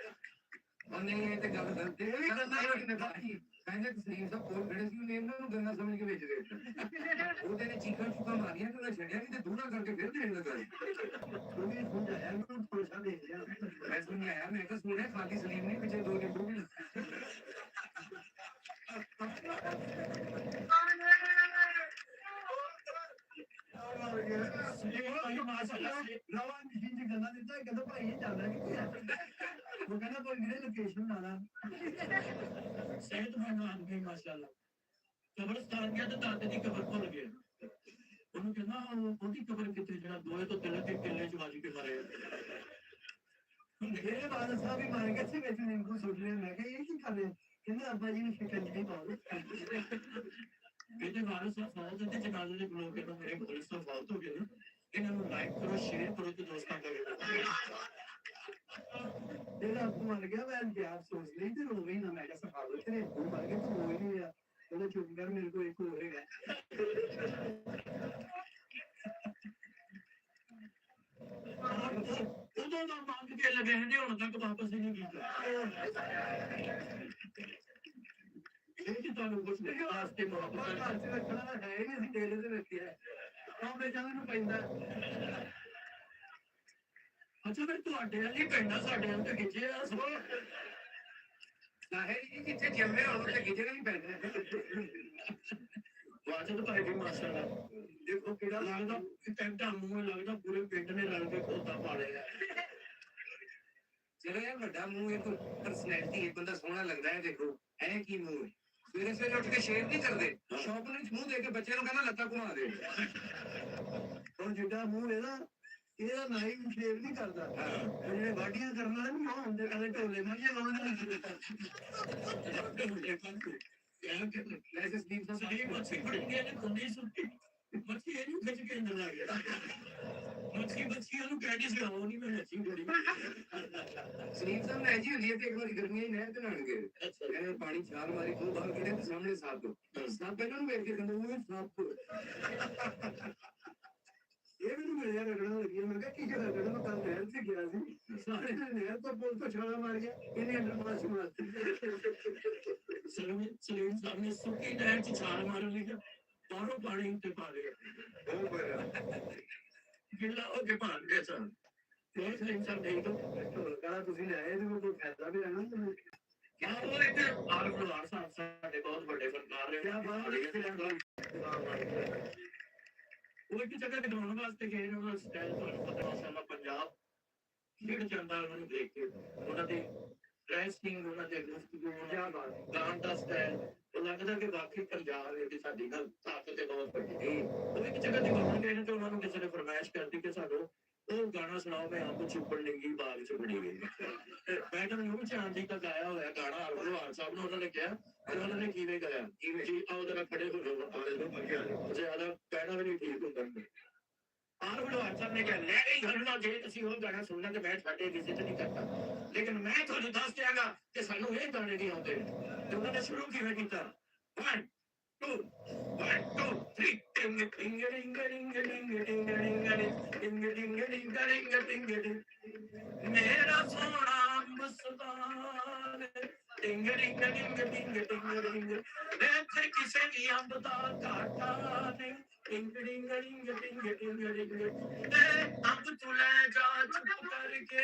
ਉਹਨੇ ਇਹ ਤੇ ਗੱਲ ਕਰਦੇ ਇਹ ਵੀ ਕਰਨਾ ਕਿਨੇ ਬਾਕੀ ਕਹਿੰਦੇ ਤਸਲੀਮ ਸਾਹਿਬ ਕੋਲ ਖੜੇ ਸੀ ਉਹਨੇ ਇਹਨਾਂ ਨੂੰ ਗੰਨਾ ਸਮਝ ਕੇ ਵੇਚ ਦਿੱਤਾ। ਉਹਦੇ ਨੇ ਚੀਕਾਂ ਚੁੱਕਾਂ ਮਾਰੀਆਂ ਤੇ ਉਹਨੇ ਛੱਡਿਆ ਨਹੀਂ ਤੇ ਦੂਣਾ ਕਰਕੇ ਫਿਰ ਦੇਣ ਲੱਗਾ। ਉਹ ਵੀ ਸਮਝਾਇਆ ਮੈਨੂੰ ਥੋੜਾ ਦੇ ਦਿਆ ਮੈਂ ਸਮਝਾਇਆ ਮੈਂ ਕਿਹਾ ਸੁਣਿਆ ਖਾਲੀ ਸਲੀਮ ਨਹੀਂ ਪਿੱਛੇ 2 ਨਿੰਬੂ ਵੀ ਨਵਾਂ ਮਸ਼ੀਨ ਚ ਗੰਨਾ ਦਿੱਤਾ ਕਹਿੰਦਾ ਭਾਈ ਇਹ ਚੱਲਦਾ ਕਿੱਥੇ ਉਹ ਕਹਿੰਦਾ ਕੋਈ ਵੀਰੇ ਲੋਕੇਸ਼ਨ ਲਾਣਾ ਸਿਹਤ ਬਣਾਉਣ ਗਈ ਮਾਸ਼ਾਅੱਲਾ ਕਬਰਸਤਾਨ ਗਿਆ ਤੇ ਦਾਦੇ ਦੀ ਕਬਰ ਭੁੱਲ ਗਿਆ। ਉਹਨੂੰ ਕਹਿੰਦਾ ਉਹਦੀ ਕਬਰ ਕਿੱਥੇ ਜਿਹੜਾ 2 ਤੋਂ 3 ਕਿੱਲੇ ਚ ਵੱਜ ਕੇ ਮਰੇ ਮੇਰੇ ਵਾਲਦ ਸਾਹਿਬ ਵੀ ਮਾਰ ਕੇ ਸੀ ਵਿੱਚ ਨਿੰਬੂ ਸੁੱਟ ਲਿਆ। ਮੈਂ ਕਿਹਾ ਇਹ ਕੀ ਕਰ ਰਹੇ ਕਹਿੰਦਾ ਅੱਬਾ ਜੀ ਨੂੰ ਸ਼ਿਕੰਜਵੀ ਪਾਓ ਇਹਦੇ ਵਾਲਦ ਸਾਹਿਬ ਫੌਜ ਦੇ ਜਨਾਜ਼ੇ ਦੇ ਬਲੋਕ ਕਹਿੰਦਾ ਮੇਰੇ ਪੁਲਿਸ ਤੋਂ ਫੌਤ ਹੋ ਗਏ ਨੇ ਇਹਨਾਂ ਨੂੰ ਲਾਈਕ ਕਰੋ ਸ਼ੇਅਰ ਕਰੋ ਤੇ ਦੋਸਤਾਂ ਕਰੋ। ਜਿਹੜਾ ਆਪੂ ਮਰ ਗਿਆ ਮੈਂ ਇੰਤਜ਼ਾਰ ਸੋਚ ਲਈ ਤੇ ਰੋਵੇ ਨਾ ਮੈਂ ਕਿਹਾ ਸਫਾਲੋ ਤੇਰੇ ਆਪੂ ਮਰ ਗਿਆ ਤੂੰ ਰੋਈ ਨਹੀਂ ਆ ਉਹਦਾ ਚੁੱਪ ਕਰ ਮੇਰੇ ਕੋਲ ਇੱਕ ਹੋਰ ਹੈਗਾ। ਉਦੋਂ ਦਾ ਮੰਗ ਕੇ ਲੱਗੇ ਨੇ ਹੁਣ ਤੱਕ ਵਾਪਸ ਹੀ ਨਹੀਂ ਕੀਤਾ। ਇਹ ਕਿ ਤੁਹਾਨੂੰ ਕੁਝ ਨਹੀਂ ਵਾਸਤੇ ਮੁਹੱਬਤ ਵਾਸਤੇ ਰੱਖਣਾ ਹੈ ਹੀ ਨਹੀਂ ਤੇਰੇ ਤੇ ਰੱਖਿਆ ਆਪਣੇ ਜਾਨ ਨੂੰ ਪੈਂਦਾ। ਅੱਛਾ ਫਿਰ ਤੁਹਾਡੇ ਵਾਲੀ ਪੈਂਦਾ ਸਾਡੇ ਨਾਲ ਤੇ ਖਿੱਚਿਆ ਸੋ ਨਾਹੇ ਜੀ ਕਿੱਥੇ ਜੰਮੇ ਹੋ ਤੇ ਖਿੱਚਣਾ ਨਹੀਂ ਪੈਂਦਾ। ਵਾਜਦ ਭਾਈ ਵੀ ਮਾਸ਼ਾਅੱਲਾ ਦੇਖੋ ਕਿਹੜਾ ਲੱਗਦਾ ਟੈਂਟਾ ਮੂੰਹ ਲੱਗਦਾ ਪੂਰੇ ਪਿੰਡ ਨੇ ਰਲ ਕੇ ਖੋਤਾ ਪਾ ਲਿਆ। ਚਲੋ ਯਾਰ ਵੱਡਾ ਮੂੰਹ ਇੱਕ ਪਰਸਨੈਲਿਟੀ ਇੱਕ ਬੰਦਾ ਸੋਹਣਾ ਲੱਗਦਾ ਹੈ। ਦੇਖੋ ਐ ਕੀ ਮੂੰਹ ਹੈ ਸਵੇਰੇ ਸਵੇਰੇ ਉੱਠ ਕੇ ਸ਼ੇਰ ਨਹੀਂ ਕਰਦੇ ਸ਼ੌਪ ਵਿੱਚ ਮੂੰਹ ਦੇ ਕੇ ਬੱਚੇ ਨੂੰ ਕਹਿੰਦਾ ਲੱਤਾਂ ਘੁਮਾ ਦੇ। ਹੁਣ ਜਿੱਡਾ ਮੂੰਹ ਹੈ ਨਾ ਇਹਦਾ ਨਾਈ ਸ਼ੇਰ ਨਹੀਂ ਕਰਦਾ ਜਿਹੜੇ ਵਾਢੀਆਂ ਕਰਨ ਵਾਲੇ ਨਾ ਹੁੰਦੇ ਕਹਿੰਦੇ ਢੋਲੇ ਮੱਝੇ ਲਾਉਂਦੇ ਵੈਸੇ ਸਲੀਮ ਸਾਹਿਬ ਮੱਛੀ ਫੜੀਆਂ ਨੇ ਖੁੰਡੀ ਸੁੱਟੀ ਮੱਛੀ ਇਹਨੂੰ ਖਿੱਚ ਕੇ ਅੰਦਰ ਲਾ ਗਿਆ ਮੱਛੀ ਉਹਨੂੰ ਕਹਿੰਦੀ ਸੀ ਉਹ ਨਹੀਂ ਮੈਂ ਮੱਛੀ ਫੜੀ। ਸਲੀਮ ਸਾਹਿਬ ਨੇ ਜੀ ਹੁੰਦੀ ਹੈ ਤੇ ਇੱਕ ਵਾਰੀ ਗਰਮੀਆਂ ਹੀ ਨਹਿਰ ਤੇ ਨਹਾਣ ਗਏ ਕਹਿੰਦੇ ਪਾਣੀ ਛਾਲ ਮਾਰੀ ਖੂਹ ਬਾਹਰ ਕਿਹੜੇ ਤੇ ਸਾਹਮਣੇ ਸੱਪ ਸੱਪ ਇਹਨਾਂ ਨੂੰ ਵੇਖ ਕੇ ਕਹਿੰਦੇ ਉਹ ਸੱਪ ਇਹ ਮੈਨੂੰ ਮਿਲਿਆ ਰਗੜਨ ਲੱਗੀ ਮੈਂ ਕਿਹਾ ਕੀ ਕਰ ਰਗੜਨ ਮੈਂ ਕੱਲ ਨਹਿਰ ਤੇ ਗਿਆ ਸੀ ਸਾਰੇ ਨਹਿਰ ਤੋਂ ਪੁੱਲ ਤੋਂ ਛਾਲਾ ਮਾਰ ਗਿਆ ਇਹਨੇ ਅੰਦਰ ਮਾਛ ਮਾਰਤੀ। ਸਲੀਮ ਸਾਹਿਬ ਨੇ ਸੁੱਕੀ ਨਹਿਰ ਚ ਛਾਲ ਮਾਰਨ ਲਈ ਬਾਹਰੋਂ ਪਾਣੀ ਉੱਤੇ ਪਾ ਲਿਆ ਉਹ ਬੜਾ ਗਿੱਲਾ ਹੋ ਕੇ ਭਾਗ ਗਿਆ ਸਨ। ਹੋਰ ਸਲੀਮ ਸਾਹਿਬ ਨਹੀਂ ਤਾਂ ਕਹਿੰਦਾ ਤੁਸੀਂ ਲਿਆਏ ਇਹਦੇ ਕੋਈ ਫਾਇਦਾ ਵੀ ਰਹਿਣਾ ਤੁਹਾਨੂੰ ਕਿਆ ਉਹ ਇੱਕ ਆਲਮਦਾਰ ਸਾਹਿਬ ਸਾਡੇ ਬਹੁਤ ਵੱਡੇ ਫਨਕਾਰ ਰਹੇ ਕਿਆ ਬਾਤ ਉਹ ਇੱਕ ਜਗ੍ਹਾ ਦਿਖਾਉਣ ਵਾਸਤੇ ਗਏ ਨੇ ਉਹਨਾਂ ਸਟਾਈਲ ਤੁਹਾਨੂੰ ਪਤਾ ਮਾਸ਼ਾਅੱਲਾ ਪੰਜਾਬ ਖੇਡ ਜਾਂਦਾ ਉਹਨਾਂ ਨੂੰ ਦੇਖ ਕੇ ਉਹਨਾਂ ਦੀ ਡਰੈਸਿੰਗ ਉਹਨਾਂ ਦੇ ਗੁਫ਼ਤਗੂ ਗਾਣ ਦਾ ਸਟਾਈਲ ਉਹ ਲੱਗਦਾ ਕਿ ਵਾਕਈ ਪੰਜਾਬ ਦੀ ਸਾਡੀ ਨਾਲ ਤਾਕਤ ਤੇ ਬਹੁਤ ਵੱਡੀ ਉਹ ਇੱਕ ਜਗ੍ਹਾ ਦਿਖਾਉਣ ਗਏ ਨੇ ਤੇ ਉਹਨਾਂ ਨੂੰ ਕਿਸੇ ਨੇ ਫਰਮਾਇਸ਼ ਕਰਦੀ ਕਿ ਸਾਨੂੰ ਉਹ ਗਾਣਾ ਸੁਣਾਓ ਮੈਂ ਅੰਬ ਚੁੱਪਣ ਲੱਗੀ ਬਾਗ ਚੁੱਪਣੀ ਗਈ ਮੈਡਮ ਨੂੰ ਚਾਂਦੀ ਦਾ ਗਾਇਆ ਹੋਇਆ ਗਾਣਾ ਹਰਵਾਲ ਸਾਹਿਬ ਨੂੰ ਉਹਨਾਂ ਨੇ ਕਿਹਾ ਉਹਨਾਂ ਨੇ ਕਿਵੇਂ ਗਾਇਆ ਕਿਵੇਂ ਜੀ ਆਓ ਜਰਾ ਖੜੇ ਹੋ ਜਾਓ ਆਲੇ ਨੂੰ ਮੰਗਿਆ ਜਿਆਦਾ ਕਹਿਣਾ ਵੀ ਨਹੀਂ ਠੀਕ ਹੁੰਦਾ ਆਰ ਹਰਵਾਲ ਸਾਹਿਬ ਨੇ ਕਿਹਾ ਲੈ ਗਈ ਹਰਵਾ ਜੇ ਤੁਸੀਂ ਉਹ ਗਾਣਾ ਸੁਣਨਾ ਤੇ ਮੈਂ ਤੁਹਾਡੇ ਵਿਜ਼ਿਟ ਨਹੀਂ ਕਰਦਾ ਲੇਕਿਨ ਮੈਂ ਤੁਹਾਨੂੰ ਦੱਸ ਦਿਆਂਗਾ ਕਿ ਸਾਨੂੰ ਇਹ ਗਾਣੇ ਨਹੀਂ ਆਉਂਦੇ ਤੇ ਉਹਨਾਂ ਨੇ ਸ਼ੁਰੂ ਕਿਵੇਂ ਕੀਤਾ 1 2 1 2 3 ਟਿੰਗ ਟਿੰਗ ਟਿੰਗ ਟਿੰਗ ਟਿੰਗ ਟਿੰਗ ਟਿੰਗ ਟਿੰਗ ਟਿੰਗ ਟਿੰਗ ਮੇਰਾ ਸੋਹਣਾ ਮੁਸਤਾਨ ਟਿੰਗ ਟਿੰਗ ਟਿੰਗ ਟਿੰਗ ਟਿੰਗ ਟਿੰਗ ਇੱਥੇ ਕਿਸੇ ਦੀ ਅੰਬ ਦਾ ਘਾਟਾ ਨਹੀਂ ਟਿੰਗ ਟਿੰਗ ਟਿੰਗ ਟਿੰਗ ਟਿੰਗ ਟਿੰਗ ਅੰਬ ਤੂੰ ਲੈ ਜਾ ਚੁੱਪ ਕਰਕੇ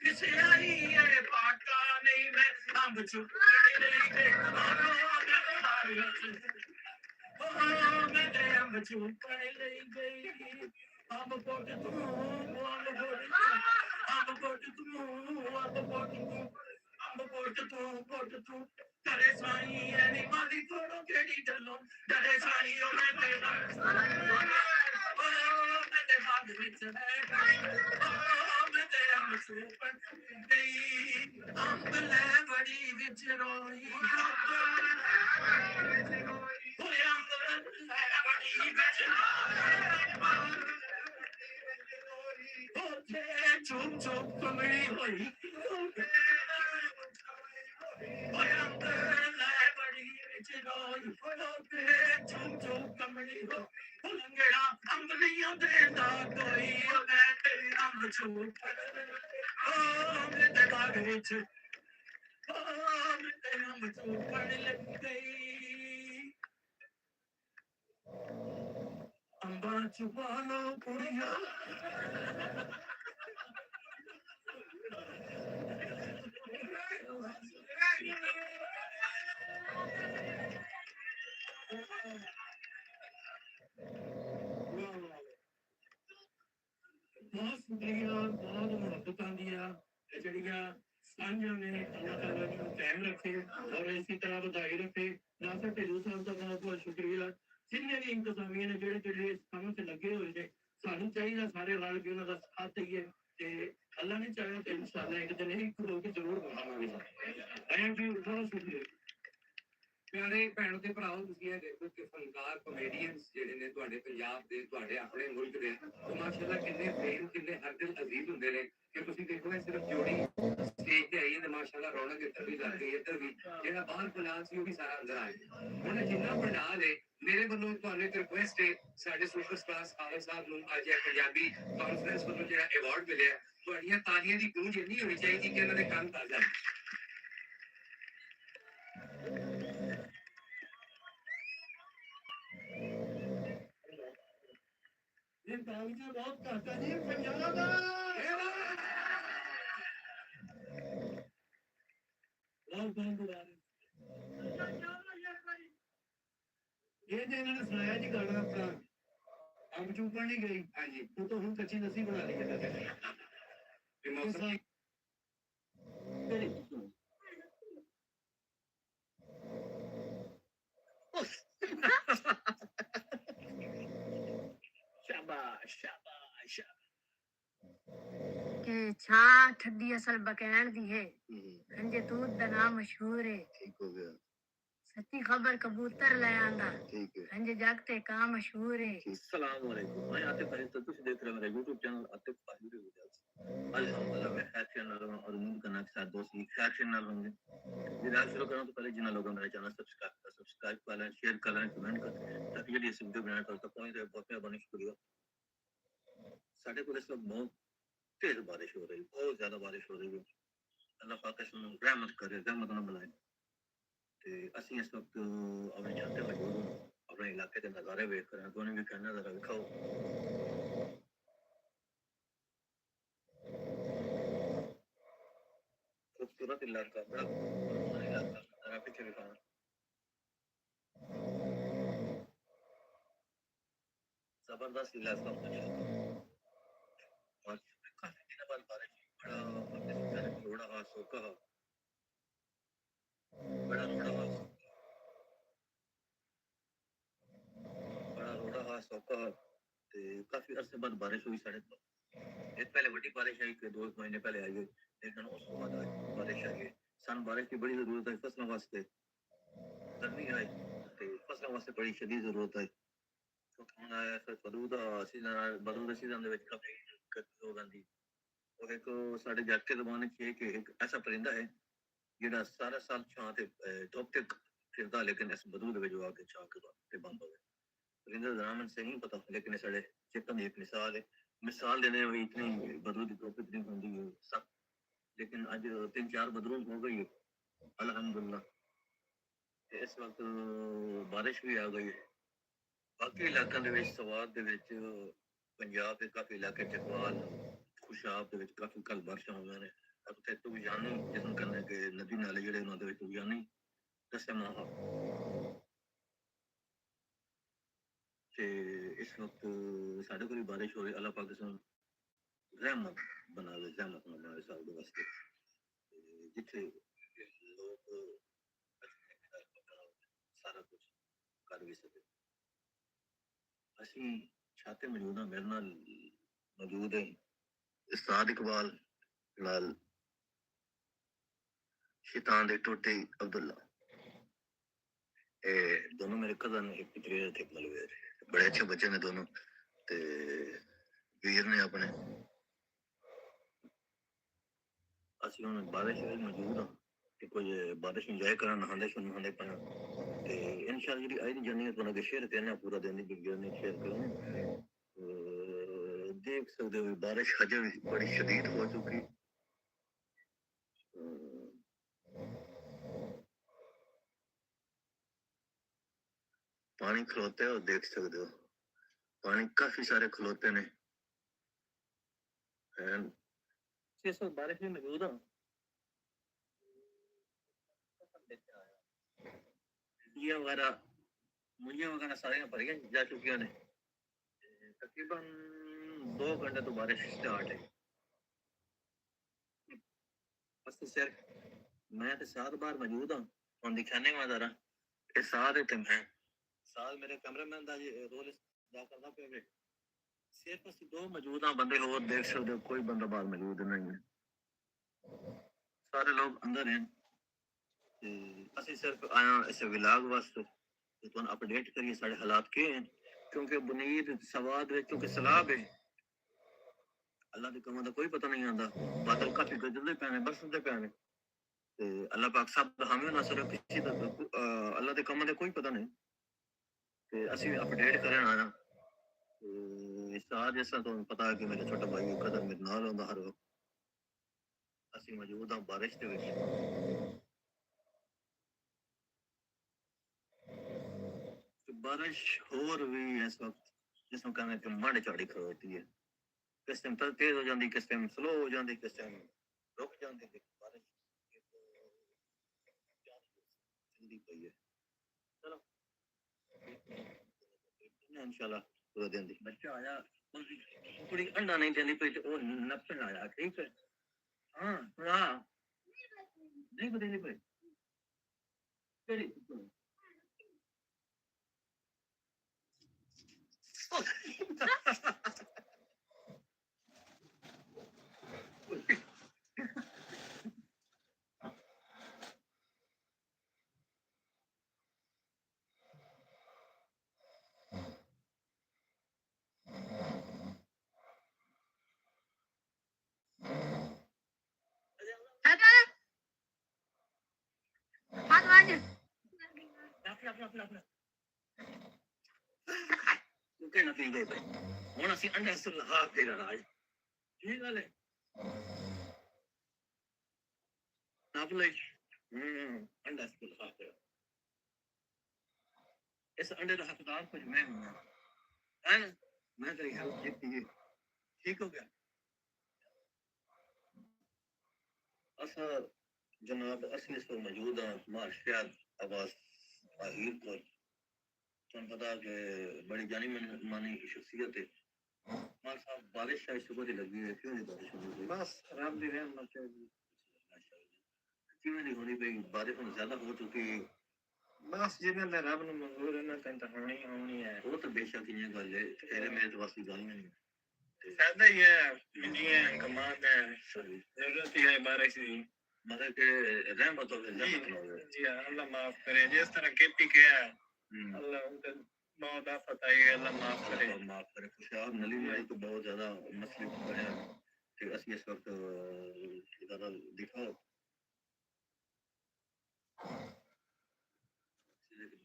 ਕਿਸੇ ਆਈ ਇਹ ਪਾਟਾ ਨਹੀਂ ਮੈਂ ਅੰਬ ਚੁੱਪ ਕਰਕੇ ਮੈਂ ਅੰਬ ਚੁੱਪ ਲਈ ਗਈ ਅੰਬ ਪੋਟ ਤੂੰ ਅੰਬ ਪੋਟ ਤੂੰ ਤੇਰੇ ਸਾਈ ਐਨੀ ਮਾਲੀ ਕੋਲੋਂ ਕਿਹੜੀ ਗੱਲੋਂ ਤੇਰੇ ਸਾਈ ਉਹ ਮੈਂ ਤੇਰਾ ਮੇਰੇ ਬਾਗ ਵਿੱਚ ਮੈਂ ਤੇ ਅੰਬ ਚੁੱਪ ਗਈ ਅੰਬ ਲੈ ਬੜੀ ਵਿੱਚ ਰੋਈ ਹੋਏ ਅੰਬ ਲੈ ਬੜੀ ਵਿੱਚ ਉੱਥੇ ਚੁੱਪ ਚੁੱਪ ਕਮਲੀ ਹੋਈ ਹੋਏ ਅੰਬ ਲੈ ਬੜੀ ਵਿੱਚ ਰੋਈ ਉੱਥੇ ਚੁੱਪ ਚੁੱਪ ਕਮਲੀ ਹੋਈ ਲੰਗੜਾ ਅੰਬ ਨਹੀਂ ਦੇਦਾ ਕੋਈ ਮੈਂ ਤੇ ਅੰਬ ਚੁੱਪ ਮੈਂ ਤੇ ਬਾਗ ਵਿੱਚ ਮੈਂ ਤੇ ਅੰਬ ਚੁੱਪ ਲੱਗ ਗਈ ਅੰਬਾਂ ਚੁਪਾ ਲੋ ਕੁੜੀਆਂ ਬਹੁਤ ਸ਼ੁਕਰੀਆ ਬਹੁਤ ਮੁਹੱਬਤਾਂ ਦੀਆਂ ਜਿਹੜੀਆਂ ਸਾਂਝਾਂ ਨੇ ਅੱਲਾਹ ਤਾਲਾ ਜੀ ਨੂੰ ਕਾਇਮ ਰੱਖੇ ਔਰ ਇਸੇ ਤਰ੍ਹਾਂ ਵਧਾਈ ਰੱਖੇ ਨਾਸਰ ਢਿੱਲੋਂ ਸਾਹਿਬ ਦਾ ਬਹੁਤ ਬਹੁਤ ਸ਼ੁਕਰੀਆ ਜਿੰਨੇ ਵੀ ਇੰਤਜ਼ਾਮੀਆਂ ਨੇ ਜਿਹੜੇ ਇਸ ਕੰਮ ਤੇ ਲੱਗੇ ਹੋਏ ਨੇ ਸਾਨੂੰ ਚਾਹੀਦਾ ਸਾਰੇ ਰਲ ਕੇ ਉਹਨਾਂ ਦਾ ਸਾਥ ਦੇਈਏ ਤੇ ਅੱਲਾਹ ਨੇ ਚਾਹਿਆ ਤੇ ਇਨਸ਼ਾਅੱਲਾ ਇੱਕ ਦਿਨ ਇੱਕ ਹੋ ਕੇ ਜ਼ਰੂਰ ਬਣਾਵਾਂਗੇ ਥੈਂਕ ਯੂ ਬਹੁਤ ਸ਼ੁਕਰੀਆ ਪਿਆਰੇ ਭੈਣੋ ਤੇ ਭਰਾਓ ਤੁਸੀਂ ਇਹ ਦੇਖੋ ਕਿ ਫਨਕਾਰ ਕਮੇਡੀਅਨਸ ਜਿਹੜੇ ਨੇ ਤੁਹਾਡੇ ਪੰਜਾਬ ਦੇ ਤੁਹਾਡੇ ਆਪਣੇ ਮੁਲਕ ਦੇ ਉਹ ਮਾਸ਼ਾਅੱਲਾ ਕਿੰਨੇ ਫੇਮ ਕਿੰਨੇ ਹਰ ਦਿਲ ਅਜ਼ੀਜ਼ ਹੁੰਦੇ ਨੇ ਕਿ ਤੁਸੀਂ ਦੇਖੋ ਇਹ ਸਿਰਫ ਜੋੜੀ ਸਟੇਜ ਤੇ ਆਈ ਹੈ ਮਾਸ਼ਾਅੱਲਾ ਰੌਣਕ ਇੱਧਰ ਵੀ ਲੱਗ ਗਈ ਇੱਧਰ ਵੀ ਜਿਹੜਾ ਬਾਹਰ ਪੰਡਾਲ ਸੀ ਉਹ ਵੀ ਸਾਰਾ ਅੰਦਰ ਆ ਗਿਆ ਹੁਣ ਜਿੰਨਾ ਪੰਡਾਲ ਹੈ ਮੇਰੇ ਵੱਲੋਂ ਤੁਹਾਨੂੰ ਇੱਕ ਰਿਕੁਐਸਟ ਹੈ ਸਾਡੇ ਸੁਪਰਸਟਾਰ ਖਾਲਦ ਸਾਹਿਬ ਨੂੰ ਅੱਜ ਇਹ ਪੰਜਾਬੀ ਕਾਨਫਰੰਸ ਵੱਲੋਂ ਜਿਹੜਾ ਅਵਾਰਡ ਮਿਲਿਆ ਤੁਹਾਡੀਆਂ ਤਾਲੀਆਂ ਦੀ ਗੂੰਜ ਇੰਨੀ ਹੋਣੀ ਚਾਹੀਦੀ ਕਿ ਇਹਨਾਂ ਦੇ ਕੰਨ ਤਰ ਜਾਣ ਇਹ ਕਾਗਜ਼ਾਂ ਬਹੁਤ ਘੱਟ ਹੈ ਜੀ ਪੰਜਾਬ ਦਾ ਲਾਉ ਬੰਦ ਵਾਲੇ ਇਹ ਜੇ ਇਹਨਾਂ ਨੇ ਸੁਣਾਇਆ ਜੀ ਗਾਣਾ ਆਪਣਾ ਅੰਬ ਚੂਪਣ ਨਹੀਂ ਗਈ ਹਾਂਜੀ ਉਹ ਤਾਂ ਹੁਣ ਕੱਚੀ ਲੱਸੀ ਬਣਾ ਲਈ ਹੈ ਤੇ ਮੌਸਮ शाबाश शाबाश के छा ठड्डी असल बकैन दी है हंजे दूध दा नाम मशहूर है ठीक हो गया सच्ची खबर कबूतर ले आंदा ठीक है हंजे जागते का मशहूर है अस्सलाम वालेकुम मैं आतिफ फरीद तो तुझे देख रहे हो मेरा YouTube चैनल आतिफ फरीद अल्हम्दुलिल्लाह मैं खैर से नाल हूं और उम्मीद करना के साथ दोस्त भी खैर से नाल होंगे विदाई शुरू करूं तो पहले जिन लोगों ने मेरा चैनल सब्सक्राइब कर लें शेयर कर लें कमेंट कर ताकि ये वीडियो बनाने तक पहुंच जाए बहुत मेहरबानी शुक्रिया साढ़े को इस वक्त बहुत तेज बारिश हो रही बहुत ज्यादा बारिश हो रही है अल्लाह पाक इसमें रहमत करे रहमत ना बुलाए ते ਅਸੀਂ ਇਸ ਵਕਤ ਆਪਣੇ ਛੱਤ ਤੇ ਮੌਜੂਦ ਹਾਂ ਆਪਣੇ ਇਲਾਕੇ ਦੇ ਨਜ਼ਾਰੇ ਵੇਖ ਰਹੇ ਹਾਂ ਤੁਹਾਨੂੰ ਵੀ ਕਹਿਣਾ ਜ਼ਰਾ ਦਿਖਾਓ खूबसूरत इलाका बड़ा इलाका जरा पीछे दिखाना जबरदस्त इलाका और काफी दिनों बाद बारिश बड़ा रोड़ा हाथ सोखा बड़ा रोड़ा हाथ सोखा ते काफी अरसे बाद बारिश हुई साढ़े एक पहले बड़ी बारिश आई कि 2 महीने पहले आई है, लेकिन उसके बाद आज बारिश आई है। सन बारिश की बड़ी जरूरत है फसलों वास्ते। गर्मी आई ते फसलों वास्ते बड़ी शदीद जरूरत है। क्योंकि ਹੁਣ ਇਸ ਬਦਲੂ ਦਾ ਸੀਜ਼ਨ ਬਦਲੂ ਦੇ ਸੀਜ਼ਨ ਦੇ ਵਿੱਚ ਕਾਫੀ ਦਿੱਕਤ ਹੋ ਜਾਂਦੀ। ਉਹ ਇੱਕ ਸਾਡੇ ਜੱਟ ਦੇ ਜ਼ਮਾਨੇ 'ਚ ਇੱਕ ਇੱਕ ਐਸਾ ਪਰਿੰਦਾ ਹੈ ਜਿਹੜਾ ਸਾਰਾ ਸਾਲ ਛਾਂ ਤੇ ਧੁੱਪ ਤੇ ਫਿਰਦਾ, ਲੇਕਿਨ ਇਸ ਬਦਲੂ ਦੇ ਵਿੱਚ ਆ ਕੇ ਛਾਂ ਤੇ ਬੰਦ ਹੋਵੇ। परिंदे का नाम से नहीं पता, लेकिन ये साढ़े चेतन एक मिसाल देने में इतनी बदलू की धूप इतनी होती है सब, लेकिन आज 3-4 बदलू हो गई है अल्हम्दुलिल्लाह। इस वक्त बारिश भी आ गई है। बाकी इलाकों के सवाद के पंजाब के काफी इलाके चकवाल खुशाब के काफी कल बारिशां हुई ने। अब तो भी जानी जिसम करने के नदी नाले जेडे उन्होंने तो जानी दस माह ਤੇ ਇਸ ਵਕਤ ਸਾਡੇ ਕੋਲ ਬਾਰਿਸ਼ ਹੋ ਰਹੀ। ਅੱਲਾਹ ਪਾਕ ਸਾਨੂੰ ਰਹਿਮਤ ਬਣਾਵੇ, ਰਹਿਮਤ ਬਣਾਵੇ ਸਾਡੇ ਵਾਸਤੇ। ਜਿੱਥੇ ਲੋਕ ਸਾਰਾ ਕੁਝ ਕਰ ਵੀ ਸਕੇ। ਅਸੀਂ ਛਾਤੇ ਮੌਜੂਦ ਹਾਂ, ਮੇਰੇ ਨਾਲ ਮੌਜੂਦ ਹੈ ਉਸਤਾਦ ਇਕਬਾਲ ਨਾਲ ਸ਼ੈਤਾਨ ਦੇ ਟੋਟੇ ਅਬਦੁੱਲਾ। ਇਹ ਦੋਨੋਂ ਮੇਰੇ ਕਜ਼ਨ ਇੱਕ ਪਿਤਰੇ ਤੇ ਮਲਵੇਰ, बड़े अच्छे बच्चे ने दोनों। ते वीर ने अपने ਅਸੀਂ ਹੁਣ ਬਾਰਿਸ਼ ਵਿੱਚ ਮੌਜੂਦ ਹਾਂ ਕਿ ਕੁਝ ਬਾਰਿਸ਼ ਇੰਜੋਏ ਕਰਨ, ਨਹਾਉਂਦੇ ਪਏ ਤੇ ਇਨਸ਼ਾਅੱਲਾ ਜਿਹੜੀ ਆਈ ਦੀ ਜੰਨੀਅਤ ਬਣਾ ਕੇ ਸ਼ੇਅਰ ਕਰਨਾ ਪੂਰਾ ਦਿਨ ਦੀ ਜਰਨੀ ਸ਼ੇਅਰ ਕਰਾਂਗੇ। ਦੇਖ ਸਕਦੇ ਹੋ ਬਾਰਿਸ਼ ਹਜੇ ਵੀ ਬੜੀ ਸ਼ਦੀਦ ਹੋ ਚੁੱਕੀ। पानी खलोते हो, देख सकते हो पानी काफी सारे खलोते ने। बारिश में मौजूद हाँ, वगैरह सारी भरिया जा चुकी ने। तकरीबन 2 घंटे तो बारिश स्टार्ट है। बस सिर्फ मैं तो सात बार मौजूद हाँ, हम दिखाने में जरा ये साथ है मैं साथ मेरे कैमरामैन का रोल अदा करना पे। सिर्फ ਅਸੀਂ 2 मौजूद हाँ, बंदे और देख सकते हो कोई बंदा बाहर मौजूद नहीं है, सारे लोग अंदर हैं। ਅਸੀਂ सिर्फ आया इस व्लॉग वास्ते कि तुहानू अपडेट करिए साढ़े हालात के हैं। क्योंकि बुनीद सवाद में क्योंकि सलाब है, अल्लाह के कमां दा कोई पता नहीं आंदा। बादल काफी गरजदे पे ने, बरसदे पे ने ते अल्लाह पाक सब हामी नासर किसी दा अल्लाह के कमां दा कोई पता नहीं। ते ਅਸੀਂ अपडेट करन आया साथ जैसा तो पता है कि मेरा छोटा भाई कदर मेरे नाल होंदा हर वक्त। ਅਸੀਂ मौजूद हाँ बारिश दे विच। बारिश होर भी इस वक्त जिसमें कहने कि मंड झाड़ी खड़ोती है, किस टाइम तेज हो जाती, किस टाइम स्लो हो जाती, किस टाइम रुक जाती। बारिश चलती पई है। चलो इंशाल्लाह पूरा दिन दी बच्चा आया कुड़ी अंडा नहीं देनी पई तो नपन आया। ठीक है हाँ सुना नहीं देनी पई केड़ी कहना पी गए भाई हूँ असं अंडा सुलहा फिर राज ठीक गल है नप ले अंडा सुलहा फिर इस अंडे का हकदार कुछ मैं हूँ है ना। मैं तेरी हेल्प की ठीक हो गया। असा जनाब असली इस पर मौजूद हैं मार्शल अब्बास आहिर को तुम पता कि बड़ी जानी मानी की शख्सियत है। मार साहब बारिश शायद सुबह से लगी है, क्यों नहीं बारिश होनी? बस रब दी रहमत है, क्यों नहीं होनी भाई? बारिश ज्यादा हो चुकी है। बस जिन्हें मैं रब ने मंजूर है ना कहीं तो होनी होनी है। वो तो बेशक ये गल है, तेरे मेरे तो वास्ते गल नहीं सादा ही है मिलिए कमाल है जरूरत ही है बारिश की मतलब कि रहमत हो जी रहमत हो जी हाँ, अल्लाह माफ करे जिस तरह केपी के है अल्लाह उनका बहुत आफत आई है अल्लाह माफ करे अल्लाह माफ करे खुशहाल नली में आई तो बहुत ज्यादा मसले बने कि असली इस वक्त ज्यादा दिखाओ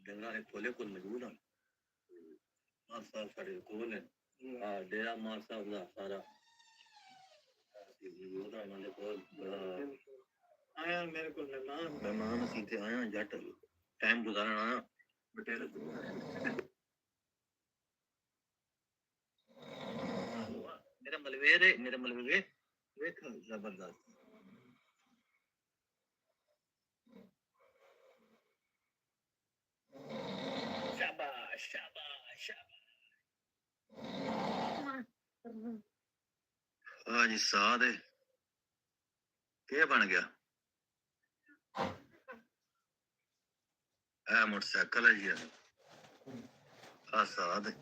डंगा ने खोले को मौजूद है मार साहब साढ़े कोल है डेरा मार साहब का सारा ਉਹਦਾ ਉਹਨਾਂ ਦੇ ਕੋਲ आया मेरे को ਮਹਿਮਾਨ ਅਸੀਂ ਤੇ ਆਇਆ ਜੱਟ ਟਾਈਮ ਗੁਜ਼ਾਰਨ ਆਇਆ ਬਟੇਰੇ मेरा मलबे ਵੇਖ ਜ਼ਬਰਦਸਤ शाबाश शाबाश शाबाश हाँ जी साद है क्या बन गया मोटरसाइकिल है जी हाँ साद है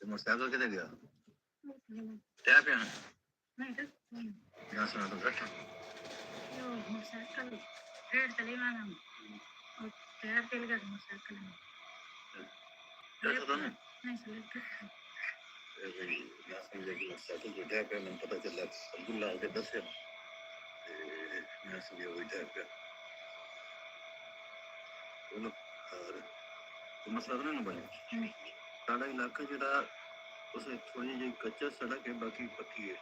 मोटरसाइकिल कितने गया टैप है ना सुना तो बैठा यो मोटरसाइकिल रेड चली माना और टायर तेल का मोटरसाइकिल है बैठा था ना नहीं चलता मैं समझा कि मोटरसाइकिल जो टैप है मैंने पता चला अब्दुल्ला के दस है मैं समझा वही टैप है चलो और तो मसला तो नहीं बने साढ़ा इलाका जरा उसे थोड़ी जी कच्चा सड़क है बाकी पक्की है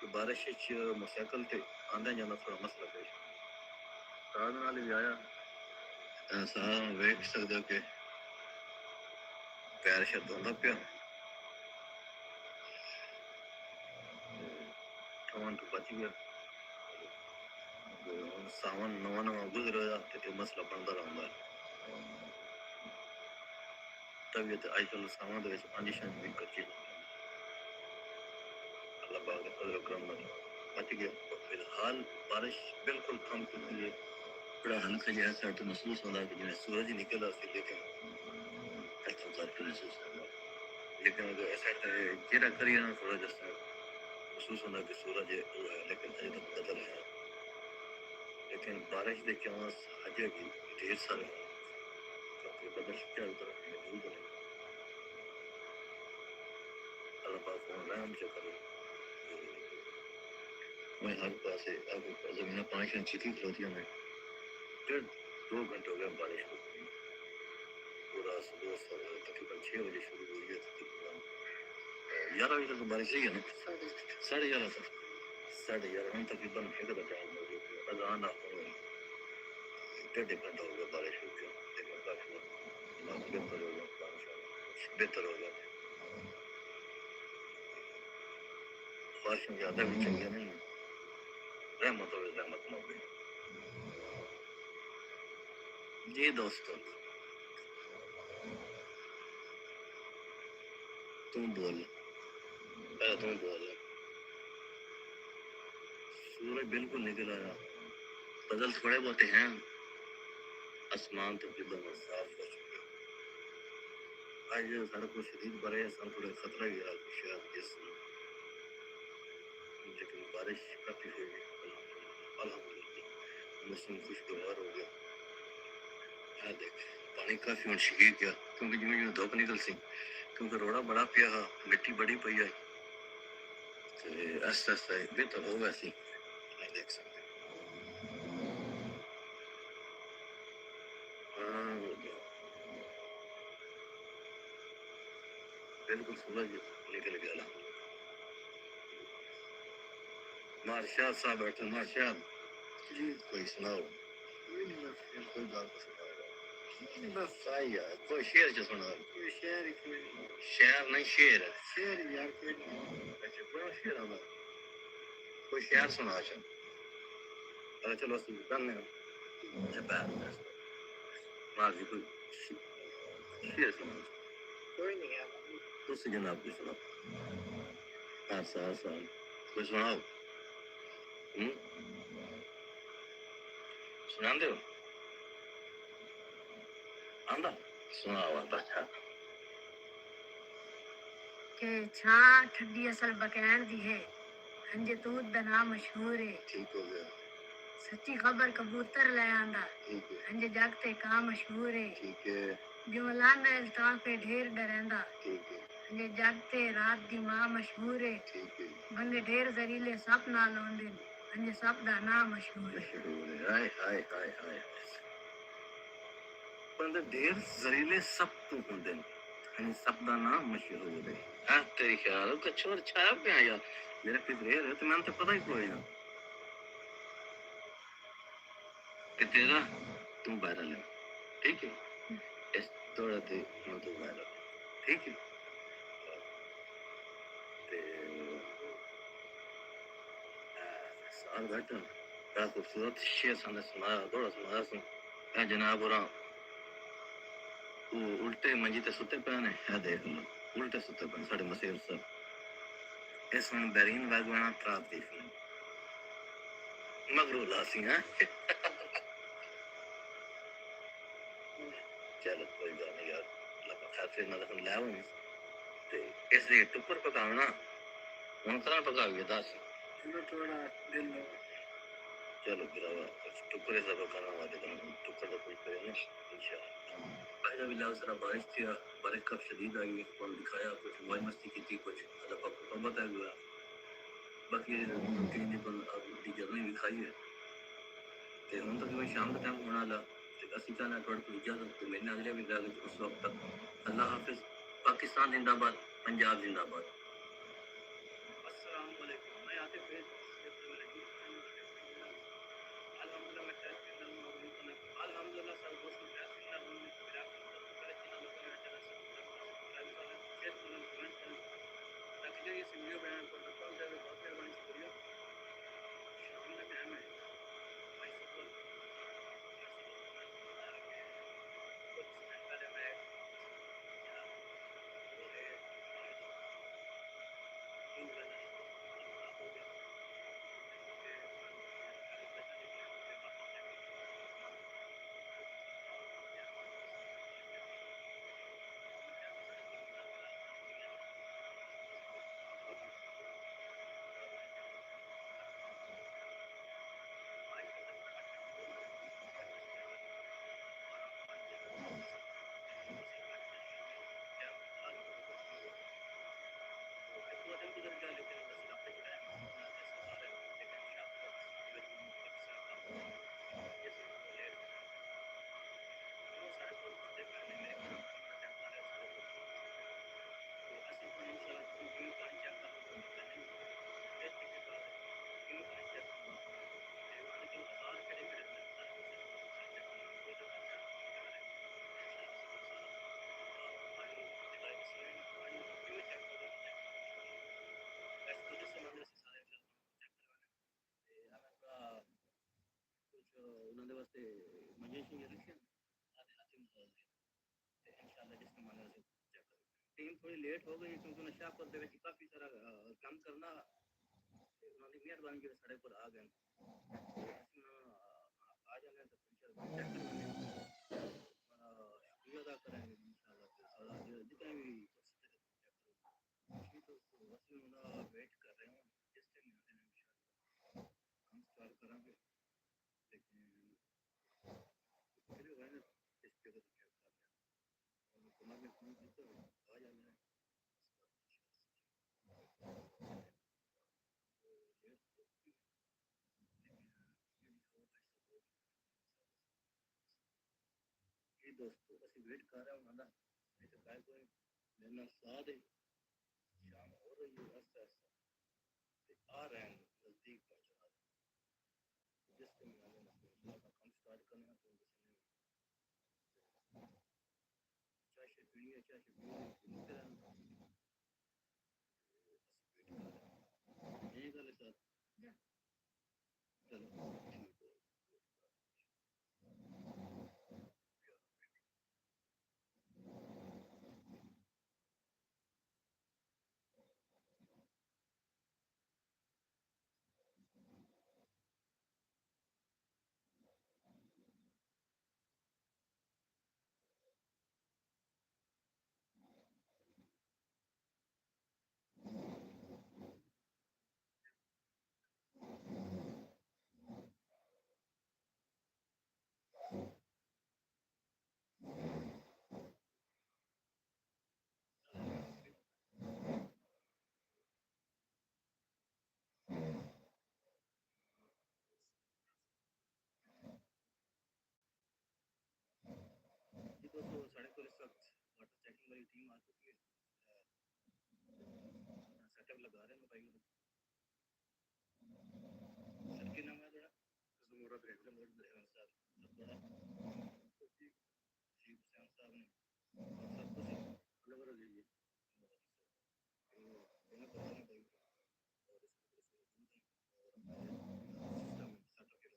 तो बारिश मोटरसाइकिल से आंदा जाना थोड़ा मसला पेश कार नाल भी आया ऐसा वेख सकते हो कि पैर शब्द होंदा पिया ठवन तो बच गया सावन नवा नवा गुजरेगा तो मसला बनता रहता है तबीयत आजकल सावन के कंडीशन भी कच्ची अल्लाह पाक ने फजल करम नाल बच गया फिलहाल बारिश बिल्कुल कम चुकी है बड़ा हल्का जैसा तो महसूस होता है कि जिन्हें सूरज ही निकला सी लेकिन लेकिन अगर ऐसा जेरा करिए ना थोड़ा जैसा महसूस होता है कि सूरज है वो है लेकिन अजय तक बदल है लेकिन बारिश के चांस अजय भी ढेर सारे क्योंकि बदल क्या तरफ मौजूद है अल्लाह पाक रहम से करे मैं हर पासे अब जमीन पानी से चिकी खलोती में 1.5-2 घंटे हो गए बारिश को पूरा सुबह तकरीबन 6 बजे शुरू हुई है तकरीबन 11 बजे तक बारिश ही है ना 11:30 तक 11:30 हम तकरीबन 1 का टाइम हो गया अजान आपको 1.5 घंटा हो गया बारिश हो गया लेकिन काफी बेहतर हो गया बेहतर हो गया बारिशें ज्यादा भी चाहिए नहीं रहमत हो रहमत न हो जी दोस्तों तुम बोल तुम बोल सूरज बिल्कुल निकल आया बदल थोड़े बहुत हैं आसमान तो बिल्कुल साफ हो चुका आज सारा कुछ शदीद बड़े सब थोड़ा खतरा भी है शायद इस लेकिन बारिश काफी हुई अल्हम्दुलिल्लाह मौसम खुशगवार हो गया देख पानी काफी हूँ छिगी गया क्योंकि जिमें जिमें धुप निकल सी क्योंकि रोड़ा बड़ा पिया हा मिट्टी बड़ी पई है आस्ता आस्ता बेहतर हो वैसी देख सकते हाँ बिल्कुल सूरज निकल गया मार्शाद साहब बैठे मार्शाद जी कोई सुनाओ कोई बात बस आई यार कोई शेर जो सुना कोई शेर नहीं शेर यार कोई अच्छा बड़ा शेर है कोई शेर सुना अच्छा अरे चलो असली करने जबार मार जी कोई शेर सुना कोई नहीं है तुझसे जनाब कोई सुना हाँ कोई सुनाओ सुना दो आंदा सुनाओ आंदा अच्छा कि छा ठंडी असल बकैन दी है हंजे तूत दा नाम मशहूर है ठीक हो गया सच्ची खबर कबूतर ले आंदा ठीक है हंजे जगते का मशहूर है ठीक है जो लांदा इल्ताफ पे ढेर डरेंदा ठीक है हंजे जगते रात दी माँ मशहूर है ठीक है बंदे ढेर जरीले सप ना लौंदे हंजे सप दा नाम मशहूर है मशहूर है हाय हाय हाय हाय बंदे ढेर जरीले सब तो होंदे हैं सब दा नाम मशहूर है आ तेरी ख्याल का छोर छाया पे आया मेरे पिछले है तो मैंने तो पता ही कोई ना कि तेरा तू वायरल है ठीक है इस थोड़ा ते मैं तो वायरल ठीक है ते साल घट बड़ा खूबसूरत शेर सामने सुनाया थोड़ा सुनाया सुन ए जनाब और वो उल्टे मंजी ते सुते पे ने है देख लो उल्टे सुते पे साडे मसीर सब इस में बेरीन वागवाना प्राप्त दी मगरू लासी हैं चलो कोई गल नहीं यार लगा खैर फिर ना तो ले आऊंगी ते इस दे टुकर पकावना हुन करा पकाविए दस थोड़ा दिल चलो गिरावा टुकड़े सब पकाना वादे करना टुकर तो कोई करे ना इंशाल्लाह पहले भी लाओ सरा बारिश थी बारिश कब शदीद आई है कौन दिखाया कुछ मौज मस्ती की थी कुछ अल्लाह पाक को बताया हुआ बाकी तीन दिन पर अब दी जर्नी भी खाई है ते हुन तो मैं शाम का टाइम होना ला ते असि का ना थोड़ी कोई इजाजत तो मैंने अगले भी लगे उस वक्त तक अल्लाह हाफिज पाकिस्तान जिंदाबाद पंजाब जिंदाबाद अस्सलाम वालेकुम मैं आते थे अल्हम्दुलिल्लाह मैं टेस्ट के अंदर मौजूद हूं अल्हम्दुलिल्लाह सब कुछ है ना हमने मेरा पहले जिन लोगों ने चला सब शेयर करना कमेंट करना ताकि ये वीडियो बयान कर सकता हूं जब बहुत मेहरबानी शुक्रिया शाम का टाइम है भाई सब कुछ पहले मैं वो है इन वजह हो गया उन्होंने वास्ते मुझे ये लिखिए आते आते इंशाल्लाह जिसके माने से चेक करो टीम थोड़ी लेट हो गई क्योंकि नशा पर दे विच काफी सारा काम करना उन्होंने मेहरबानी जो साढ़े पर आ गए आ जाने तो इंशाल्लाह चेक करेंगे शुक्रिया अदा करेंगे इंशाल्लाह और जितने भी तो वसी उनका वेट कर रहे हैं जिस टाइम आते हैं इंशाल्लाह हम स्टार्ट करेंगे लेकिन फिर वह इस पे तो क्या करना और तुम्हारे फोन की तो आ जाना है ये दोस्तों ਅਸੀਂ वेट कर रहे हैं ना नहीं तो काय कोई लेना साथ है शाम हो रही है आस्ते आस्ते आ रहे हैं नजदीक पहुंच रहा है जिसके माने ना काम स्टार्ट करना है तो चाहे पीनी है चाहे पीनी है ये गल है सर चलो हमारी टीम आ चुकी है, सेटअप लगा रहे हैं मोबाइल में। सर के नाम है थोड़ा जमूरत रहमान साहब, थोड़ा जी हुसैन साहब ने सब कुछ अलग अलग है ये दोनों करना चाहिए और इसको सिस्टम सेटअप के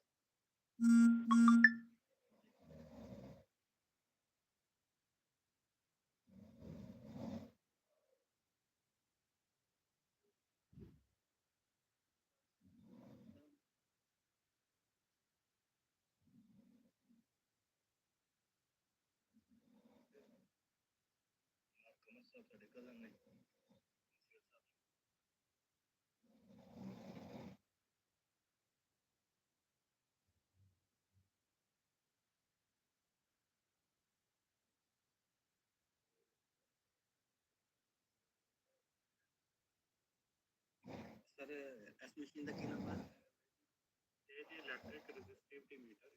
कमर साहब साढ़े कदम ने सर एस मशीन का की नाम है ਇਹ ਜੀ electric resistivity meter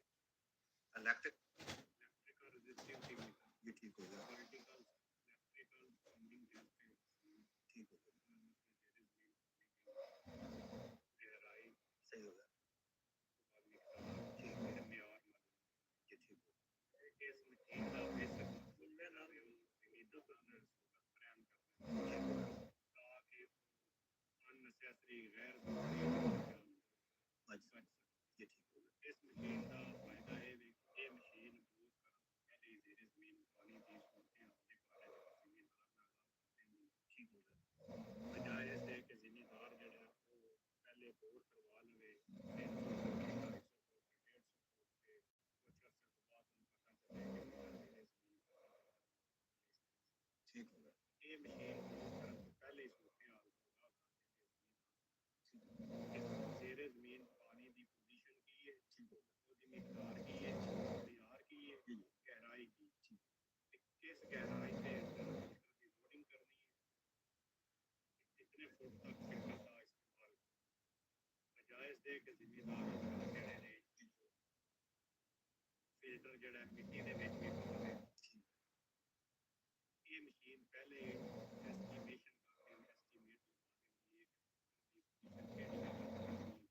electric electrical resistivity meter ये ठीक हो गया, ਪੋਲੀਟੀਕਲ ਇਲੈਕਟ੍ਰਿਕਲ ਸਾਊਂਡਿੰग ਟੈਸਟ ठीक हो गया, गहराई सही हो गया, ठीक है मियार ये ठीक हो इस मशीन का बेसिक मकसद है ना इमीदा करना प्रयान करना गया, ताकि अननेसेसरी गैर जरूरी बच ये ठीक हो गया, इस मशीन का फायदा है कि ये मशीन यूज करने पहले जेर जमीन पानी की सूरतें अपने बारे में जिम्मेदार ना ठीक हो गया, बजाय से कि जिम्मेदार जो है वो पहले बोर करवा लवे 300 कुछ अर्से के बाद उनको पता चले कि मेरा ठीक हो गया, ये मशीन यूज करने से पहले सूरतें हाल जेर जमीन पानी की पोजीशन की है उसकी मिकदार की है मियार की है गहराई की किस गहराई पे फिल्टर की लोडिंग करनी है कितने फुट तक फिल्टर का इस्तेमाल बजाय इसके कि जिम्मेदार ਜਿਹੜੇ ਨੇ फिल्टर ਜਿਹੜਾ ਮਿੱਟੀ ਦੇ ਵਿੱਚ ਵੀ ਪਾਉਂਦੇ ਇਹ ਮਸ਼ੀਨ ਪਹਿਲੇ ਐਸਟੀਮੇਸ਼ਨ ਕਰਕੇ ਐਸਟੀਮੇਟ ਲਗਾ ਦਿੰਦੀ ਹੈ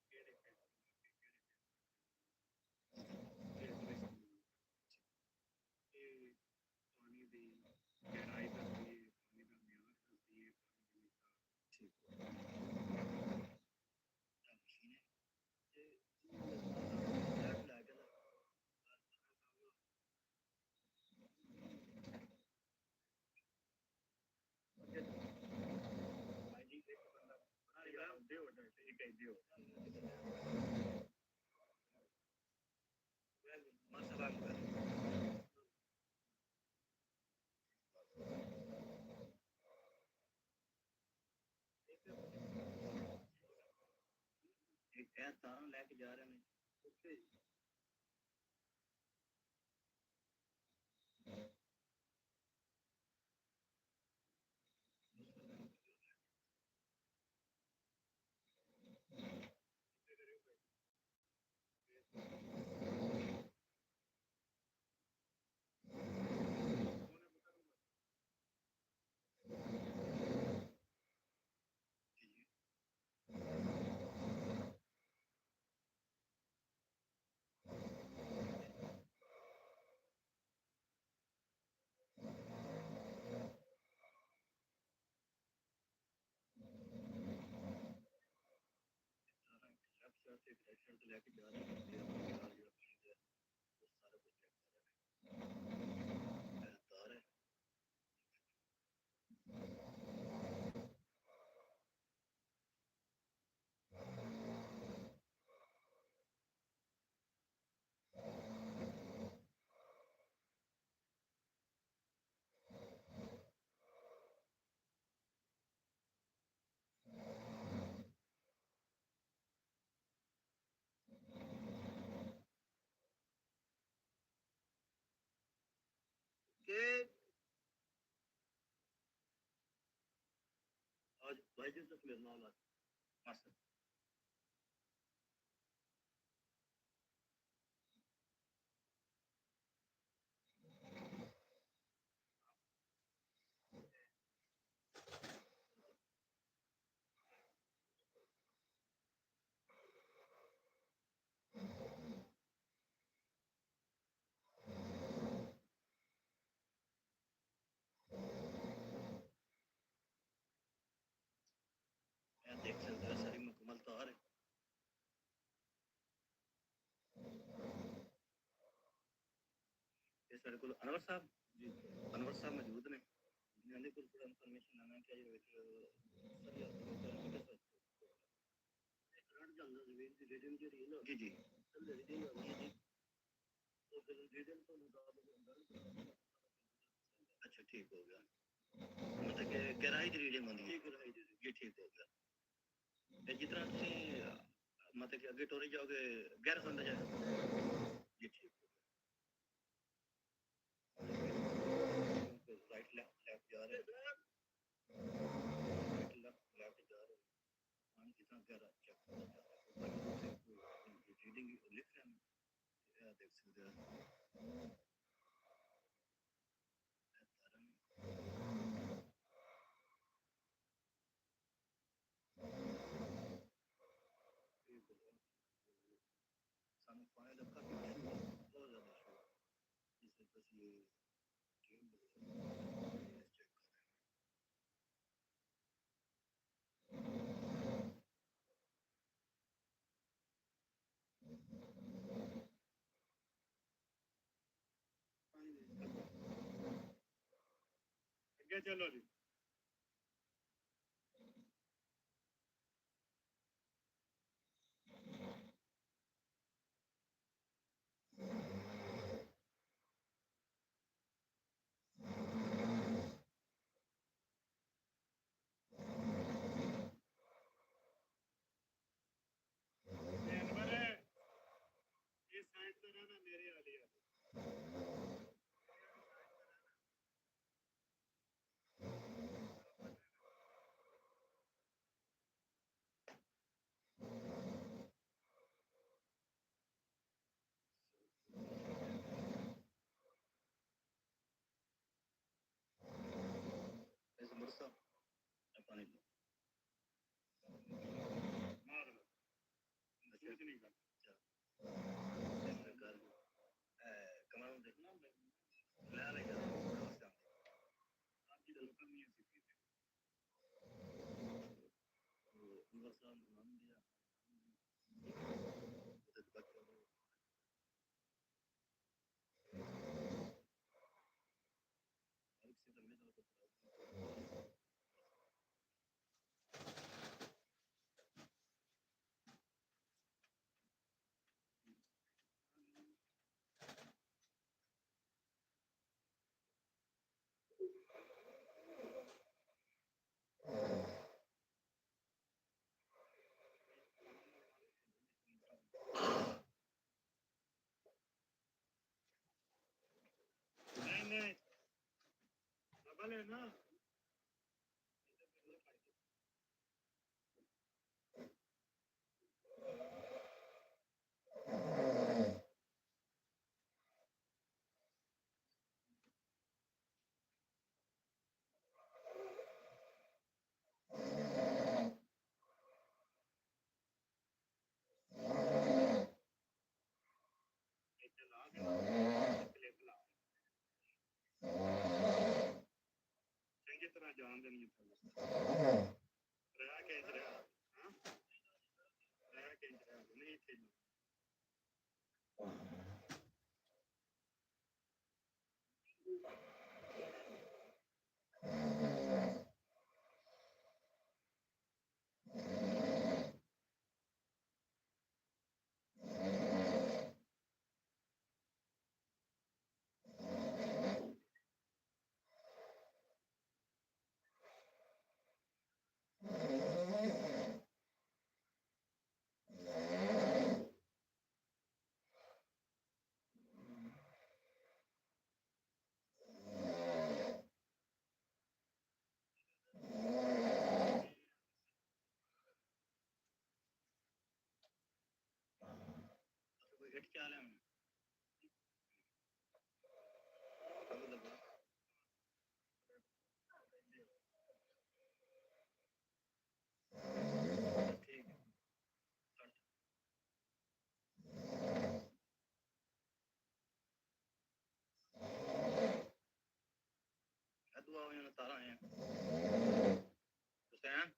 ਕਿਹੜੇ ਫਿਲਟਰ ਲੱਗੇ ਕਿਹੜੇ ਫਿਲਟਰ ਇਹ ਪਾਣੀ ਦੀ ਗਹਿਰਾਈ ਦੱਸਦੀ ਹੈ ਪਾਣੀ ਦਾ ਮਿਆਰ ਦੱਸਦੀ ਹੈ ਪਾਣੀ ਦੀ ਮਿਕਦਾਰ ठीक हो गया, मशीन है ये फ्लैट लगा के भाई एक बंदा यार दे ऑर्डर एक ही दे मसाला होगा, एक है तार लेके जा रहे हैं ओके लेफ्ट शर्ट लेके जा रहे हैं वो सारा कुछ लेके जा रहे हैं तार है के आज भाई जी से मिलना वाला मास्टर ਸਾਡੇ ਕੋਲ ਅਨਵਰ ਸਾਹਿਬ ਜੀ, ਅਨਵਰ ਸਾਹਿਬ ਮੌਜੂਦ ਨੇ ਜਿਨ੍ਹਾਂ ਦੇ ਕੋਲ ਥੋੜਾ ਇਨਫੋਰਮੇਸ਼ਨ ਲੈਣਾ ਕਿ ਇਹਦੇ ਵਿੱਚ ਸਾਰੀ ਕਰੰਟ ਚੱਲਦਾ ਜ਼ਮੀਨ ਦੀ ਰੇਟਿੰਗ ਜਿਹੜੀ ਹੈ ਨਾ ਜੀ ਜੀ ਰੇਟਿੰਗ ਆ ਗਈ ਜੀ ਉਹ ਫਿਰ ਰੇਟਿੰਗ ਤੋਂ ਮੁਤਾਬਕ ਹੁੰਦਾ ਅੱਛਾ ਠੀਕ ਹੋ ਗਿਆ मतलब कि गहराई की रीडिंग होती है गहराई की ये ठीक हो गया जिस तरह से मतलब कि आगे टोरी जाओगे गहरा समझ जाए ये ठीक हो गया राइट लेफ्ट जा रहे राइट लेफ्ट जा रहे पानी कितना गहरा चेक रीडिंग लिख रहे हैं देख सकते हैं ਸਾਨੂੰ ਪਾਣੀ ਦਾ ਕਾਫੀ ਇਸ਼ੂ ਬਹੁਤ ਜ਼ਿਆਦਾ ਇਸ਼ੂ ਜਿਸ ਵਿੱਚ ਅਸੀਂ ਇਹ ਗੇਮ ਚੈੱਕ ਕਰ ਰਹੇ ਅੱਗੇ ਚੱਲੋ ਜੀ ਇਸ ਮੁਰਸਾ ਪਾਣੀ ਲਓ ਮਾਰ ਲਓ ਕੁਝ ਨਹੀਂ ਕਰ ਸਰਕਾਰ ਕਮਾਲ ਨੂੰ ਦੇਖਣਾ ਲੈ ਲੈ ਯਾਰ ਅੱਜ ਦਾ ਲੋਕਾਂ ਨੂੰ ਅਸੀਂ ਪੀਤੇ ਅਨਵਰ ਸਾਹਿਬ ਨੂੰ ਨਾਮ ਦਿਆ ਉਹਦੇ ਬੱਚੇ ਨੂੰ एक से दमे तो नहीं डबल है ना चंगी तरह जान देनी रहा के नहीं थे कोई हिट क्या है तारा है हुसैन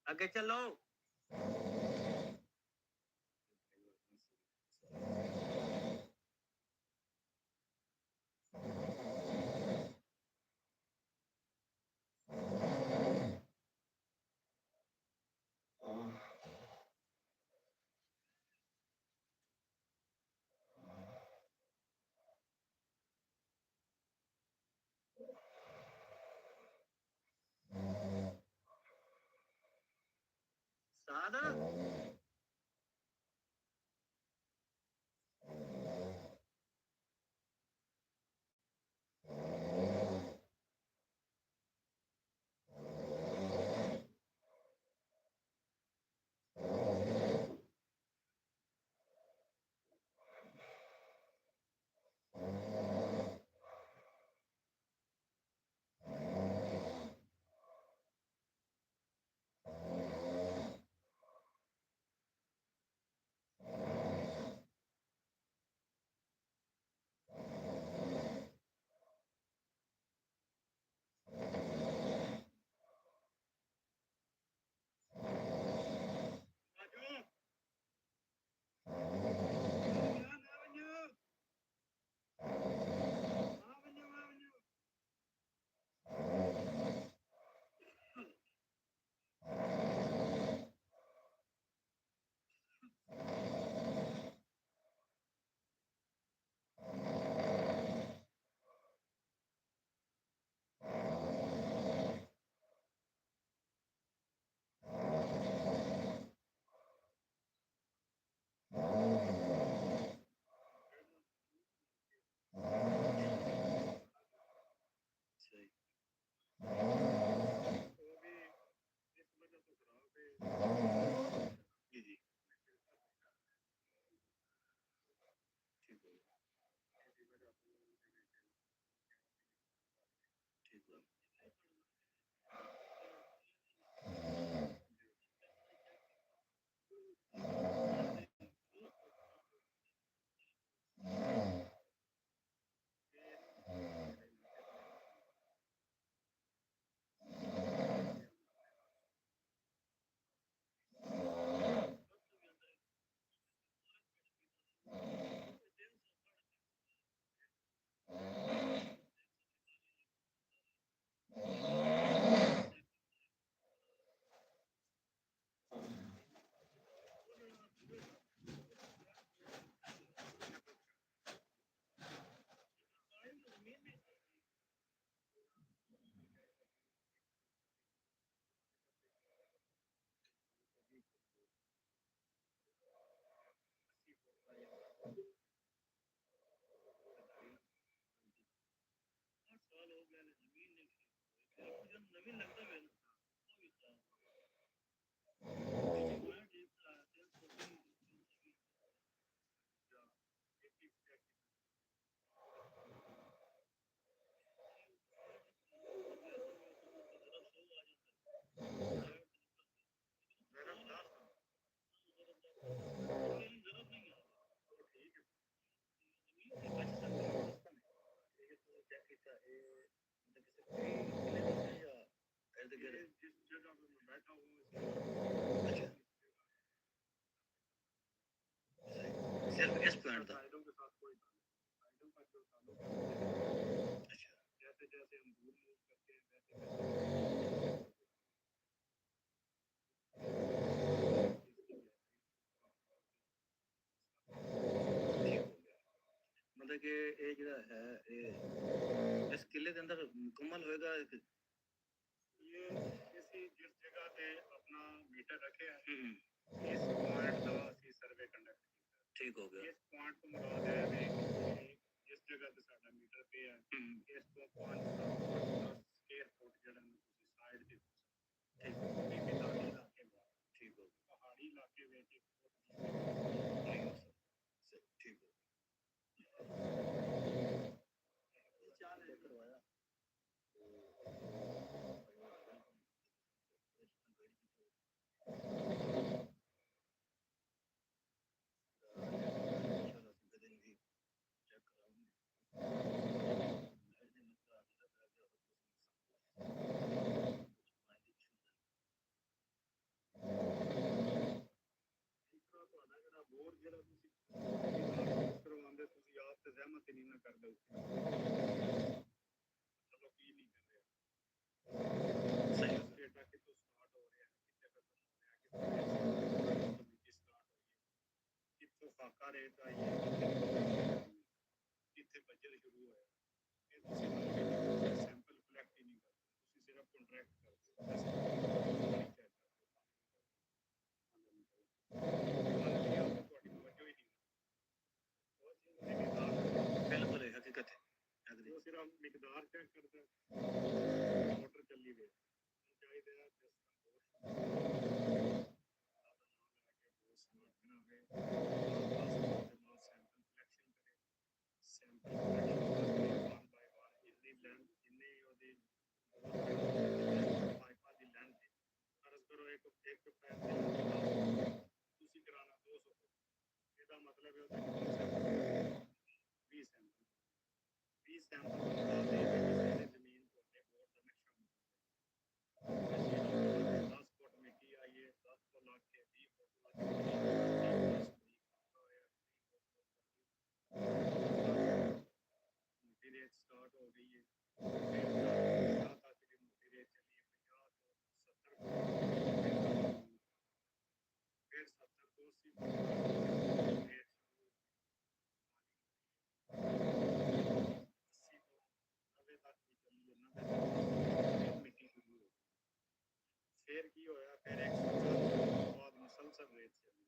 आगे चलो। सादा जी जी ठीक हो ठीक हो साल हो गया जमीन नहीं नवीन लगता है जिस जगह पे मैं बैठा हूँ सिर्फ इस पॉइंट था साइडों के साथ कोई साइडों का जो ताल्लुक है अच्छा जैसे जैसे हम दूर मूव करते हैं वैसे मतलब कि ये जो है इस किले के अंदर मुकम्मल होएगा ये किसी जिस जगह पे अपना मीटर रखे हैं इस पॉइंट का ਅਸੀਂ ਸਰਵੇ ਕੰਡਕਟ ਕੀਤਾ ਠੀਕ ਹੋ ਗਿਆ ਇਸ ਪੁਆਇੰਟ ਤੋਂ ਮੁਰਾਦ ਹੈ ਵੀ ਜਿਸ ਜਗ੍ਹਾ ਤੇ ਸਾਡਾ ਮੀਟਰ ਪਿਆ ਇਸ ਤੋਂ 5 7 ਸਕੁਅਰ ਫੁੱਟ ਜਿਹੜਾ ਨੂੰ ਤੁਸੀਂ ਸਾਈਡ ਤੇ ਠੀਕ ਹੈ ਇਹ ਮੈਦਾਨੀ ਇਲਾਕੇ ਵਿੱਚ ਠੀਕ ਹੋ ਗਿਆ ਪਹਾੜੀ ਇਲਾਕੇ ਵਿੱਚ ਇੱਕ ਫੁੱਟ ਠੀਕ ਹੋ ਗਿਆ ਚਾਲ ਕਰਵਾਇਆ ਜਿਹੜਾ ਤੁਸੀਂ ਕਰਵਾਉਂਦੇ ਤੁਸੀਂ ਆਪ ਤੇ ਜ਼ਹਿਮਤ ਹੀ ਨਹੀਂ ਨਾ ਕਰਦੇ ਚਲੋ ਕੀ ਨਹੀਂ ਕਰ ਰਿਹਾ ਸਹੀ ਡੇਟਾ ਕਿੱਥੋਂ ਸਟਾਰਟ ਹੋ ਰਿਹਾ ਕਿੱਥੇ ਖਤਮ ਹੋ ਰਿਹਾ ਕਿੱਥੇ ਸਟਾਰਟ ਹੋਈ ਹੈ ਕਿੱਥੋਂ ਫਾਕਾ ਰੇਟ ਆਈ ਹੈ ਕਿੱਥੇ ਬਜਟ ਸ਼ੁਰੂ ਹੋਇਆ ਇਹ ਤੁਸੀਂ ਸੈਂਪਲ ਕਲੈਕਟ ਹੀ ਨਹੀਂ ਕਰਦੇ ਤੁਸੀਂ ਸਿਰਫ ਕੰਟਰੈਕਟ ਕਰਦੇ ਹੋ ਨਹੀਂ ਚੈੱਕ ਤੁਹਾਡੀ ਤਵੱਜੋ ਹੀ ਨਹੀਂ ਬਿਲਕੁਲ ਹੈ ਹਕੀਕਤ ਹੈ ਉਹ ਸਿਰਫ ਮਿਕਦਾਰ ਚੈੱਕ ਕਰਦਾ ਮੋਟਰ ਚੱਲੀ ਵੇ ਚਾਹੀਦਾ ਹੈ ਜਿਸ ਤਰ੍ਹਾਂ ਸੈਂਪਲ ਕਲੈਕਸ਼ਨ ਕਰੇ ਸੈਂਪਲ ਵਨ ਬਾਈ ਵਨ ਜਿੰਨੀ ਉਹਦੀ ਪਾਈਪਾਂ ਦੀ ਲੈਂਥ ਹੈ ਫਰਜ਼ ਕਰੋ ਇੱਕ ਪੈਰ ਤੁਸੀਂ ਕਰਾਉਣਾ 200 ਇਹਦਾ ਮਤਲਬ ਹੈ ਉਹਦੇ 20 ਸੈਂਪਲ 20 ਸੈਂਪਲ ਜ਼ਮੀਨ ਤੁਹਾਡੇ ਬੋਰ ਦਾ ਨਕਸ਼ਾ 10 ਫੁੱਟ ਮਿੱਟੀ ਆਈਏ 10 ਤੋਂ ਲੱਗ ਕੇ 20 ਫੁੱਟ ਲੱਗ ਕੇ मोटी रेत स्टार्ट हो गई है मोटी रेत चली है 50 फिर 70 को 80 को 90 तक भी चली है 90 मिट्टी शुरू हो फिर की होया फिर 140 बाद मुसलसल रेत चली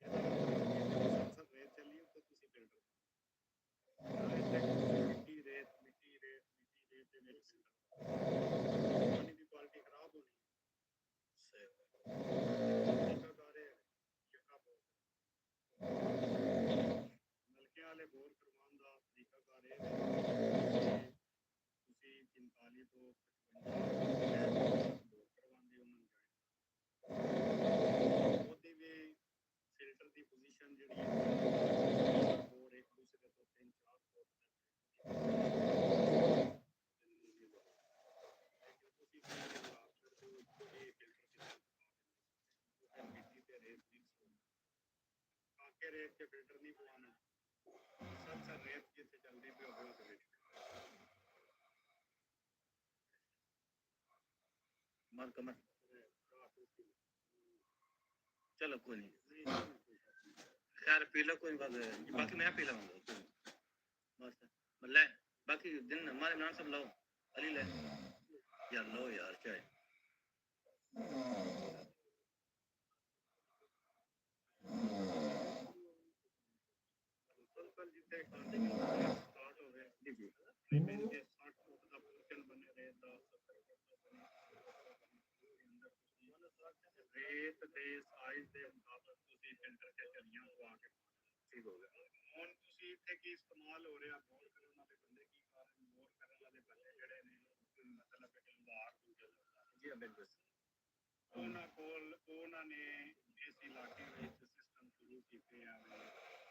मुसलसल रेत चली तो तुसी फिल्टर मिट्टी रेत ਦੇ ਵਿੱਚ ਪਾਣੀ ਦੀ ਕੁਆਲਿਟੀ ਖਰਾਬ ਹੋਣੀ ਸਹੀ ਨਲਕਿਆਂ ਵਾਲੇ ਬੋਰ ਕਰਵਾਉਣ ਦਾ ਤਰੀਕਾਕਾਰ ਇਹ ਹੈ ਤੁਸੀਂ 45 ਤੋਂ 55 ਬੋਰ ਕਰਵਾਉਂਦੇ ਉਹਨਾਂ ਨੂੰ ਉਹਦੀ ਵੀ ਫਿਲਟਰ ਦੀ ਪੋਜੀਸ਼ਨ ਜਿਹੜੀ ਹੈ ਬੋਰ ਇੱਕ ਦੂਸਰੇ ਤੋਂ 3-4 ਫੁੱਟ रेत के फिल्टर नहीं पवाना सबसे रेत जिथे चलती पे हो मर कमर चलो कोई नहीं खैर पी लो कोई बात बाकी मैं पी लूंगा बस मल्ले बाकी दिन हमारे नाम सब लाओ अली ले यार लो यार क्या है जिथे खाने की स्टार्ट हो गए जी मीन के 60 फुट का पोर्शन बने रेत का 70 फुट का बने रेत ਦੇ ਸਾਈਜ਼ ਦੇ ਮੁਤਾਬਕ ਤੁਸੀਂ ਫਿਲਟਰ ਤੇ ਚਲੀਆਂ ਪਵਾ ਕੇ ਠੀਕ ਹੋ ਗਿਆ ਹੁਣ ਤੁਸੀਂ ਇੱਥੇ ਕੀ ਇਸਤੇਮਾਲ ਹੋ ਰਿਹਾ ਬੋਰ ਕਰਨ ਵਾਲੇ ਬੰਦੇ ਕੀ ਕਾਰਨ ਬੋਰ ਕਰਨ ਵਾਲੇ ਬੰਦੇ ਜਿਹੜੇ ਨੇ ਮਤਲਬ ਕਿ ਲਵਾਰ ਦੂਜੇ ਜੀ ਬਿਲਕੁਲ ਉਹਨਾਂ ਕੋਲ ਉਹਨਾਂ ਨੇ ਇਸ ਇਲਾਕੇ ਵਿੱਚ ਸਿਸਟਮ ਸ਼ੁਰੂ ਕੀਤੇ ਆ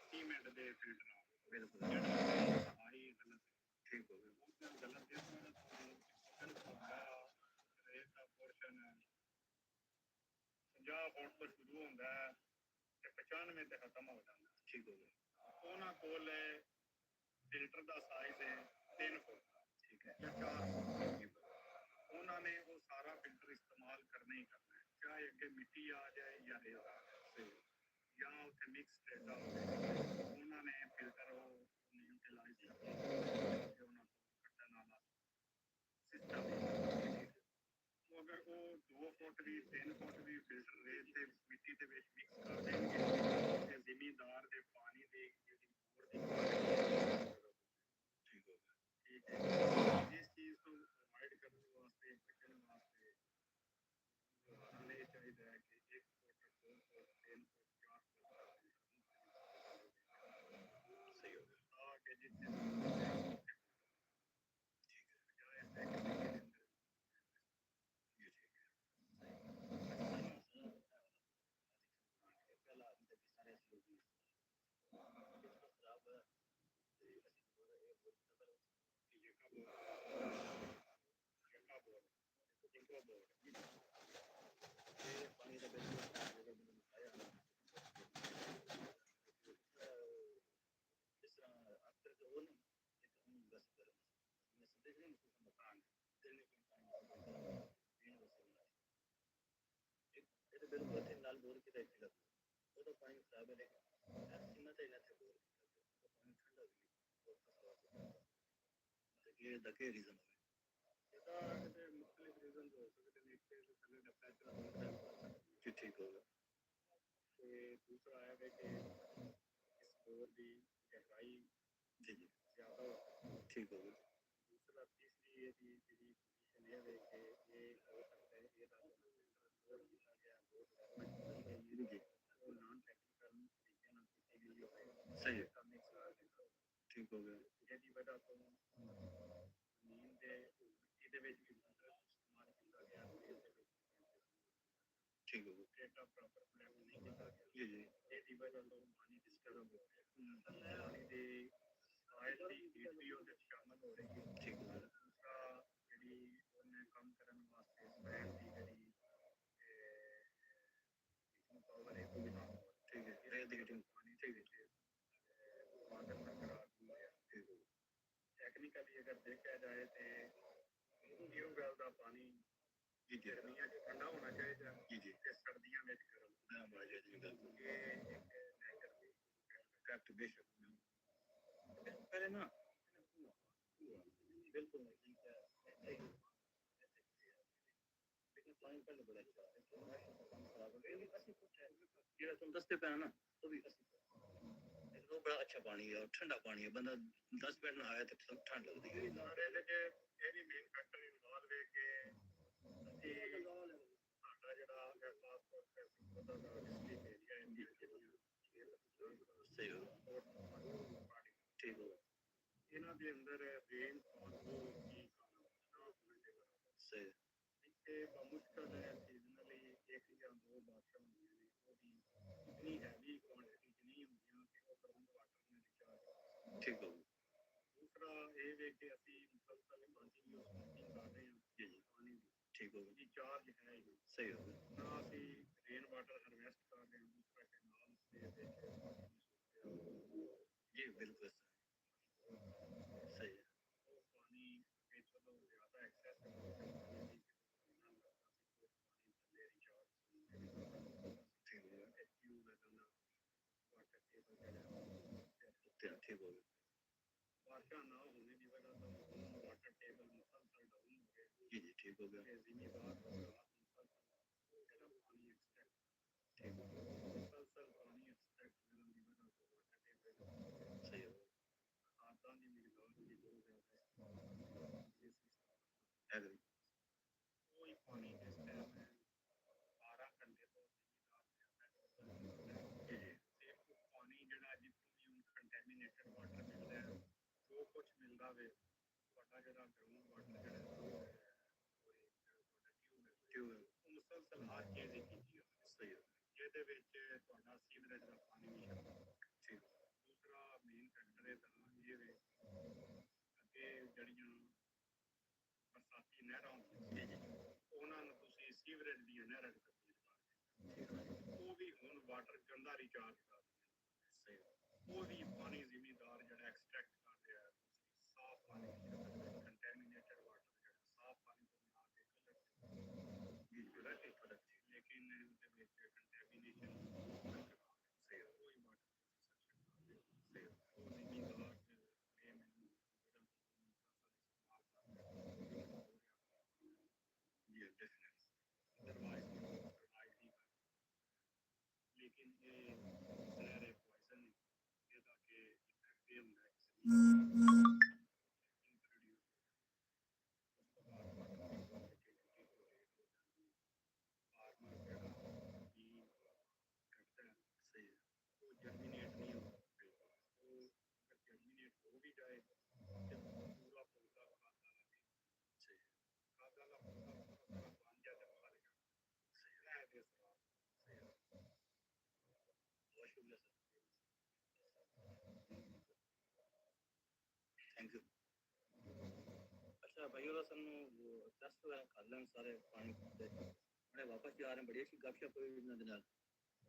ਸੀਮੈਂਟ ਦੇ ਫਿਲਟਰਾਂ ਬਿਲਕੁਲ ਆਹੀ ਗਲਤ ਠੀਕ ਹੋ ਗਿਆ ਉਹ ਗਲਤ ਇਸ ਰੇਤ ਦਾ ਪੋਰਸ਼ਨ 50 ਫੁੱਟ ਤੋਂ ਸ਼ੁਰੂ ਹੁੰਦਾ ਹੈ ਤੇ 95 ਤੇ ਖਤਮ ਹੋ ਜਾਂਦਾ ਠੀਕ ਹੋ ਗਿਆ ਉਹਨਾਂ ਕੋਲ ਫਿਲਟਰ ਦਾ ਸਾਈਜ਼ ਹੈ 3 ਫੁੱਟ ਠੀਕ ਹੈ ਜਾਂ 4 ਫੁੱਟ ਉਹਨਾਂ ਨੇ ਉਹ ਸਾਰਾ ਫਿਲਟਰ ਇਸਤੇਮਾਲ ਕਰਨਾ ਹੀ ਕਰਨਾ ਹੈ ਚਾਹੇ ਅੱਗੇ ਮਿੱਟੀ ਆ ਜਾਏ ਜਾਂ ਰੇਤ ਆ ਜਾਏ ਜਾਂ ਉੱਥੇ ਮਿਕਸ ਡੇਟਾ ਹੋਵੇ ਉਹਨਾਂ ਨੇ ਫਿਲਟਰ ਉਹ ਯੂਟਿਲਾਈਜ਼ ਕਰਨਾ ਤੇ ਉਹਨਾਂ ਤੋਂ ਕੱਢਣ ਵਾਲਾ ਸਿਸਟਮ ਅਗਰ ਉਹ 2 ਫੁੱਟ ਵੀ 3 ਫੁੱਟ ਵੀ ਫਿਲਟਰ ਰੇਤ ਤੇ ਮਿੱਟੀ ਦੇ ਵਿੱਚ ਮਿਕਸ ਕਰ ਦੇਣਗੇ ਤੇ ਜ਼ਿਮੀਂਦਾਰ ਦੇ ਪਾਣੀ ਦੀ ਜਿਹੜੀ ਬੋਰ ਦੀ ਠੀਕ ਹੋ ਗਿਆ ਠੀਕ ਹੈ ਇਸ ਚੀਜ਼ ਤੋਂ ਅਵੋਇਡ ਕਰਨ ਵਾਸਤੇ ਬਚਣ ਵਾਸਤੇ ਹमें चाहिए है कि 1 फुट 2 फुट 3 फुट 4 फुट सही हो गया आगे जितने ठीक है बजाय ऐसे ये ठीक है पहला अभी तक सारे लोग खराब पानी का ਇਹ ਬਿਲਕੁਲ ਇੱਥੇ ਨਾਲ ਬੋਰ ਕਿਤੇ ਇੱਥੇ ਲੱਗ ਉਹ ਤਾਂ ਪਾਣੀ ਖਰਾਬ ਹੈ ਲੇਕਿਨ ਸੀਮਾ ਤੇ ਇੱਥੇ ਬੋਰ ਪਾਣੀ ਠੰਡਾ ਵੀ ਤੇ ਇਹ ਦਾ ਕੀ ਰੀਜ਼ਨ ਹੈ ਇਹਦਾ ਇਹਦੇ ਮੁxtਲਿਫ ਰੀਜ਼ਨ ਹੋ ਸਕਦੇ ਨੇ ਇੱਕ ਤੇ ਥੱਲੇ ਦਾ ਪ੍ਰੈਸ਼ਰ ਜੀ ਠੀਕ ਹੋ ਗਿਆ ਤੇ ਦੂਸਰਾ ਹੈ ਕਿ ਇਸ ਬੋਰ ਦੀ ਗਹਿਰਾਈ ਜੀ ਜੀ ਜ਼ਿਆਦਾ ਠੀਕ ਹੋ ਗਿਆ दूसरा तीसरी ये भी मेरी पोजीशन ये है कि ये हो सकता है ये बोर्ड किया गया बोर्ड जी वो नॉन टेक्निकल तरीके ਨਾਲ ਕੀਤੀ ਗਈ ਹੋਵੇ ਸਹੀ ਹੈ ਠੀਕ ਹੋ ਗਿਆ ਇਹਦੀ ਵਜ੍ਹਾ ਤੋਂ ਜ਼ਮੀਨ ਦੇ ਮਿੱਟੀ ਦੇ ਵਿੱਚ ਵੀ ਇਸਤੇਮਾਲ ਕੀਤਾ ਗਿਆ ਠੀਕ ਹੋ ਗਿਆ ਡੇਟਾ ਪ੍ਰੋਪਰ ਪਲਾਨ ਨਹੀਂ ਕੀਤਾ ਗਿਆ ਜੀ ਜੀ ਇਹਦੀ ਵਜ੍ਹਾ ਤੋਂ ਪਾਣੀ ਡਿਸਟਰਬ ਹੋ ਗਿਆ ਪਾਣੀ ਦੇ ਆਇਲ ਦੀ ਹੀਟ ਵੀ ਉਹਦੇ ਸ਼ਾਮਲ ਹੋ ਰਹੀ ਹੈ ਠੀਕ ਹੈ ਦੂਸਰਾ ਜਿਹੜੀ ਉਹਨੇ ਕੰਮ ਕਰਨ ਵਾਸਤੇ ਸਪੈਨ ਦੀ ਜਿਹੜੀ ਪਾਵਰ ਹੈ ਉਹ ਵੀ ਨਾ ਠੀਕ ਹੈ ਰੇਤ ਦੀ ਹੀਟਿੰਗ ਪਾਣੀ ਠੀਕ ਹੈ ਵਾਟਰ ਬਰਕਰਾਰ ਹੋਇਆ ਟੈਕਨੀਕਲੀ ਅਗਰ ਦੇਖਿਆ ਜਾਏ ਤੇ ਟਿਊਬਵੈਲ ਦਾ ਪਾਣੀ ਜੀ ਗਰਮੀਆਂ 'ਚ ਠੰਡਾ ਹੋਣਾ ਚਾਹੀਦਾ ਜੀ ਜੀ ਤੇ ਸਰਦੀਆਂ ਵਿੱਚ ਗਰਮ ਹੋਣਾ ਚਾਹੀਦਾ ਇਹ ਇੱਕ ਨੈਚੁਰਲ ਫੈਕਟ ਬੇਸ਼ੱਕ पहले ना बिल्कुल नहीं क्या लेकिन पानी पहले बड़ा अच्छा है तुम दसते पे ना तो भी लेकिन वो बड़ा अच्छा पानी है और ठंडा पानी है बंदा 10 मिनट नहाया तो ठंड लगती है नारे लेके एनी मेन फैक्टर इन्वॉल्व है कि ਅਸੀਂ ਸਾਡਾ ਜਿਹੜਾ ਐਹਸਾਸ ਕਰਦਾ ਉਹਦਾ ਡਿਸਟ੍ਰਿਕਟ ਏਰੀਆ ਇੰਡੀਆ ਸਹੀ ਹੋ ਠੀਕ ਹੋ ਇਹਨਾਂ ਦੇ ਅੰਦਰ ਰੇਨ ਫਾਲ ਹੋ ਕੀ ਸਹੀ ਇੱਥੇ ਮੁਸ਼ਕਲ ਹੈ ਸੀਜ਼ਨਲੀ ਇੱਕ ਜਾਂ ਦੋ ਬਾਰਿਸ਼ਾਂ ਹੁੰਦੀਆਂ ਨੇ ਉਹ ਵੀ ਇਤਨੀ ਹੈਵੀ ਕੁਆਂਟੀਟੀ 'ਚ ਨਹੀਂ ਹੁੰਦੀਆਂ ਕਿ ਉਹ ਗਰਾਊਂਡ ਵਾਟਰ ਨੂੰ ਰਿਚਾਰਜ ਠੀਕ ਹੋ ਦੂਸਰਾ ਇਹ ਵੇ ਕਿ ਅਸੀਂ ਮੁਸਲਸਲ ਕੰਟੀਨਿਊਸ ਵਰਕਿੰਗ ਕਰ ਰਹੇ ਹਾਂ ਜੀ ਜੀ ਪਾਣੀ ਦੀ ਠੀਕ ਹੋ ਜੀ ਚਾਰਜ ਹੈ ਸਹੀ ਹੋ ਨਾ ਅਸੀਂ ਰੇਨ ਵਾਟਰ ਹਾਰਵੈਸਟ ਕਰ ਰਹੇ ਹਾਂ ਦੂਸਰਾ ਕੈਨਾਲ ਦੇ ਵਿੱਚ ਜੀ ਬਿਲਕੁਲ ਸਹੀ ਹੈ ਉਹ ਪਾਣੀ ਕਿ ਚਲੋ ਜ਼ਿਆਦਾ ਐਕਸੈਸ ਪਾਣੀ ਥੱਲੇ ਰਿਚਾਰਜ ਠੀਕ ਹੋ ਗਿਆ ਟਿਊਬ ਲਗਾਉਣਾ ਵਾਟਰ ਟੇਬਲ ਜਿਹੜਾ ਠੀਕ ਹੋ ਗਿਆ ਬਾਰਿਸ਼ਾਂ ਨਾ ਹੋਣੇ ਦੀ ਵਜ੍ਹਾ ਤੋਂ ਵਾਟਰ ਟੇਬਲ ਮੁਸਲਸਲ ਡਾਊਨ ਹੋ ਗਿਆ ਜੀ ਜੀ ਠੀਕ ਹੋ ਗਿਆ ਜ਼ਿਮੀਦਾਰ ਜਿਹੜਾ ਪਾਣੀ ਐਕਸਟ੍ਰੈਕਟ ਠੀਕ ਹੋ ਗਿਆ ਮੁਸਲਸਲ ਪਾਣੀ ਐਕਸਟ੍ਰੈਕਟ ਕਰਨ ਦੀ ਵਜ੍ਹਾ ਤੋਂ ਵਾਟਰ ਟੇਬਲ ਸਹੀ ਹੋ ਖਾਦਾਂ ਦੀ ਮਿਕਦਾਰ ਵੀ ਬਹੁਤ ਜ਼ਿਆਦਾ ਹੈ ਉਹ ਹੀ ਪਾਣੀ ਜਿਸ ਟਾਈਮ 12 ਘੰਟੇ ਤੋਂ ਜ਼ਿਮੀਦਾਰ ਤੇ ਉਹ ਪਾਣੀ ਜਿਹੜਾ ਜਿੱਥੋਂ ਵੀ ਹੁਣ ਕੰਟੈਮੀਨੇਟਡ ਵਾਟਰ ਮਿਲਦਾ ਹੈ ਜੋ ਕੁਝ ਮਿਲਦਾ ਵੇ ਤੁਹਾਡਾ ਜਿਹੜਾ ਗਰਾਊਂਡ ਵਾਟਰ ਜਿਹੜਾ ਟਿਊਬ ਉਹ ਮੁਸਲਸਲ ਹਰ ਚੀਜ਼ ਹੀ ਕੀਤੀ ਹੈ ਸਹੀ ਜਿਹਦੇ ਵਿੱਚ ਤੁਹਾਡਾ ਸੀਵਰੇਜ ਦਾ ਪਾਣੀ ਵੀ ਠੀਕ ਦੂਸਰਾ ਮੇਨ ਫੈਕਟਰ ਇਹਦਾ ਇਹ ਵੇ ਅੱਗੇ ਜਿਹੜੀਆਂ ਬਰਸਾਤੀ ਨਹਿਰਾਂ ਹੁੰਦੀਆਂ ਜੀ ਉਹਨਾਂ ਨੂੰ ਤੁਸੀਂ ਸੀਵਰੇਜ ਦੀਆਂ ਨਹਿਰਾਂ 'ਚ ਤਬਦੀਲ ਕਰ ਦਿੱਤਾ ਉਹ ਵੀ ਹੁਣ ਵਾਟਰ ਗੰਦਾ ਰਿਚਾਰਜ ਕਰ ਦਿੰਦੇ ਸਹੀ ਉਹ ਵੀ ਪਾਣੀ ਜ਼ਿਮੀਦਾਰ ਜਿਹੜਾ ਐਕਸਟ੍ਰੈਕਟ ਕਰ ਰਿਹਾ ਸਾਫ਼ ਪਾਣੀ ਕੰਟੈਮੀਨੇਟਡ ਵਾਟਰ ਜਿਹੜਾ ਸਾਫ਼ ਪਾਣੀ ਤੋਂ ਬਣਾ ਕੇ ਕਲਰ ਲੇਕਿਨ ਉਹਦੇ ਵਿੱਚ ਕੰਟੈਮੀਨੇਸ਼ਨ ਸਹੀ ਉਹ ਹੀ ਵਾਟਰ ਸਹੀ ਉਹ ਜ਼ਿਮੀਦਾਰ जी डेफिनेटली अदरवाइज लेकिन ये जहर पॉइजन ਇਹਦਾ ਕਿ ਇਫੈਕਟ ਇਹ ਹੁੰਦਾ ਹੈ ਫਾਰਮਰ ਜਿਹੜਾ ਬੀ ਕੱਟਦਾ ਸਹੀ ਉਹ ਜਰਮੀਨੇਟ ਨਹੀਂ ਹੁੰਦਾ ਉਹ ਅਗਰ ਜਰਮੀਨੇਟ ਹੋ ਵੀ ਜਾਏ ਤੇ ਪੂਰਾ ਪੌਦਾ ਖਾਦਾ ਲੱਗੇ ਸਹੀ ਖਾਦਾ ਦਾ ਪੌਦਾ ਬਣ ਜਾ ਤੇ ਮਰ ਜਾ ਸਹੀ ਹੈ ਇਹਦੇ ਅਸਰ ਸਹੀ ਬਹੁਤ ਸ਼ੁਕਰੀਆ ਸਰ थैंक यू अच्छा भाई और सन वो टेस्ट वगैरह कर लें सारे पानी बड़े वापस जा रहे हैं बड़ी अच्छी गपशप हुई इन्होंने दिन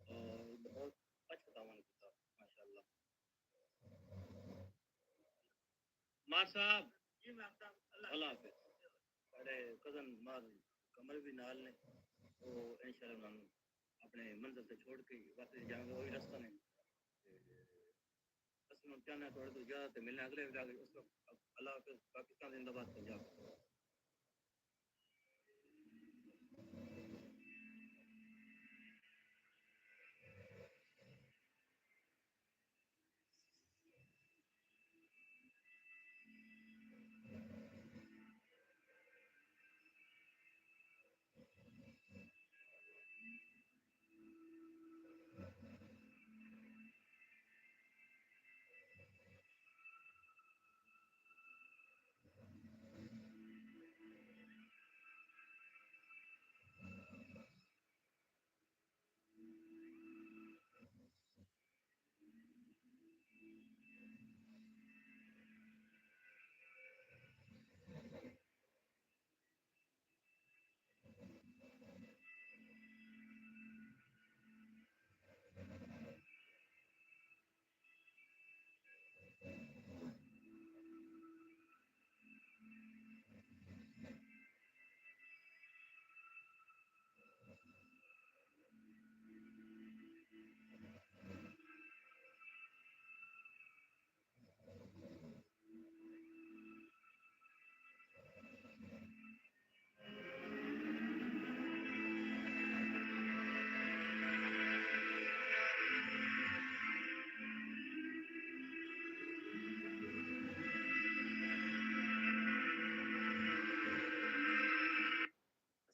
और बहुत अच्छा दावा किया माशाल्लाह मार साहब जी मैं अल्लाह हाफिज साढ़े कज़न मार कमर भी नाल ने वो इंशाल्लाह उन्होंने अपने मंजिल से छोड़ के वापस जाएंगे वही रास्ता ने बस हम चाहना थोड़े तो ज़्यादा तो मिलने अगले विभाग उस वक्त अल्लाह हाफ़िज़ पाकिस्तान जिंदाबाद पंजाब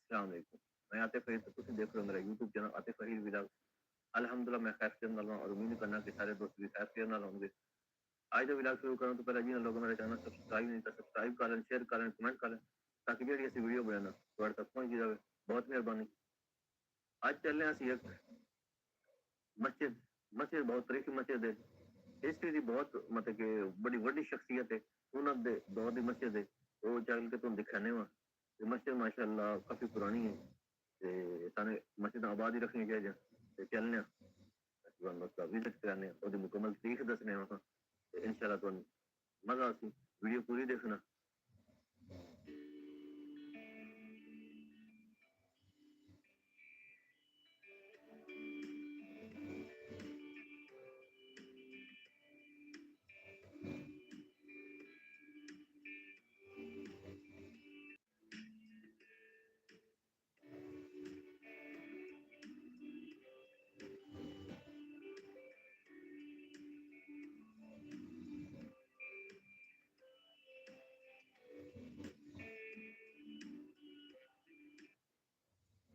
अस्सलाम वालेकुम। मैं आतिफ फरीद, तो तुम देख रहे हो मेरा YouTube channel Atif Farid vlog. अल्हम्दुलिल्लाह मैं खैर से नाल और उम्मीद करना कि सारे दोस्त भी खैर से नाल होंगे। आज जो व्लॉग शुरू करूं तो पहले जिन लोगों मेरा चैनल सब्सक्राइब नहीं किया सब्सक्राइब करें, शेयर करें, कमेंट करें ताकि जेडी ऐसी वीडियो बनाना ਤੁਹਾਡੇ तक पहुंच जाए। बहुत मेहरबानी। आज चल रहे हैं एक मस्जिद मस्जिद बहुत तरीकी मस्जिद है। हिस्ट्री की बहुत मतलब कि बड़ी वड्डी शख्सियत है उन्होंने दे दौर की मस्जिद है वो चल के तुम दिखाने वा मस्जिद माशाअल्लाह काफी पुरानी है ते साने मस्जिद आबाद ही रखनी चाहिए ते चलने उसका विजिट कराने और मुकम्मल तारीख दसने वहां इंशाल्लाह तो मजा आसी वीडियो पूरी देखना।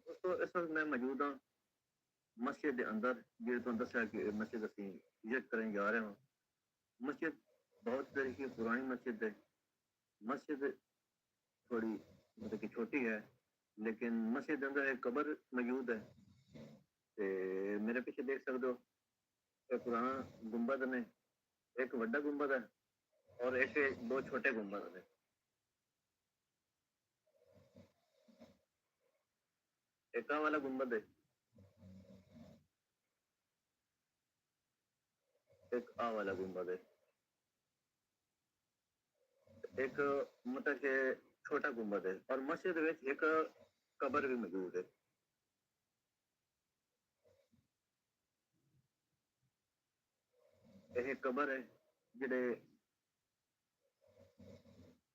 दोस्तों इस वक्त मैं मौजूद हाँ मस्जिद के अंदर जो तुम दसा कि मस्जिद असी विजिट करने जा रहे हैं। मस्जिद बहुत तरीके पुरानी मस्जिद है। मस्जिद थोड़ी मतलब कि छोटी है लेकिन मस्जिद के अंदर एक कब्र मौजूद है ते मेरे पीछे देख सकते हो एक पुराना गुंबद ने एक बड़ा गुंबद है और एक दो छोटे गुंबद ने। एक वाला गुंबद है एक आ वाला गुंबद है एक मतलब के छोटा गुंबद है और मस्जिद में एक कब्र भी मौजूद है। यह कब्र है जिहड़े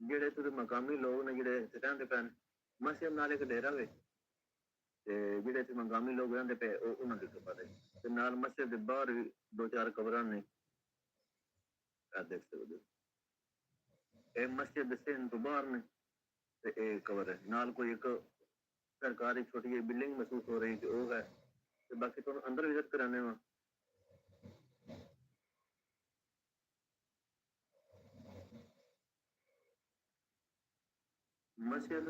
जिहड़े तुझे मकामी लोग ने जिहड़े रहंदे पैन मस्जिद नाल एक डेरा वे ते जिहड़े इत्थे मकामी लोग रहंदे पे उन्हां दी कब्र है ते नाल मस्जिद दे बाहर भी दो चार कब्रां ने देख सकते हो। ये मस्जिद से तो बाहर ने ते एक कब्र है नाल कोई एक सरकारी छोटी जी बिल्डिंग महसूस हो रही थी वो है ते बाकी तो अंदर विजिट कराने वा। मस्जिद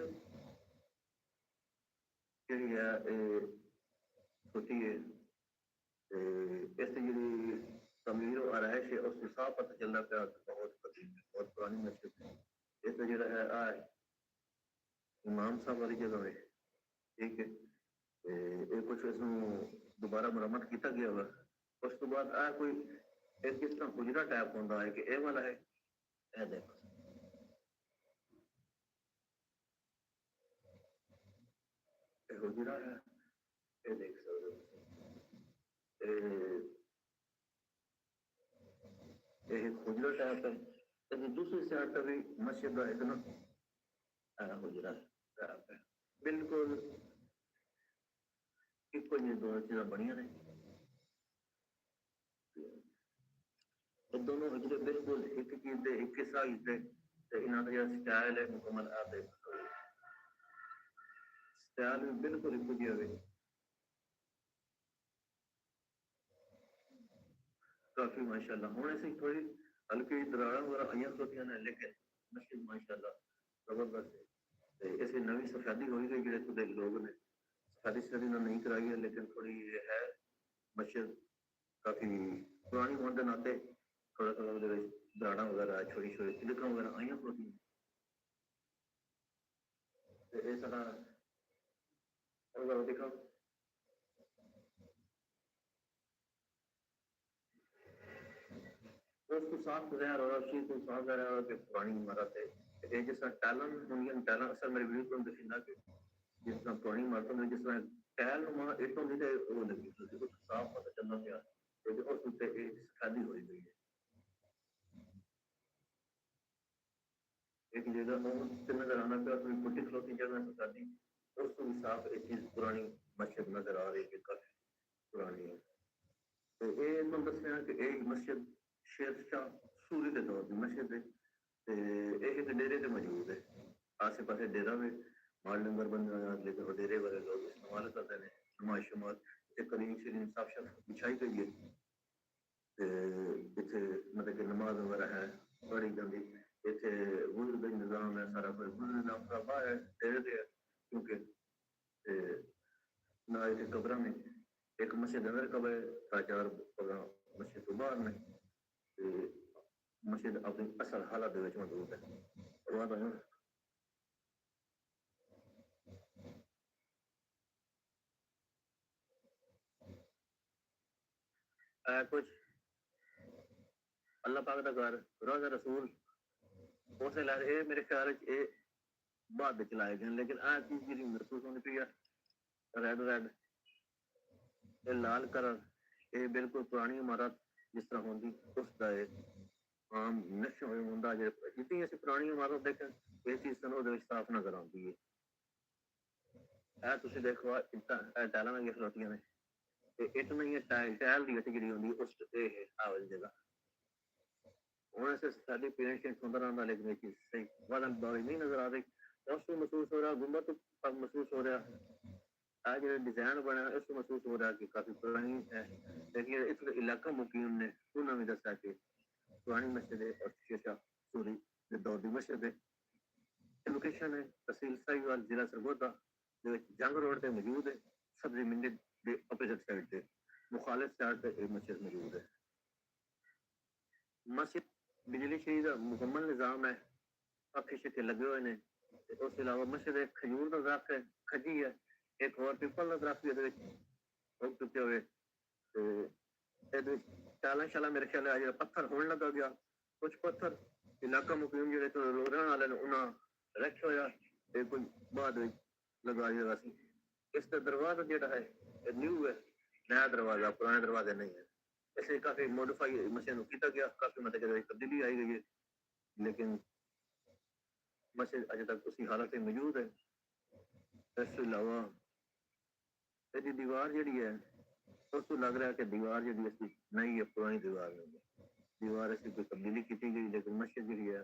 जी है छोटी है इस जी तमीर और आरइश है उससे साफ पता चलता पाया बहुत कदीम है बहुत पुरानी मस्जिद है। इस जो है इमाम साहब वाली जगह है ठीक है ये कुछ इसमें दोबारा मरम्मत किया गया वा उस तो बाद कोई एक किस तरह गुजरा टाइप होता है कि ये वाला है देखो हुजरा है, ये देख सकते हो। ये हुजरा टाइप है, तो दूसरी साइड पर भी मस्जिद का एक ना हुजरा टाइप है, बिल्कुल इको जी दो चीज़ां बनिया ने, दोनों हुजरे बिल्कुल एक चीज दे एक साइज दे, ते इन्हां दा जेह्ड़ा स्टाइल है मुकम्मल आप देख सकते हो, स्टाइल भी बिल्कुल इको जिहा है, काफी माशाल्लाह। हुण ऐसी थोड़ी हल्की दरारां वगैरह आईयां होतियां ने, लेकिन मस्जिद माशाल्लाह जबरदस्त है। ते ऐसी नवी सफादी होई गई जेह्ड़े तुहाडे लोग ने सफादी ना नहीं कराई है, लेकिन थोड़ी है मस्जिद काफी पुरानी होने के नाते थोड़ा थोड़ा ਉਹਦੇ ਵਿੱਚ ਦਰਾੜਾਂ ਵਗੈਰਾ ਛੋਟੀ ਛੋਟੀ ਤਿਲਕਾਂ ਵਗੈਰਾ ਆਈਆਂ ਹੋਤੀਆਂ, ਤੇ ਇਹ ਸਾਡਾ ਵਗੈਰਾ ਦੇਖੋ उसको साफ गुजर और चीज को साफ कर रहा है कि पुरानी इमारत है, ये जिस तरह टैलन होंगी टैलन अक्सर मेरे वीडियो को दिखा कि जिस तरह पुरानी इमारतों में जिस तरह टैल नुमा इटों नहीं थे वो लगी तो उसको साफ पता चलना गया तो और उससे एक शादी हो गई है। एक जगह नजर आना पिया तो गुड्डी खलोती जगह से शादी उसको भी साफ एक चीज पुरानी मस्जिद नजर आ रही है, काफी पुरानी है। तो ये तुम दस रहे कि एक मस्जिद शेर शाह सूरी के दौर की मस्जिद है, एक डेरे से मौजूद है, आसे पासे डेरा में माल डंगर बन रहा, लेकिन वो डेरे वाले लोग इस्तेमाल करते हैं, नमाज शमाज करीम शरीम साफ साफ बिछाई गई है, इतने मतलब कि नमाज वगैरह है पढ़ी जाती, इतने गुजर का निज़ाम है, सारा कुछ गुजर निज़ाम थोड़ा बाहर है डेरे से, क्योंकि ना इतने कब्र में एक मस्जिद अंदर कब्र है, चार कब्र मस्जिद तो बाहर में, मस्जिद अपनी असल हालत में मौजूद है। कुछ अल्लाह पाक का घर रोज़ा रसूल उस ये मेरे ख्याल ये बाद चलाए गए, लेकिन आ चीज जी महसूस होनी पी है रेड रेड ये लाल कलर ये बिल्कुल पुरानी इमारत जिस तरह होंगी उसका आम नक्श होंदा जितनी ऐसी पुरानी इमारत देखें ये चीज सन साफ नजर आती है। तुम देखो टाइलों में खलोतियां ने इट नहीं है टाइल की इट जी होंगी उस हावल जगह हूँ ऐसे सारी पेरेंट शेंट होता रहता, लेकिन ये चीज सही वादन दौरी नहीं नजर आ रही, उसको महसूस हो रहा गुम्बद महसूस हो रहा आज जो डिजाइन बना उसको महसूस हो रहा कि काफी पुरानी है, लेकिन इस इलाका मुकीम ने उन्होंने भी दसा कि पुरानी मस्जिद है और शेषा सूरी दौर की मस्जिद है। लोकेशन है तहसील साहिवाल जिला सरगोदा जंग रोड पे मौजूद है, सब्जी मंडी के अपोजिट साइड पे मुखालिफ साइड पे एक मस्जिद मौजूद है। मस्जिद बिजली शही का मुकम्मल निज़ाम है, काफी शिके लगे हुए हैं, उसके अलावा मस्जिद एक खजूर का दरख्त है खजी है, एक और पीपल का दरख्त भी उग चुके हुए, टाला शाला मेरे ख्याल है पत्थर होने लगा गया, कुछ पत्थर इलाका मुकीम जो रहने वाले उन्हें रखे हुआ कुछ बाद लगा दिया। इसका दरवाजा जो है न्यू है, नया दरवाजा पुराने दरवाजे नहीं है, ऐसे काफी मॉडिफाई मशीन किया गया, काफी मतलब तब्दीली आई गई है, लेकिन मस्जिद अजे तक उसी हालत में मौजूद है। इसके अलावा यदि दीवार जी है उसको लग रहा है कि दीवार जी नहीं है, पुरानी दीवार नहीं है, दीवार ऐसी कोई तब्दीली की गई, लेकिन मस्जिद जी है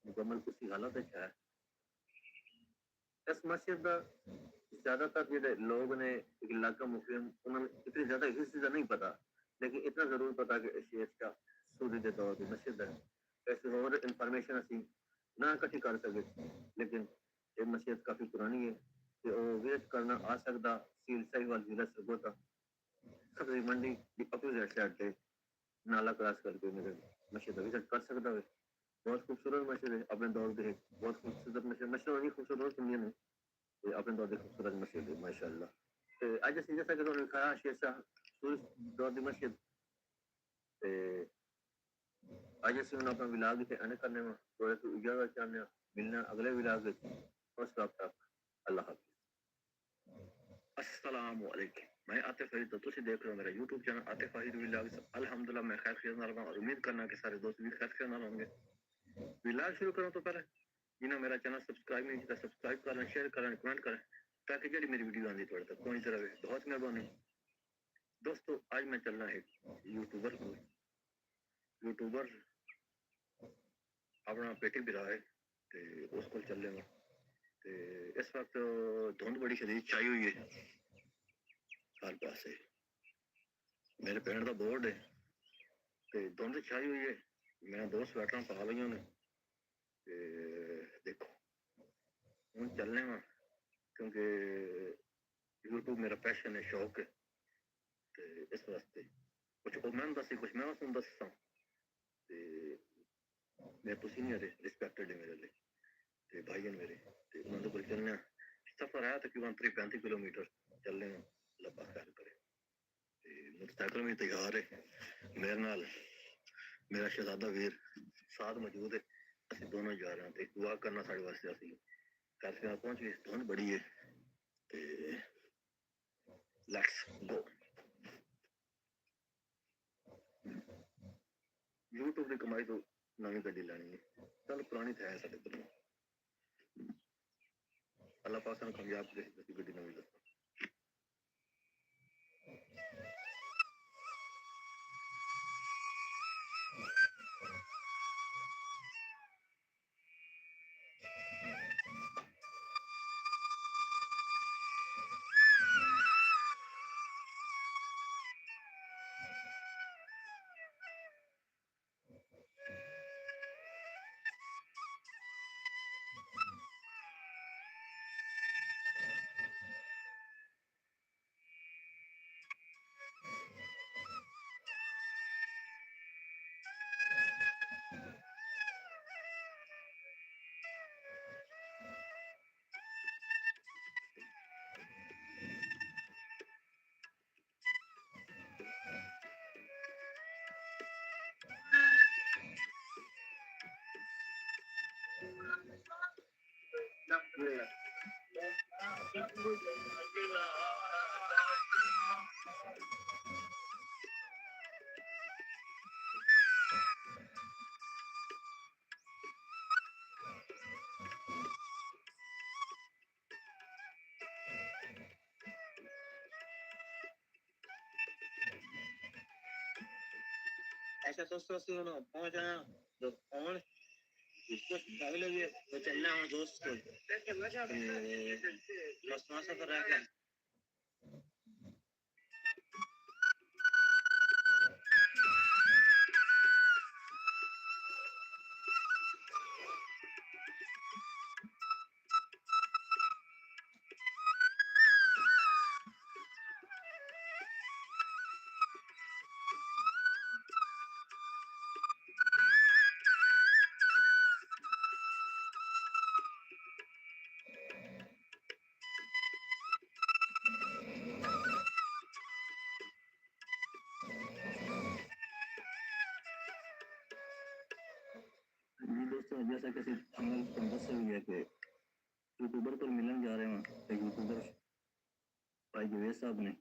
मुकम्मल उसी हालत है। इस मस्जिद का ज्यादातर जो लोग ने इलाका मुस्लिम उन्होंने इतनी ज्यादा हिस्ट्री का नहीं पता, लेकिन इतना जरूर पता कि शेष का सूरी के दौर की मस्जिद है। ऐसी और इंफॉर्मेशन असी ना इकट्ठी कर सके, लेकिन ये मस्जिद काफी पुरानी है, विजिट करना आ सकता सील साहिवाल जिला सरगोदा सब्जी मंडी की अपोजिट साइड पे नाला क्रॉस करके मेरे मस्जिद विजिट कर सकता है। बहुत खूबसूरत मस्जिद है, अपने दौर के बहुत खूबसूरत मस्जिद नहीं खूबसूरत सुनिए ने अपने दौर की खूबसूरत मस्जिद है माशाल्लाह। अज असीं जैसा कि तुहानूं दिखाया शेर शाह सूरी दौर की मस्जिद, अज असीं हुण अपना विलाग इत्थे एंड करने में थोड़े तो इजाजत चाहते हैं, मिलना अगले विलाग उस वक्त तक अल्लाह हाफिज़। अस्सलाम वालेकुम। मैं आतिफ फरीद तो तुसी देख रहे हो मेरा YouTube channel Atif Farid vlogs. अल्हम्दुलिल्लाह मैं खैर खैरियत नाल हां और उम्मीद करना कि सारे दोस्त भी खैर खैरियत नाल होंगे। व्लॉग शुरू करूं तो पहले जिन्होंने मेरा चैनल सब्सक्राइब नहीं किया सब्सक्राइब करें, शेयर करें, कमेंट करें ताकि जड़ी मेरी वीडियो आंदी थोड़े तक पहुंचती रहे। बहुत मेहरबानी दोस्तों। आज मैं चलना है यूट्यूबर अपना पेटी बिरा है ते उस को चल लेंगे। ते इस वक्त धुंध बड़ी शदीद छाई हुई है हर पासे। मेरे पिंड का बोर्ड है ते धुंध छाई हुई है। मैं 2 स्वेटर पा लिया ने ते देखो हूँ चलने वा क्योंकि यूट्यूब मेरा पैशन है, शौक है। ते इस वास्ते कुछ मैं दसी कुछ मैं तुम दसा ते मैं तुसी नहीं हरे रिस्पेक्टेड है मेरे लिए ते भाई हैं मेरे ते उन्होंने कोल चलने। सफर है तकरीबन 35 किलोमीटर चलने लंबा खैर करे। मोटरसाइकिल में तैयार है मेरे नाल मेरा शहजादा वीर साथ मौजूद है। असं दोनों जा रहे हैं दुआ करना साढ़े वास्ते। असं घर से पहुंच गए धुंध बड़ी है ते लेट्स गो। यूट्यूब की कमाई तो नवी गड्डी लैनी है, चल पुरानी तो है साढ़े को। अल्लाह पाक सानू कामयाब करे गड्डी नवी दस। ऐसा दोस्तों सुनो पहुंच रहा तो कौन इसको गाड़ी लगी तो चलना है दोस्त को बस वहां सफर रह गया। जी दोस्तों जैसा कि हम दस हुई है कि यूट्यूबर को मिलन जा रहे हैं तो यूट्यूबर भाई जवेद साहब ने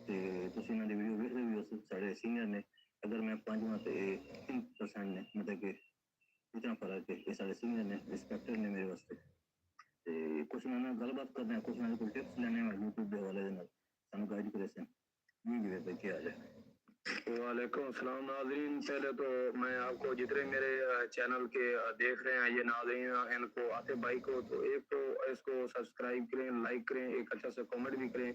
ते तुसी इन्हां दी वीडियो वेख रहे हो साढ़े सीनियर ने। अगर मैं 5वां ते 3% ने मतलब कि इतना फर्क है ये साढ़े सीनियर ने रिस्पेक्टेड ने मेरे वास्ते। ते कुछ ना गलबात करना है कुछ ना कोई टिप्स लेने हैं यूट्यूब के हवाले दे नाल सानू गाइड करे से जी जवेद भाई क्या हाल है। वालेकुम अस्सलाम नाज़रीन। पहले तो मैं आपको जितने मेरे चैनल के देख रहे हैं ये नाज़रीन इनको आतिफ भाई को तो एक तो इसको सब्सक्राइब करें, लाइक करें, एक अच्छा सा कमेंट भी करें।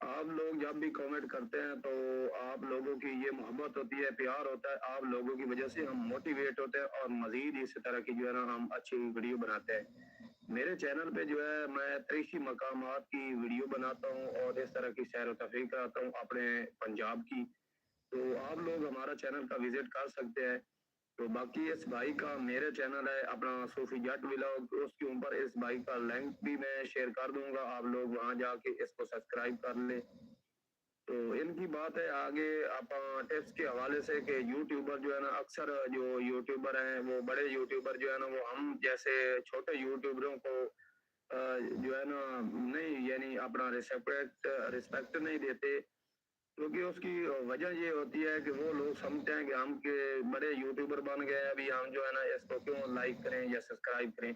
आप लोग जब भी कमेंट करते हैं तो आप लोगों की ये मोहब्बत होती है, प्यार होता है। आप लोगों की वजह से हम मोटिवेट होते हैं और मजीद इस तरह की जो है ना हम अच्छी वीडियो बनाते हैं। मेरे चैनल पे जो है मैं तरीखी मकामात की वीडियो बनाता हूँ और इस तरह की सैर व तफरीह कराता हूँ अपने पंजाब की। तो आप लोग हमारा चैनल का विजिट कर सकते हैं। तो बाकी इस भाई का मेरे चैनल है अपना सूफी जट व्लॉग, उसके ऊपर इस भाई का लिंक भी मैं शेयर कर दूंगा, आप लोग वहां जाके इसको सब्सक्राइब कर लें। तो इनकी बात है आगे आप टिप्स के हवाले से कि यूट्यूबर जो है ना अक्सर जो यूट्यूबर हैं वो बड़े यूट्यूबर जो है ना वो हम जैसे छोटे यूट्यूबरों को जो है ना नहीं यानी अपना रिस्पेक्ट नहीं देते, क्योंकि उसकी वजह ये होती है कि वो लोग समझते हैं कि हम के बड़े यूट्यूबर बन गए हैं, अभी हम जो है ना इसको क्यों लाइक करें या सब्सक्राइब करें।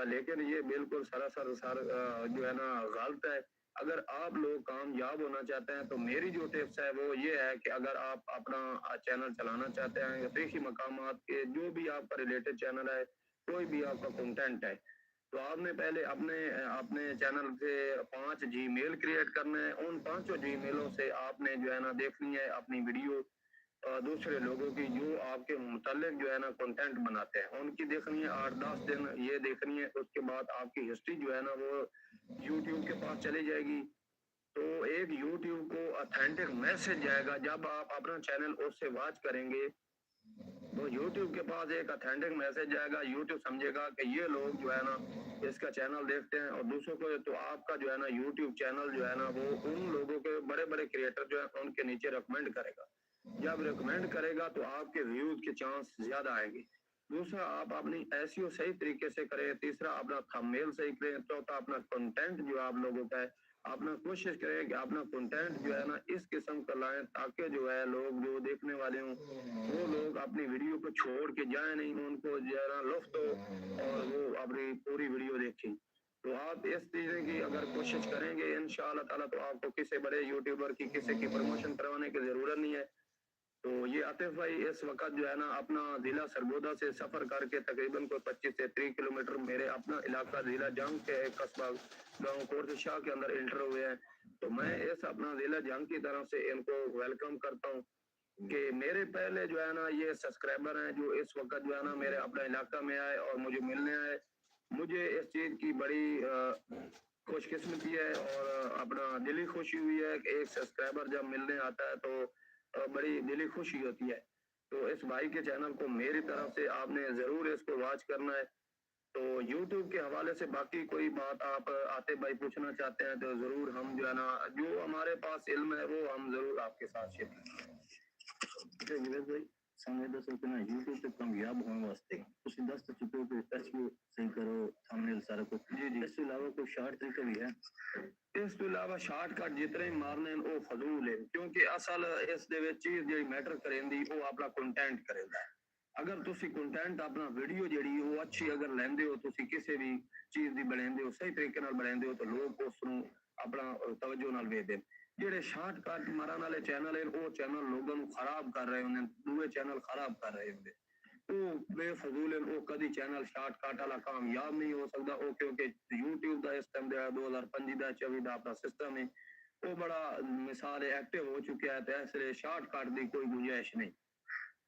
लेकिन ये बिल्कुल जो है ना गलत है। अगर आप लोग कामयाब होना चाहते हैं तो मेरी जो टिप्स है वो ये है कि अगर आप अपना चैनल चलाना चाहते हैं या तरीखी मकामात के जो भी आपका रिलेटेड चैनल है, कोई भी आपका कंटेंट है, तो आपने पहले अपने अपने चैनल से 5 जीमेल क्रिएट करना है। उन 5 जीमेलों से आपने जो है ना देखनी है अपनी वीडियो दूसरे लोगों की जो आपके मुतालिक जो है ना कंटेंट बनाते हैं उनकी देखनी है 8-10 दिन ये देखनी है। उसके बाद आपकी हिस्ट्री जो है ना वो यूट्यूब के पास चली जाएगी। तो एक यूट्यूब को ऑथेंटिक मैसेज जाएगा जब आप अपना चैनल उससे वॉच करेंगे, तो यूट्यूब के पास एक ऑथेंटिक मैसेज जाएगा। यूट्यूब समझेगा कि ये लोग जो है ना इसका चैनल देखते हैं और दूसरों को, तो आपका जो है ना यूट्यूब चैनल जो है ना वो उन लोगों के बड़े बड़े क्रिएटर जो है उनके नीचे रिकमेंड करेगा। जब रिकमेंड करेगा तो आपके व्यूज के चांस ज्यादा आएंगे। दूसरा, आप अपनी एसईओ सही तरीके से करें। तीसरा, अपना थंबनेल सही करें। चौथा, अपना कंटेंट जो आप लोगों का है, अपना कोशिश करें कि अपना कंटेंट जो है ना इस किस्म का लाएं ताकि जो है लोग जो देखने वाले हों वो लोग अपनी वीडियो को छोड़ के जाए नहीं, उनको जो है ना लुफ्त हो और वो अपनी पूरी वीडियो देखें। तो आप इस चीज़ की अगर कोशिश करेंगे इंशाअल्लाह ताला तो आपको किसी बड़े यूट्यूबर की किसी की प्रमोशन करवाने की जरूरत नहीं है। तो ये आतिफ भाई इस वक्त जो है ना अपना जिला सरगोदा से सफर करके तकरीबन कोई 25 से 30 किलोमीटर मेरे अपना इलाका जिला जंग के एक कस्बा गाँव कोर्ट शाह के अंदर एंटर हुए हैं। तो मैं इस अपना जिला जंग की तरफ से इनको वेलकम करता हूँ कि मेरे पहले जो है ना ये सब्सक्राइबर हैं जो इस वक्त जो है ना मेरे अपना इलाका में आए और मुझे मिलने आए। मुझे इस चीज़ की बड़ी खुशकिस्मती है और अपना दिली खुशी हुई है कि एक सब्सक्राइबर जब मिलने आता है तो बड़ी दिली खुशी होती है। तो इस भाई के चैनल को मेरी तरफ से आपने ज़रूर इसको वॉच करना है। तो YouTube के हवाले से बाकी कोई बात आप आतिफ भाई पूछना चाहते हैं तो ज़रूर हम जो है ना जो हमारे पास इल्म है वो हम ज़रूर आपके साथ शेयर करेंगे। जुबैर भाई सामने दसो कि ना YouTube ਤੇ ਕਾਮਯਾਬ ਹੋਣ ਵਾਸਤੇ ਤੁਸੀਂ ਦੱਸ ਚੁੱਕੇ ਹੋ ਕਿ SEO ਸਹੀ ਕਰੋ, ਥੰਬਨੇਲ ਸਾਰਾ ਕੁਝ। ਜੀ ਇਸ ਤੋਂ ਇਲਾਵਾ ਕੋਈ ਸ਼ਾਰਟ ਤਰੀਕਾ ਵੀ ਹੈ? ਇਸ ਤੋਂ ਇਲਾਵਾ ਸ਼ਾਰਟਕਟ ਜਿਤਨੇ ਮਾਰਨੇ ਉਹ ਫਜ਼ੂਲ ਹੈ, ਕਿਉਂਕਿ ਅਸਲ ਇਸ ਦੇ ਵਿੱਚ ਚੀਜ਼ ਜਿਹੜੀ ਮੈਟਰ ਕਰੇਂਦੀ ਉਹ ਆਪਣਾ ਕੰਟੈਂਟ ਕਰੇਂਦਾ। ਅਗਰ ਤੁਸੀਂ ਕੰਟੈਂਟ ਆਪਣਾ ਵੀਡੀਓ ਜਿਹੜੀ ਉਹ ਅੱਛੀ ਅਗਰ ਲੈਂਦੇ ਹੋ, ਤੁਸੀਂ ਕਿਸੇ ਵੀ ਚੀਜ਼ ਦੀ ਬਣਾਉਂਦੇ ਹੋ, ਸਹੀ ਤਰੀਕੇ ਨਾਲ ਬਣਾਉਂਦੇ ਹੋ ਤਾਂ ਲੋਕ ਉਸ ਨੂੰ ਆਪਣਾ ਤਵੱਜੋ ਨਾਲ ਵੇਖਦੇ। ਜਿਹੜੇ ਸ਼ਾਰਟਕਟ ਮਾਰਨ ਵਾਲੇ ਚੈਨਲ ਹਨ ਉਹ ਚੈਨਲ ਲੋਕਾਂ ਨੂੰ ਖਰਾਬ ਕਰ ਰਹੇ ਹੁੰਦੇ, ਦੂਏ ਚੈਨਲ ਖਰਾਬ ਕਰ ਰਹੇ ਹੁੰਦੇ। ਉਹ ਬੇਫਜ਼ੂਲ ਹਨ, ਉਹ ਕਦੀ ਚੈਨਲ ਸ਼ਾਰਟਕਟ ਵਾਲਾ ਕਾਮਯਾਬ ਨਹੀਂ ਹੋ ਸਕਦਾ। ਉਹ ਕਿਉਂਕਿ YouTube ਦਾ ਇਸ ਟਾਈਮ ਦਾ 2025 ਦਾ 24 ਦਾ ਆਪਣਾ ਸਿਸਟਮ ਹੈ ਉਹ ਬੜਾ ਮਿਸਾਲ ਐਕਟਿਵ ਹੋ ਚੁੱਕਿਆ ਹੈ ਤੇ ਇਸ ਲਈ ਸ਼ਾਰਟਕਟ ਦੀ ਕੋਈ ਗੁੰਜਾਇਸ਼ ਨਹੀਂ।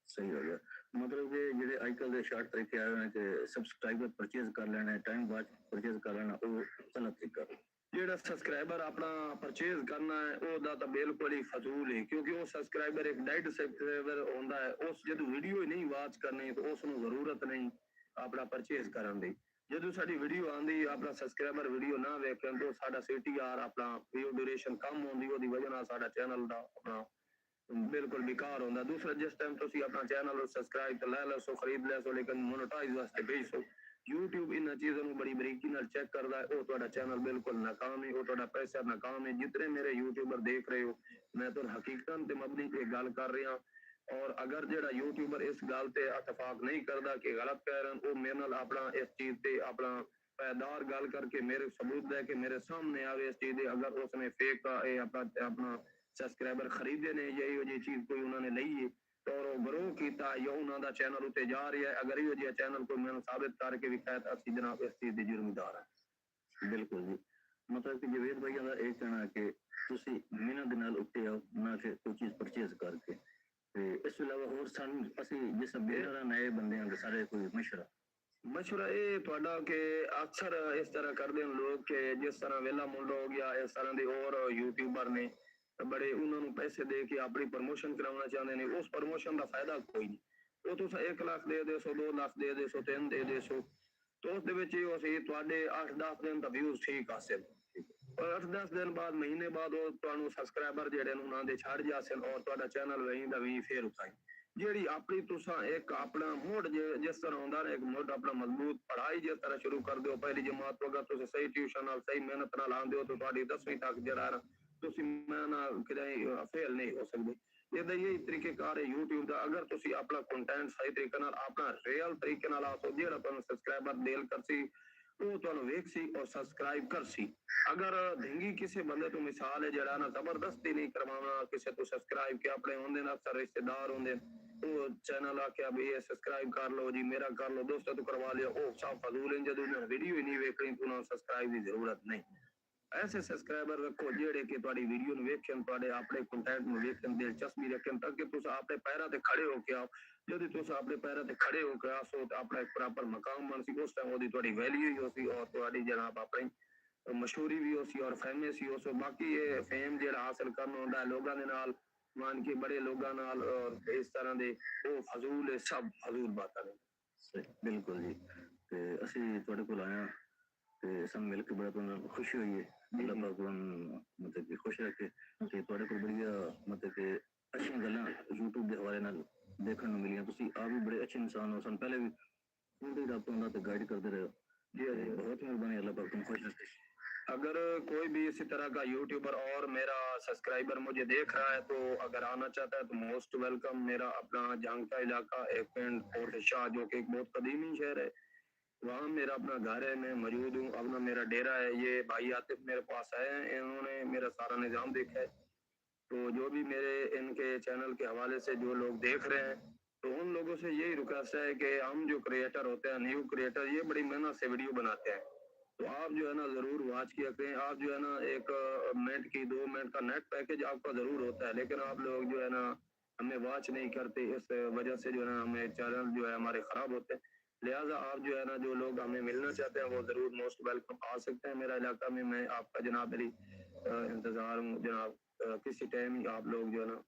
ਸਹੀ ਹੋ ਗਿਆ। ਮਤਲਬ ਕਿ ਜਿਹੜੇ ਅੱਜ ਕੱਲ੍ਹ ਦੇ ਸ਼ਾਰਟ ਤਰੀਕੇ ਆਏ ਹੋਏ ਕਿ ਸਬਸਕ੍ਰਾਈਬਰ ਪਰਚੇਜ਼ ਕਰ ਲੈਣਾ, ਟਾਈਮ ਬਾਅਦ ਪਰਚੇਜ਼ ਕਰ ਲੈਣਾ, ਉਹ ਗਲਤ ਤਰੀਕਾ। ਜਿਹੜਾ ਸਬਸਕ੍ਰਾਈਬਰ ਆਪਣਾ ਪਰਚੇਜ਼ ਕਰਨਾ ਹੈ ਉਹਦਾ ਤਾਂ ਬਿਲਕੁਲ ਹੀ ਫਜ਼ੂਲ ਹੈ, ਕਿਉਂਕਿ ਉਹ ਸਬਸਕ੍ਰਾਈਬਰ ਇੱਕ ਡੈਡ ਸਬਸਕ੍ਰਾਈਬਰ ਹੁੰਦਾ ਹੈ। ਉਸ ਜਦੋਂ ਵੀਡੀਓ ਹੀ ਨਹੀਂ ਵਾਚ ਕਰਨੀ ਤਾਂ ਉਸ ਨੂੰ ਜ਼ਰੂਰਤ ਨਹੀਂ ਆਪਣਾ ਪਰਚੇਜ਼ ਕਰਨ ਦੀ। ਜਦੋਂ ਸਾਡੀ ਵੀਡੀਓ ਆਉਂਦੀ ਆਪਣਾ ਸਬਸਕ੍ਰਾਈਬਰ ਵੀਡੀਓ ਨਾ ਵੇਖਣ ਤਾਂ ਸਾਡਾ CTR ਆਪਣਾ ਵੀਡੀਓ ਡਿਊਰੇਸ਼ਨ ਕਮ ਹੁੰਦੀ, ਉਹਦੀ ਵਜ੍ਹਾ ਨਾਲ ਸਾਡਾ ਚੈਨਲ ਦਾ ਆਪਣਾ ਬਿਲਕੁਲ ਬੇਕਾਰ ਹੁੰਦਾ। ਦੂਸਰਾ, ਜਿਸ ਟਾਈਮ ਤੁਸੀਂ ਆਪਣਾ ਚੈਨਲ ਸਬਸਕ੍ਰਾਈਬ ਲੈ ਲਓ ਸੋ ਖਰੀਦ ਲੈ ਸੋ, ਲੇਕਿਨ ਮੋਨੇਟਾਈਜ਼ ਵਾਸਤੇ ਭੇਜ ਸੋ YouTube ਇਹਨਾਂ ਚੀਜ਼ਾਂ ਨੂੰ ਬੜੀ ਬਰੀਕੀ ਨਾਲ ਚੈੱਕ ਕਰਦਾ ਹੈ। ਉਹ ਤੁਹਾਡਾ ਚੈਨਲ ਬਿਲਕੁਲ ਨਾਕਾਮ ਹੈ, ਉਹ ਤੁਹਾਡਾ ਪੈਸਾ ਨਾਕਾਮ ਹੈ। ਜਿਤਨੇ ਮੇਰੇ YouTuber ਦੇਖ ਰਹੇ ਹੋ ਮੈਂ ਤੁਹਾਨੂੰ ਹਕੀਕਤ ਤੇ ਮਬਨੀ ਇਹ ਗੱਲ ਕਰ ਰਿਹਾ। ਔਰ ਅਗਰ ਜਿਹੜਾ YouTuber ਇਸ ਗੱਲ ਤੇ ਇਤਫਾਕ ਨਹੀਂ ਕਰਦਾ ਕਿ ਗਲਤ ਕਹਿ ਰਹੇ ਉਹ ਮੇਰੇ ਨਾਲ ਆਪਣਾ ਇਸ ਚੀਜ਼ ਤੇ ਆਪਣਾ ਪਾਇਦਾਰ ਗੱਲ ਕਰਕੇ ਮੇਰੇ ਸਬੂਤ ਦੇ ਕੇ ਮੇਰੇ ਸਾਹਮਣੇ ਆਵੇ ਇਸ ਚੀਜ਼ ਦੇ। ਅਗਰ ਉਸਨੇ ਫੇਕ ਇਹ ਆਪਣਾ ਸਬਸਕ੍ਰਾਈਬਰ ਖਰੀਦੇ ਨੇ ਜਾਂ ਇਹੋ ਜਿਹੀ ਚੀਜ਼ ਕੋਈ ਉਹਨਾਂ ਨੇ ਲਈ ਹੈ और ग्रोह किया या उन्होंने चैनल उत्ते जा रहा है, अगर यो जिहा चैनल कोई मैंने साबित करके विखाया तो असं जनाब इस चीज़ के जिम्मेदार है। बिल्कुल जी, मतलब कि जवेद भाई का यह कहना है कि तुसी मिहनत दे नाल उत्ते आओ ना कि कोई चीज़ परचेज करके। ते इस तो इलावा होर सानू असीं जिस बेहरा नए बंदे हैं सारे कोई मशवरा ये तुहाडा कि अक्सर इस तरह करते हैं लोग कि जिस तरह वेला मुंडा हो गया इस तरह के और यूट्यूबर ने बड़े उन्होंने पैसे दे के अपनी प्रमोशन कराना चाहते हैं। उस प्रमोशन का फायदा कोई नहीं। वो तुम 1 लाख दे दे सो, 2 लाख दे दे सो, 3 दे दे सो, तो उस 8-10 दिन का व्यूज ठीक हासिल और 8-10 दिन बाद महीने बाद वो सब्सक्राइबर जेडे उन्होंने छड़ जासन और चैनल वहीं का भी फिर उठाई। ਜਿਹੜੀ ਆਪਣੀ ਤੁਸੀਂ ਇੱਕ ਆਪਣਾ ਮੁੱਢ ਜਿਸ ਤਰ੍ਹਾਂ ਹੁੰਦਾ ਨਾ, ਇੱਕ ਮੁੱਢ ਆਪਣਾ ਮਜ਼ਬੂਤ ਪੜ੍ਹਾਈ ਜਿਸ ਤਰ੍ਹਾਂ ਸ਼ੁਰੂ ਕਰ ਦਿਓ ਪਹਿਲੀ ਜਮਾਤ ਤੋਂ, ਅਗਰ ਤੁਸੀਂ ਸਹੀ ਟਿਊਸ਼ਨ ਨਾਲ ਸਹੀ ਮਿਹਨਤ ਨਾਲ ਆਉਂਦੇ ਹੋ ਤਾਂ ਤੁਹਾਡੀ 10ਵੀਂ ਤੱਕ ਜਿਹੜਾ ਨਾ ਤੁਸੀਂ ਮੈਂ ਨਾ ਕਿਤੇ ਫੇਲ ਨਹੀਂ ਹੋ ਸਕਦੇ। ਇਹਦਾ ਹੀ ਤਰੀਕੇਕਾਰ ਹੈ YouTube ਦਾ। ਅਗਰ ਤੁਸੀਂ ਆਪਣਾ ਕੰਟੈਂਟ ਸਹੀ ਤਰੀਕੇ ਨਾਲ ਆਪਣਾ ਰੀਅਲ ਤਰੀਕੇ ਨਾਲ ਆਸੋ, ਜਿਹੜਾ ਤੁਹਾਨੂੰ ਸਬਸਕ੍ਰਾਈਬਰ ਦੇਲ ਕਰਸੀ ਉਹ ਤੁਹਾਨੂੰ ਵੇਖ ਸੀ ਔਰ ਸਬਸਕ੍ਰਾਈਬ ਕਰ ਸੀ। ਅਗਰ ਢਿੰਗੀ ਕਿਸੇ ਬੰਦੇ ਤੋਂ ਮਿਸਾਲ ਹੈ ਜਿਹੜਾ ਨਾ ਜ਼ਬਰਦਸਤੀ ਨਹੀਂ ਕਰਵਾਉਣਾ ਕਿਸੇ ਤੋਂ ਸਬਸਕ੍ਰਾਈਬ ਕੇ ਆਪਣੇ ਹੁੰਦੇ ਨਾ ਅਕਸਰ ਰਿਸ਼ਤੇਦਾਰ ਹੁੰਦੇ ਉਹ ਚੈਨਲ ਆਖਿਆ ਵੀ ਇਹ ਸਬਸਕ੍ਰਾਈਬ ਕਰ ਲਓ ਜੀ, ਮੇਰਾ ਕਰ ਲਓ, ਦੋਸਤਾਂ ਤੋਂ ਕਰਵਾ ਲਿਆ, ਉਹ ਸਭ ਫਜ਼ੂਲ ਹੈ। ਜਦੋਂ ਵੀਡੀਓ ਹੀ ਨਹੀਂ ਵੇਖਣੀ तो उन्होंने सब्सक्राइब की जरूरत नहीं। ऐसे सब्सक्राइबर रखो ਜਿਹੜੇ ਕਿ ਤੁਹਾਡੀ ਵੀਡੀਓ ਨੂੰ ਵੇਖਣ, ਤੁਹਾਡੇ ਆਪਣੇ ਕੰਟੈਂਟ ਨੂੰ ਵੇਖਣ, ਦਿਲਚਸਪੀ ਰੱਖਣ, ਤਾਂ ਕਿ ਤੁਸੀਂ ਆਪਣੇ ਪੈਰਾਂ ਤੇ ਖੜੇ ਹੋ ਕੇ ਆਓ। ਜਦੋਂ ਤੁਸੀਂ ਆਪਣੇ ਪੈਰਾਂ ਤੇ ਖੜੇ ਹੋ ਕੇ ਆਸੋ ਤਾਂ ਆਪਣਾ ਇੱਕ ਪ੍ਰੋਪਰ ਮਕਾਮ ਬਣ ਸੀ, ਉਸ ਟਾਈਮ ਉਹਦੀ ਤੁਹਾਡੀ ਵੈਲਿਊ ਹੀ ਹੋ ਸੀ ਔਰ ਤੁਹਾਡੀ ਜਨਾਬ ਆਪਣੀ ਮਸ਼ਹੂਰੀ ਵੀ ਹੋ ਸੀ ਔਰ ਫੇਮਸ ਹੀ ਹੋ ਸੋ। ਬਾਕੀ ਇਹ ਫੇਮ ਜਿਹੜਾ ਹਾਸਲ ਕਰਨਾ ਹੁੰਦਾ ਲੋਕਾਂ ਦੇ ਨਾਲ मान के बड़े लोगों नाल और इस तरह दे वो फजूल है, सब फजूल बातें ने। सही बिल्कुल जी। ਤੇ ਅਸੀਂ ਤੁਹਾਡੇ ਕੋਲ ਆਏ ਹਾਂ ਤੇ ਸਾਨੂੰ ਮਿਲ ਕੇ ਬੜਾ ਤੁਹਾਨੂੰ ਖੁਸ਼ੀ ਹੋਈ ਹੈ। ਅੱਲਾਹ ਪਾਕ ਨੂੰ ਮਤਲਬ ਕਿ ਖੁਸ਼ ਰੱਖੇ ਤੇ ਤੁਹਾਡੇ ਕੋਲ ਬੜੀਆਂ ਮਤਲਬ ਕਿ ਅੱਛੀਆਂ ਗੱਲਾਂ YouTube ਦੇ ਹਵਾਲੇ ਨਾਲ ਦੇਖਣ ਨੂੰ ਮਿਲੀਆਂ। ਤੁਸੀਂ ਆਪ ਵੀ ਬੜੇ ਅੱਛੇ ਇਨਸਾਨ ਹੋ, ਸਾਨੂੰ ਪਹਿਲੇ ਵੀ ਉਹਦੇ ਰੱਬ ਹੁੰਦਾ ਤੇ ਗਾਈਡ ਕਰਦੇ ਰਹੇ ਹੋ जी। बहुत मेहरबानी, अल्लाह पाक तुम खुश रखे। अगर कोई भी इसी तरह का यूट्यूबर और मेरा सब्सक्राइबर मुझे देख रहा है तो अगर आना चाहता है तो मोस्ट वेलकम। मेरा अपना जहांग का इलाका एक पिंड फोर्ट शाह जो कि एक बहुत कदीमी शहर है, वहाँ मेरा अपना घर है, मैं मौजूद हूँ। अपना मेरा डेरा है। ये भाई आतिफ मेरे पास आए हैं, इन्होंने मेरा सारा निज़ाम देखा है। तो जो भी मेरे इनके चैनल के हवाले से जो लोग देख रहे हैं तो उन लोगों से यही रिक्वेस्ट है कि हम जो क्रिएटर होते हैं, न्यू क्रिएटर, ये बड़ी मेहनत से वीडियो बनाते हैं। तो आप जो है ना जरूर वॉच किया करें। आप जो है ना 1 मिनट की 2 मिनट का नेट पैकेज आपका जरूर होता है, लेकिन आप लोग जो है ना हमें वॉच नहीं करते। इस वजह से जो है ना हमें चैनल जो है हमारे खराब होते हैं। लिहाजा आप जो है ना जो लोग हमें मिलना चाहते हैं वो जरूर मोस्ट वेलकम आ सकते हैं मेरा इलाका में। मैं आपका जनाब मेरी इंतजार हूँ जनाब। किसी टाइम ही आप लोग जो है ना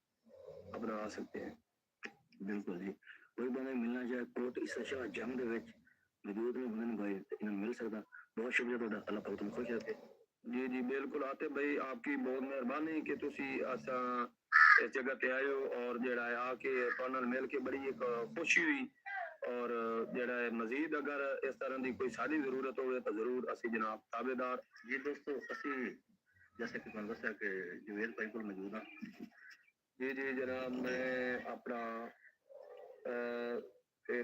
अपना आ सकते हैं। ਬਿਲਕੁਲ ਜੀ। ਕੋਈ ਬੰਦਾ ਮਿਲਣਾ ਚਾਹੇ ਕੋਟ ਇਸ ਸ਼ਾਹ ਜੰਗ ਦੇ ਵਿੱਚ ਮੌਜੂਦ ਨੇ ਬੰਦੇ ਨੂੰ ਭਾਈ ਇਹਨਾਂ ਨੂੰ ਮਿਲ ਸਕਦਾ। ਬਹੁਤ ਸ਼ੁਕਰੀਆ ਤੁਹਾਡਾ, ਅੱਲਾਹ ਪਾਕ ਤੁਹਾਨੂੰ ਖੁਸ਼ ਰੱਖੇ। जी जी बिल्कुल आते भाई, आपकी बहुत मेहरबानी कि तुसी असा इस जगह पे आए हो और जेड़ा है आके तुहाडे नाल मिल के बड़ी एक खुशी हुई। और जेड़ा है मजीद अगर इस तरह की कोई साडी जरूरत होवे तो जरूर असी जनाब ताबेदार। जी दोस्तों, ਅਸੀਂ जैसे कि ਤੁਹਾਨੂੰ ਦੱਸਿਆ ਕਿ ਜਵੇਦ ਭਾਈ ਕੋਲ ਮੌਜੂਦ ਹਾਂ। जी जी जनाब, मैं अपना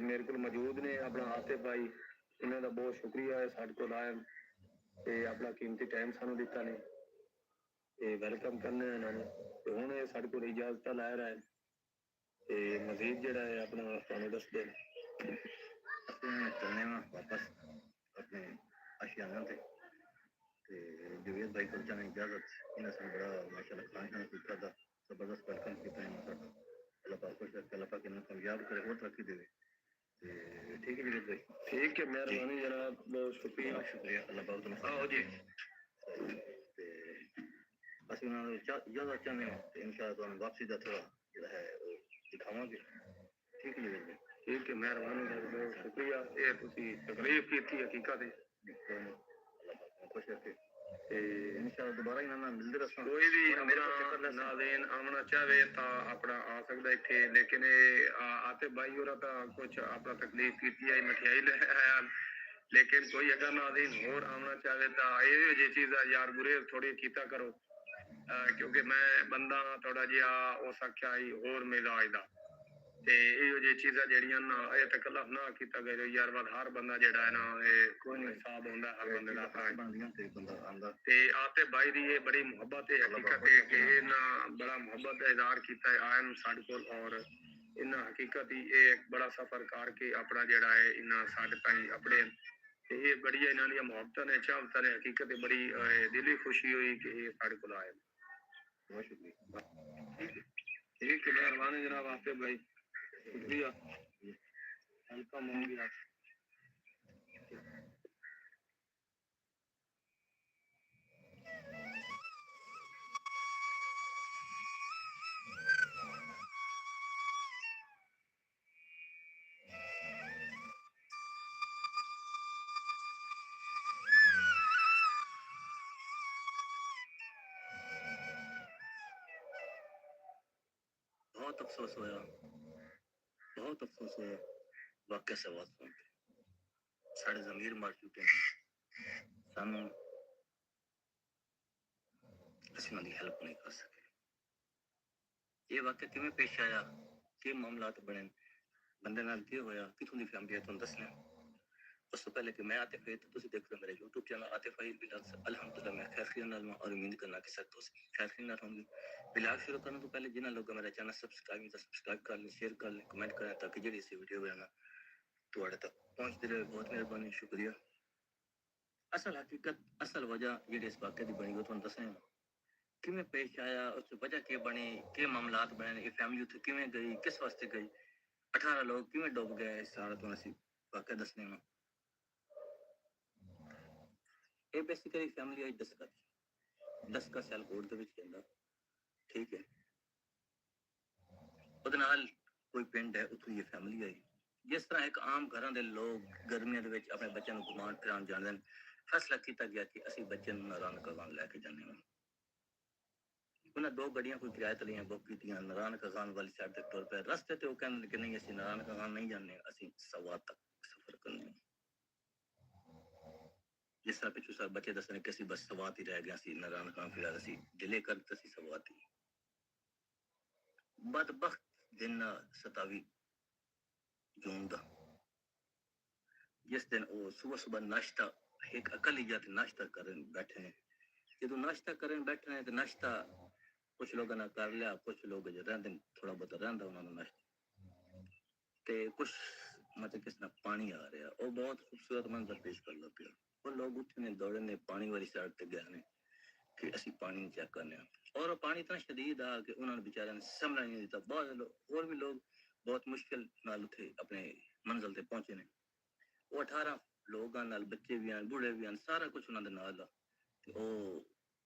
मेरे को मौजूद ने अपना आतिफ भाई, इन्हों का बहुत शुक्रिया है साडे कोल आए ते अपना कीमती टाइम सानू दिता ने ते वेलकम करने इन्होंने। ते हुण ये साडे कोल इजाजत लै रहा है ते मजीद जेड़ा है अपना तुहानू दस दे। ਅਸੀਂ ਚੱਲਨੇ ਵਾਂ ਵਾਪਸ ਆਪਣੇ ਆਸ਼ਿਆਨਾ ਤੇ ਜਵੇਦ ਭਾਈ ਕੋਲ ਜਾਣ ਇਜਾਜ਼ਤ। ਇਹਨਾਂ ਸਾਨੂੰ ਬੜਾ ਮਾਸ਼ਾਅੱਲਾ ਖਾਨ ਖਾਨ ਕੀਤਾ ਦਾ ਜ਼ਬਰਦਸਤ ਵੈਲਕਮ ਕੀਤਾ ਇਹਨਾਂ ਸਾਡਾ। ਅੱਲਾਹ ਪਾਕ ਖੁਸ਼ ਰੱਖੇ, ਅੱਲਾਹ ਪਾਕ ਇਹਨਾਂ ਨੂੰ ਕਾਮਯਾਬ ਕਰੇ, ਹੋਰ ਤਰੱਕੀ ਦੇਵੇ। ਤੇ ਠੀਕ ਹੈ ਜਵੇਦ ਭਾਈ, ठीक है, मेहरबानी जनाब, बहुत शुक्रिया। ਸ਼ੁਕਰੀਆ, ਅੱਲਾਹ ਪਾਕ ਤੁਹਾਨੂੰ आओ जी। ਤੇ ਅਸੀਂ ਉਹਨਾਂ ਨੂੰ ਇਜਾਜ਼ਤ ਚਾਹੁੰਦੇ ਹਾਂ ਤੇ ਇਨਸ਼ਾਅੱਲਾ ਤੁਹਾਨੂੰ ਵਾਪਸੀ ਦਾ ਥੋੜਾ ਜਿਹੜਾ ਹੈ ਉਹ ਦਿਖਾਵਾਂਗੇ। ਠੀਕ ਹੈ ਜਵੇਦ ਭਾਈ, ठीक है, मेहरबानी बहुत शुक्रिया। ये तुसी तकलीफ की थी हकीकत है। ਅੱਲਾਹ ਪਾਕ ਤੁਹਾਨੂੰ ਖੁਸ਼ ਰੱਖੇ ते ਇਨਸ਼ਾਅੱਲਾ ਦੁਬਾਰਾ ਇਹਨਾਂ ਨਾਲ ਮਿਲਦੇ ਰਹਾਂਗੇ। कोई भी अपना नाज़रीन आमना चाहे तो अपना आ सकता इत्थे, लेकिन आतिफ भाई होरा तो कुछ अपना तकलीफ की है, मठियाई ले आया। लेकिन कोई अगर नाज़रीन होर आमना चाहे तो ये जी चीज़ यार गुरेज थोड़ी कीता करो, क्योंकि मैं बंदा थोड़ा जिहा उस आख्या ही होर मिजाज दा ते इहो जी चीज़ां जेहड़ियां ना ये तकल्लफ ना कीता करो यार। बस हर बंदा जेहड़ा है ना कोई नहीं हिसाब होंदा हर बंदे दा अपना। ਬਣਦੀਆਂ ਤੇ ਬੰਦਾ ਆਂਦਾ ते आतिफ भाई दी ये बड़ी मोहब्बत है हकीकत है कि इन्हां बड़ा मोहब्बत का इजहार किया है आयन साडे कोल। और इन्हां हकीकत ही एक बड़ा सफर करके अपना जेड़ा है इन्हां साडे ताईं अपने ते ये बड़ी इन्हां दी मोहब्बतां ने चाहतां ने हकीकत बड़ी दिली खुशी हुई कि ये साडे कोल आए। ਬਹੁਤ ਸ਼ੁਕਰੀਆ। ठीक है, मेहरबानी जनाब आतिफ भाई, शुक्रिया, वेलकम होंगे आप। बहुत अफसोस होया बहुत अफसोस हुआ वाकई से बात सुन के साढ़े जमीर मार चुके हैं सानू ਅਸੀਂ ਉਹਨਾਂ ਦੀ ਹੈਲਪ ਨਹੀਂ ਕਰ ਸਕੇ ਇਹ ਵਾਕਿਆ ਕਿਵੇਂ ਪੇਸ਼ ਆਇਆ ਕੀ ਮਾਮਲਾਤ ਬਣੇ ਬੰਦੇ ਨਾਲ ਕੀ ਹੋਇਆ ਕਿਥੋਂ ਦੀ ਫੈਮਿਲੀ ਹੈ ਤੁਹਾਨੂੰ ਦੱਸਣਾ ਉਸ ਤੋਂ ਪਹਿਲੇ ਕਿ ਮੈਂ ਆਤੇ ਫਿਰ ਤੁਸੀਂ ਦੇਖ ਰਹੇ ਹੋ ਮੇਰੇ YouTube ਚੈਨਲ ਆतिफ फहीद व्लॉग्स अल्हम्दुलिल्लाह मैं खैरियत नाल और उम्मीद करना कि सब दोस्त खैरियत नाल होंगे व्लॉग शुरू करने तो पहले जिन्होंने लोगों मेरा चैनल सब्सक्राइब कर लें शेयर कर लें कमेंट करें ताकि जी इस वीडियो बनाना ਤੁਹਾਡੇ ਤੱਕ ਪਹੁੰਚਦੀ ਰਹੇ ਬਹੁਤ ਮਿਹਰਬਾਨੀ ਸ਼ੁਕਰੀਆ ਅਸਲ ਹਕੀਕਤ ਅਸਲ ਵਜ੍ਹਾ ਜਿਹੜੀ ਇਸ ਵਾਕਿਆ ਦੀ ਬਣੀ ਉਹ ਤੁਹਾਨੂੰ ਦੱਸਾਂਗਾ ਕਿਵੇਂ ਪੇਸ਼ ਆਇਆ ਉਸ ਦੀ ਵਜ੍ਹਾ ਕੀ ਬਣੀ ਕੀ ਮਾਮਲਾਤ ਬਣੇ ਇਹ ਫੈਮਿਲੀ ਉੱਥੇ ਕਿਵੇਂ ਗਈ ਕਿਸ ਵਾਸਤੇ ਗਈ 18 ਲੋਕ ਕਿਵੇਂ ਡੁੱਬ ਗਏ ਇਸ ਸਾਰਾ ਤੋਂ ਅਸੀਂ ਵਾਕਿਆ ਦੱਸਣੇ ਨੂੰ ਇਹ ਬੇਸਿਕਲੀ ਫੈਮਿਲੀ ਅੱਜ ਦਸਕਾ ਸਿਆਲਕੋਟ ਦੇ ਵਿੱਚ ਰਹਿੰਦਾ ਠੀਕ ਹੈ ਉਹਦੇ ਨਾਲ ਕੋਈ ਪਿੰਡ ਹੈ ਉੱਥੋਂ ਇਹ ਫੈਮਿਲੀ ਆਈ ਜਿਸ ਤਰ੍ਹਾਂ ਇੱਕ ਆਮ ਘਰਾਂ ਦੇ ਲੋਕ ਗਰਮੀਆਂ ਦੇ ਵਿੱਚ ਆਪਣੇ ਬੱਚਿਆਂ ਨੂੰ ਘੁਮਾਉਣ ਫਿਰਾਉਣ ਜਾਂਦੇ ਹਨ ਫੈਸਲਾ ਕੀਤਾ ਗਿਆ ਕਿ ਅਸੀਂ ਬੱਚਿਆਂ ਨੂੰ ਨਾਰਾਇਣ ਕਗਾਨ ਲੈ ਕੇ ਜਾਂਦੇ ਹਾਂ ਉਹਨਾਂ ਦੋ ਗੱਡੀਆਂ ਕੋਈ ਕਿਰਾਏ ਤੇ ਲਈਆਂ ਬੁੱਕ ਕੀਤੀਆਂ ਨਾਰਾਇਣ ਕਗਾਨ ਵਾਲੀ ਸਾਈਡ ਤੇ ਤੁਰ ਪਏ ਰਸਤੇ ਤੇ ਉਹ ਕਹਿੰਦੇ ਕਿ ਨਹੀਂ ਅਸੀਂ ਨਾਰਾਇਣ ਕਗਾਨ ਨਹੀਂ ਜਾਂਦੇ ਅਸੀਂ ਸਵਾਤ ਤੱਕ ਸਫ਼ਰ ਕਰਨਾ ਜਿਸ ਤਰ੍ਹਾਂ ਪਿੱਛੋਂ ਸਾਰੇ ਬੱਚੇ ਦੱਸਣੇ ਕਿ ਅਸੀਂ ਬਸ ਸਵਾਤ ਹੀ ਰਹਿ ਗਏ ਅਸੀਂ ਨਾਰਾਇਣ ਕਗਾਨ ਫਿਲਹਾਲ ਅਸੀਂ ਡਿਲੇ ਕਰਦੇ ਅਸੀਂ ਸਵਾਤ ਹੀ ਬਦਬਖਤ ਦਿਨ 27 ਜੂਨ ਦਾ ਜਿਸ ਦਿਨ ਉਹ ਸੁਬਹ ਨਾਸ਼ਤਾ ਇੱਕ ਅਕਲੀ ਜਾਤ ਨਾਸ਼ਤਾ ਕਰਨ ਬੈਠੇ ਨੇ ਜਦੋਂ ਨਾਸ਼ਤਾ ਕਰਨ ਬੈਠੇ ਨੇ ਤੇ ਨਾਸ਼ਤਾ ਕੁਛ ਲੋਕਾਂ ਨੇ ਕਰ ਲਿਆ ਕੁਛ ਲੋਕ ਜੇ ਰਹਿੰਦੇ ਥੋੜਾ ਬਹੁਤ ਰਹਿੰਦਾ ਉਹਨਾਂ ਨੂੰ ਨਾਸ਼ਤਾ ਤੇ ਕੁਛ ਮਤਲਬ ਕਿਸ ਤਰ੍ਹਾਂ ਪਾਣੀ ਆ ਰਿਹਾ ਉਹ ਬਹੁਤ ਖੂਬਸੂਰਤ ਮੰਜ਼ਰ ਪੇਸ਼ ਕਰਦਾ ਪਿਆ ਉਹ ਲੋਕ ਉੱਥੇ ਨੇ ਦੌੜੇ ਨੇ ਪਾਣੀ ਵਾਲੀ ਸਾਈਡ ਤੇ ਗਏ ਨੇ ਕਿ ਅਸੀਂ ਪਾਣੀ ਨੂੰ ਚੈੱਕ ਕਰਨੇ ਆ ਔਰ ਉਹ ਪਾਣੀ ਤਾਂ ਸ਼ਦੀਦ ਆ ਕਿ ਉਹਨਾਂ ਨੂੰ ਵਿਚਾਰਿਆਂ ਨੇ ਸੰਭਲਣ ਨਹੀਂ ਦਿੱਤਾ ਬਹੁਤ ਹੋਰ ਵੀ ਲੋਕ ਬਹੁਤ ਮੁਸ਼ਕਿਲ ਨਾਲ ਉੱਥੇ ਆਪਣੇ ਮੰਜ਼ਿਲ ਤੇ ਪਹੁੰਚੇ ਨੇ ਉਹ 18 ਲੋਕਾਂ ਨਾਲ ਬੱਚੇ ਵੀ ਹਨ ਬੁੜੇ ਵੀ ਹਨ ਸਾਰਾ ਕੁਝ ਉਹਨਾਂ ਦੇ ਨਾਲ ਆ ਤੇ ਉਹ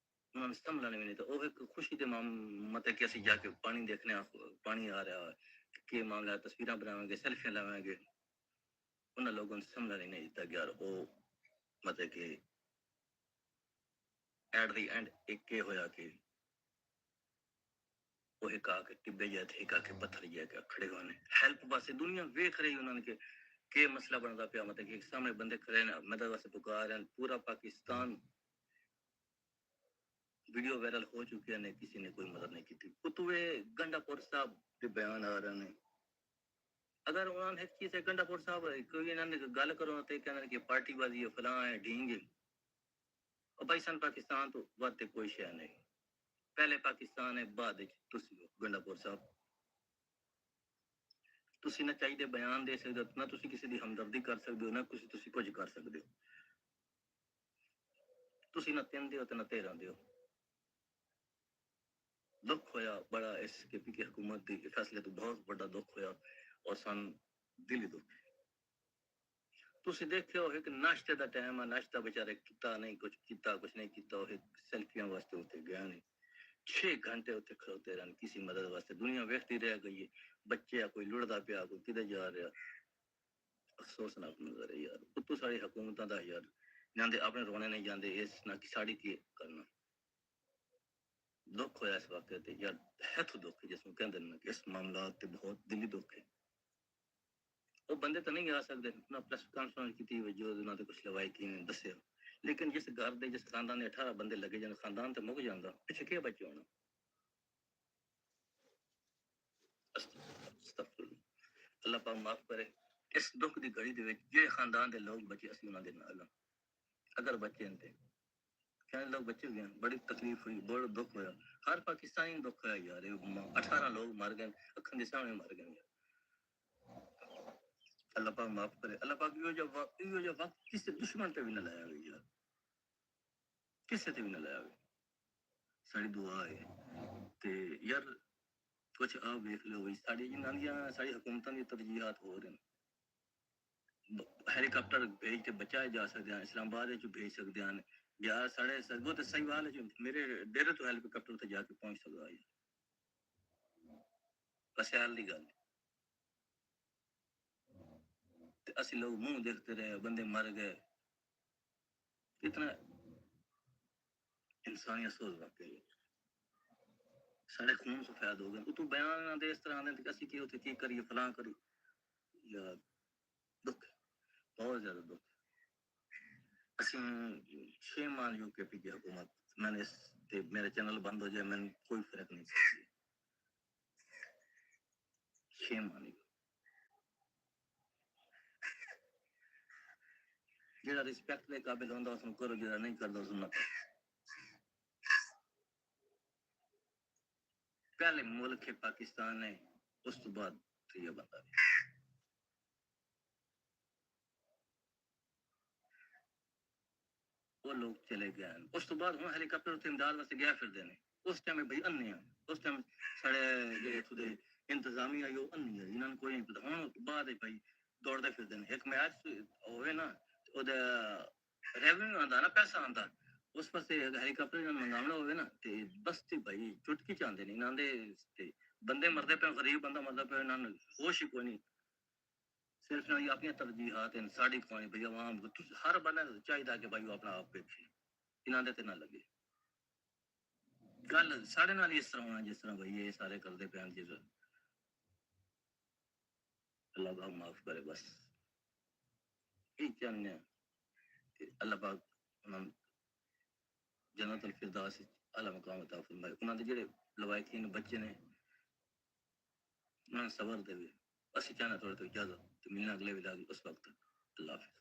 ਉਹਨਾਂ ਨੂੰ ਸੰਭਲਣ ਵੀ ਨਹੀਂ ਤਾਂ ਉਹ ਇੱਕ ਖੁਸ਼ੀ ਦੇ ਮਤਲਬ ਕਿ ਅਸੀਂ ਜਾ ਕੇ ਪਾਣੀ ਦੇਖਣੇ ਆ ਪਾਣੀ ਆ ਰਿਹਾ ਕੀ ਮਾਮਲਾ ਤਸਵੀਰਾਂ ਬਣਾਵਾਂਗੇ ਸੈਲਫੀਆਂ ਲਵਾਂਗੇ ਉਹਨਾਂ ਲੋਕਾਂ ਨੂੰ ਸੰਭਲਣ ਹੀ ਨਹੀਂ ਦਿੱਤਾ ਗਿਆ ਉਹ ਮਤਲਬ ਕਿ ਐਟ ਦੀ ਐਂਡ ਇੱਕ ਇਹ ਹੋਇਆ ਕਿ ਉਹ ਇੱਕ ਆ ਕੇ ਟਿੱਬੇ ਜਿਹੇ ਤੇ ਇੱਕ ਆ ਕੇ ਪੱਥਰ ਜਿਹੇ ਕੇ ਖੜੇ ਹੋਏ ਨੇ ਹੈਲਪ ਵਾਸਤੇ ਦੁਨੀਆ ਵੇਖ ਰਹੀ ਉਹਨਾਂ ਨੇ ਕਿ ਮਸਲਾ ਬਣਦਾ ਪਿਆ ਮਤਲਬ ਕਿ ਸਾਹਮਣੇ ਬੰਦੇ ਖੜੇ ਨੇ ਮਦਦ ਵਾਸਤੇ ਪੁਕਾਰ ਰਹੇ ਪੂਰਾ ਪਾਕਿਸਤਾਨ ਵੀਡੀਓ ਵਾਇਰਲ ਹੋ ਚੁੱਕੀ ਨੇ ਕਿਸੇ ਨੇ ਕੋਈ ਮਦਦ ਨਹੀਂ ਕੀਤੀ ਕੁਤੂਏ ਗੰਡਾਪੁਰ ਸਾਹਿਬ ਦੇ ਬਿਆਨ ਆ ਰਹੇ ਨੇ ਅਗਰ ਉਹਨਾਂ ਨੇ ਇੱਕ ਚੀਜ਼ ਹੈ ਗੰਡਾਪੁਰ ਸਾਹਿਬ ਕੋਈ ਇਹਨਾਂ ਨੇ ਗੱਲ ਕਰੋ ਤੇ ਕਹਿੰਦੇ ਕਿ ਪਾਰਟੀਬਾਜ਼ੀ ਹੈ ਫਲਾਂ ਹੈ ਢੀਂਗ ਹੈ ਉਹ ਭਾਈ ਸਨ ਪਾਕਿਸਤਾਨ ਤੋਂ ਵੱਧ ਤੇ ਕੋਈ ਸ਼ੈ ਨਹੀਂ ਪਹਿਲੇ ਪਾਕਿਸਤਾਨ ਹੈ ਬਾਅਦ ਵਿੱਚ ਤੁਸੀਂ ਗੰਡਾਪੁਰ ਸਾਹਿਬ ਤੁਸੀਂ ਨਾ ਚਾਹੀਦੇ ਬਿਆਨ ਦੇ ਸਕਦੇ ਹੋ ਨਾ ਤੁਸੀਂ ਕਿਸੇ ਦੀ ਹਮਦਰਦੀ ਕਰ ਸਕਦੇ ਹੋ ਨਾ ਤੁਸੀਂ ਕੁਝ ਕਰ ਸਕਦੇ ਹੋ ਤੁਸੀਂ ਨਾ ਤਿੰਨ ਦਿਓ ਤੇ ਨਾ ਤੇਰਾਂ ਦਿਓ ਦੁੱਖ ਹੋਇਆ ਬੜਾ ਇਸ ਕੇ ਪੀ ਹਕੂਮਤ ਦੇ ਫੈਸਲੇ ਤੋਂ ਬਹੁਤ ਵੱਡਾ ਦੁੱਖ ਹੋਇਆ ਔਰ ਸਾਨੂੰ ਦਿਲੀ ਦੁੱਖ ਤੁਸੀਂ ਦੇਖਿਓ ਇੱਕ ਨਾਸ਼ਤੇ ਦਾ ਟਾਈਮ ਆ ਨਾਸ਼ਤਾ ਵਿਚਾਰੇ ਕੀਤਾ ਨਹੀਂ ਕੁਝ ਕੀਤਾ ਕੁਝ ਨਹੀਂ ਕੀਤਾ ਉਹ ਸੈਲਫੀਆਂ ਵਾਸਤੇ ਉੱਥੇ ਗਿਆ ਨਹੀਂ 6 ਘੰਟੇ ਉੱਥੇ ਖਲੋਤੇ ਰਹਿਣ ਕਿਸੇ ਮਦਦ ਵਾਸਤੇ ਦੁਨੀਆ ਵੇਖਦੀ ਰਹਿ ਗਈ ਹੈ ਬੱਚੇ ਆ ਕੋਈ ਲੁੜਦਾ ਪਿਆ ਕੋਈ ਕਿਤੇ ਜਾ ਰਿਹਾ ਅਫਸੋਸਨਾਕ ਨਜ਼ਰ ਹੈ ਯਾਰ ਉੱਤੋਂ ਸਾਡੀ ਹਕੂਮਤਾਂ ਦਾ ਯਾਰ ਜਾਂਦੇ ਆਪਣੇ ਰੋਣੇ ਨਹੀਂ ਜਾਂਦੇ ਇਸ ਨਾਲ ਕਿ ਸਾਡੀ ਕੀ ਕਰਨਾ ਦੁੱਖ ਹੋਇਆ ਇਸ ਵਾਕਿਆ ਤੇ ਯਾਰ ਹੈਥ ਦੁੱਖ ਜਿਸ ਨੂੰ ਕਹਿੰਦੇ ਨੇ ਕਿ ਇਸ ਮਾਮਲਾ ਤੇ ਬਹੁਤ ਦਿਲੀ ਦੁੱਖ ਹੈ ਉਹ ਬੰਦੇ ਤਾਂ ਨਹੀਂ ਆ ਸਕਦੇ ਨਾ ਪ੍ਰੈਸ ਕਾਨਫਰੰਸ ਕੀਤੀ ਵਜੋ ਉਹਨਾਂ ਤੇ ਕੁਝ ਲਵਾਈ ਕੀ ਨੇ ਦੱਸਿਆ ਲੇਕਿਨ ਜਿਸ ਘਰ ਦੇ ਜਿਸ ਖਾਨਦਾਨ ਦੇ 18 ਬੰਦੇ ਲੱਗੇ ਜਾਣ ਖਾਨਦਾਨ ਤੇ ਮੁੱਕ ਜਾਂਦਾ ਪਿੱਛੇ ਕੀ ਬੱਚੇ ਹੋਣਾ ਅੱਲਾਹ ਪਾਕ ਮਾਫ ਕਰੇ ਇਸ ਦੁੱਖ ਦੀ ਘੜੀ ਦੇ ਵਿੱਚ ਜਿਹੜੇ ਖਾਨਦਾਨ ਦੇ ਲੋਕ ਬਚੇ ਅਸੀਂ ਉਹਨਾਂ ਦੇ ਨਾਲ ਅਗਰ ਬੱਚੇ ਨੇ ਕਹਿੰਦੇ ਲੋਕ ਬੱਚੇ ਗਏ ਬੜੀ ਤਕਲੀਫ ਹੋਈ ਬੜਾ ਦੁੱਖ ਹੋਇਆ ਹਰ ਪਾਕਿਸਤਾਨੀ ਨੂੰ ਦੁੱਖ ਹੋਇਆ ਯਾਰ 18 ਲੋਕ ਮਰ ਗਏ ਅੱਖਾਂ ਦੇ ਸਾਹਮਣੇ ਮਰ ਗਏ अल्लाह पाक माफ करे अल्लाह पाक यो जो वक्त किसी दुश्मन पे भी ना लाया गया यार किसी से भी ना लाया गया साड़ी दुआ है ते यार कुछ आप देख लो भाई साड़ी जिन्हां साड़ी हुकूमतां दी तरजीहात हो रही हेलीकॉप्टर भेज के बचाए जा सकते हैं इस्लामाबाद च भेज सकते हैं यार साढ़े वो तो सही वाल है मेरे डेरे तो हेलीकॉप्टर ते जाके पहुंच सकता है कसाल दी गल असि लोग मुंह देखते रहे बंदे मर गए कितना इंसानियत सोच वाकई साढ़े खून सफेद हो गए तू बयान दे इस तरह दे कि असि की उथे की करिए फलां करी ਯਾਰ ਦੁੱਖ ਬਹੁਤ ਜ਼ਿਆਦਾ ਦੁੱਖ ਅਸੀਂ 6 ਮਾਹ UKP की हुकूमत मैंने ते मेरा चैनल बंद हो जाए मैंने कोई फर्क नहीं पड़ती 6 माह नहीं ਜਿਹੜਾ ਰਿਸਪੈਕਟ ਦੇ ਕਾਬਿਲ ਹੁੰਦਾ ਉਸ ਨੂੰ ਕਰੋ ਜਿਹੜਾ ਨਹੀਂ ਕਰਦਾ ਉਸ ਨੂੰ ਨਾ ਕਰੋ पहले मुल्क है पाकिस्तान है उस तो बाद तो ये बंदा वो लोग चले गए उस तो बाद हम हेलीकॉप्टर उत्ते इमदाद वास्ते गया फिर देने उस टाइम भाई अन्ने हैं उस टाइम साढ़े जेह्ड़े इत्थूं दे इंतजामी आई ओह् अन्नी है इन्हां नूं कोई नहीं पता हुण बाद भाई दौड़दे फिरदे ने इक मैच होवे ना ओह्दा रेवेन्यू आंदा ना पैसा आंदा उस पासे हेलीकॉप्टर इन्हां मंगावना होवे ना ते बस ते भाई चुटकी च आंदे ने इन्हां दे ते बंदे मरदे पे गरीब बंदा मरदा पे इन्हां नूं होश ही कोई नहीं सिर्फ ना ये अपनी तरजीहात हैं साड़ी खानी भाई आवाम हर बंदा चाहिए कि भाई वो अपना आप देखे इन्हां दे ते ना लगे गल साढ़े नाल इस तरह होना जिस तरह भाई ये सारे करते पे हैं जिस अल्लाह पाक माफ करे बस यही चाहते हैं कि अल्लाह पाक उन्हें जन्नतुल फिरदौस आला मकाम अता फरमाए उन्हां दे जेड़े लवायकीन बच्चे ने उन्हें सबर देवे ਅਸੀਂ ਚਾਹਨਾ ਥੋੜਾ ਤੋਂ ਇਜਾਜ਼ਤ ਤੇ ਮਿਲਣਾ ਅਗਲੇ ਵਿਲਾਗ ਉਸ ਵਕਤ ਅੱਲਾਹ ਹਾਫਿਜ਼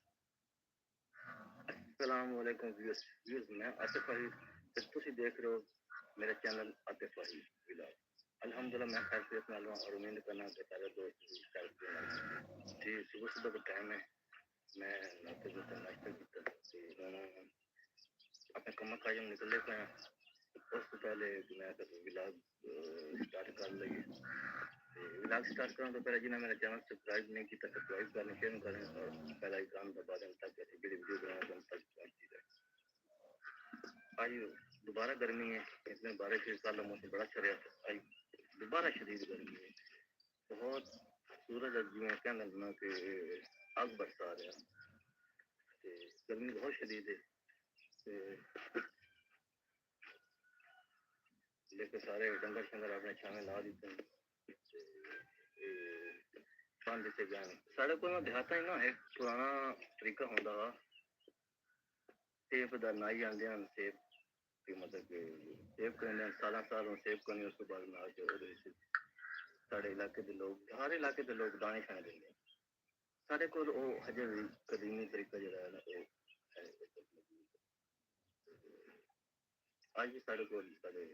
अस्सलाम वालेकुम व्यूअर्स मैं आतिफ भाई ਤੁਸੀਂ देख रहे हो मेरा चैनल आतिफ भाई विलाग अल्हम्दुलिल्लाह मैं खैर से अपना और उम्मीद करना कि सारे दोस्त जी सुबह सुबह का टाइम है मैं नाश्ता किया अपने कम काजम निकलने पे उससे पहले मैं विलाग स्टार्ट कर लगी विलाग स्टार्ट करने तो पहले जिन्हें मेरा चैनल सब्सक्राइब नहीं किया सब्सक्राइब करने शेयर करें और बेल आइकन दबा दें ताकि ऐसी वीडियो बनाना तुम तक पहुंची जाए आज दोबारा गर्मी है इसमें बारिश इस साल मौसम बड़ा अच्छा रहा आज दोबारा शदीद गर्मी है बहुत सूरज जिवें कहने लगा कि आग बरसा रहा गर्मी बहुत शदीद है लेकिन सारे डंगर शंगर अपने छावे ला देते हैं साढ़े को देहात ना एक पुराना तरीका होंदा वा सेब दा नाई आंदे हैं सेब की मतलब कि सेब करने साल सेब करने उसके बाद ना जो साढ़े इलाके के लोग हर इलाके के लोग दाने खाने देंगे साढ़े को हजे भी कदीमी तरीका जो है ना वो आज साढ़े को साढ़े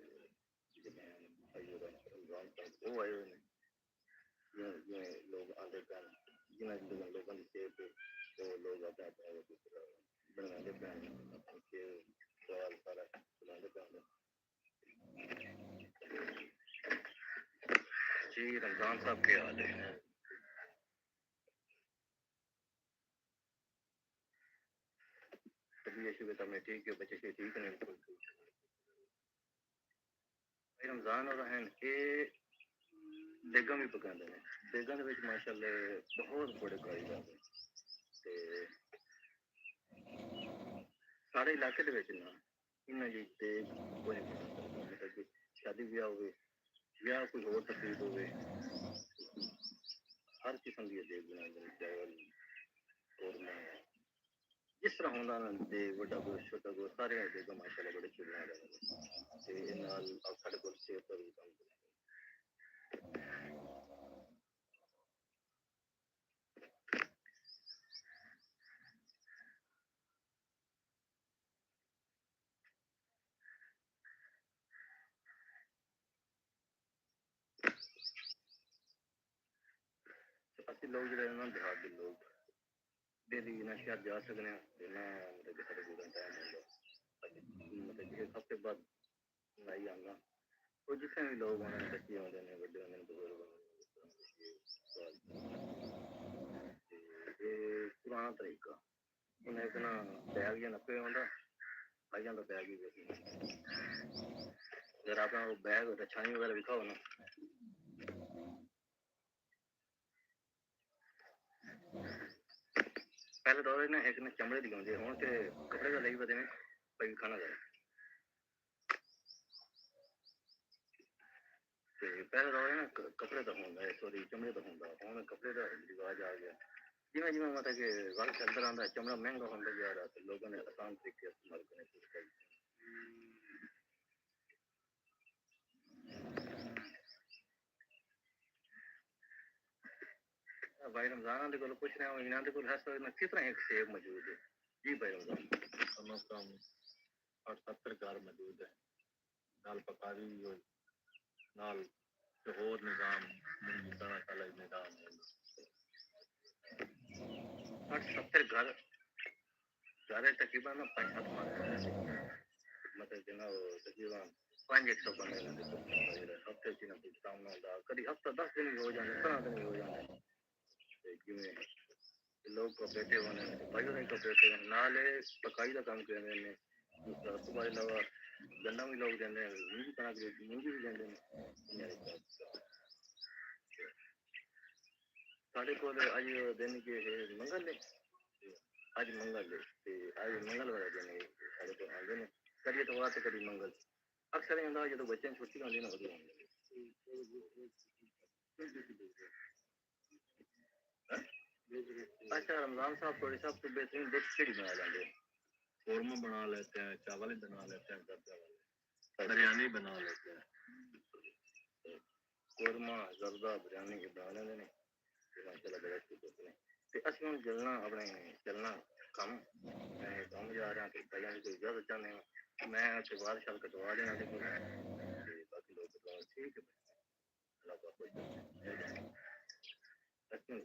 वो आए हुए जिन्हें लोग आते पैन जिन्हें लोगों की सेब तो लोग अपने बनाते पैन अपने सवाल सारा बनाते पैन जी रमजान साहब के हाल है तभी ऐसी बता मैं ठीक है बच्चे से ठीक नहीं रमजान और हैं ये बेगम भी पकाते हैं बेगम के माशाल्लाह बहुत बड़े कारीगर हैं ते सारे इलाके दे विच ना इन्ना जी देग कोई मतलब कि शादी ब्याह होवे या कोई और तकलीफ होवे हर किस्म की देग बनाते हैं चावल कौरमा जिस तरह होंदा ना दे बड़ा गोश्त छोटा गोश्त सारे देग माशाल्लाह बड़े अच्छे बना रहे हैं ते नाल साडे कोल सेब पर भी काम असि लोग जो ना देहात के लोग डेली ना शहर जा सकते हैं ना मतलब सारे पूरा टाइम होगा मतलब एक हफ्ते बाद नहीं आना और जितने भी लोग आने बच्चे आते हैं बड़े आते हैं बुजुर्ग पुराना तरीका उन्हें इतना बैग या नप्पे होता भाई जाता बैग ही अगर अपना वो बैग होता छानी वगैरह दिखाओ ना पहले दौर ना एक ने चमड़े दी होंदी हुण ते कपड़े दा लई पते ने भाई खाना जाए ते ਪਹਿਲੇ ਰੋਏ ਨਾ ਕੱਪੜੇ ਦਾ ਹੁੰਦਾ ਹੈ, ਸੋਰੀ ਚਮੜੇ ਦਾ ਹੁੰਦਾ, ਹੁਣ ਕੱਪੜੇ ਦਾ ਰਿਵਾਜ ਆ ਗਿਆ। ਜਿਵੇਂ ਜਿਵੇਂ ਮਤਲਬ ਕਿ ਵਕਤ ਚੱਲਦਾ ਰਹਿੰਦਾ, ਚਮੜਾ ਮਹਿੰਗਾ ਹੁੰਦਾ ਜਾ ਰਿਹਾ ਤੇ ਲੋਕਾਂ ਨੇ ਆਸਾਨ ਤਰੀਕੇ ਇਸਤੇਮਾਲ ਕਰਨੇ ਸ਼ੁਰੂ ਕਰ ਦਿੱਤੇ। भाई रमजान के को पूछ रहे हो इन्होंने को हर समय किस तरह एक सेब मौजूद है जी भाई रमजान कम से कम 60-70 घर मौजूद है नाल पकारी हुई नाल होर निजाम मुंजी साला निजाम 60-70 घर सारे तकरीबन 5-7 मतलब जना तकरीबन 500 बंदे हफ्ते च ना कुछ काम ना होता कभी हफ्ता 10 दिन भी हो जाते 15 दिन भी हो जाते जिमें लोग को बैठे होने भाई नहीं को बैठे नाल पकाई का काम करने ने तुम्हारे अलावा गन्ना भी लोग देते हैं मूंगी बना के मूंगी भी देते हैं साढ़े को आज दिन के मंगल है आज मंगल है आज मंगल वाला दिन है साढ़े को आते हैं कभी तो बात कभी मंगल अक्सर ये होता जो बच्चे छुट्टी आती ना वो अच्छा रमजान साहब थोड़ी साहब तो बेहतरीन डिश केड़ी बना लेंगे कौरमा बना लेते हैं चावल बना लेते हैं जर्दा वाले बिरयानी बना लेते हैं कौरमा जर्दा बिरयानी के बना लेते हैं माशाल्लाह बड़ा अच्छी होते हैं ते असि हुन चलना अपने चलना कम मैं काम जा रहा कि पहले कोई इजाजत चाहते हैं मैं उसके बाद शाल कटवा देना देखो बाकी लोग ठीक है अल्लाह का कोई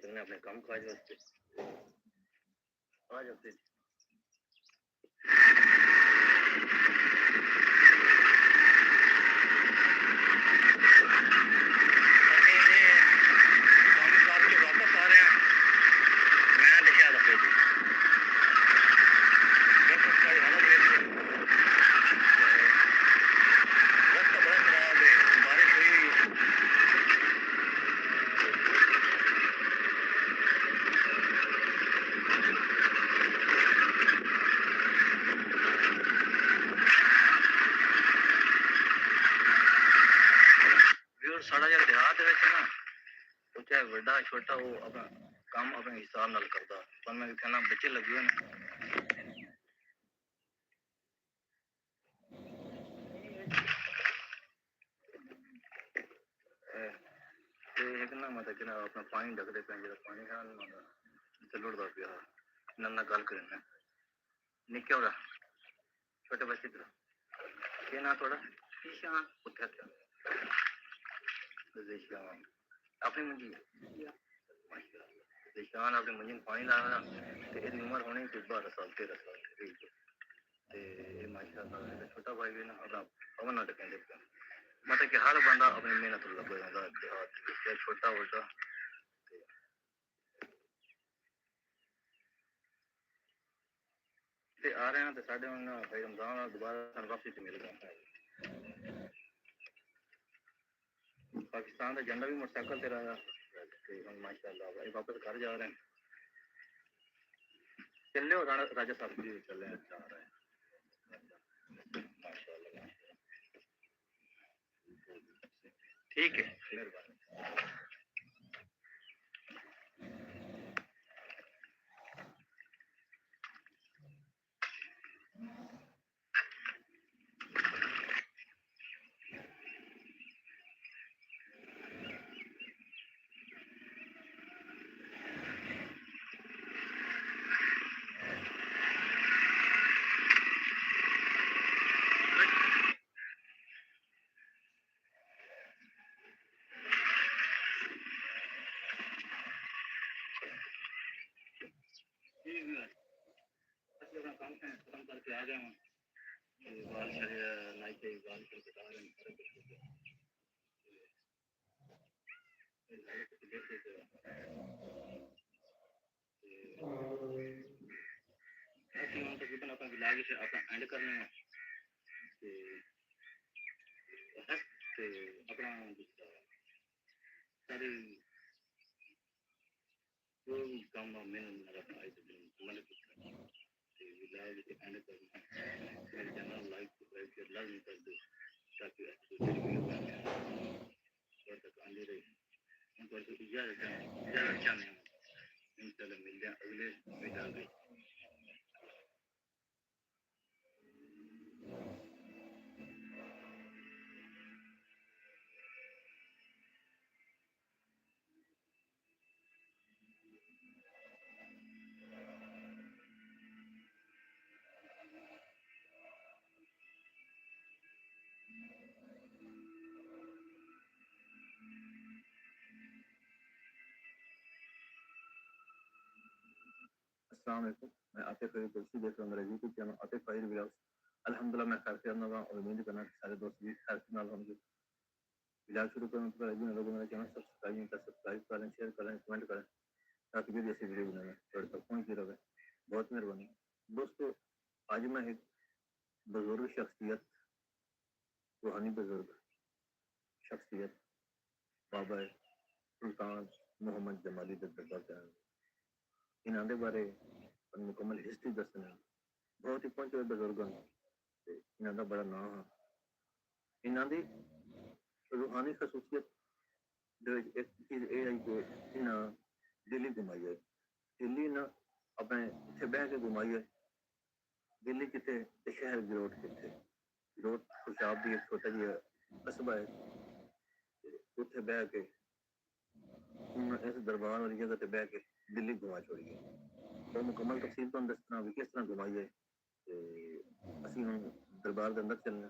चलने अपने काम काज वास्ते आ जाते काम करके वापस आ रहे हैं मैं देखा रखे जी रास्ता बड़ा खराब है बारिश हुई साढ़ा जो देहात ना वो चाहे बड़ा छोटा वो अपना काम अपने हिसाब नाल करता पर मैं कहना बच्चे लगे हुए एक ना मतलब कि अपना पानी ढकते पे जो पानी है लुड़ता पिया नन्ना गल करना निके हो छोटे बच्चे तरह क्या ना थोड़ा ईशान उत्थे अपनी मंजी निशान अपनी मंजी में पानी लाना तो इसकी उम्र होनी कोई 12 साल 13 साल माशाल्लाह छोटा भाई भी ना अपना पवन नाटक कहते मतलब कि हर बंदा अपनी मेहनत लगा जाता है छोटा बड़ा ते आ रहे हैं तो साढ़े भाई रमजान दोबारा वापसी से मिल गया पाकिस्तान का झंडा भी मोटरसाइकिल से रहा माशाल्लाह भाई वापस घर जा रहे हैं चले हो राजा साहब जी चले जा रहे हैं माशाल्लाह ठीक है मेहरबानी काम खत्म करके आ गए बाल नाई के बाल करके आ रहे हैं तकरीबन अपना विलाग से अपना एंड करने हैं अपना सारी जो भी काम मैंने आज मतलब विलाग से एंड करना मेरे चैनल लाइक सब्सक्राइब शेयर लाजमी कर दो ताकि आंदी रही उनको इजाजत चाहते हैं इंशाल्लाह मिलते हैं अगले वीडियो में अस्सलाम वालेकुम। मैं आतिफ फरीद तुलसी देख रहा हूँ मेरा YouTube channel Atif Farid vlogs. अल्हम्दुलिल्लाह मैं खैर से रहा और उम्मीद करना कि सारे दोस्त भी खैर से नाल होंगे। व्लॉग शुरू करने से पहले जिन लोगों ने मेरा चैनल सब्सक्राइब करें, शेयर करें, कमेंट करें ताकि भी जैसी वीडियो बनाना थोड़े तक पहुँचती रहे। बहुत मेहरबानी दोस्तों। आज मैं एक बुजुर्ग शख्सियत, रूहानी बुजुर्ग शख्सियत बाबा सुल्तान मोहम्मद जमाली के दरबार से आया। इन्हों के बारे मुकम्मल हिस्ट्री दसना बहुत ही पहुंचे हुए बुजुर्ग हैं। इन्हों का बड़ा नाम है। इन्हों की रूहानी खसूसियत एक चीज़ ये आई कि इन्हें दिल्ली घुमाई है। दिल्ली ना अपने इतने बह के घुमाई है। दिल्ली कितने शहर जरोट कितने जरोट खुशाब की एक छोटा जी कस्बा है। उत्थे बह के इस दरबार वाली जगह बह के दिल्ली घुमा छोड़ी है। तो मुकम्मल तफसील तो दसना भी किस तरह घुमाई है। असी हम दरबार के अंदर चलना।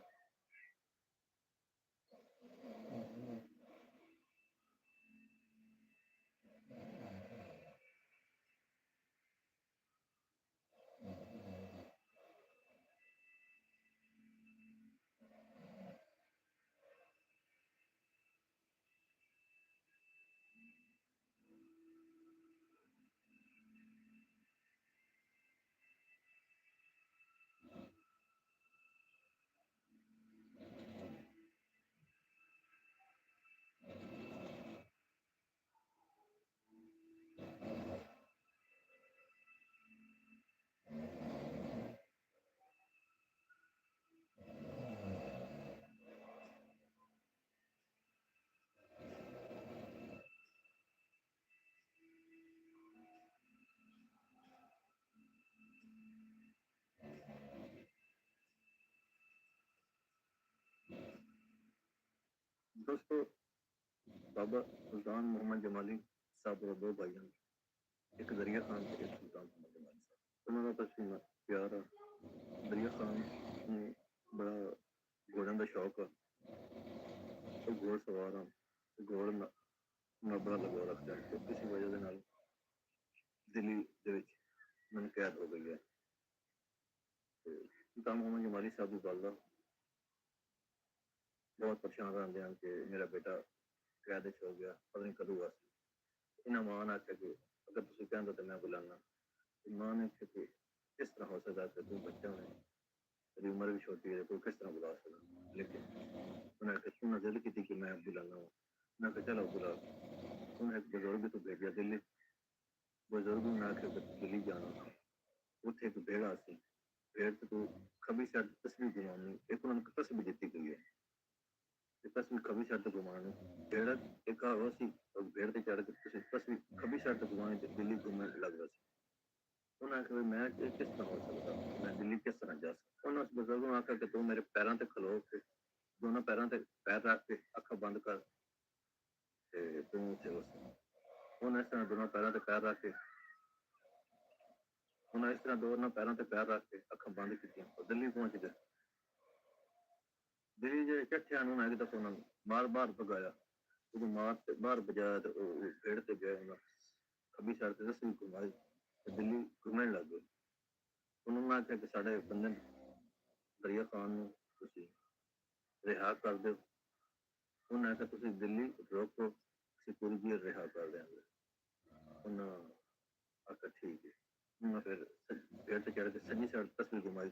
दोस्तों बाबा सुल्तान मोहम्मद जमाली साहब के दो भाई हैं। एक दरिया खान से एक सुल्तान मोहम्मद जमाली साहब। उन्होंने तस्वीर प्यार दरिया खान ने बड़ा घोड़ों का शौक है। तो घोड़ सवार हाँ घोड़ ना बड़ा लगाव रखता है। तो किसी वजह से नाल दिल्ली मैंने कैद हो गई है। सुल्तान मोहम्मद जमाली साहब की वालदा बहुत परेशान रहते हैं कि मेरा बेटा कैद हो गया पता नहीं कदों आ। इन्हें मां ने आख्या कि अगर तुम कहते तो मैं बुलाना। मां ने आख्या कि किस तरह हो सकता है तू बच्चा होने तेरी उम्र भी छोटी है तू किस तरह बुला सकता। लेकिन उन्हें आख्या तू ने जिद की कि मैं बुलाना वा। मैं आख्या चलो बुला। उन्हें एक बुजुर्ग तो भेजा दिल्ली। बुजुर्ग ने आख्या कि दिल्ली जाना उत्थे एक भेड़ा सी भेड़ से तू खबी साइड तस्वीर घुमानी। एक उन्होंने तस्वीर जीती गई है। तस्वीर खबी साइड तो घुमानी भेड़ एक सी और भेड़ से चढ़ के तस्वीर खबी साइड तो घुमानी दिल्ली घूमने लगता सी। उन्हें आख्या मैं किस तरह हो सकता मैं दिल्ली किस तरह जा सकता। उन्हें उस बुजुर्ग ने आख्या कि तू मेरे पैरों से खलो के दोनों पैरों से पैर रख के अखा बंद कर तू उत्थे हो सकता। उन्हें इस तरह दोनों पैरों से पैर रख के उन्हें इस तरह दोनों पैरों से पैर रख के अखा बंद की दिल्ली पहुंच गए। दिल्ली जो चट्ठिया एक दफा उन्होंने बार बार भगाया मार से बाहर बजाया तो भेड़ से गया खबी साइड से रस्सी घुमाई दिल्ली घूमने लग गए। उन्होंने आख्या कि साढ़े बंदे दरिया खान रिहा कर दो। उन्हें आख्या तुम दिल्ली रोको असी पूरी जेल रिहा कर देंगे। उन्हें आख्या ठीक है। उन्हें फिर भेड़ से चढ़ के सजी साइड तस्वीर घुमाई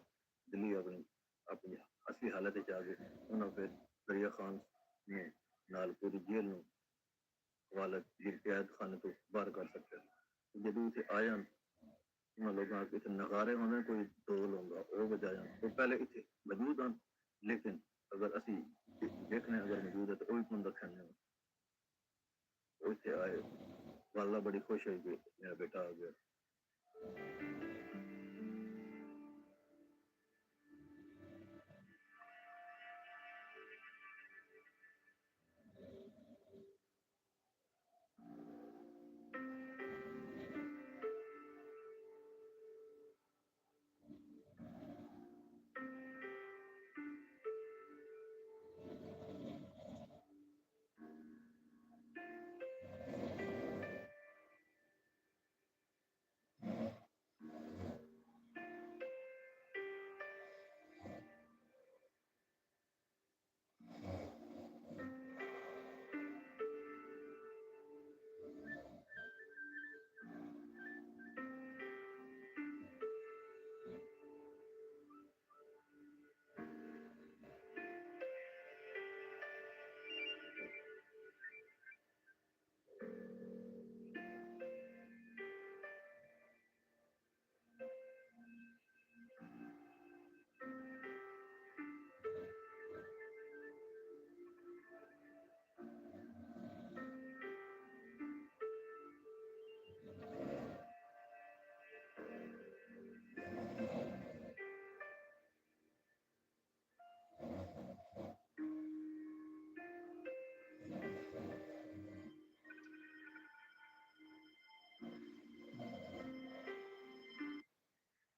दिल्ली अपनी अपनी असली हालत आ गए। उन्हें फिर दरिया खान ने नाल पूरी जेल वाला कैद खाने तो बाहर कर सकते। जब उसे आया उन्होंने लोगों के इतने नगारे होने कोई ढोल होगा वो बजाया तो पहले इतने मौजूद हैं। लेकिन अगर असी देखने अगर मौजूद है तो वही तुम रखेंगे वाला बड़ी खुश है कि मेरा बेटा आ गया।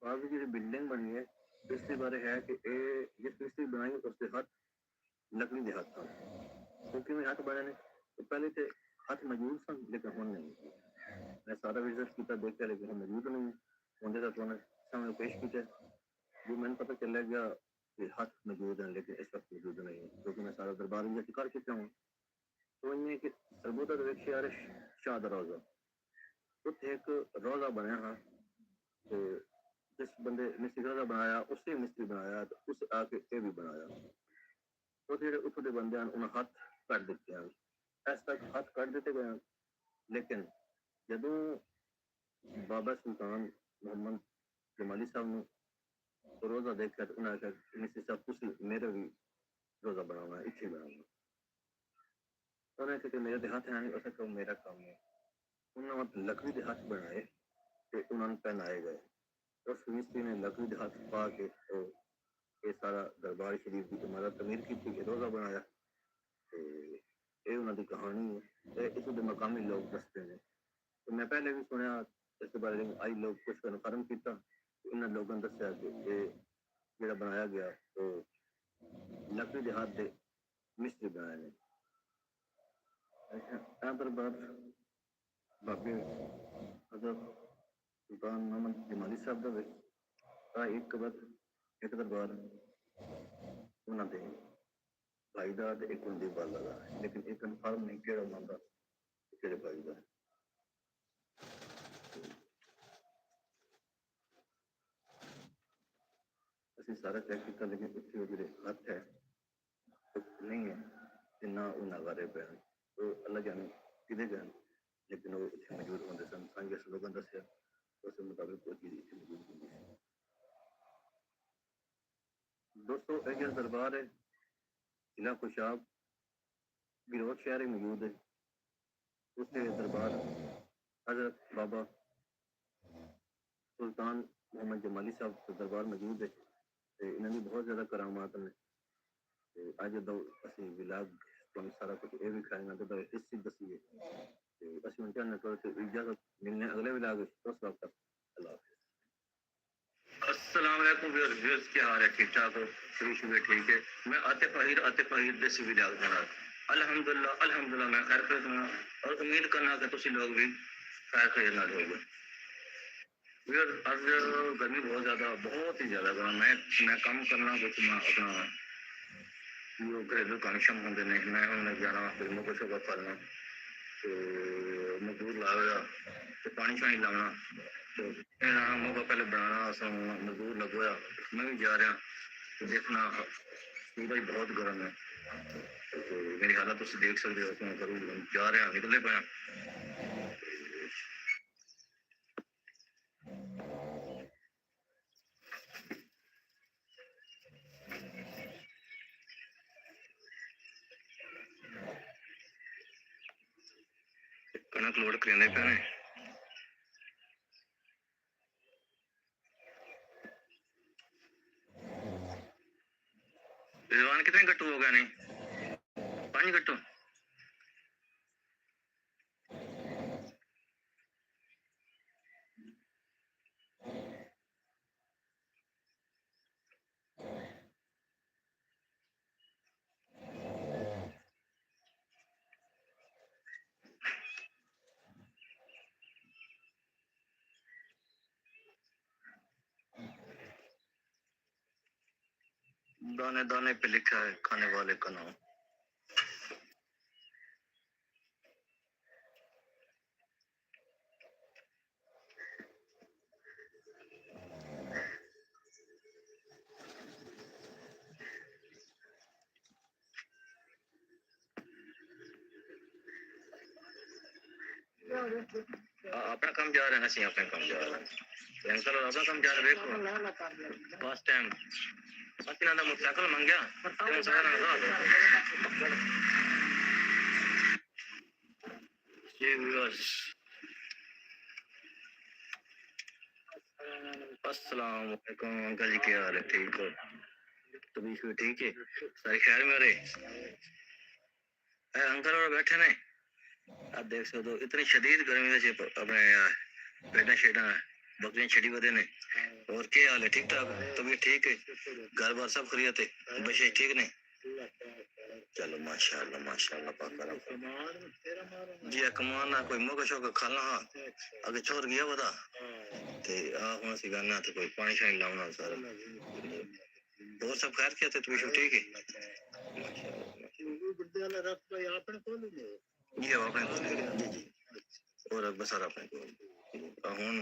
बाहर की जो बिल्डिंग बनी है इसके बारे है कि जिस मिस्त्री बनाई उसके हाथ लकड़ी के हाथ था क्योंकि मैं हाथ बनाने तो पहले थे हाथ मौजूद सन लेकिन हम नहीं। मैं सारा विजिट किया देखा लेकिन हम मौजूद नहीं होंगे तो उन्होंने सामने पेश किया जो मैंने पता चला गया कि हाथ मौजूद हैं लेकिन इस वक्त मौजूद नहीं है क्योंकि मैं सारा दरबार में कर चुका हूँ। तो इन्हें कि सरबूता यार शाह रोजा उत्थे एक रोजा बनया हाँ तो जिस बंदे मिस्त्री रोजा बनाया उसे मिस्त्री बनाया तो उस आके ये भी बनाया वो जो उठो के बंदे उन्हें हाथ कट दिते हैं इस तक हाथ कट दिते गए लेकिन जदों बाबा सुल्तान मोहम्मद जमाली साहब ने रोजा देखा तो उन्हें आखिया मिस्त्री साहब तुसी मेरे भी रोजा बनाना इत्थे बनाना उन्हें कहा मेरे हाथ है नहीं उसे कहो मेरा काम है उन्होंने लकड़ी के हाथ बनाए तो उन्होंने पहनाए गए उस मिस्त्री ने लकड़ी के हाथ पा के तो ये सारा दरबार शरीफ की इमारत तमीर की रोजा बनाया तो ये उन्होंने कहानी है इस मकामी लोग दसते हैं तो मैं पहले भी सुनया इस बारे में आई लोग कुछ कन्फर्म किया इन लोगों ने दसिया कि ये जो बनाया गया तो लकड़ी के हाथ के मिस्त्री बनाए ने दरबार बाबे हजरत सुल्तान मोहम्मद जमाली साहब का एक दरबार उन्होंने भाई का एक उनके बाला का लेकिन एक कन्फर्म नहीं कि उन्होंने कि भाई का असं सारा चेक किया लेकिन उत्थे जो हाथ है नहीं है कि ना वो नगारे पे तो अल्लाह जाने कि गए लेकिन वो इतने मौजूद होंगे सन सांगे लोगों ने दसिया उस मुताबिक वो चीज़ इतनी मौजूद होंगी दोस्तों एक दरबार है जिला खुशाब गिरोथ शहर मौजूद है उसके दरबार हजरत बाबा सुल्तान मोहम्मद जमाली साहब का दरबार मौजूद है इन्होंने बहुत ज़्यादा करामात ने अज दो असी विलाग तुम सारा कुछ ये भी खाएंगे तो हिस्से दसी है असं हम चाहते तो इजाजत मिलने अगले विलाग उस वक्त तक अल्लाह हाफिज़। अस्सलाम वालेकुम व्यूअर्स क्या हाल है ठीक ठाक हो शुरू ठीक है मैं आते फहीर देसी विलाग बना अल्हम्दुलिल्लाह मैं खैर कर और उम्मीद करना कि तुम लोग भी खैर नाल होगे यार आज गर्मी बहुत ही ज़्यादा मैं काम करना कुछ मैं अपना जो घरेलू काम शम होंगे ने मैं उन्हें जाना फिल्मों को सब करना तो मजदूर लाया तो पानी शानी लाना तो मौका पहले बनाना मजदूर लगवाया मैं भी जा रहा तो देखना सूरज बहुत गर्म है तो मेरी हालत तुम देख सकते हो तो जरूर जा रहा निकले पाया कनक लोड करेंदे पे ने रिजवान कितने गट्टू हो गए ने 5 गट्टू दाने दाने पे लिखा है खाने वाले का नाम अपना काम जा रहा है ना सी अपने काम जा रहा है अंकल और अपना काम जा रहा है देखो फर्स्ट टाइम असली ना मोटरसाइकिल मांग गया तेरे सारा ना ये व्यूअर्स अस्सलाम वालेकुम अंकल जी क्या हाल है ठीक हो तभी से ठीक है सारे खैर मेरे अंकल और बैठे ने आप देख सकते हो इतनी शदीद गर्मी में अपने पेटा शेटा बकरियां छड़ी बदे ने और क्या हाल है ठीक ठाक तबीयत ठीक है घर बार सब खरीद है बच्चे ठीक ने चलो माशाल्लाह पाक जी कमान ना कोई मौका शौक खाना हाँ अगर छोड़ गया बता ते आ हुन सी गाना तो कोई पानी शानी लाऊना सारा और सब खैर क्या थे तू ठीक है ये अपने को जी और बसर अपने को हुन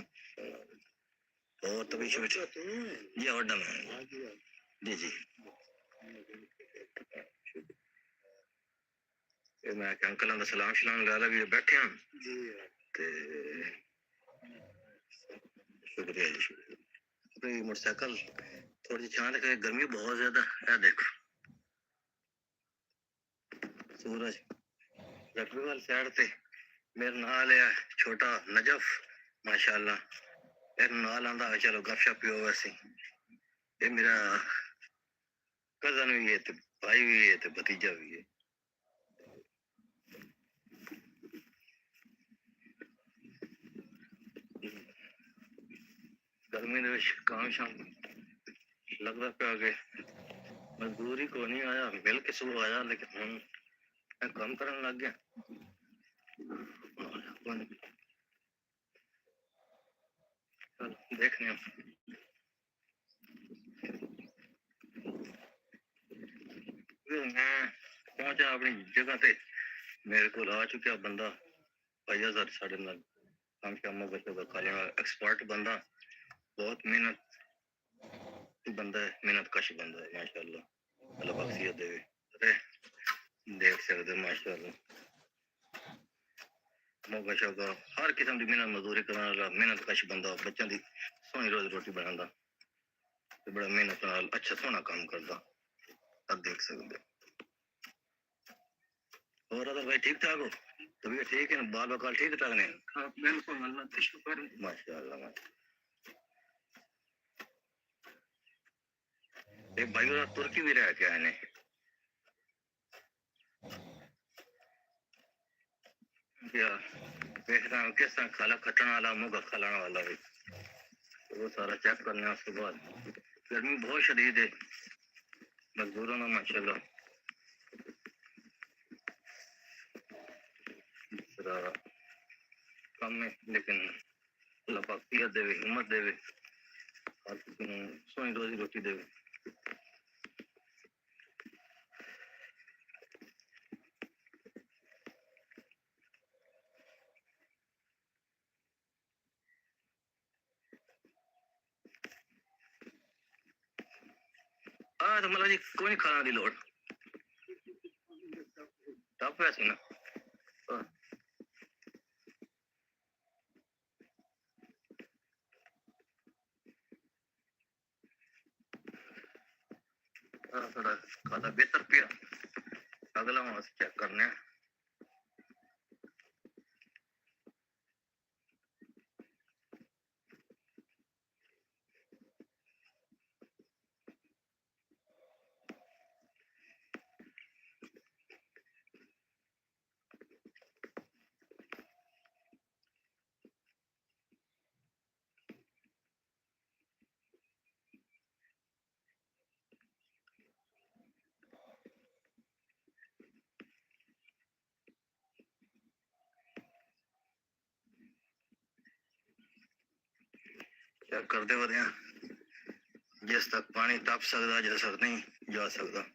और तभी शुरू जी और डम जी जी मैं अंकल का सलाम शलाम लाला भी बैठे हैं ते शुक्रिया जी शुक्रिया अपनी मोटरसाइकिल थोड़ी सी छां रखे गर्मी बहुत ज्यादा है देखो सूरज रखबे वाली साइड पे मेरे नाल है छोटा नजफ माशाल्लाह एक नाल आंदा चलो गपशप पियो वैसे ये मेरा कजन भी है ते भाई भी है ते भतीजा भी है गर्मी दे काम शाम लगता पे आगे मजदूरी को नहीं आया मिल के सुबह आया लेकिन हम काम करने लग गया देखने मैं पहुंचा अपनी जगह पे मेरे को आ चुका बंदा भैया सर साढ़े नाल काम शाम खाने एक्सपर्ट बंदा बहुत मेहनत बंदा है मेहनत कश बंदा है माशाल्लाह अल्लाह बख्शियत देवे अरे देख सकते माशाल्लाह मौका शौका हर किस्म की मेहनत मजदूरी करने वाला मेहनत कश बंदा बच्चों की सोहनी रोजी रोटी बनाता बड़ा मेहनत नाल अच्छा सोहना काम करता अब देख सकते और अगर भाई ठीक ठाक हो तबीयत ठीक है ना बाल बकाल ठीक ठाक ने बिल्कुल अल्लाह का शुक्र है माशाल्लाह एक भाई और तुर्की भी रह के आए ने क्या देखना किस तरह खाला खटने वाला मुँह खिलाने वाला भी वो सारा चेक करना उसके बाद गर्मी बहुत शदीद है मजदूरों में माशाल्लाह कम है लेकिन अल्लाह पाक किया देवे हिम्मत देवे और सोनी रोजी रोटी देवे तो मतलब जी कोई नहीं खाना दी लोड़ टफ वैसे ना थोड़ा खाना बेहतर पिया अगला वहां से चेक करने ਕਰਦੇ ਵਧਿਆ ਜਿਸ ਤੱਕ ਪਾਣੀ ਤਪ ਸਕਦਾ ਜਿਸ ਤੱਕ ਨਹੀਂ ਜਾ ਸਕਦਾ।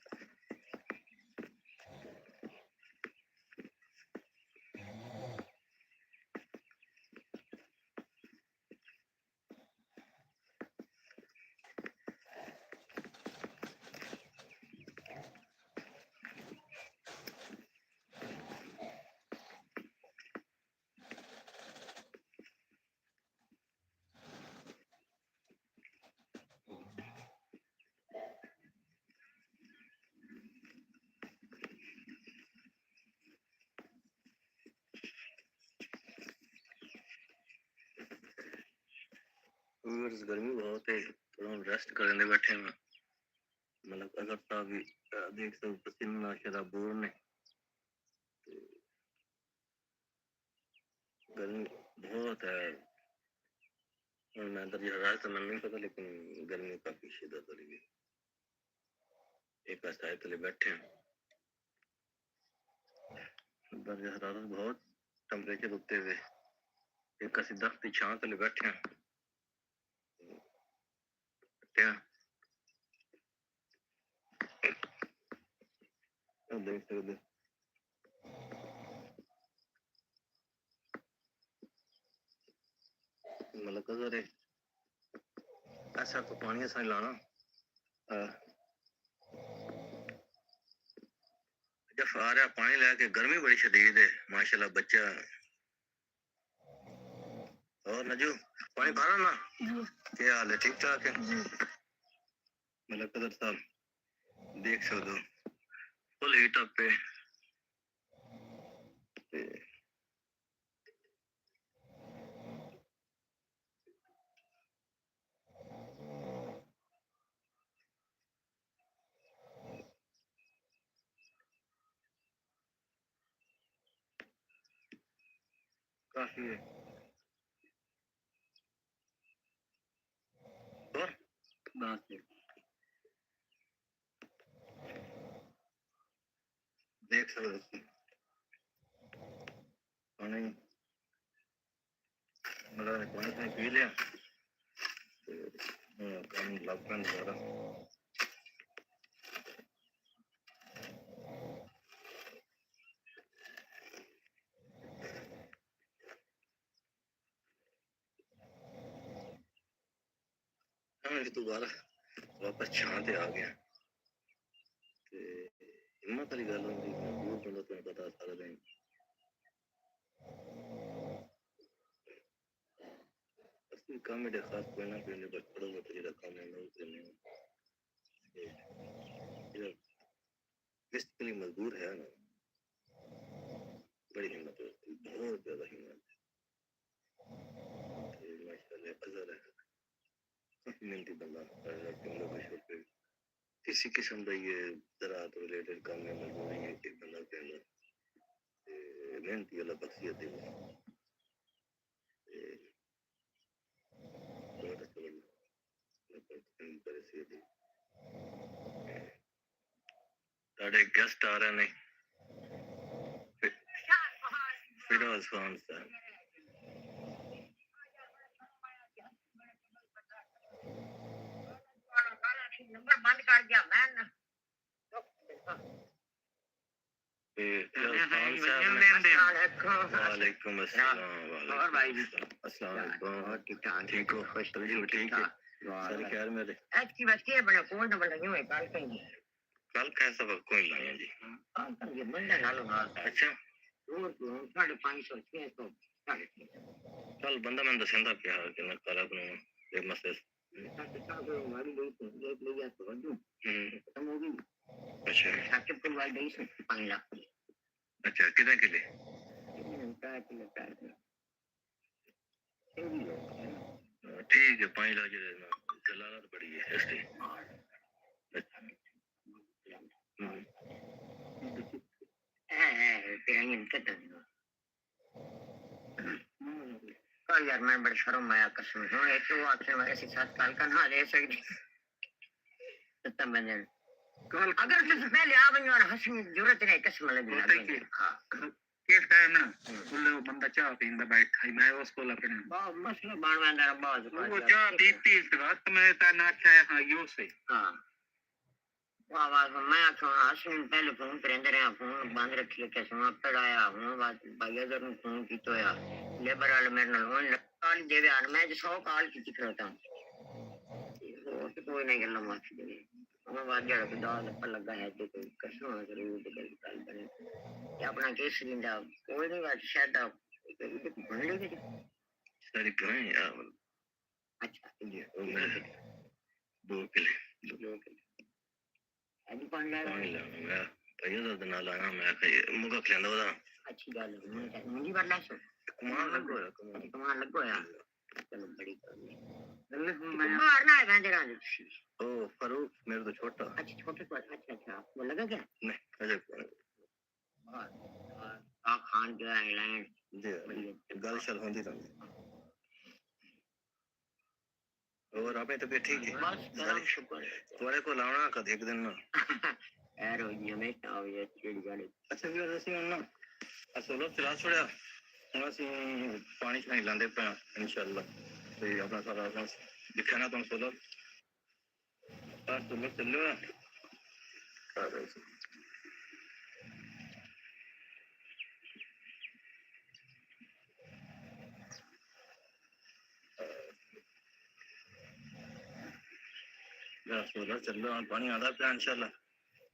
गर्मी बहुत है, थोड़ा रेस्ट करने बैठे हैं। मतलब अगर तो भी देख सकते पसीना शराबूर ने गर्मी बहुत है। और मैं अंदर रहा तो नहीं पता, लेकिन गर्मी काफी शिद्दत हो रही है। एक आस्ताए तले बैठे हैं, दर्जा हरारत बहुत टेम्परेचर उठते हुए एक ऐसी दख्त छां तले बैठे हैं। क्या देख सकते मतलब कदर है ऐसा तो पानी ऐसा लाना जब आ रहा पानी लेके गर्मी बड़ी शदीद है माशाल्लाह। बच्चा और नजू पानी भरा ना क्या हाल है? ठीक ठाक है। मतलब कदर साहब देख सकते हो फुल हीट अप पे काफी है। और देख सकते हो पानी मतलब पानी पी लिया काम लग दोबारा। दोबारा वापस छां ते आ गया। हिम्मत वाली गल होंदी मजबूर बंदा तुम्हें पता सारा दिन असली काम में खास कोई ना कोई बस पड़ो तो जेड़ा काम है वो करने बेसिकली मजबूर है ना। बड़ी हिम्मत होती, बहुत ज्यादा हिम्मत माशाल्लाह अजर है। काफी मेहनती बंदा किसी किस्म का ये ज़राअत रिलेटेड काम में मजबूरी है कि बंदा के अंदर मेहनती वाला बख्शियत है साढ़े गेस्ट आ रहे हैं फिरोज खान साहब। नंबर बंद कर दिया मैं ना वालेकुम अस्सलाम। और भाई अस्सलाम वालेकुम। ठीक हो? खुश ठीक है सारे ख्याल मेरे आज की बात क्या बना कौन नंबर लगे हुए कल कहीं कल कैसा वक्त कोई लाया जी? कल का ये मंडे नालो ना अच्छा और 550 6 तो 350 कल बंदा मैं दसेंदा क्या कि मैं कल अपने एक मसले हमारी लोग तो ले गया तो खत्म हो गई। अच्छा साकिब के वाले देश 5 लाख अच्छा कितने के लिए ठीक है 5 लाख जलालत बड़ी है इसकी। यार मैं बड़ी शर्म आया कसम से एक तो आपसे हमारे से 7 साल का ना ले सकती तो मैंने अगर तुझे पहले आ बनी और हंसने की जरूरत नहीं कसम लगी हां किस टाइम ना वो बंदा चाह पींदा बैठा ही मैं उसको अपने मसला बनवाना बाज वो चाह पीती इस वक्त मैं तना अच्छा है हाँ यो से हाँ आवाज मैं आखा 8 मिनट पहले फोन पर अंदर आ फोन बंद रखी के सुना पर आया हूं बात भाई अगर फोन की तो या लेबर वाले मेरे नाल होन कॉल देवे यार मैं 100 कॉल की करता हूं तो कोई नहीं गल्ला माफी दे मैं बात जड़ा तो दाल पर लगा है तो कोई कसम ना करे वो तो गल बने कि अपना केस लिंदा कोई नहीं बात शायद बन लेगी सारी कहां यार अच्छा ये हो गया 2 किलो अभी पानी ला पानी लाना मैं भैया दा ना लाना मैं मुगा खलेंदा ओदा अच्छी गल है मुंडी बदला सो कमाल लगो यार चलो बड़ी मैं मारना है गांजे गांजे ओ फारूक मेरे तो छोटा अच्छा छोटे को अच्छा वो लगा क्या नहीं अजय आ खान के इंग्लैंड जी गल चल होंदी रहंदी और आपे तो ठीक है बस करम शुक्र थोड़े को लाना का एक दिन ना यार हो जी हमें आओ ये चिड़ी गाड़ी अच्छा भी ਅਸੀਂ ਹੁਣ ਨਾ ਅਸਲ ਚਲਾ ਛੋੜਿਆ ਹੁਣ ਅਸੀਂ ਪਾਣੀ ਛਾਣੀ ਲਾਂਦੇ ਪਏ ਇਨਸ਼ਾਅੱਲਾ ਤੇ ਆਪਣਾ ਸਾਰਾ ਦਿਖਿਆ ਨਾ ਤੁਹਾਨੂੰ ਸੋਲਰ ਬਸ ਤੁਮ ਚੱਲੋ सोलर चल रहा पानी आधा पे इंशाल्लाह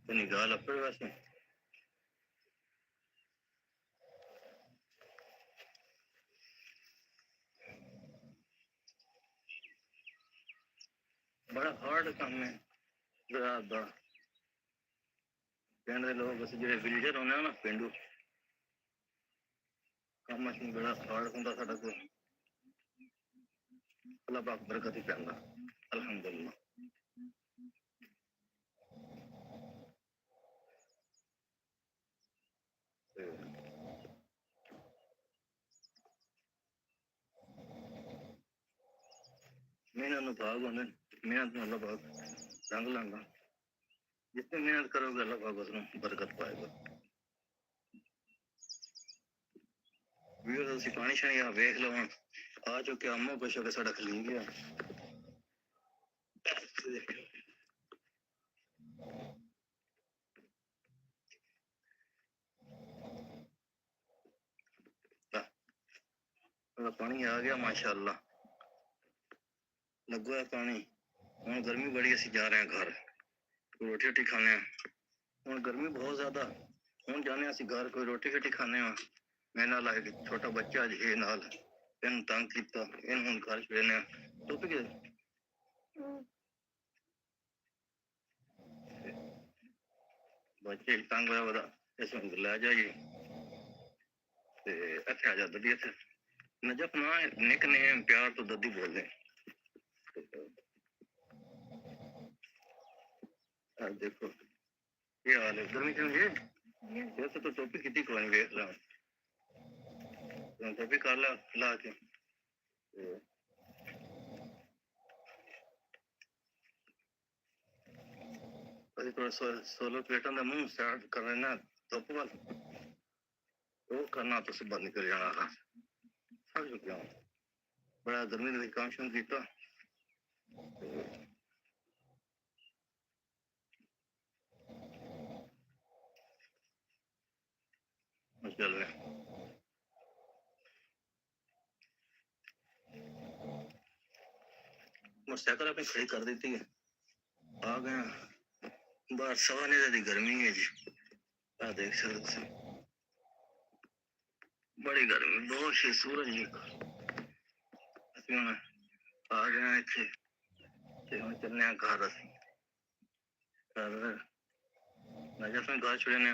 तो निकाल अपने वैसे बड़ा हार्ड काम है बड़ा पिंड के लोग बस जो विलेजर होने ना पिंडू काम असीं बड़ा हार्ड होंदा साडा को अल्लाह पाक बरकत ही पैंदा अल्हम्दुलिल्लाह मेहनत भाग होने मेहनत में अल्लाह पाक रंग लांगा जितनी मेहनत करोगे अल्लाह पाक उसमें बरकत पाएगा वीडियो पानी शानी आ वेख लो आ चुके अम्मो कुछ हो के साडा खली गया पानी आ गया माशाअल्लाह लगो है पानी हम गर्मी बड़ी असी जा रहे हैं घर रोटी रोटी खाने हम गर्मी बहुत ज्यादा हम जाने असी घर कोई रोटी रोटी खाने मैं नाल आए छोटा बच्चा जे नाल इन तंग कीता इन हम घर छड़ने टुप गए बच्चे तंग होया वदा इसमें ले जाइए ते अच्छा जा ददी इत्थे नजफ ना निक ने प्यार तो ददी बोलदे देखो ये हाल है गर्मी क्यों है ये तो टोपी कितनी कोई देख रहा हूं टोपी कर ला के अभी थोड़ा सोलर प्लेटों का मुंह स्टार्ट कर रहे ना धुप वाल वो करना तो सब बंद कर जाना समझ चुका हूँ बड़ा गर्मी का काम शुरू किया चल रहे मोटरसाइकिल अपनी खड़ी कर देती है आ गया बाहर सवा नहीं गर्मी है जी आ देख सकते बड़ी गर्मी बहुत से सूरज जी आ गया इतने चलने घर नजर में घर छुड़ने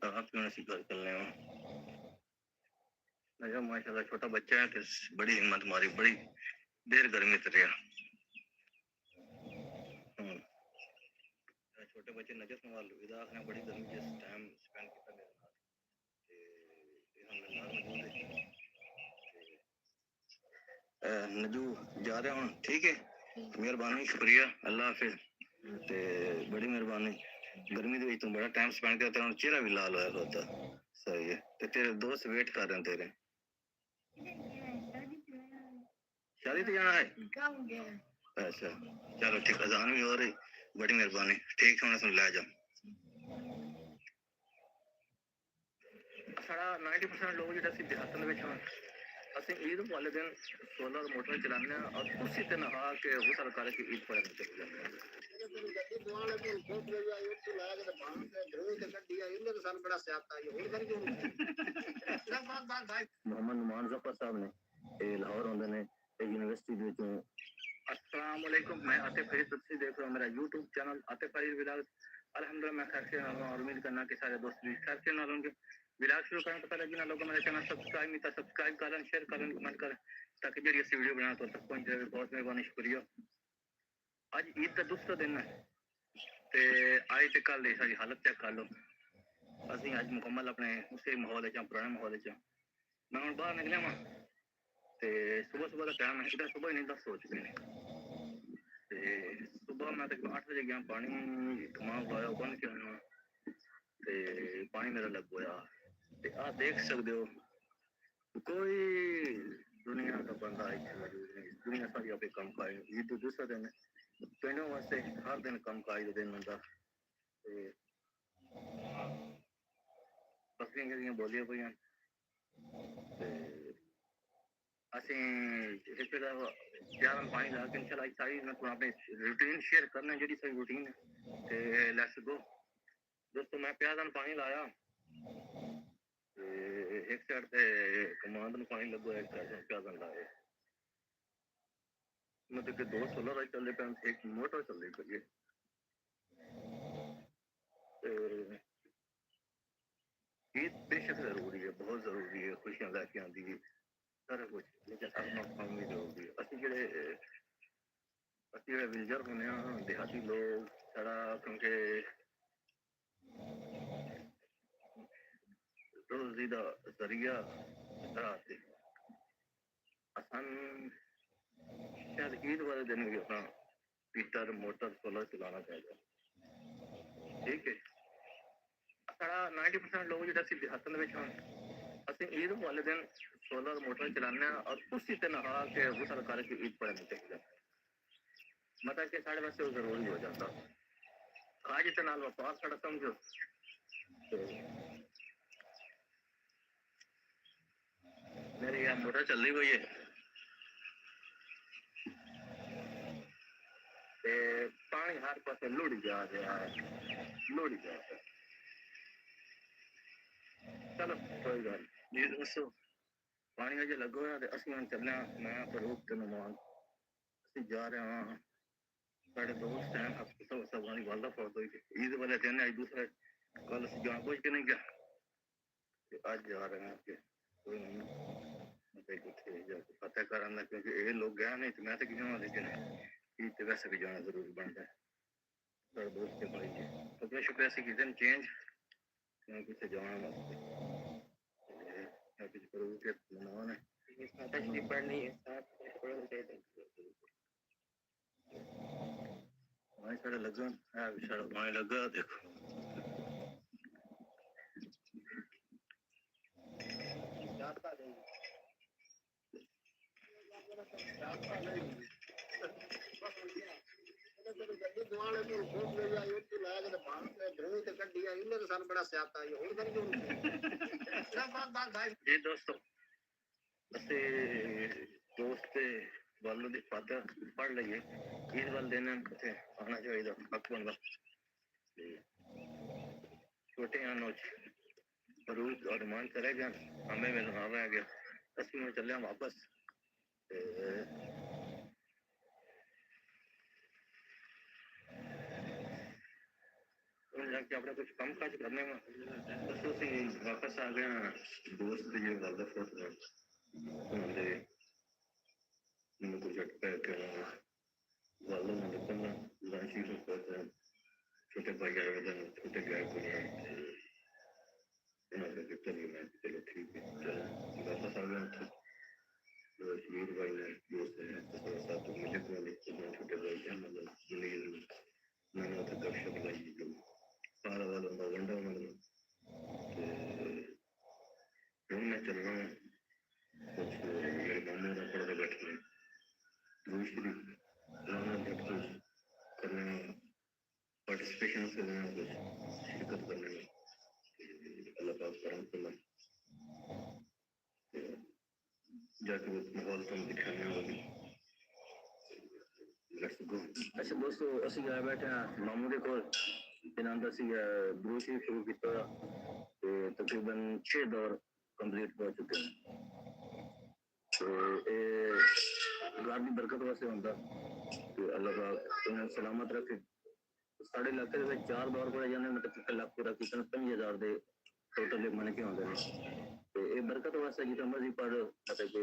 आप घर चलने नजर माशाल्लाह छोटा बच्चा है कि बड़ी हिम्मत मारी बड़ी देर गर्मी से रहा छोटे बच्चे नजर संभाल विदा ने बड़ी गर्मी जिस टाइम स्पेंड किया मेरे नाल नजू जा रहे हूँ ठीक है मेहरबानी शुक्रिया अल्लाह हाफिज ते बड़ी मेहरबानी गर्मी ਦੇ ਵਿੱਚ ਤੂੰ ਬੜਾ ਟਾਈਮ ਸਪੈਂਡ ਕਰਦਾ ਹੁਣ ਚਿਹਰਾ ਵੀ ਲਾਲ ਹੋਇਆ ਹੁੰਦਾ ਸਹੀ ਹੈ ਤੇ ਤੇਰੇ ਦੋਸਤ ਵੇਟ ਕਰ ਰਹੇ ਤੇਰੇ शादी तो जाना है अच्छा चलो ठीक अजान भी हो रही बड़ी मेहरबानी ठीक होने सुन लै जा साढ़ा 90% लोग जो देहातों में असं ईद वाले दिन सोलर मोटर चलाने और उसी दिन नहा के गुसल करके ईद पढ़ने चले जाते हैं मोहम्मद नुमान जफर साहब ने लाहौर आते ने यूनिवर्सिटी अस्सलाम वालेकुम मैं आतिफ फरीद तुसी देख रहे हो मेरा YouTube channel Atif Farid vlog अल्हम्दुलिल्लाह मैं खैर से और उम्मीद करना कि सारे दोस्त भी खैर से होंगे व्लॉग शुरू करने से पहले जिन लोगों मेरा चैनल सब्सक्राइब नहीं था सब्सक्राइब करें शेयर करें कमेंट करें ताकि जो ऐसी वीडियो बना तो तक पहुंच जाए बहुत मेहरबानी शुक्रिया आज ईद का दूसरा दिन है ते आज ते कल सारी हालत चेक कर लो असं आज मुकम्मल अपने उसी माहौल पुराने माहौल मैं हम बाहर निकलिया वहाँ ते सुबह सुबह का टाइम है इधर सुबह ही नहीं 10 हो चुके हैं ते सुबह मैं तक 8 बजे गया पानी कमाल लाया बन के आना ते पानी मेरा लग गया ते आप देख सकते हो कोई दुनिया का बंदा इतने मौजूद नहीं दुनिया सारी आप कम काज ईद दूसरा दिन है पिंडों वास्ते हर दिन कम काज का दिन होंगे बकरियां जरियां बोलियां पे ਅਸੀਂ ਇੱਕ ਦਾ ਜ਼ਿਆਦਾ ਪਾਣੀ ਲਾ ਕੇ ਚਲਾਈ ਸਾਰੀ ਮੈਂ ਆਪਣੇ ਰੂਟੀਨ ਸ਼ੇਅਰ ਕਰਨਾ ਜਿਹੜੀ ਸਾਡੀ ਰੂਟੀਨ ਹੈ ਤੇ ਲੈਟਸ ਗੋ ਦੋਸਤੋ ਮੈਂ ਪਿਆਜ਼ ਨੂੰ ਪਾਣੀ ਲਾਇਆ ਤੇ ਇੱਕ ਸਾਈਡ ਤੇ ਕਮਾਂਡ ਨੂੰ ਪਾਣੀ ਲੱਗੋ ਇੱਕ ਸਾਈਡ ਤੇ ਪਿਆਜ਼ ਨੂੰ ਲਾਇਆ मतलब कि 2 सोलर चलते पे एक मोटर चल रही पई ईद बेशक जरूरी है बहुत जरूरी है खुशियां लेके आती है सारा कुछ लेकिन भी जरूरी है असं जो विलजर होने देहाती लोग सारा क्योंकि रोजी का जरिया असन शायद ईद वाले दिन भी अपना हीटर मोटर सोलर चलाना चाहिए ठीक है साढ़ा 90% लोग जो देहातों में असं ईद वाले दिन सोलर मोटर चलाने और उसी दिन नहा के गुसल करके ईद पढ़ने चाहिए मतलब कि साढ़े वास्ते जरूरी हो जाता आज के नाल व्यापार साढ़ा समझो तो मेरी यहाँ मोटर चल रही हुई है पानी हर पास लुढ़ जा रहा है चलो कोई गल जी दोस्तों पानी अजे लगो है असं चलने मैं फरूक ते नुमान असं जा रहे हैं साढ़े दोस्त हैं हॉस्पिटल हमारी वालदा फौत हुई थी ईद वाले दिन आज दूसरा कल असं जान बुझ के नहीं गया आज जा रहे हैं कि कोई नहीं पता करना क्योंकि ये लोग गया नहीं तो मैं तो क्यों लेकिन ईद तो वैसे भी जाना जरूरी बनता है सारे दोस्त के भाई कपड़े शुक्र से किसी दिन चेंज किसे जाना वास्ते कुछ करो के नुमान है तशरीफ पढ़नी है साथ वहीं सारे लगन है सारा वहीं लगा देखो जी दोस्तों दोस्त वालों की फादर पढ़ लीए ईद वाले दिन आना चाहिए हक बनता छोटे नोच फरूक और मान चले गए हमें में लगा रह गया असं में चलिया वापस जाके अपना कुछ कम काज करने में वापस आ गया दोस्त जो गल फोट मैंने कुछ पैक वालों में निकलना लाशी छोटे भाई आए छोटे गए को चलो ठीक है वापस आ गया शमीर भाई ने दोस्त है साथ मुझे छोटे भाई हैं मतलब मैंने गपशप लाई चलना है कुछ मेरे मामू का पढ़ते बैठे दूसरी कुछ करने पार्टिसिपेशन करने कुछ शिरकत करने में अल्लाह पाक करम करना जाके वो माहौल तुम दिखाने वाली लेट्स गो। अच्छा दोस्तों ਅਸੀਂ ਆ ਬੈਠੇ ਹਾਂ ਮਾਮੂ ਦੇ ਕੋਲ ਇਹਨਾਂ ਦਾ ਸੀ ਗੁਰੂ ਸ਼ਰੀਫ ਸ਼ੁਰੂ ਕੀਤਾ ਤੇ ਤਕਰੀਬਨ 6 ਦੌਰ ਕੰਪਲੀਟ ਹੋ ਚੁੱਕੇ ਨੇ ਤੇ ਇਹ ਘਰ ਦੀ ਬਰਕਤ ਵਾਸਤੇ ਹੁੰਦਾ ਤੇ ਅੱਲਾਹ ਪਾਕ ਇਹਨਾਂ ਨੂੰ ਸਲਾਮਤ ਰੱਖੇ। ਸਾਡੇ ਇਲਾਕੇ ਦੇ ਵਿੱਚ 4 ਦੌਰ ਪੜੇ ਜਾਂਦੇ ਮਤਲਬ 1 ਲੱਖ ਪੂਰਾ ਕੀਤਾ 5000 ਦੇ ਟੋਟਲ ਮੰਨ ਕੇ ਆਉਂਦੇ ਨੇ ਤੇ ਇਹ ਬਰਕਤ ਵਾਸਤੇ ਜਿੱਦਾਂ ਮਰਜ਼ੀ ਪੜ੍ਹ ਮਤਲਬ ਕਿ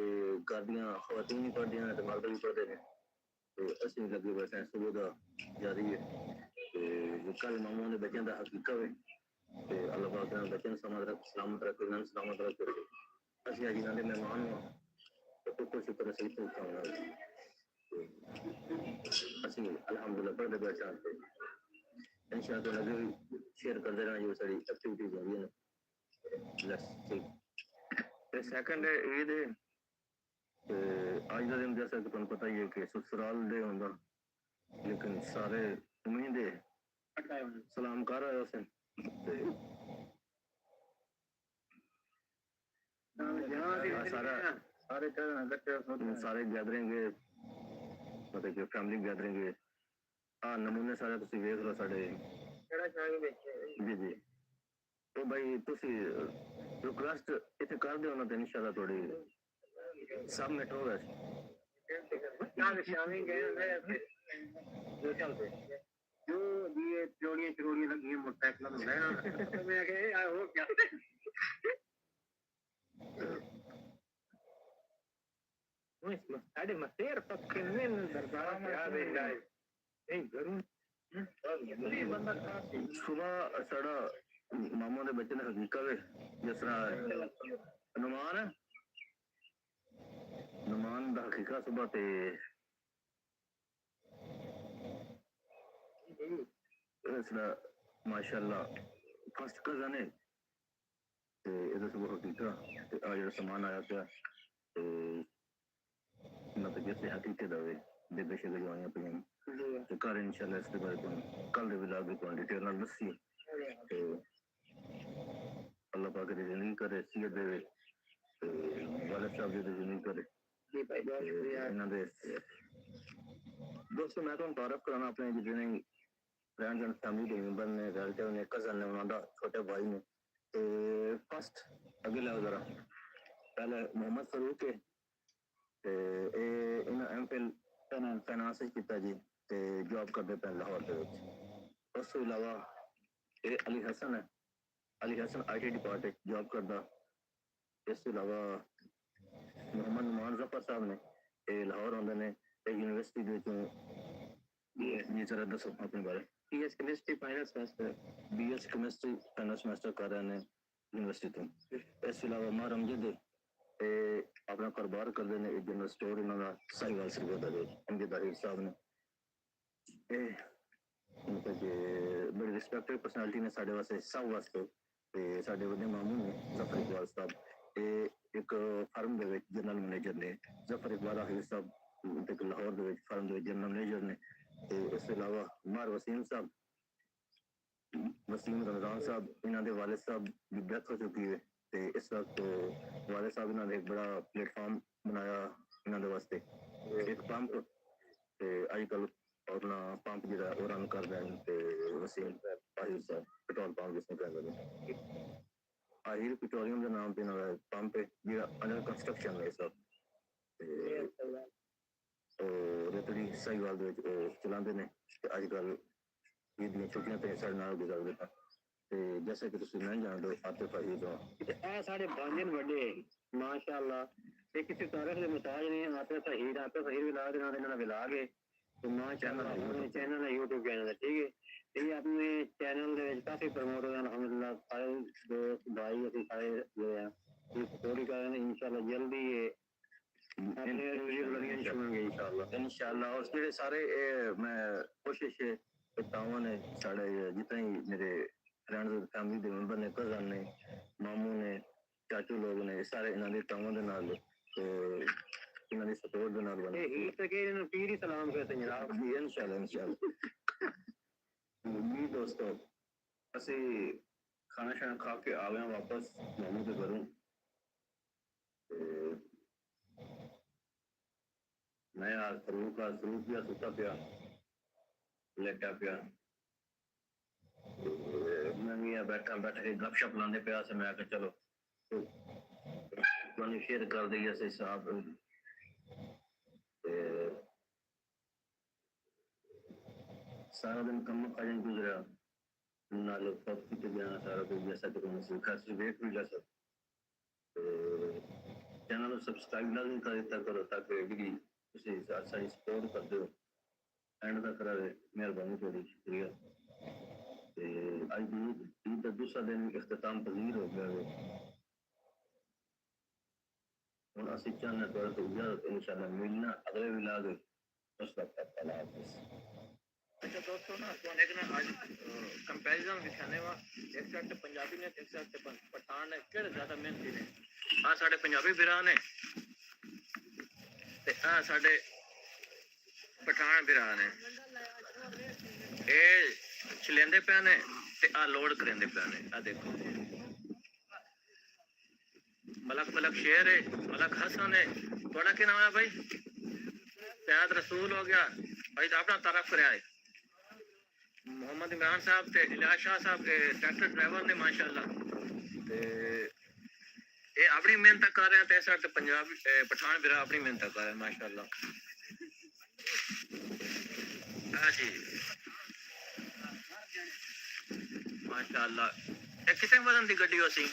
ਘਰ ਦੀਆਂ ਖਵਾਤੀਨ ਵੀ ਪੜ੍ਹਦੀਆਂ ਨੇ ਤੇ ਮਰਦ ਵੀ ਪੜ੍ਹਦੇ ਨੇ ਤੇ ਅਸੀਂ ਲੱਗੇ ਬੈਠੇ ਹਾਂ ਸੁਬਹ ਦਾ ਜਾਰੀ ਹੈ ਤੇ ਕੱਲ ਮਾਮੂ ਦੇ ਬੱਚਿਆਂ ਦਾ ਹਕੀਕਤ ਹੈ ਤੇ ਅੱਲਾਹ ਪਾਕ ਇਹਨਾਂ ਬੱਚਿਆਂ ਨੂੰ ਸਲਾਮਤ ਰੱਖੇ ਇਹਨਾਂ ਨੂੰ ਸਲਾਮਤ ਰੱਖੇ ਅਸੀਂ ਅੱਜ ਇਹਨਾਂ ਦੇ ਮਹਿਮਾਨ ਹਾਂ ਤੇ ਕੁਝ ਸ਼ੁਕਰ ਅਸੀਂ ਪਹੁੰਚਾਉਣਾ ਅਸੀਂ ਅਲਹਮਦੁਲਿਲਾ ਪੜ੍ਹਦੇ ਬੈਠੇ ਹਾਂ ਤੇ इंशाअल्लाह लगे भी शेयर करते रहना जो सारी एक्टिविटीज हो रही है लेट्स सी ते सेकंड है ईद है ते आज का दिन जैसा कि तुम पता ही है कि ससुराल दे होंदा लेकिन सारे उम्मीद है सलाम कर रहे उसे सारा सारे गैदरिंग मतलब कि फैमिली गैदरिंग हाँ नमूने सारे तुसी वेख लो साडे जी जी तो भाई तुसी रिक्वेस्ट इत्थे कर दियो ना ते इंशाल्लाह थोड़ी सबमिट हो गए जो ये चोड़ियां लगी है मोटरसाइकिल में मैं कहे हो क्या साढ़े मसेर पक्के में दरबार में आ गई सुबह साढ़ा मामा दे बच्चे ने हकीकत है जिस तरह नुमान है नुमान दा हकीकत सुबह ते इसरा माशाल्लाह फर्स्ट कजन है ते इधर सुबह हकीकत ते आज जेड़ा सामान आया क्या ते मतलब जैसे हकीकत दवे बेबे शे गवाइयां पईयां तो कर इंशाल्लाह इसके बारे में कल दे व्लॉग में कोई डिटेल नाल दसी तो अल्लाह पाक दी जिंदगी करे सीयत दे तो वाले साहब दी जिंदगी करे जी भाई बहुत शुक्रिया इन्हां दे दोस्तों मैं तो तारीफ कराना अपने जितने फ्रेंड्स एंड फैमिली के मेंबर ने रिलेटिव ने कजन ने उन्हां दा छोटे भाई ने तो फर्स्ट अगे लाओ जरा पहले मोहम्मद फरूक है ते ए इन्हां एमफिल फाइनेंस किया जी ते जॉब करते पे लाहौर के उस तो इलावा ये अली हसन है Ali Hasan IT department job करता इस तो इलावा मोहम्मद नुमान जफर साहब ने ये लाहौर आते हैं यूनिवर्सिटी जी जरा दसो अपने बारे BS chemistry final semester BS chemistry final semester कर रहे हैं यूनिवर्सिटी तो इस तो इलावा मार अमजद ते अपना कारोबार करते हैं एक जनरल स्टोर इन्होंने साहिवाल सरगोदा दे अमजद ताहिर साहब ने मतलब कि बड़ी रिस्पेक्टेड पर्सनैलिटी ने साढ़े वास्ते सब वास्ते ते साढ़े वड्डे मामू ने जफर इकबाल साहब एक फर्म दे विच जनरल मैनेजर ने जफर इकबाल आहिर साहब ते लाहौर दे विच फर्म दे जनरल मैनेजर ने ते इस अलावा मार वसीम साहब वसीम रमजान साहब इन्हां दे वालिद साहब दी डेथ हो चुकी है ते इस वक्त वालिद साहब इन्हां ने एक बड़ा प्लेटफॉर्म बनाया इन्हां दे वास्ते एक पंप ते आजकल अपना पंप जो वो रन कर रहे हैं ते वसीम आहिर साहब पेट्रोल पंप जिसमें कहते हैं आहिर पेट्रोलियम के नाम पे ना पंप है जो अंडर कंस्ट्रक्शन है सब तो रेतड़ी साहिवाल दे चलाते हैं आजकल ईद दी छुट्टियां ते साढ़े नाल गुजार देता ते जैसे कि तुम नहीं जानते आतिफ अहीर तो ए साढ़े बांजन बड़े माशाल्लाह ये किसी तारीफ के मुताज नहीं आतिफ अहीर विलाग दे नाल इन्हां विलाग है तो मां चैनल है YouTube चैनल है ठीक है ये अपने चैनल दे विच काफी प्रमोट होया अल्हम्दुलिल्लाह सारे दोस्त भाई असि सारे जो है ये स्टोरी का इंशाल्लाह जल्दी ये इंशाल्लाह और मेरे सारे मैं कोशिश तावन है साढ़े जितने ही मेरे फ्रेंड्स फैमिली के मेंबर ने कजन ने मामू ने ਚਾਚੂ ਲੋਕ ਨੇ ਇਹ ਸਾਰੇ ਇਹਨਾਂ ਦੀ ਟਾਵਾਂ ਦੇ ਨਾਲ ਤੇ ਇਹਨਾਂ ਦੀ ਸਪੋਰਟ ਦੇ ਨਾਲ ਬਣੇ ਇਹ ਤਾਂ ਕਿ ਇਹਨੂੰ ਪੀਰ ਹੀ ਸਲਾਮ ਕਰਦੇ ਜਨਾਬ ਜੀ ਇਨਸ਼ਾਅੱਲਾ ਜੀ ਦੋਸਤੋ ਅਸੀਂ ਖਾਣਾ ਸ਼ਾਨਾ ਖਾ ਕੇ ਆ ਗਏ ਹਾਂ ਵਾਪਸ ਮਾਮੂ ਦੇ ਘਰੋਂ ਤੇ ਮੈਂ ਆ ਸਰੂਪ ਪਿਆ ਸੁੱਤਾ ਪਿਆ ਲੇਟਾ ਪਿਆ ਮੈਂ ਵੀ ਬੈਠਾ ਕੇ ਗੱਪਸ਼ਪ ਲਾਉਂਦੇ ਪਿਆ ਸੀ ਮੈਂ ਕਿਹਾ ਚਲੋ ਤੁਹਾਨੂੰ ਸ਼ੇਅਰ ਕਰ ਦਈਏ ਅਸੀਂ ਸਾਹਬ ਤੇ ਸਾਰਾ ਦਿਨ ਕੰਮ ਕਾਜ ਗੁਜ਼ਰਿਆ ਨਾਲ ਪੱਕੀ ਤੇ ਗਿਆ ਸਾਰਾ ਕੁਝ ਜੈਸਾ ਕਿ ਤੁਹਾਨੂੰ ਸਿਖਾ ਸੀ ਵੇਖ ਵੀ ਲੈ ਸਕ ਚੈਨਲ ਨੂੰ ਸਬਸਕ੍ਰਾਈਬ ਲਾਜ਼ਮੀ ਕਰ ਦਿੱਤਾ ਕਰੋ ਤਾਂ ਕਿ ਜਿਹੜੀ ਤੁਸੀਂ ਸਾਡੀ ਸਪੋਰਟ ਕਰਦੇ ਹੋ ਐਂਡ ਤੱਕ ਰਹੇ ਮਿਹਰਬਾਨੀ ਤੁਹਾਡੀ ਸ਼ੁਕਰੀਆ ਤੇ ਅੱਜ ਦੀ ਈਦ ਦਾ ਦੂਸਰਾ ਦਿਨ ਇਖਤਤਾਮ ਪਜ਼ੀਰ ਹੋ ਗਿਆ ਹੈ ਹੁਣ ਅਸੀਂ ਚਾਹੁੰਦੇ ਤੁਹਾਡੇ ਤੋਂ ਇਜਾਜ਼ਤ ਇਨਸ਼ਾਅੱਲਾ ਮਿਲਣਾ ਅਗਲੇ ਵਲੌਗ ਉਸ ਵਕਤ ਤੱਕ ਅੱਲਾਹ ਹਾਫਿਜ਼ अच्छा दोस्तों ना तो एक ना आज कंपैरिजन दिखाने वा एक साइड ते पंजाबी ने एक साइड ते पठान ने किहड़े ज्यादा मेहनती ने आ साडे पंजाबी भरा ने ते आ साडे पठान भरा ने ए चलेंदे पे ने ते आ लोड करेंदे पे ने आ देखो मलक शेर है मलक हसन है थोड़ा क्या नाम है भाई सैयद रसूल हो गया भाई अपना तारफ कराया है मोहम्मद इमरान साहब ते इलियास शाह साहब ट्रैक्टर ड्राइवर ने माशाअल्लाह ते ये अपनी मेहनत कर रहे हैं ते साथ पंजाब पठान बिरा अपनी मेहनत कर रहे हैं माशाअल्लाह हां जी माशाअल्लाह ये कितने वजन दी गड्डी होसी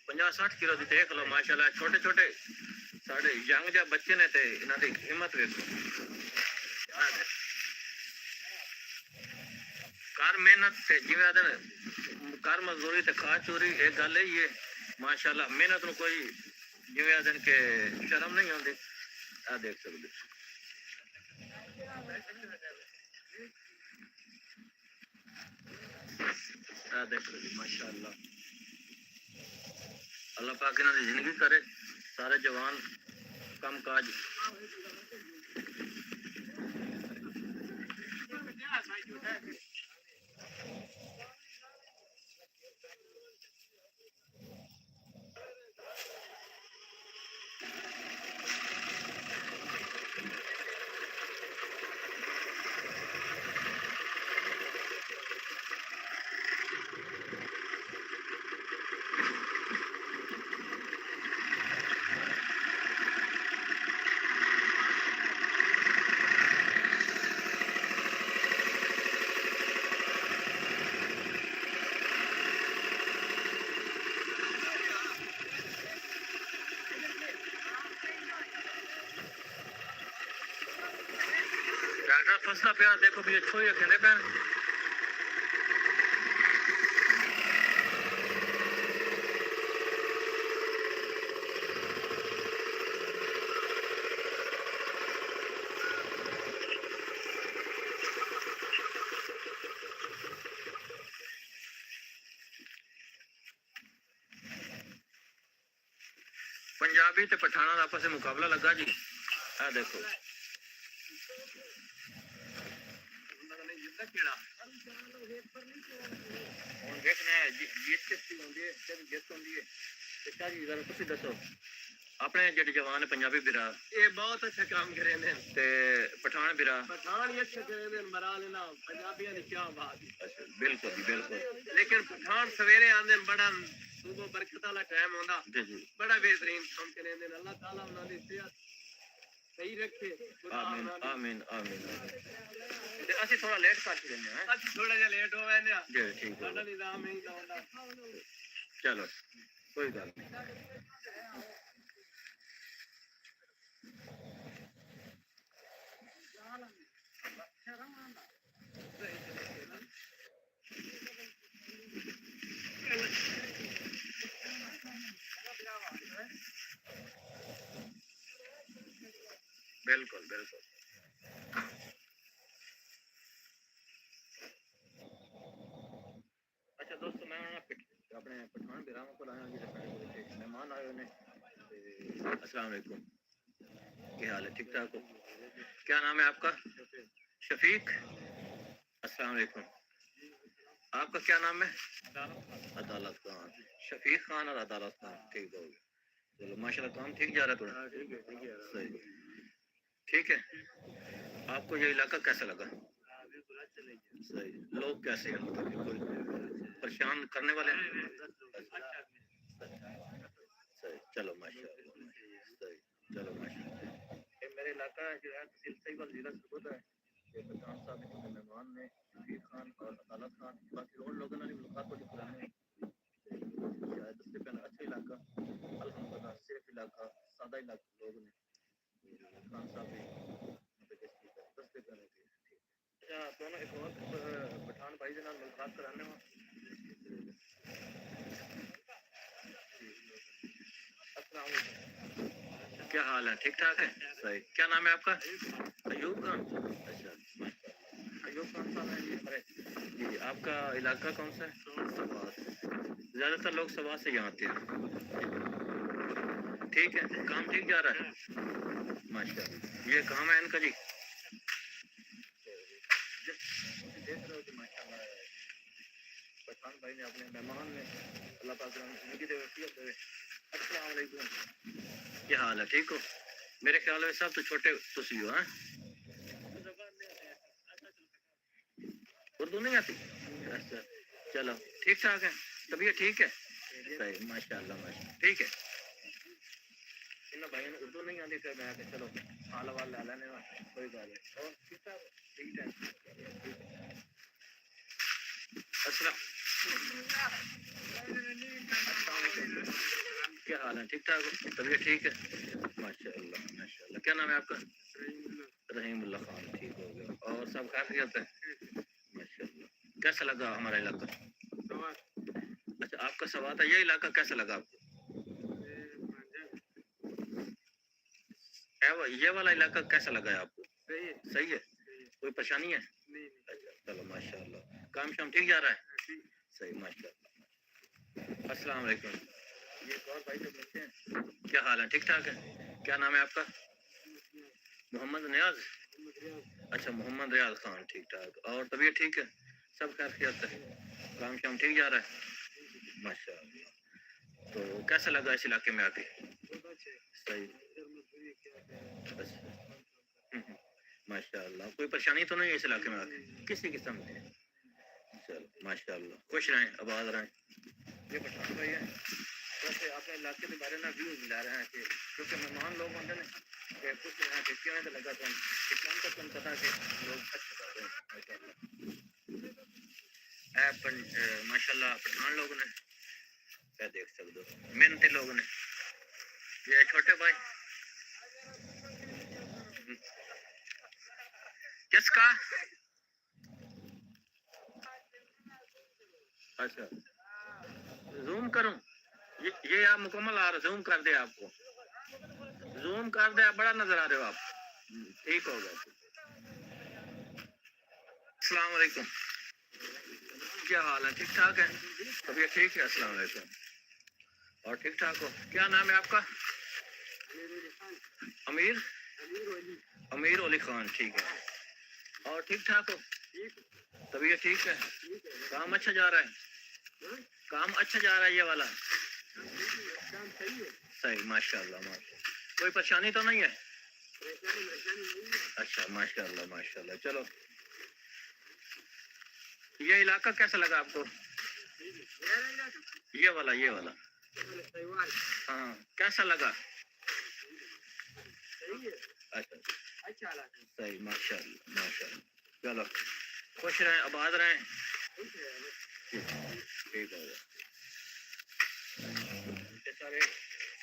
50-60 किलो दी देख लो माशाअल्लाह छोटे छोटे साडे यंग जा बच्चे ने ते इना दी हिम्मत देखो कर मेहनत से जिवेदन कर मजदूरी ते खा चोरी एक गल ही है माशाल्लाह मेहनत नु कोई जिवेदन के शर्म नहीं आती आ देख सकते आ देख लो माशाल्लाह अल्लाह पाक इन्हां दी जिंदगी करे सारे जवान काम काज फसला पे देखो भी अच्छो ही खेले पे पंजाबी ते पठाना दा आपस में मुकाबला लगा जी आ देखो अपने जेडे जवान पंजाबी बिरा ये बहुत अच्छा काम करे ने ते पठान बिरा पठान ये अच्छा करे ने मरा लेना पंजाबियां ने क्या बात अच्छा बिल्कुल बिल्कुल लेकिन पठान सवेरे आंदे बड़ा सुबह बरकत वाला टाइम होंदा जी जी बड़ा बेहतरीन काम करे ने अल्लाह ताला उन्हां दी सेहत सही रखे आमीन आमीन आमीन ते ਅਸੀਂ थोड़ा लेट कर देने हैं ਅਸੀਂ थोड़ा ਜਿਹਾ लेट हो गए ने जी ठीक है साਡਾ निजाम नहीं होंदा चलो कोई बात नहीं बिल्कुल बिल्कुल अच्छा दोस्तों मैं अपने पठान भरावां को आया जी साडे कोल इत्थे मेहमान आए ने अस्सलाम वालेकुम क्या हाल है ठीक ठाक हो क्या नाम है आपका शफीक अस्सलाम वालेकुम आपका क्या नाम है अदालत खान शफीक खान और अदालत खान ठीक हो गया चलो माशाल्लाह काम ठीक जा रहा है थोड़ा सही ठीक है आपको ये इलाका कैसा लगा सही लोग कैसे हैं मतलब कोई परेशान करने वाले हैं सही चलो माशाल्लाह सही चलो माशाल्लाह ये मेरे इलाका जो है तहसील सहीवाल जिला सबूत है ये पठान साहब के मेहमान ने शफीक खान और अदालत खान बाकी और लोगों ने मुलाकात को कराने शायद उससे पहले अच्छा इलाका अल्हम्दुलिल्लाह सेफ इलाका सादा इलाका लोग ने खान साहब भी दस्ते करने के अच्छा दोनों एक और पठान भाई के नाल मुलाकात कराने हो अस्सलाम वालेकुम क्या हाल है ठीक ठाक है सही क्या नाम है आपका अयूब खान अच्छा अयूब खान साहब हैं जी आपका इलाका कौन सा है सवास ज्यादातर लोग सवास से यहाँ आते हैं ठीक है काम ठीक जा रहा है माशाल्लाह ये काम है इनका जी देख रहे हो कि माशाल्लाह पठान भाई ने अपने मेहमान ने अल्लाह पाक जिंदगी दे वसीयत दे अस्सलाम वालेकुम क्या हाल है ठीक हो मेरे ख्याल में सब तो छोटे तुसी हो हैं उर्दू नहीं आती अच्छा चलो ठीक ठाक है तबीयत ठीक है सही माशाल्लाह माशाल्लाह ठीक है इन भाइयों ने उर्दू नहीं आती फिर मैं चलो हाल वाल ला लेने कोई बात नहीं और ठीक ठाक ठीक है अस्सलाम क्या हाल है ठीक ठाक हो तबीयत ठीक है माशाल्लाह माशाल्लाह क्या नाम है आपका रहीमुल्लाह खान ठीक हो गया और सब खैरियत है माशाल्लाह कैसा लगा हमारा इलाका अच्छा आपका सवाल था ये इलाका कैसा लगा आपको ये वाला इलाका कैसा लगा है आपको सही है कोई परेशानी है अच्छा चलो माशाल्लाह काम शाम ठीक जा रहा है सही माशाल्लाह अस्सलाम वालेकुम ये और भाई से मिलते हैं क्या हाल है ठीक ठाक है क्या नाम है आपका मोहम्मद नियाज अच्छा मोहम्मद रियाज खान ठीक ठाक और तबीयत ठीक है सब खैरियत है काम शाम ठीक जा रहा है माशाल्लाह तो कैसा लगा इस इलाके में आके सही माशाल्लाह कोई परेशानी तो नहीं है इस इलाके में आके किसी किस्म की चलो माशाल्लाह खुश रहें आबाद रहें ये पठान भाई है वैसे अपने इलाके के बारे में व्यूज मिला रहे हैं कि क्योंकि मेहमान लोग होंगे ना कि कुछ यहाँ के क्यों तो लगा था इस्लाम का तुम पता कि लोग अच्छा कर रहे हैं माशाल्लाह माशाल्लाह पठान लोग ने क्या देख सकते हो मेहनती लोग ने ये छोटे भाई किसका अच्छा जूम करूं ये आप मुकम्मल आ रहे जूम कर दे आपको जूम कर दे बड़ा नजर आ रहे हो आप ठीक हो गया अस्सलाम वालेकुम क्या हाल है ठीक ठाक है तबीयत ठीक है अस्सलाम वालेकुम और ठीक ठाक हो क्या नाम है आपका अमीर अमीर अली खान ठीक है और ठीक ठाक हो तबीयत ठीक है काम अच्छा जा रहा है काम अच्छा जा रहा है ये वाला सही माशाल्लाह माशाल्लाह कोई परेशानी तो नहीं है अच्छा माशाल्लाह माशाल्लाह चलो ये इलाका कैसा लगा आपको ये वाला हाँ कैसा लगा अच्छा सही माशाल्लाह माशाल्लाह चलो खुश रहें आबाद रहें ठीक है सारे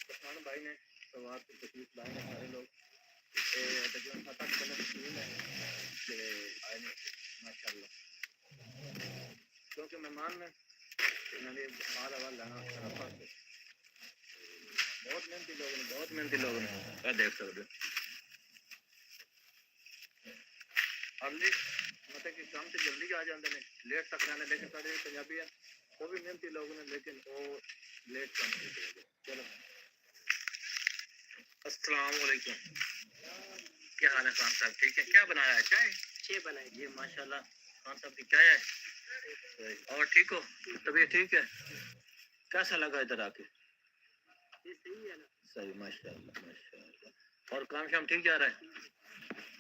पठान भाई ने सवार को तकलीफ लाए हैं सारे लोग तकरीबन 7-8 बंदे तस्लीम है कि आए ने माशाल्लाह क्योंकि मेहमान ने इन्होंने हाल हवाल लाना बहुत मेहनती लोग ने क्या देख सकते हो अर्ली मतलब कि काम से जल्दी आ जाते हैं लेट तक रहने लेकिन सारे पंजाबी है वो भी मेहनती लोग ने लेकिन वो चलो अस्सलाम वालेकुम। क्या हाल है खान साहब? ठीक है। क्या बनाया है? चाय बनाई जी माशाल्लाह। खान साहब की चाय है। और ठीक हो? तबीयत ठीक है? कैसा लगा इधर आके? सही माशाल्लाह माशाल्लाह। और काम शाम ठीक जा रहा है?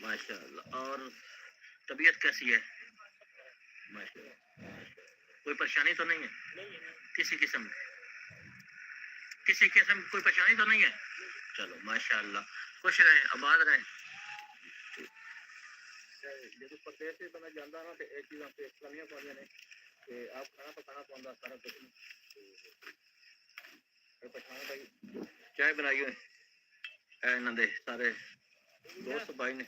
माशाल्लाह। और तबीयत कैसी है? माशाल्लाह। कोई परेशानी तो नहीं है किसी किस्म की? किसी किस्म की कोई परेशानी तो नहीं है? चलो माशाल्लाह। खुश रहे, आबाद रहे। ਜਦੋਂ ਪ੍ਰਦੇਸ਼ ਤੇ ਬੰਦਾ ਜਾਂਦਾ ਨਾ ਤੇ ਇਹ ਚੀਜ਼ਾਂ ਤੇ ਕਮੀਆਂ ਪਾਉਂਦੀਆਂ ਨੇ ਤੇ ਆਪ ਖਾਣਾ ਪਕਾਣਾ ਪਾਉਂਦਾ ਸਾਰਾ ਕੁਝ ਇਹ ਪਛਾਣ ਭਾਈ ਚਾਹ ਬਣਾਈ ਹੋਈ ਇਹ ਇਹਨਾਂ ਦੇ ਸਾਰੇ ਦੋਸਤ ਭਾਈ ਨੇ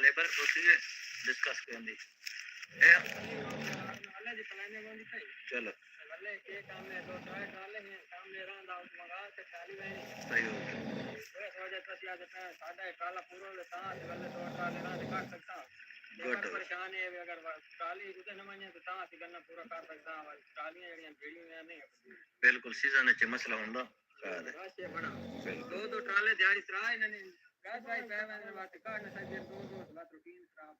लेबर होती है डिस्कस करनी चलो सही हो गुड परेशान है अगर काली कुछ नमाइयां तो ता सी गन्ना पूरा कर सकदा कालियां जड़ियां भेड़ियां नहीं बिल्कुल सीजन च मसला हुंदा राशे बड़ा दो ट्राले दिहाड़ी तरा इन्होंने गाय भाई पैवे बात काट न सके दो बात रूटीन खराब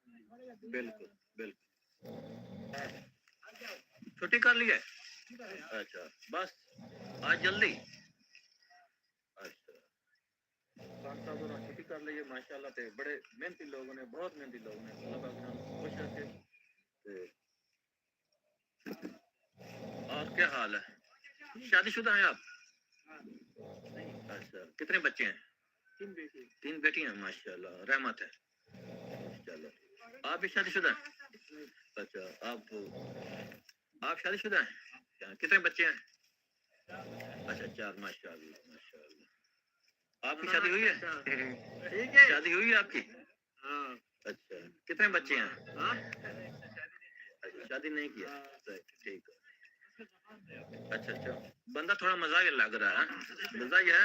बिल्कुल बिल्कुल छुट्टी कर ली है अच्छा बस आज जल्दी अच्छा खान साहब ने छुट्टी कर ली है माशाल्लाह ते बड़े मेहनती लोग ने बहुत मेहनती लोग ने अल्लाह पाक ने खुश रखे और क्या हाल है शादीशुदा हैं आप अच्छा कितने बच्चे हैं तीन बेटियां माशाल्लाह रहमत है चलो आप भी शादीशुदा हैं अच्छा आप शादीशुदा हैं कितने बच्चे हैं अच्छा 4 माशाल्लाह माशाल्लाह आपकी शादी हुई है ठीक है शादी हुई है आपकी हाँ अच्छा कितने बच्चे हैं हाँ अच्छा शादी नहीं किया ठीक है अच्छा अच्छा बंदा थोड़ा मजा ही लग रहा है मजा ही है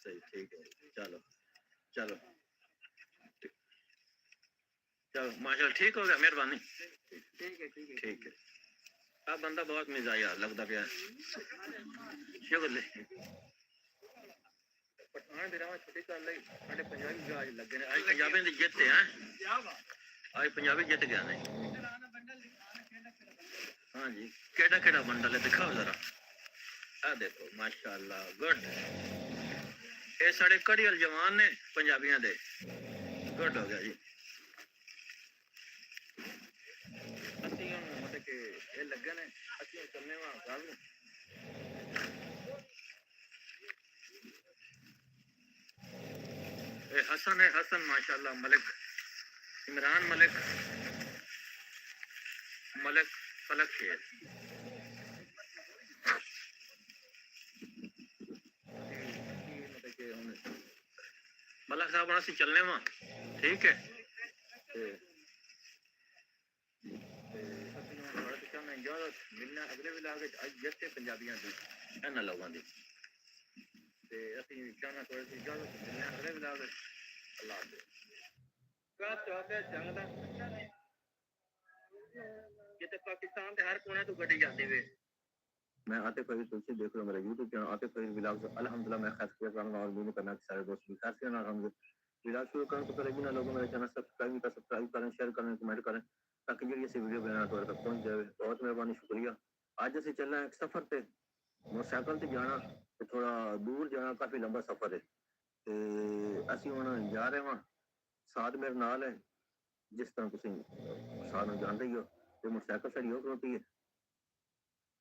सही ठीक है चलो चलो चलो माशाल्लाह ठीक हो गया मेहरबानी ठीक है अब बंदा बहुत मिजाज लगता पाया शुक्र पठान दिरा छुट्टी कर ली साढ़े पंजाबी जहाज लगे ने आज पंजाबी दी जित है आज पंजाबी जित गया नहीं हाँ जी केड़ा केड़ा बंडल है दिखाओ जरा आ देखो माशाल्लाह गुड ये साढ़े कड़ियल जवान ने पंजाबियों दे गुड हो गया जी असि मतलब कि ये लगे ने असि चलने वहां गल ये हसन है हसन माशाल्लाह मलिक इमरान मलिक मलिक फलक है मलक साहब से चलने वहां ठीक है मिलना अगले विलाग जैसे पंजाबियों की इन्होंने लोगों की चाहना थोड़ी सी इजाजत मिलना अगले विलाग अल्लाह जिते पाकिस्तान के हर कोने तो गड्डी जाती वे मैं आतिफ फरीद तुलसी देख रहा हूं मेरा YouTube channel Atif Farid vlogs अल्हम्दुलिल्लाह मैं खास कर रहा हूं और उम्मीद करना कि सारे दोस्त भी खास करना होंगे व्लॉग शुरू करने से पहले जिन्हें लोगों मेरा चैनल सब्सक्राइब करें, शेयर करें, कमेंट करें ताकि जी ऐसी वीडियो बनाना तुहाडे तक पहुंच जाए। बहुत मेहरबानी, शुक्रिया। आज असीं चलना है एक सफर पे, मोटरसाइकिल ते जाना ते थोड़ा दूर जाना, काफी लंबा सफर है ते असीं हुण जा रहे हां। साथ मेरे नाल है, जिस तरह तुसीं सानू जानदे ही हो ते मोटरसाइकिल साडी हो खड़ोती है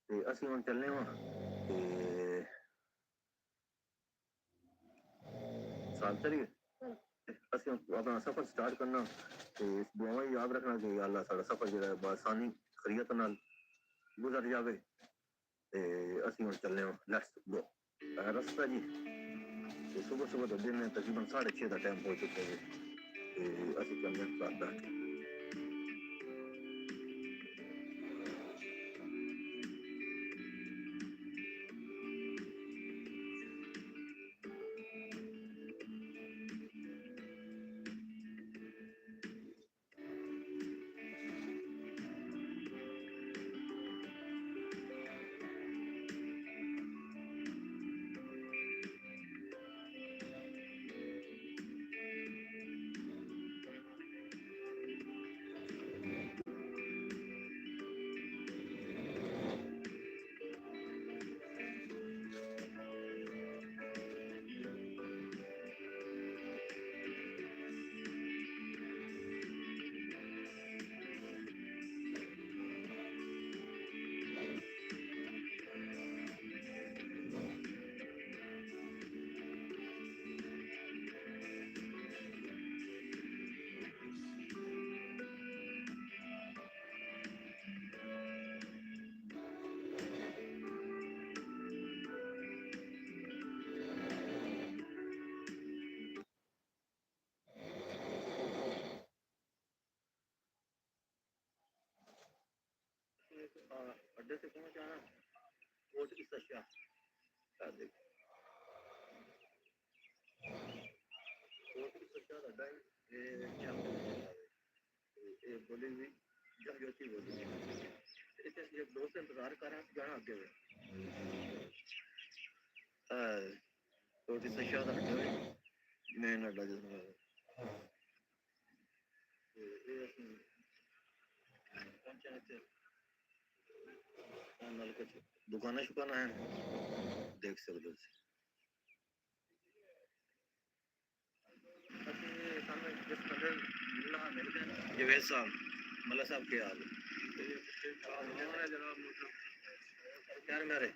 ते असीं हुण चलने हां ते साथ चलिए ਅਸੀਂ ਆਪਣਾ ਸਫ਼ਰ ਸਟਾਰਟ ਕਰਨਾ ਤੇ ਦੁਆਵਾਂ ਯਾਦ ਰੱਖਣਾ ਕਿ ਅੱਲਾ ਸਾਡਾ ਸਫ਼ਰ ਜਿਹੜਾ ਬਾਸਾਨੀ ਖਰੀਅਤ ਨਾਲ ਗੁਜ਼ਰ ਜਾਵੇ ਤੇ ਅਸੀਂ ਹੁਣ ਚੱਲੇ ਹਾਂ। Let's go. ਰਸਤਾ ਜੀ ਤੇ ਸਵੇਰ ਦਾ ਦਿਨ ਹੈ, ਤਕਰੀਬਨ 6:30 ਦਾ ਟਾਈਮ ਹੋ ਚੁੱਕਾ ਹੈ ਤੇ ਅਸੀਂ ਚੱਲੇ ਹਾਂ ਘਰ ਦਾ। अड्डे से पहुंच जाना कोट की सशा कोट की सशा अड्डा है ये बोली हुई जमजोती बोली इसे ये दोस्त इंतजार कर रहे हैं जाना आगे हुए कोट की सशा अड्डा है मेन अड्डा जिसमें ये पहुंचे थे ਨਾਲ ਕੁਝ ਦੁਕਾਨਾਂ ਸ਼ੁਕਾਨਾਂ ਹੈ ਦੇਖ ਸਕਦੇ ਹੋ ਤੁਸੀਂ। ਅਸੀਂ ਸਾਨੂੰ ਜਿਸ ਬੰਦੇ ਮਿਲਣਾ ਮਿਲ ਗਏ ਜਵੇਦ ਸਾਹਿਬ ਮੱਲਾ ਸਾਹਿਬ ਕੀ ਹਾਲ ਹੈ ਜਨਾਬ यार मेरे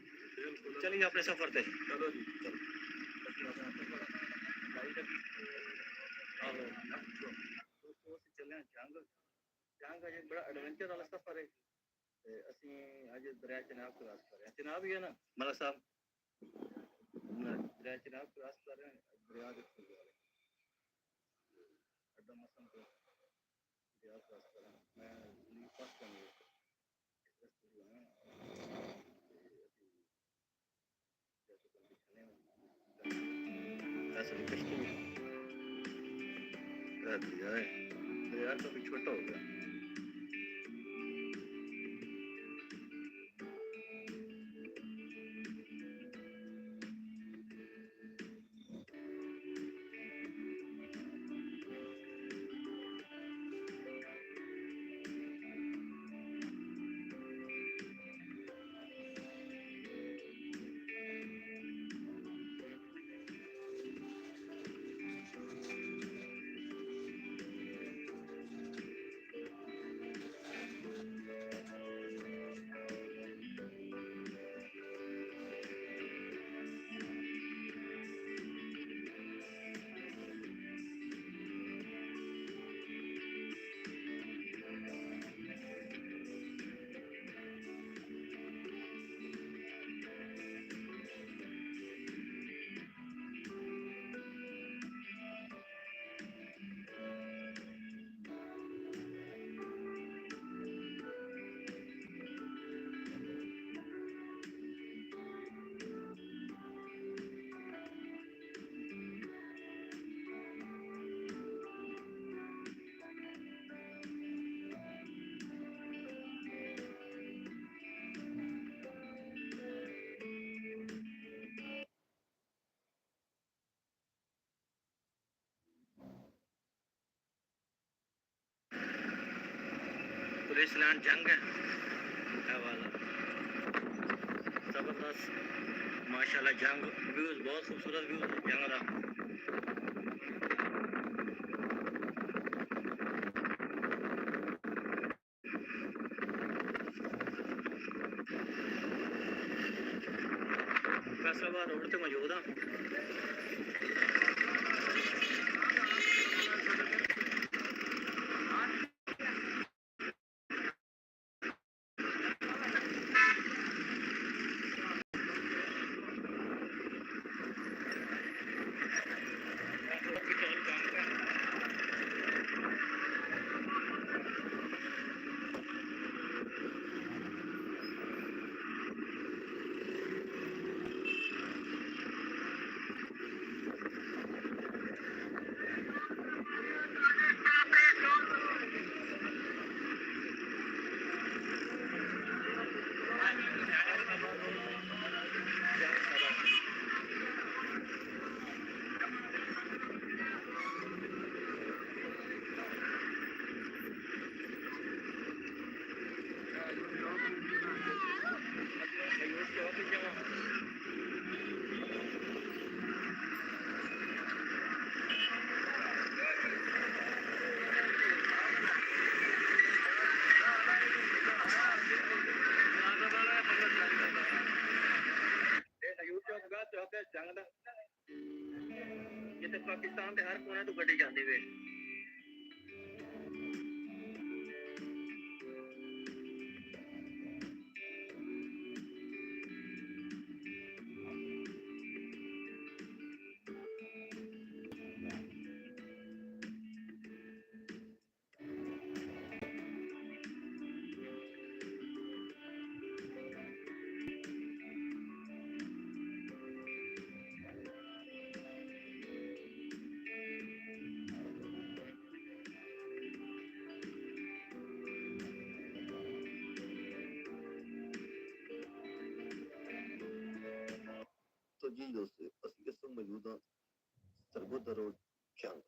चलिए अपने सफर पे चलो जी चलो चले जंग जंग अजे बड़ा एडवेंचर वाला सफर है। ਅਸੀਂ ਅੱਜ ਦਰਿਆ ਚਨਾਬ ਕ੍ਰਾਸ ਕਰ ਰਹੇ ਹਾਂ। ਚਨਾਬ ਹੀ ਹੈ ਨਾ ਮਲਾ ਸਾਹਿਬ, ਦਰਿਆ ਚਨਾਬ ਕ੍ਰਾਸ ਕਰ ਰਹੇ ਹਾਂ। ਦਰਿਆ ਦੇ ਉੱਤੇ ਜਾ ਰਹੇ ਅੱਡਾ ਮਸਮ ਤੋਂ ਦਰਿਆ ਕ੍ਰਾਸ ਕਰ ਰਹੇ ਹਾਂ। ਮੈਂ ਫਸਟ ਟਾਈਮ ਇਸ ਰਸਤੇ ਤੇ ਆਇਆ जैसे कल दिखाने में ऐसा कश्ती दरिया कभी छोटा हो गया। पुलिसलैंड जंग है वाला जबरदस्त माशाल्लाह जंग व्यूज बहुत खूबसूरत व्यूज जंग का फैसलाबाद रोड से मौजूद हाँ जिथे पाकिस्तान के हर कोने तो गड्डी जाती वे तो जी दोस्तों असली इस वक्त मौजूद हाँ सरगोदा रोड जंग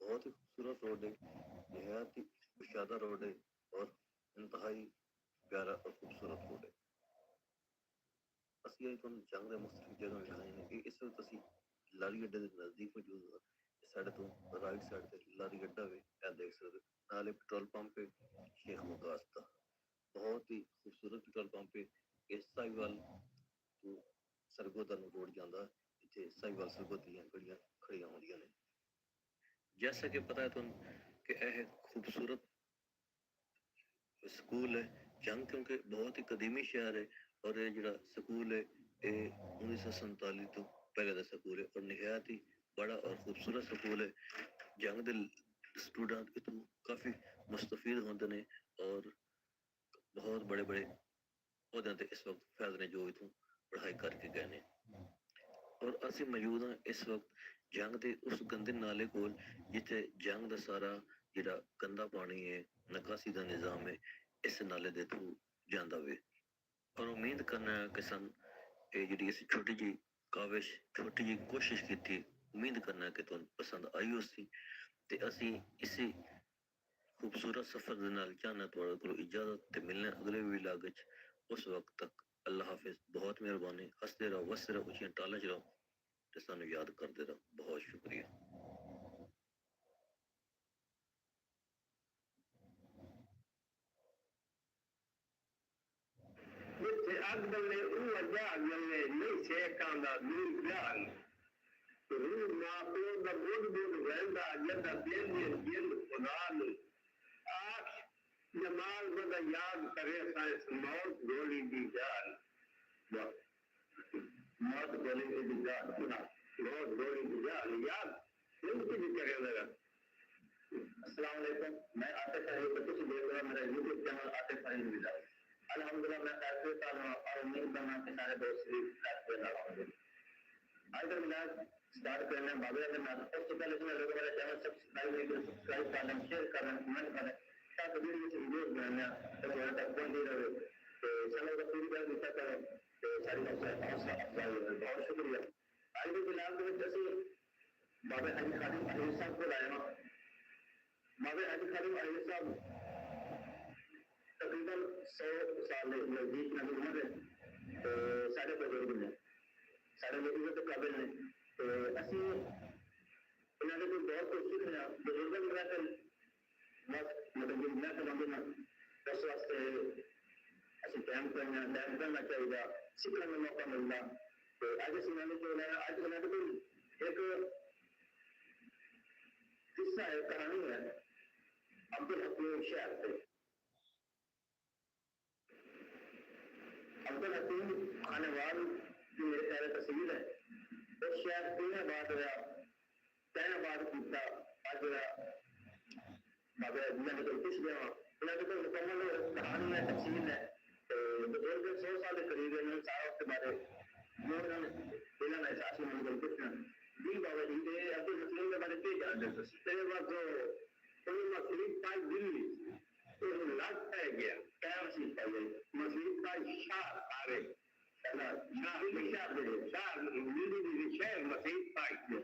बहुत ही खूबसूरत रोड है नहायत ही कुशादा रोड है और इंतहाई प्यारा और खूबसूरत रोड है असली तुम जंग के मुख्तलिफ जगह दिखाए हैं कि इस वक्त असी लारी अड्डे के नज़दीक मौजूद हाँ इस साइड तो राइट साइड से लारी अड्डा वे देख सकते नाले पेट्रोल पंप है शेख मुकास का बहुत ही खूबसूरत पेट्रोल पंप है इस साहिवाल तो सरगोदा रोड जाता इतने साहिवाल सरगोदा दी गड्डियां खड़ियां होंदियां ने जैसा कि पता है तुम कि यह खूबसूरत स्कूल है जंग क्योंकि बहुत ही कदीमी शहर है और ये जरा स्कूल है ये 1947 तो पहले का स्कूल है और निहायत ही बड़ा और खूबसूरत स्कूल है जंग दे स्टूडेंट इतों काफ़ी मुस्तफीद होंदे ने और बहुत बड़े बड़े ओहदे ते इस वक्त फैज ने जो इतों पढ़ाई करके गए ने और असी मौजूद हाँ इस वक्त जंग दे उस गंदे नाले कोल जिथे जंग दा सारा जिहड़ा गंदा पानी है निकासी दा निज़ाम है इस नाले दे थ्रू जांदा वे और उम्मीद करना कि सन ये जिहड़ी इस छोटी जी काविश छोटी जी कोशिश की थी उम्मीद करना कि तुहानू पसंद आई उसी ते असी इसी खूबसूरत सफर दे नाल चाहना तुहाडे कोलों इजाजत ते मिलने अगले व्लॉग विच उस वक्त तक अल्लाह हाफिज बहुत मेहरबानी हंसते रहो वसते रहो उचियां टालां च रहो ते सानू याद करते रहो बहुत शुक्रिया जिथे अग बल्ले अजा गले नहीं शेखां दा दूर जान रूह मां प्यो दा बुध बुध वहंदा जदा बेंदे जिंद खुदा नू आख जमाल बदा याद करे साइंस मौत गोली दी जान मौत गोली दी जान मौत गोली दी जान याद जिंदगी भी करे लगा अस्सलाम वालेकुम मैं आतिफ फरीद तुझे देख रहा मेरा YouTube चैनल आतिफ फरीद मिला अल्हम्दुलिल्लाह मैं काफी साल और उम्मीद करना कि सारे दोस्त भी साथ में होंगे आज का मिलाद स्टार्ट करने बाबा ने मैं सबसे पहले इसमें लोगों मेरा चैनल सब्सक्राइब करना शेयर करना कमेंट करना ताकि वीडियो से वीडियो बनाना तो थोड़ा तक पहुंच रहे तो चैनल को पूरी तरह दिखा करो तो सारी बहुत शुक्रिया आज के मिलाद में जैसे बाबा हाजी खालिद अली साहब को लाया बाबा हाजी खालिद अली साहब तकरीबन 100 साल नजदीक नबी उम्र है तो साढ़े बुजुर्ग ने साढ़े लोग तो काबिल ने तो असि इन्होंने कोई बहुत कोशिश किया बुजुर्गों में रहकर बस मतलब मैं समझ ना उस वास्ते असि टाइम करना चाहिए सीखने का मौका मिलता तो आज सुनाने को आज बनाने को एक किस्सा है कहानी है अब्दुल हकीम शहर से अब्दुल हकीम खानेवाल जो मेरे प्यारे तस्वीर है उस शहर तीन बार किया आज मैंने तो कुछ गया मैंने तो मुकम्मल कहानी है तफसील है तो बुजुर्ग 100 साल के करीब है सारा उसके बारे में इन्होंने एहसास में मुझे कुछ दी बाबा जी ने अब्दुल हकीम के बारे में क्या जानते तेरे बाद जो कोई मसलीम पाई दिल्ली तो लाख पै गया क्या मसीह पाई मसलीम पाई शाह सारे शाह दिल्ली शहर मसीह पाई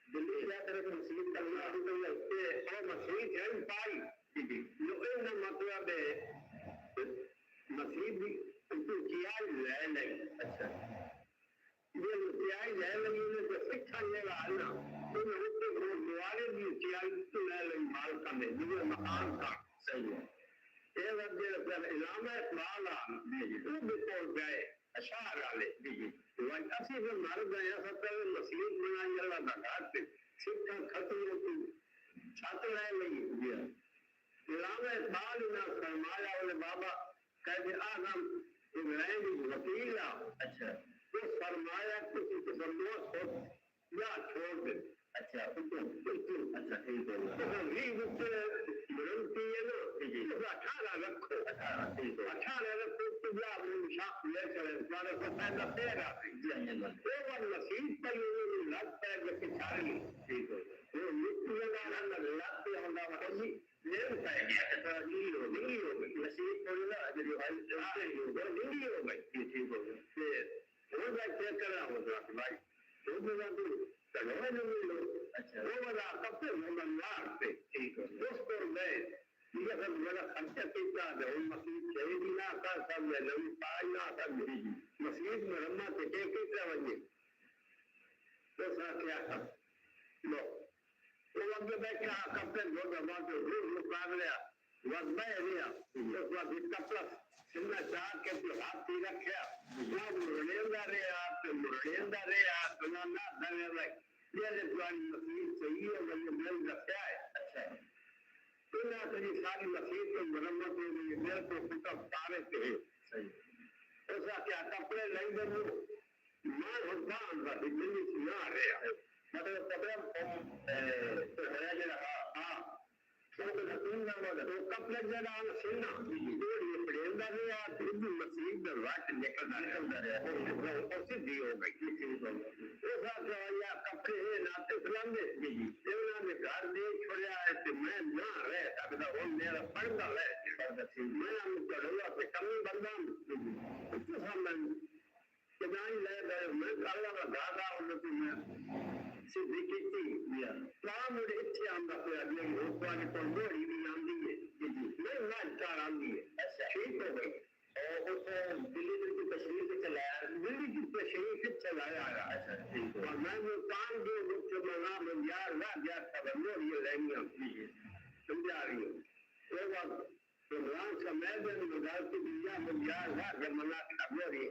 दिल्ली क्या तरह से मसीह करना और मसीह जैन पाई जो मतलब है मसीह भी किया ले नहीं अच्छा ये किया ले नहीं तो शिक्षा ले आना तो उसके गुरुद्वारे भी किया तो ले नहीं माल का में ये मकान का सही है ये वजह इलामा इकबाल वो भी पहुंच गए अशार वाले जी वह असली में मार गए सब मसीह बनाई वाला घाट पे शिक्षा खत्म होती छात्र रह नहीं इलामा इकबाल ना फरमाया वाले बाबा कहते आजम इब्राहिम वकील अच्छा तो फरमाया किसी को बंदोबस्त हो या छोड़ दे अच्छा बिल्कुल अच्छा ठीक है तो भी उससे विनती है ना जी 18 रखो 18 ठीक है 18 रखो तो या शाप ले चले तुम्हारे को पैदा तेरा वो वाला नसीब पर ये लगता है कि सारी ठीक है वो मृत्यु लगा ना लगते होगा मतलब ले पाएंगे अच्छा नहीं हो नसीब पर ना जो नहीं हो गई ठीक हो गई फिर वो बात चेक कर रहा हूँ भाई वो बता तू चलो लो अच्छा वो बता कब से वो मंगार से ठीक है दोस्तों गए ये सब बड़ा खर्चा कितना है वो मसीह चाहिए ना का सब ले लो पाई ना सब मसीह मरम्मत के कितना बजे तो सा क्या लो वो अब बैठा कब से दो दबा तो रूह मुकाबले वक्त में रिया तो वक्त इसका प्लस सिन्ना चार के तो हाथ ही रखा वो मुरलेंदा रे आप ना धने भाई ये जवानी मसीह चाहिए वो मिल रखा है अच्छा तो ना तेरी सारी मसीह तो मरम्मत हो गई मेरे को कुछ तारे थे सही ऐसा क्या कपड़े नहीं दो मां भगवान का दिल्ली से ना रहे मतलब कपड़े तो है जरा हां तो कपड़े जरा सुनना तो ये पड़ेगा रे यार खुद मसीह में रात निकलता रहा और सिद्धि हो गई ऐसा क्या या कपड़े नाते फलांदे जी देवना ने घर दे छोड़ा है कि मैं ना रह सकता वो मेरा पड़दा है मैं हम चढ़ूंगा पे कमी बंदा तो सामने के नहीं ले गए मैं काला का दादा उनको मैं सिद्धि की या काम मुझे इच्छा आंदा पे अगले लोगों ने तो लोड़ी भी आंदी है जी मैं ना चार आंदी है अच्छा ठीक हो गई और उस दिल्ली की तस्वीर से चलाया दिल्ली की तस्वीर से चलाया अच्छा ठीक है और मैं वो काम जो मुझे मना में यार ना यार खबर लोड़ी लेंगे जी समझा रही हूँ वो बात प्रोग्राम समय में मजाक की दुनिया में यार ना मना खबर है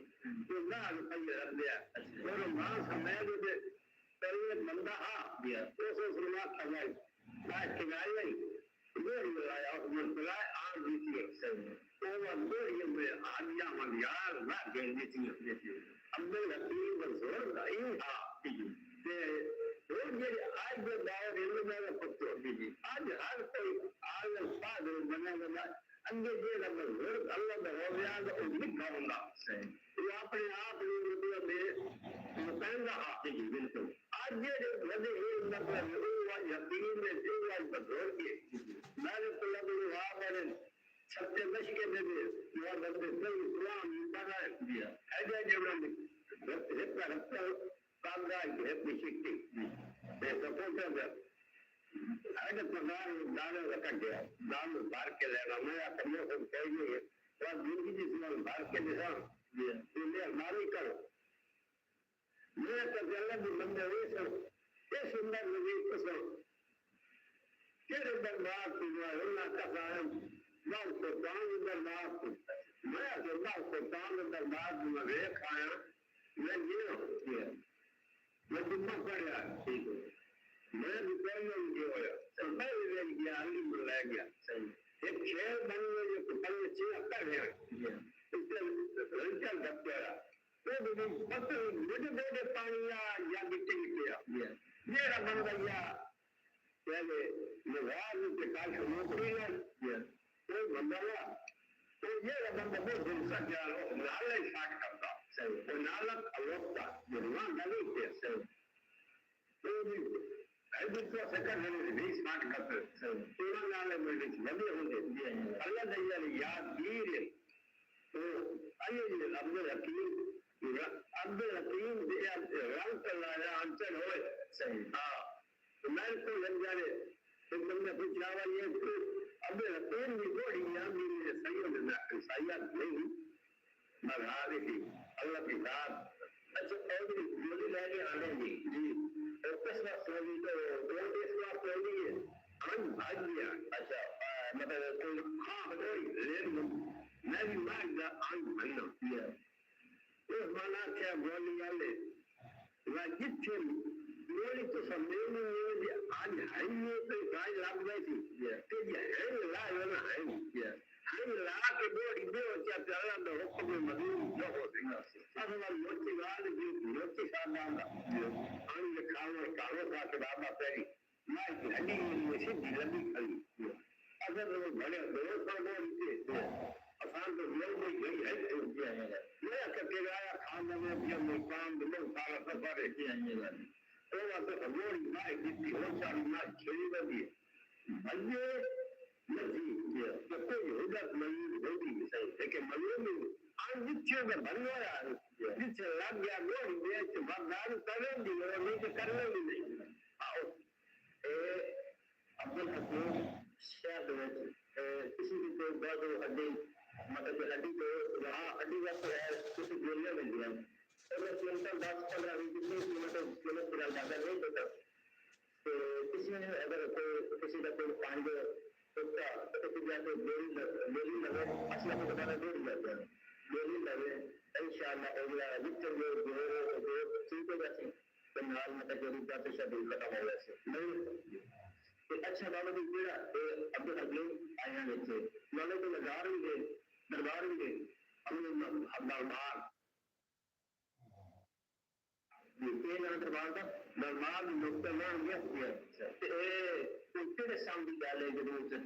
तो ना रुपये रख दिया और मां समय में पहले बंदा दिया तो सुना खबर मैं खिलाई नहीं वो आया और मुस्कुराए आग जीती है तो वो ये में आज्ञा मन यार ना गेंद जीती अब्दुल हकीम मंसूर नहीं था ते वो ये आज जो दाव रेलवे में पत्तो आज हर कोई आज बाद बना अंगे जे नंबर अल्लाह का हो गया तो लिखा होगा ये अपने आप मतलब में कहना है बिल्कुल आज ये वजह है मतलब वो यकीन में जो बदल के मैंने तो लगे वहां मैंने सत्य दश के दे वो बंदे से इस्लाम बना दिया ऐसे जब रखता कांगा है पिछली ये सपोर्ट है अगर पगार दान रख गया दान बाहर के लेना मैं अपने को चाहिए और जिंदगी जिसमें भाग के निशान ये हमारी करो मैं तो गलत बंदे हुए सब ये सुंदर नबी को सब तेरे दरबार तुम्हारा अल्लाह का साहब मैं तो दान दरबार मैं तो मैं तो दान दरबार में देख आया मैं ये मैं तुम्हें पढ़ा ठीक है मैं विचार में गया तो मैं ले गया अली में ले गया सही एक शेर बन गया जो पल में चीज आता है इससे रंचल दब गया तो भी मतलब मुझे दे पानी या गिट्टी किया ये बन गया पहले लगाव के काल नौकरी है कोई बंदा तो ये बंदा बहुत गुस्सा किया नाले साठ करता सही और नालक अलोकता निर्माण नहीं किया सही तो भी ऐसे तो सेकंड है भी स्मार्ट करते सही पूरा नाले में बंदे होंगे अल्लाह दैया याद वीर तो आइए अब्दुल हकीम दिया रंग चलाया अंचल होए सही हाँ तो मैं तो लग जाने तो तुमने पूछा हुआ ये तो अब रतन भी गोड़ी यहाँ मेरी सही हो जाना सही नहीं मगर आ रही अल्लाह की बात अच्छा और गोली लेके आने जी और किस बात सोनी तो दो देश का सोनी है हम भाग गया अच्छा मतलब कोई हाँ कोई लेन मैं भी भाग गया हम भागना किया तो माना क्या गोली वाले जितने गोली तो सम्मेलन में आज हाईवे पे गाय लाग गई थी तो ये है ला ना है ला के गोली दे क्या चला तो हुक्म में मजबूर न हो देगा अगर मोची गाल की मोची सामान आन के कालो का के बाबा पेरी मैं हड्डी में सीधी लंबी खड़ी अगर वो बड़े दो गोली थे आसान तो लोग गई है तो मैं करके गया खाने में जब मैं काम दो साल सफर है किया तो आप अगोरी ना कितनी हो सारी ना खेली बनी भले नहीं किया तो कोई होगा नहीं होगी सही लेकिन मल्ले में आज जितने का बनवा है जिससे लग गया गोरी बेच बाजार करेंगे और नहीं तो करने भी नहीं आओ अब्दुल हकीम शायद किसी भी कोई बात हड्डी मतलब हड्डी को वहाँ हड्डी का तो है किसी गोलियां मिल गया अगर किलोमीटर 10-15 किलोमीटर ज्यादा नहीं होता तो किसी ने अगर कोई किसी का कोई पानी होता तो फिर जाके गोली लगे असला को बताना दूर जाता है गोली लगे इंशाल्लाह हो गया जितने जो ठीक हो जाती तो नाल मतलब जो रूपा तो शायद खत्म हो वैसे नहीं तो अच्छा बाबा जी बेड़ा अब्दुल हकीम आया नीचे नाले तो नजार भी गए दरबार भी गए हमने दरबार दरबार का दरबार डॉक्टर नाम गया कुत्ते ने सामने डाले जरूर से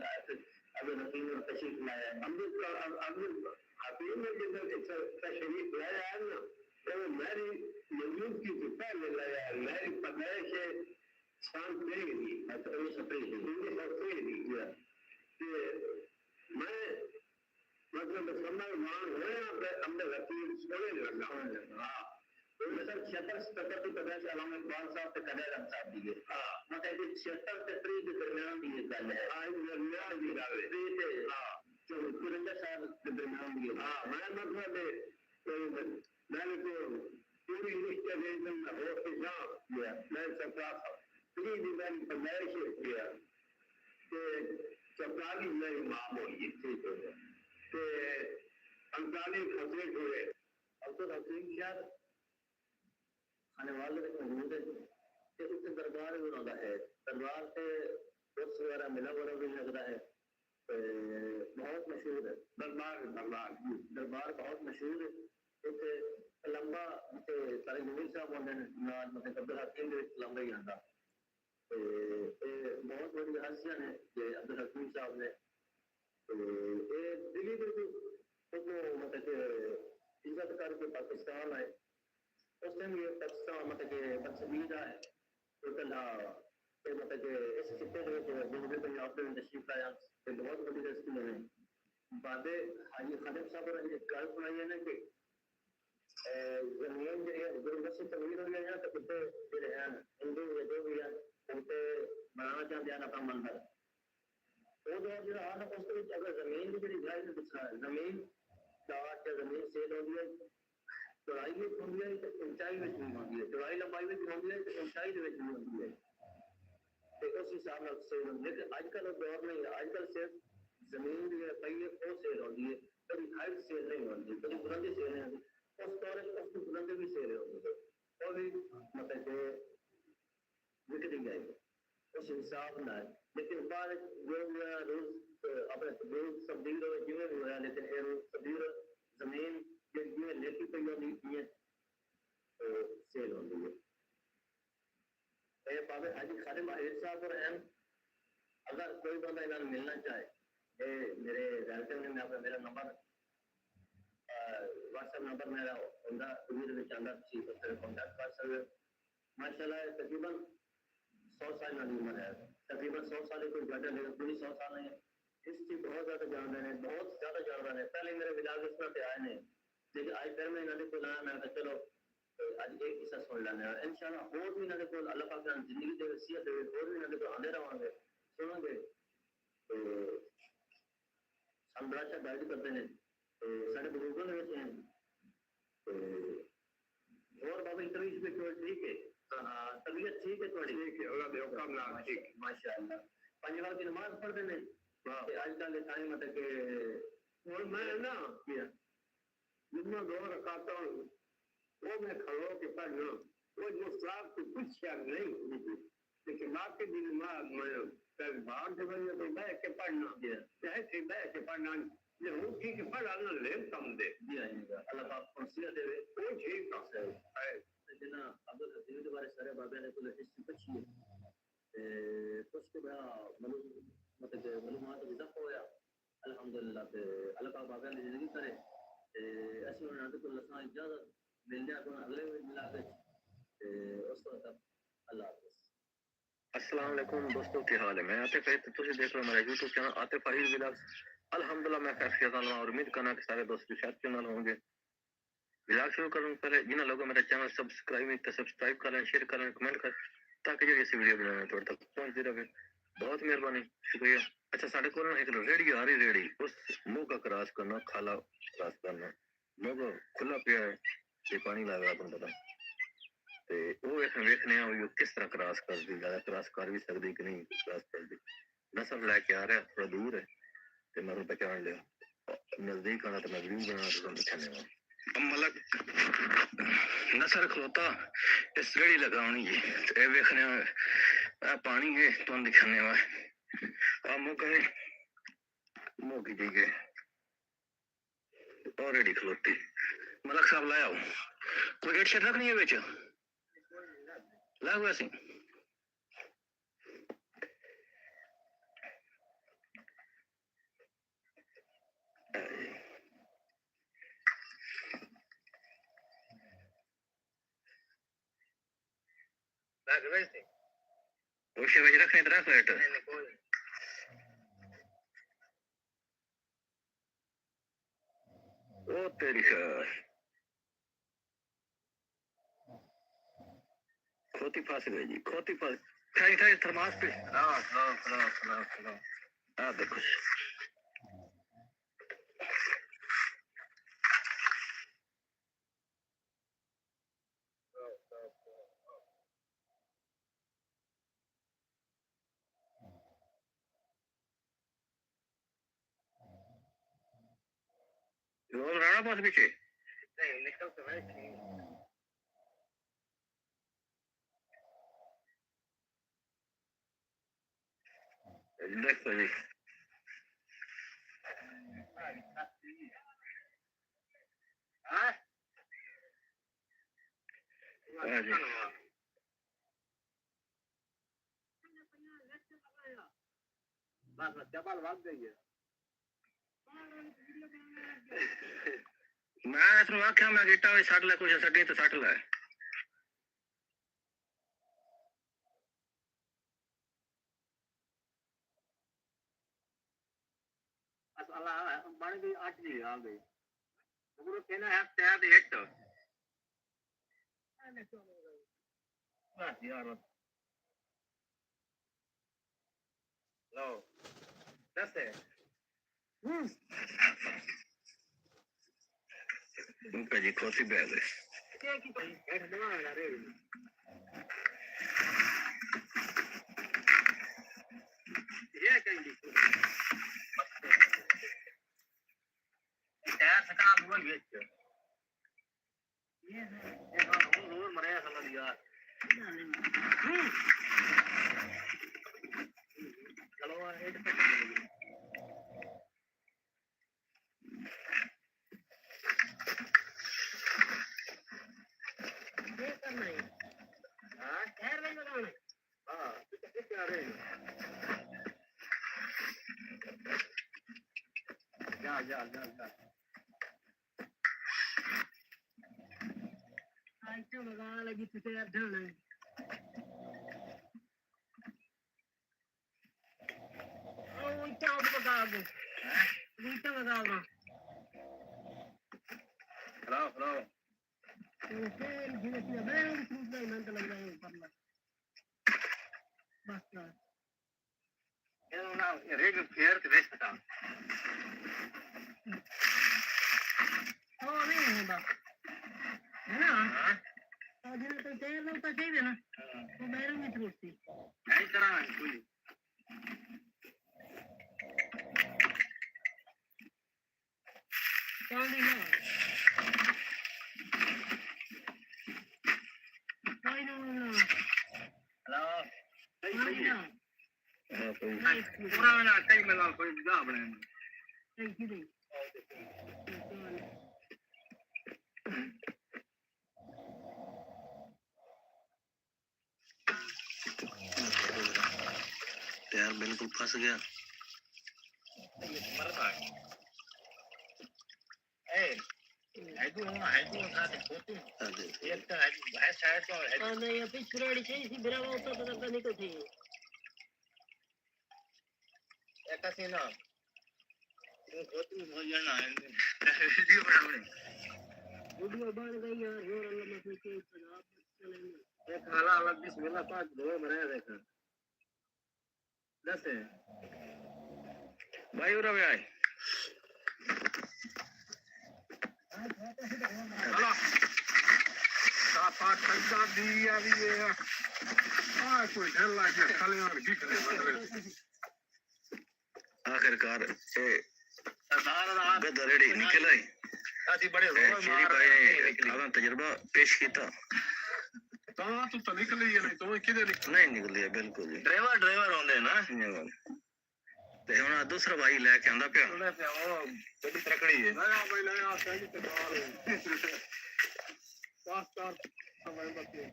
अगर नकीम और तशरीफ लाया अब्दुल हकीम ने जब तशरीफ लाया है ना तो मेरी मजबूत की जुटा ले लाया मेरी पैदाइश है शाम पेगी अच्छा ये सप्रेगी हिंदी सप्रेगी मैं मतलब समझ होया अंदर हकीम सोने लगा हाँ तो सर 76-77 की पैदाइश अलामा इकबाल साहब से कदर साहब दिए हाँ मतलब 76 से 3 के दरमियान की ये गल है हाँ दरमियान की गल है 3 से हाँ जो कुरंजा साहब के दरमियान की हाँ मैं मतलब मैंने तो पूरी लिस्ट दे दी हो हिसाब किया मैं सरकार 3 दिन मैंने पैदाइश किया कि 44 मेरी माँ बोली ठीक हो गया कि 45 फसले हुए अब तो हकीम क्या खाने वाले मौजूद है कि उसके दरबार भी होता है दरबार से कुर्स वगैरह मिला वगैरह भी लगता है बहुत मशहूर है दरबार बहुत मशहूर है एक लंबा सारे जमीर साहब होंगे मतलब अब्दुल हकीम लंबा ही आता बहुत बड़ी हासियत है ये अब्दुल हकीम साहब ने ये दिल्ली बिल्कुल मतलब इज्जत करके पाकिस्तान आए उस टाइम ये पाकिस्तान मतलब कि बदसमीज है तो कला तो मतलब कि इस खिते में दूसरे पंजाब में तशरीफ लाया तो बहुत बड़ी रस्ती है बादे हाजी खालिद साहब ने एक गल सुनाई है ना कि जमीन जो बस तमीर हो गया तो कुत्ते जो हैं हिंदू जो भी हैं उनसे बनाना चाहते हैं अपना मंदिर वो जो है उस अगर जमीन की जी गल दूसरा जमीन प्लाट या जमीन सेल होती है चौड़ाई में होती है तो ऊंचाई में भी होती है चौड़ाई लंबाई में होती है तो ऊंचाई में भी होती है तो उस हिसाब से सेल होती है लेकिन आजकल दौर नहीं है आजकल सिर्फ जमीन भी है पई है वो सेल होती है कभी हाइट सेल नहीं होती कभी बुलंदी सेल नहीं होती उस दौर में उसकी बुलंदी भी सेल होती है वो भी मतलब कि बिक नहीं जाएगी उस हिसाब ना लेकिन बाद जो रोज अपने रोज तब्दील हो जिਵੇਂ भी होया लेकिन ये रोज तब्दील जमीन जिਵੇਂ लेती पई होती है तो सेल होती है ये बाबे हाजी खालिद माहिर साहब और एम अगर कोई बंदा इन्हें मिलना चाहे ये मेरे रिलेटिव ने मैं मेरा नंबर व्हाट्सएप नंबर मेरा होगा वीडियो में चंदा सी पर कांटेक्ट कर सकते माशाल्लाह तकरीबन 100 साल की उम्र है तकरीबन 100 साल कोई ज्यादा नहीं पूरी 100 साल नहीं है इसकी बहुत ज्यादा जान रहे हैं बहुत ज्यादा जान रहे हैं पहले मेरे विलाग इस पे आए ने लेकिन आज फिर मैं इन्होंने को लाया मैं कहा चलो आज एक किस्सा सुन लेना इंशाल्लाह और भी इन्होंने को अल्लाह पाक ने जिंदगी दे वसीयत दे और भी इन्होंने को आंदे रहांगे सुनोगे तो हम बड़ा अच्छा गाइड करते हैं तो सारे बुजुर्गों ने वैसे हैं तो और बाबा इंटरव्यू पे तो ठीक है तबीयत ठीक है थोड़ी ठीक है और बेवकूफ ना ठीक माशाल्लाह पंज वक्त की नमाज पढ़ते हैं ते आजकल के टाइम मतलब के और मैं ना किया जितना दो रकाता वो मैं खड़ो के पढ़ना वो जो साहब को कुछ याद नहीं लेकिन आपके दिल में कल बाहर से बने तो बैठ के पढ़ना चाहे थे बैठ के पढ़ना ये वो ठीक पढ़ा ना ले कम दे जी आएगा अल्लाह पाक को सिया देवे वो ठीक है जना अब्दुल हकीम के बारे सारे बाबे ने कुल हिस्ट्री पूछी है उसके बाद मतलब मालूमात इजाफा होया अल्हम्दुलिल्लाह ते अल्लाह पाक बाबे ने जिंदगी करे ऐसे उन्होंने तो लसा इजाजत मिलने को अगले मिला के उस वक्त अल्लाह हाफिज़ अस्सलाम वालेकुम दोस्तों क्या हाल है मैं आतिफ है तो तुझे देख रहे हो मेरा YouTube चैनल आतिफ फाहिर व्लॉग्स अल्हम्दुलिल्लाह मैं खैरियत से हूं और उम्मीद करना कि सारे दोस्त शायद चैनल होंगे व्लॉग शुरू करूं पहले जिन लोगों मेरा चैनल सब्सक्राइब करें शेयर करें कमेंट करें ताकि जो ऐसी वीडियो बनाना थोड़ा तक पहुंचती रहे बहुत मेहरबानी शुक्रिया अच्छा साढ़े को एक रेडी आ रही रेडी उस मुंह का क्रॉस करना खाला क्रॉस करना मुंह खुला पिया है ये पानी लगा अपन पता ते वो वेखने वो किस तरह क्रॉस कर दी ज्यादा क्रॉस कर भी सकती कि नहीं क्रॉस कर दी नस्ल लेके आ रहा है थोड़ा दूर है ते मैं पहचान लिया नजदीक आना तो मैं वीडियो बना तो दिखाने मलक नसर खलोता इस रेड़ी लगानी है ये वेखने पानी है तो दिखाने वा मुँह की ठीक है और रेडी खलोती मलक साहब लाया कोई रेट शेट रखनी है बेच ला हुआ सी रखने तरह रेट ओ तेरी खोती फांस गई जी खोती फांस खाई खाई थर्मास पे हाँ देखो रोज राणा पास पीछे नहीं निकल तो है देखो जी मैं इसमें आख्या मैं गिटा सट लै कुछ सटी तो सट लै बन गई 8 जी आ गई तो कहना है शायद 8 बस यार लो 10 है उनका जी कॉफी बैग है क्या की भाई बैठ दवा आ रहे ये कहीं टायर सका बोल बेच ये है ये रोज मरे समझ यार चलो एक ये करना है हां टायर में लगाना है हां तो क्या रहे जा जा जा जा आज तो लगा लगी तो यार ढल है ओ क्या लगा दो नीचे लगा दो हेलो हेलो तो फिर धीरे धीरे मैं फ्रूट नहीं मैं तो लग रहा है ऊपर में बस यार ये ना रेग फेयर के बेच सका ओ नहीं है बस है ना तो जिन तो तेल में तो चाहिए ना तो बैरंग में फ्रूट थी नहीं करा कोई कौन दी ना कोई ना हेलो कोई ना पूरा ना कई मिला कोई जा बने नहीं की नहीं यार बिल्कुल फंस गया नहीं अभी पुरानी चाहिए थी बिरा होता तो करने को थी वीडियो बन गई यार और अल्लाह में कोई जनाब चलेंगे एक हाला अलग बिस्मिल्लाह पाक दो बनाया देखा दस है भाई उरा भाई चलो सात पैसा दिया भी है कोई ढल लगे खाली और दिख रहे आखिरकार ए सरदार गदा रेडी निकल आई आजी बड़े शेरी भाई अपना तजुर्बा पेश किया तो निकली है नहीं तो किधर निकल नहीं निकली बिल्कुल जी ड्राइवर होंगे ना ते हुन दूसरा भाई लेके आंदा पिया सुने पे वो बड़ी तकड़ी है नया भाई नया सही से बाहर पास चार समय बचे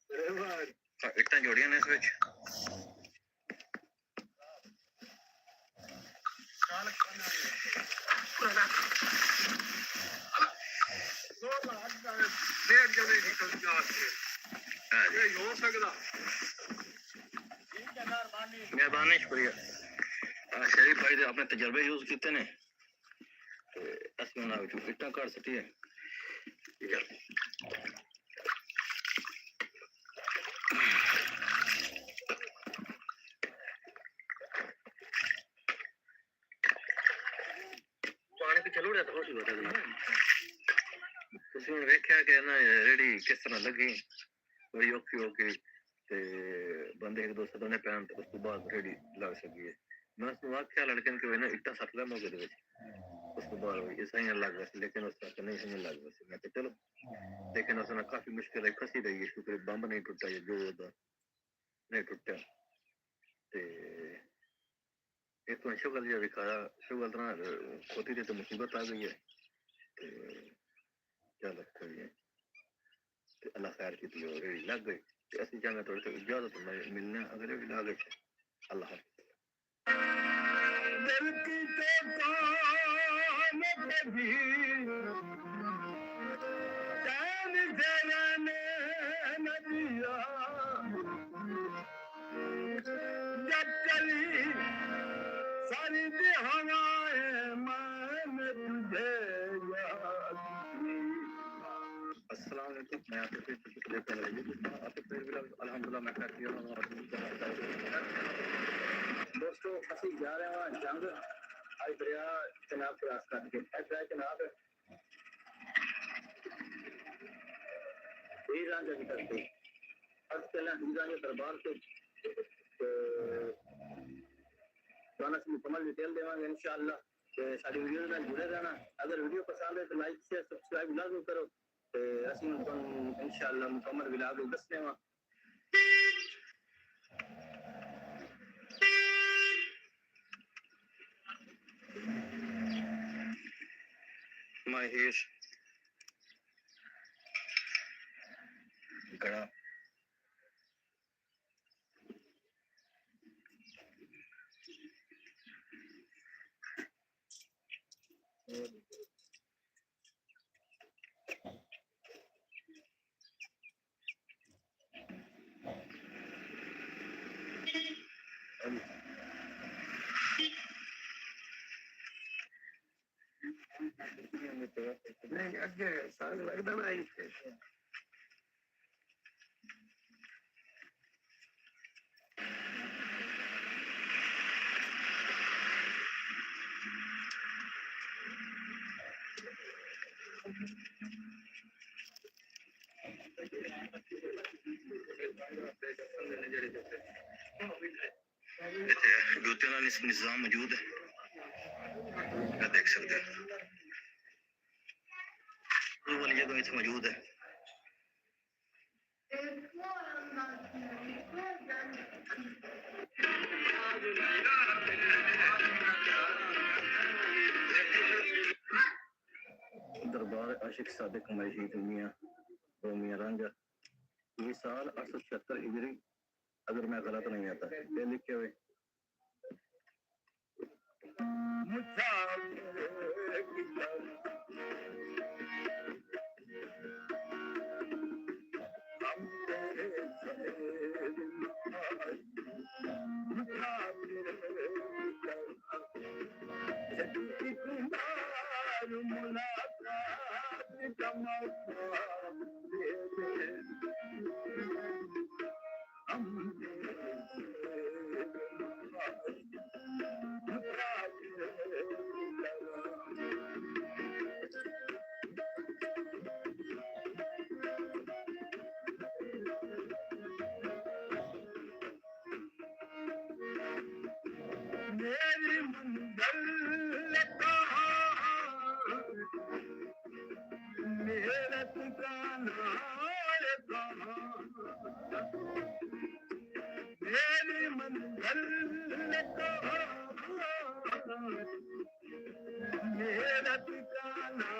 ड्राइवर इतना जोड़ियां ने इस विच डेढ़ जने निकल जाते ये हो सकता मेहरबानी शुक्रिया शरीफ भाई ने अपने तजर्बे यूज किए ने असि उन्हां विचों इट्टां कढ सकी पानी पे चलो तो होश बता देना ਤੁਸੀਂ ਹੁਣ ਵੇਖਿਆ ਕਿ ਨਾ ਰੇੜੀ ਕਿਸ ਤਰ੍ਹਾਂ ਲੱਗੀ ਬੜੀ ਔਖੀ ਹੋ ਕੇ ਤੇ ਬੰਦੇ ਇੱਕ ਦੋ ਸਦਨੇ ਪੈਣ ਤੇ ਉਸ ਤੋਂ ਬਾਅਦ ਰੇੜੀ ਲੱਗ ਸਕੀ ਹੈ ਮੈਂ ਉਸ ਨੂੰ ਆਖਿਆ ਲੜਕੇ ਨੂੰ ਕਿ ਨਾ ਇੱਟਾਂ ਸੱਟ ਲੈ ਮੌਕੇ ਦੇ ਵਿੱਚ ਉਸ ਤੋਂ ਬਾਅਦ ਇਹ ਸਹੀ ਲੱਗ ਗਿਆ ਸੀ ਲੇਕਿਨ ਉਸ ਤੱਕ ਨਹੀਂ ਸਮਝ ਲੱਗ ਸੀ ਮੈਂ ਕਿਹਾ ਚਲੋ ਲੇਕਿਨ ਉਸ ਨਾਲ ਕਾਫੀ ਮੁਸ਼ਕਿਲ ਹੈ ਫਸੀ ਰਹੀ ਹੈ ਕਿਉਂਕਿ ਬੰਬ ਨਹੀਂ ਟੁੱਟਾ ਜੋ ਉਹਦਾ ਨਹੀਂ ਟੁੱਟਿਆ ਤੇ ਇਹ ਤਾਂ ਸ਼ੁਗਰ ਜਿਹਾ ਵਿਖਾਇਆ ਸ਼ੁਗਰ ਨਾਲ ਖੋਤੀ ਤੇ ਤਾਂ ਮੁਸੀਬਤ ਆ ਗਈ ਹੈ ਤੇ चल कोई है अल्लाह खैर की तो रेडी लग गई तो असि जाना थोड़ी सी इजाजत मिलना अगर रेडी लग गई अल्लाह दिल की तो काम कभी जान जराने न दिया जब चली सर्द हवाएं मैंने तुझे याद अस्सलाम वालेकुम मैं आपसे फिर कुछ लेकर आई हूं आपसे फिर भी अल्हम्दुलिल्लाह मैं कर दिया हूं दोस्तों असि जा रहे हैं जंग आज दरिया जनाब क्रॉस करके ऐसा है जनाब यही रांझा भी करते अब पहले हीरा के दरबार से गाना से मुकम्मल डिटेल देवांगे इंशाअल्लाह ते साडी वीडियो नाल जुड़े रहना अगर वीडियो पसंद है तो लाइक शेयर सब्सक्राइब लाजम करो ते ਅਸੀਂ ਤੁਹਾਨੂੰ इंशाअल्लाह मुकम्मल विलाग दसने वा महेश गड़ा नहीं अगे साग लगदा ना आई जूते का निजाम मौजूद है क्या देख सकते हो वाली जगह इस मौजूद है दरबार आशिक सादिक मशीद मियां मियां रांझा ये साल 876 हिजरी अगर मैं गलत नहीं आता ये लिखे हुए मेरी मंजिल कहाँ मेरा ठिकाना कहाँ मेरी मंजिल कहाँ मेरा ठिकाना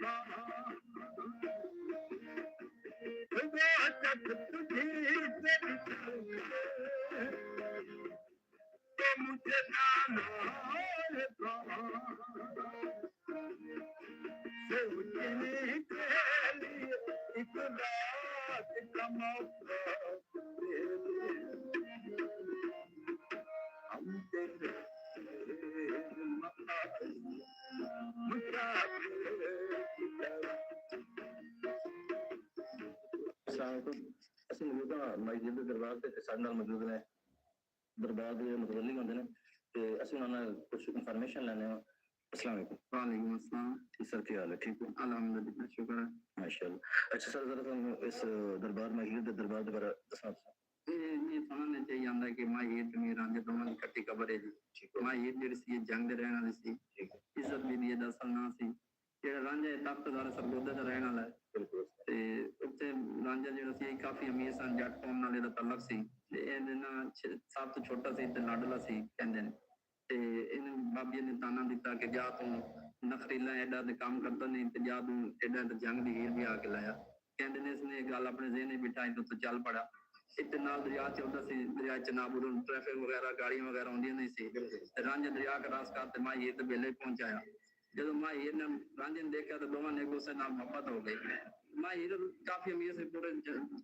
कहाँ वो तक तुझी से तो मुझे जाना कहाँ सोचने के लिए एक रात का मौका दे दे। हम तेरे ਅਸੀਂ ਮੌਜੂਦ ਹਾਂ ਮਸਜਿਦ ਦੇ ਦਰਬਾਰ ਤੇ ਸਾਡੇ ਨਾਲ ਮੌਜੂਦ ਨੇ ਦਰਬਾਰ ਦੇ ਮੁਤਵੱਲੀ ਹੁੰਦੇ ਨੇ ਤੇ ਅਸੀਂ ਉਹਨਾਂ ਨਾਲ ਕੁਝ ਇਨਫੋਰਮੇਸ਼ਨ ਲੈਣੇ ਆ अस्सलाम वालेकुम वालेकुम अस्सलाम जी सर क्या हाल है ठीक हो अल्हम्दुलिल्लाह शुक्र है माशाल्लाह अच्छा सर जरा तुम इस दरबार मस्जिद दे दरबार के बारे दसना ये समझना चाहिए आंदा कि मस्जिद में रांझे दोवां दी कट्टी कबर है जी मस्जिद जेहड़ी सी जंग दे रहने वाली सी इज्जत भी दी दा असल ना सी जेहड़ा रांझा ताकतदार सरगोदा दा रहने वाला है बिल्कुल ते उत्ते रांझा जेहड़ा सी काफी अमीर सन जट कौम नाल दा तल्लक सी ते ਇਹਦੇ ਨਾਲ ਸਭ ਤੋਂ ਛੋਟਾ ਸੀ ਤੇ ਲਾਡਲਾ ਸੀ ਕਹਿੰਦੇ ਨੇ ਤੇ ਇਹਨੇ ਬਾਬੇ ਨੇ ਤਾਨਾ ਦਿੱਤਾ ਕਿ ਜਾ ਤੂੰ ਨਖਰੀਲਾ ਐਡਾ ਤੇ ਕੰਮ ਕਰਦਾ ਨਹੀਂ ਤੇ ਜਾ ਤੂੰ ਐਡਾ ਤੇ ਜੰਗ ਦੀ ਹੀਰ ਵੀ ਆ ਕੇ ਲਾਇਆ ਕਹਿੰਦੇ ਨੇ ਇਸਨੇ ਇਹ ਗੱਲ ਆਪਣੇ ਜ਼ਿਹਨ ਵਿੱਚ ਬਿਠਾਈ ਤੋਂ ਚੱਲ ਪੜਾ ਇੱਥੇ ਨਾਲ ਦਰਿਆ ਚੱਲਦਾ ਸੀ ਦਰਿਆ ਚ ਨਾ ਬੁਰਨ ਟ੍ਰੈਫਿਕ ਵਗੈਰਾ ਗਾੜੀਆਂ ਵਗੈਰਾ ਆਉਂਦੀਆਂ ਨਹੀਂ ਸੀ ਤੇ ਰਾਂਝਾ ਦਰਿਆ ਦਾ ਰਾਸਤਾ ਤੇ ਮਾਈ ਤੇ ਵੇਲੇ ਪਹੁੰਚਾਇਆ ਜਦੋਂ ਮਾਈ ਨੇ ਰਾਂਝੇ ਨੇ ਦੇਖਿਆ ਤਾਂ ਦੋਵਾਂ ਨੇ ਇੱਕ ਦੂਸਰੇ ਨਾਲ ਮੁਹੱਬਤ ਹੋ ਗਈ ਮਾਈ ਕਾਫੀ ਅਮੀਰ ਸੀ ਪੂਰੇ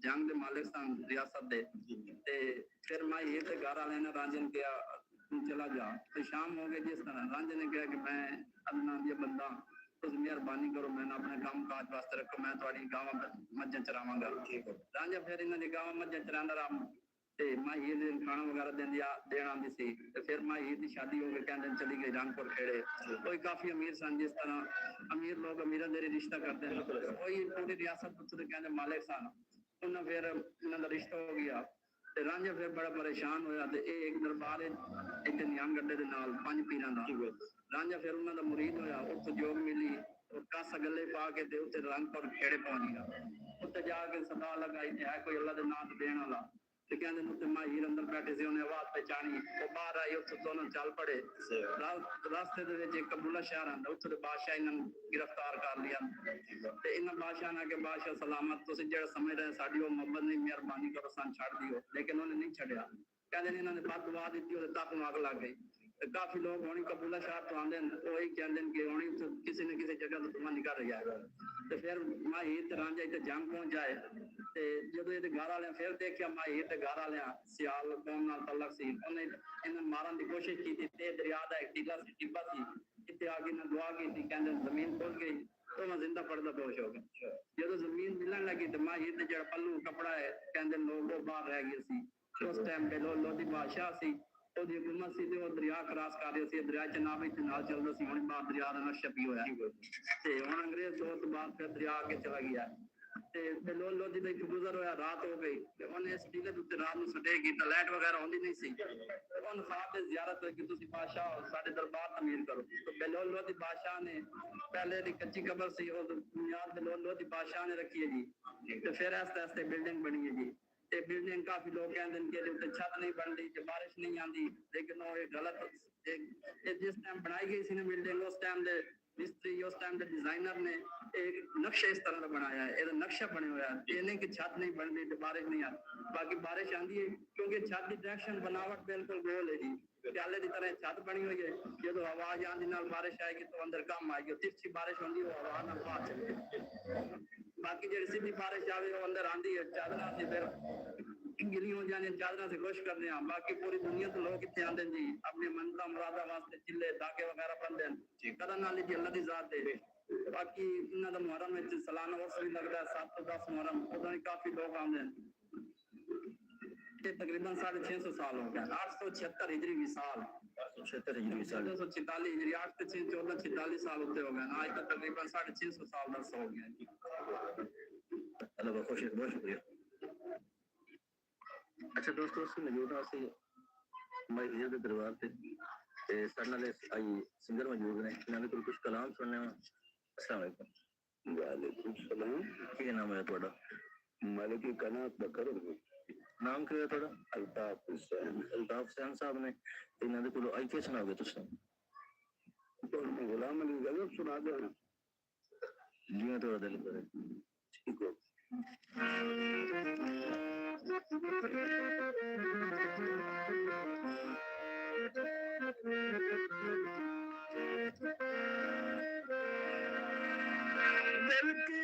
ਜੰਗ ਦੇ ਮਾਲਿਕ ਸਨ ਰਿਆਸਤ ਦੇ ਤੇ ਫਿਰ ਮਾਈ ਤੇ ਘਰ ਵਾਲਿਆਂ ਨੇ ਰਾਂਝੇ ਨੂੰ ਕਿਹਾ चला जा तो शाम हो गए जिस तरह रांझे ने कहा कि मैं अदना दिया बंदा तुम मेहरबानी करो मैंने अपने काम काज वास्ते रखो मैं थोड़ी गाँव मज्जां चरावांगा रांझा फिर इन्होंने गाँव मज्जां चरांदा रहा ਤੇ ਮਾਂ ਹੀਰ ਦੇ ਖਾਣਾ ਵਗੈਰਾ ਦੇਣ ਆਉਂਦੀ ਸੀ। ਤੇ ਫਿਰ ਮਾਂ ਹੀਰ ਦੀ ਸ਼ਾਦੀ ਹੋ ਕੇ ਕਹਿੰਦੇ ਚਲੀ ਗਈ ਰੰਗਪੁਰ ਖੇੜੇ। ਕੋਈ ਕਾਫੀ ਅਮੀਰ ਸਨ, ਜਿਸ ਤਰ੍ਹਾਂ ਅਮੀਰ ਲੋਕ ਅਮੀਰਾਂ ਦੇ ਰਿਸ਼ਤਾ ਕਰਦੇ ਹਨ, ਕੋਈ ਪੂਰੀ ਰਿਆਸਤ ਉੱਤੇ ਕਹਿੰਦੇ ਮਾਲਿਕ ਸਨ। ਉਹਨਾਂ ਫਿਰ ਇਹਨਾਂ ਦਾ ਰਿਸ਼ਤਾ ਹੋ ਗਿਆ ਤੇ ਰਾਂਝਾ ਫਿਰ ਬੜਾ ਪਰੇਸ਼ਾਨ ਹੋਇਆ ਤੇ ਇਹ ਇੱਕ ਦਰਬਾਰ ਇੱਥੇ ਨਿਹੰਗ ਗੱਡੇ ਦੇ ਨਾਲ 5 ਪੀਰਾਂ ਦਾ। ਰਾਂਝਾ ਫਿਰ ਉਹਨਾਂ ਦਾ ਮੁਰੀਦ ਹੋਇਆ, ਉੱਥੇ ਜੋਗ ਮਿਲੀ, ਕਾਸਾ ਗੱਲੇ ਪਾ ਕੇ ਤੇ ਉੱਥੇ ਰੰਗਪੁਰ ਖੇੜੇ ਪਹੁੰਚ ਗਿਆ। ਉੱਥੇ ਜਾ ਕੇ ਸਦਾ ਲਗਾਈ ਤੇ ਹੈ ਕੋਈ ਅੱਲਾ ਦੇ ਨਾਂ ਤੋਂ ਦੇਣ ਵਾਲਾ। ਤੇ ਕਹਿੰਦੇ ਨੂੰ ਤੇ ਮਾਂ ਹੀਰ ਅੰਦਰ ਬੈਠੇ ਸੀ, ਉਹਨੇ ਆਵਾਜ਼ ਪਹਿਚਾਣੀ, ਉਹ ਬਾਹਰ ਆਈ, ਉੱਥੇ ਦੋਨੋਂ ਚੱਲ ਪੜੇ। ਰਸਤੇ ਦੇ ਵਿੱਚ ਇੱਕ ਕਬੂਲਾ ਸ਼ਹਿਰ ਆਂਦਾ, ਉੱਥੇ ਦੇ ਬਾਦਸ਼ਾਹ ਇਹਨਾਂ ਨੂੰ ਗ੍ਰਿਫਤਾਰ ਕਰ ਲਿਆ ਤੇ ਇਹਨਾਂ ਬਾਦਸ਼ਾਹ ਨੇ ਕਿ ਬਾਦਸ਼ਾਹ ਸਲਾਮਤ, ਤੁਸੀਂ ਜਿਹੜਾ ਸਮਝ ਰਹੇ ਸਾਡੀ ਉਹ ਮੁਹੱਬਤ ਨਹੀਂ, ਮਿਹਰਬਾਨੀ ਕਰੋ ਸਾਨੂੰ ਛੱਡ ਦਿਓ। ਲੇਕਿਨ ਉਹਨੇ ਨਹੀਂ ਛੱਡਿਆ। ਕਹਿੰਦੇ ਨੇ ਇਹਨਾਂ ਨੇ ਬਾਤ ਦਵਾ ਦਿੱਤੀ, ਉਹਦੇ ਤੱਕ ਨੂੰ ਅੱਗ ਲੱਗ ਗਈ। ਤੇ ਕਾਫੀ ਲੋਕ ਹੋਣੀ ਕਬੂਲਾ ਸ਼ਹਿਰ ਤੋਂ ਆਉਂਦੇ ਨੇ, ਉਹ ਹੀ ਕਹਿੰਦੇ ਨੇ ਕਿ ਹੋਣੀ ਕਿਸੇ ਨਾ ਕਿਸੇ ਜਗ੍ਹਾ ਤੋਂ ਧੂੰਆਂ ਨਿਕਲ ਰਿਹਾ ਹੈ। ਤੇ ਫਿਰ ਮਾਂ ਹੀਰ ਤੇ ਰਾਂਝਾ ਇੱਥੇ ਜੰਗ ਪਹੁੰਚ ਜਾਏ ਤੇ ਜਦੋਂ ਇਹਦੇ ਘਰ ਵਾਲਿਆਂ ਫਿਰ ਦੇਖਿਆ ਮਾਂ ਹੀਰ ਦੇ ਘਰ ਵਾਲਿਆਂ ਸਿਆਲ ਕੌਮ ਨਾਲ ਤਲਕ ਸੀ, ਉਹਨੇ ਇਹਨਾਂ ਮਾਰਨ ਦੀ ਕੋਸ਼ਿਸ਼ ਕੀਤੀ ਤੇ ਦਰਿਆ ਦਾ ਇੱਕ ਟਿੱਬਾ ਸੀ, ਇੱਥੇ ਆ ਕੇ ਇਹਨਾਂ ਦੁਆ ਕੀਤੀ, ਕਹਿੰਦੇ ਜ਼ਮੀਨ ਖੁੱਲ ਗਈ तो मैं जिंदा पड़ता बेहोश हो गया। जो जमीन मिलन लगी तो मां हीर जो पल्लू कपड़ा है कहते लोग वो बाहर रह गए सी। उस टाइम पे लोधी बादशाह सी, ओदी हुकूमत सी ते वो दरिया क्रॉस कर रहे सी, दरिया च नाव नाल चलदा सी। हुण बाहर दरिया दा नक्शा भी होया ते हुण अंग्रेज दौर तो बाद फिर दरिया आगे चला गया ते लोधी दा एक गुजर होया, रात हो गई ते उन्हें इस टीले ते रात नूं सटे कीता, लाइट वगैरह होंदी नहीं सी। उन ख्वाब दे ज़ियारत होई कि तुसीं बादशाह साडे दरबार तमीर करो। तो बेलोल लोधी बादशाह ने पहले दी कच्ची कब्र सी, और बुनियाद बेलोल लोधी बादशाह ने रखी है जी। तो फिर आस्ते आस्ते बिल्डिंग बनी है जी। ते बिल्डिंग काफी लोग कहते हैं कि उत्ते छत नहीं बन रही, बारिश नहीं आती, लेकिन वो गलत जिस टाइम बनाई गई सी ना बिल्डिंग, उस टाइम दे मिस्त्री उस टाइम के डिजाइनर ने एक नक्शा इस तरह का बनाया है, ये नक्शा बने हुआ है। ये नहीं कि छत नहीं बन रही तो बारिश नहीं आती, बाकी बारिश आती है क्योंकि छत की डायरेक्शन बनावट बिल्कुल गोल है जी। प्याले की तरह छत बनी हुई है, जो आवाज आने नाल बारिश आएगी तो अंदर कम आएगी, तिरछी बारिश होती है वो हवा नाल बाहर चलेगी। बाकी जी सीधी बारिश आवे वो अंदर आती है, चादर से फिर गिली हो जाने, चादर से खुश करने। बाकी पूरी दुनिया तो लोग इतने आते हैं जी, अपनी मनता मुरादा वास्ते चिल्ले धागे वगैरह बनते हैं, कदम नाल जी अल्लाह दी जात है। बाकी इन्हां दा मुहर्रम विच सालाना उर्स भी लगदा है, 7 तो 10 मुहर्रम, उदों काफी लोग आते हैं। तकरीबन 650 साल हो गया, 876 हिजरी विसाल, 876 हिजरी विसाल, 246 हिजरी, 8 से 6 14 46 साल होते हो गए। आज तक तकरीबन 650 साल दर्स हो गया जी। अल्लाह का खुश, बहुत शुक्रिया। अच्छा दोस्तों, उसकी मौजूद है मैं हीर के दरबार से सारे नाल आई सिंगर मौजूद ने, इन्होंने कोई कुछ कलाम सुनने में। अस्सलाम वालेकुम। वालेकुम सलाम। क्या नाम है ਤੁਹਾਡਾ? मलिक कनात बकर। नाम क्या है ਤੁਹਾਡਾ? अल्ताफ हुसैन। अल्ताफ हुसैन साहब ने इन्होंने कोल आई के सुनाओगे तुम? तो गुलाम अली गजल सुना दो जियां थोड़ा दिल करे। ठीक हो। दिल की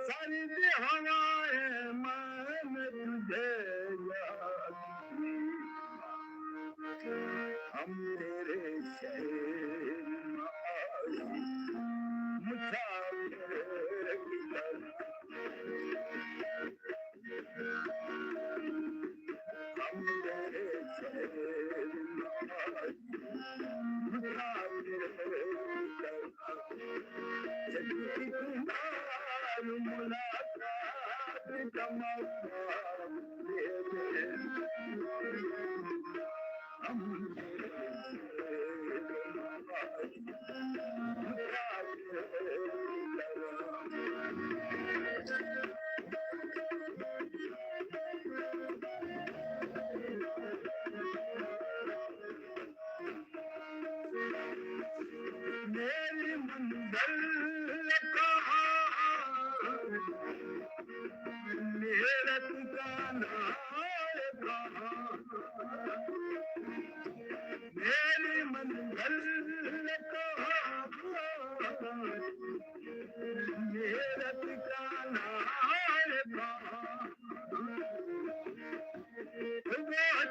सारी हवाएं मान तुझे हम तेरे शहर मुसाफिर हम तेरे शहर मुलाकात का मौका मेरी मंजिल कहाँ, मेरा ठिकाना कहाँ, मेरी मंजिल कहाँ, मेरा ठिकाना कहाँ, वो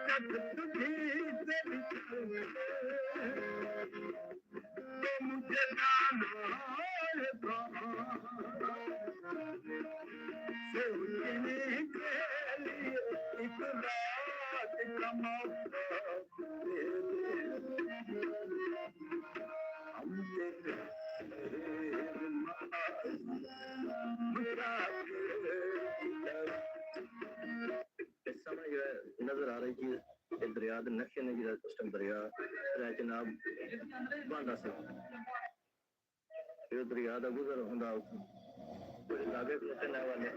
तक तुझी इस समय जो है नजर आ रही चीज दरिया के नक्शे ने जो उस टाइम दरिया जनाब बांदा से दरिया का गुजर होंदा लागे खलोते ने वाले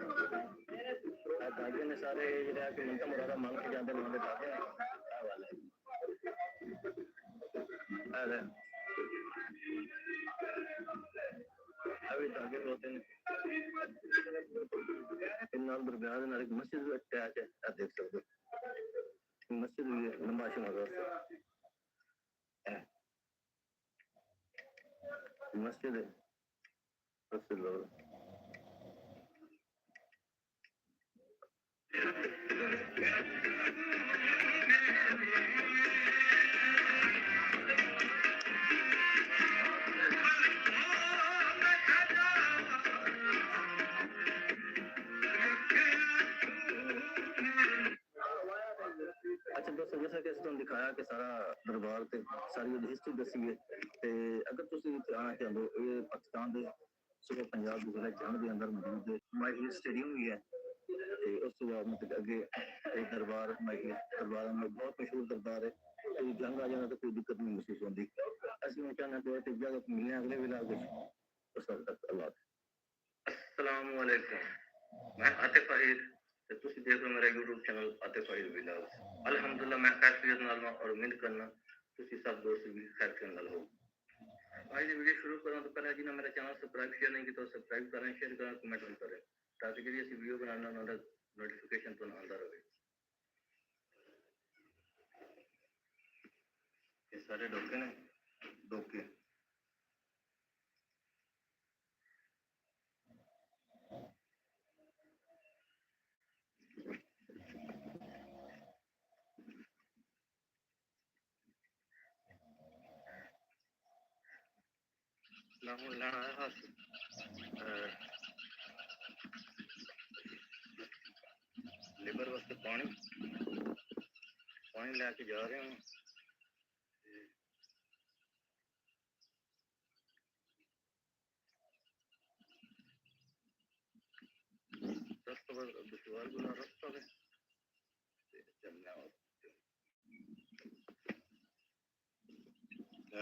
दागे ने सारे जो कि मनता मुरादा मांग के जाते हैं दागे ने वाले अभी दागे खलोते ने नाल दरगाह दे नाल एक मस्जिद भी अटैच है आप देख सकते हो मस्जिद भी है नमाज़ मदरसा मस्जिद है अच्छा दोस्तों जैसा कि तुम दिखाया कि सारा दरबार ते सारी हिस्ट्री दसी है ते अगर तुसी आना चाहते हो ये पाकिस्तान दे सूबा पंजाब दे जिला जंग दे अंदर मौजूद है माही स्टेडियम भी है ते उस तो बाद मतलब अगे एक दरबार माही दरबार में बहुत मशहूर दरबार है तो जंग आ जाना तो कोई दिक्कत नहीं महसूस होती असली में चाहना तो एक जगह मिलने अगले विलाग विच उस तक अल्लाह अस्सलाम वालेकुम मैं आतिफ फरीद ਤੇ ਤੁਸੀਂ ਦੇਖ ਰਹੇ ਹੋ ਮੇਰਾ YouTube ਚੈਨਲ ਆतिफ फरीद व्लॉग्स अल्हम्दुलिल्लाह मैं खैरियत नाल हां और उम्मीद करना ਤੁਸੀਂ सब दोस्त भी खैरियत नाल हो आज की वीडियो शुरू करने तो पहले जिन्होंने मेरा चैनल सब्सक्राइब किया नहीं किया तो सब्सक्राइब करें शेयर करें कमेंट भी करें ताकि जो ऐसी वीडियो बनाना उनका नोटिफिकेशन तो आता रहे ये सारे डोके ने डोके लेबर वास्ते पानी लैके जा रहे हैं रास्ता दुश्वार गुना रास्ता है चलना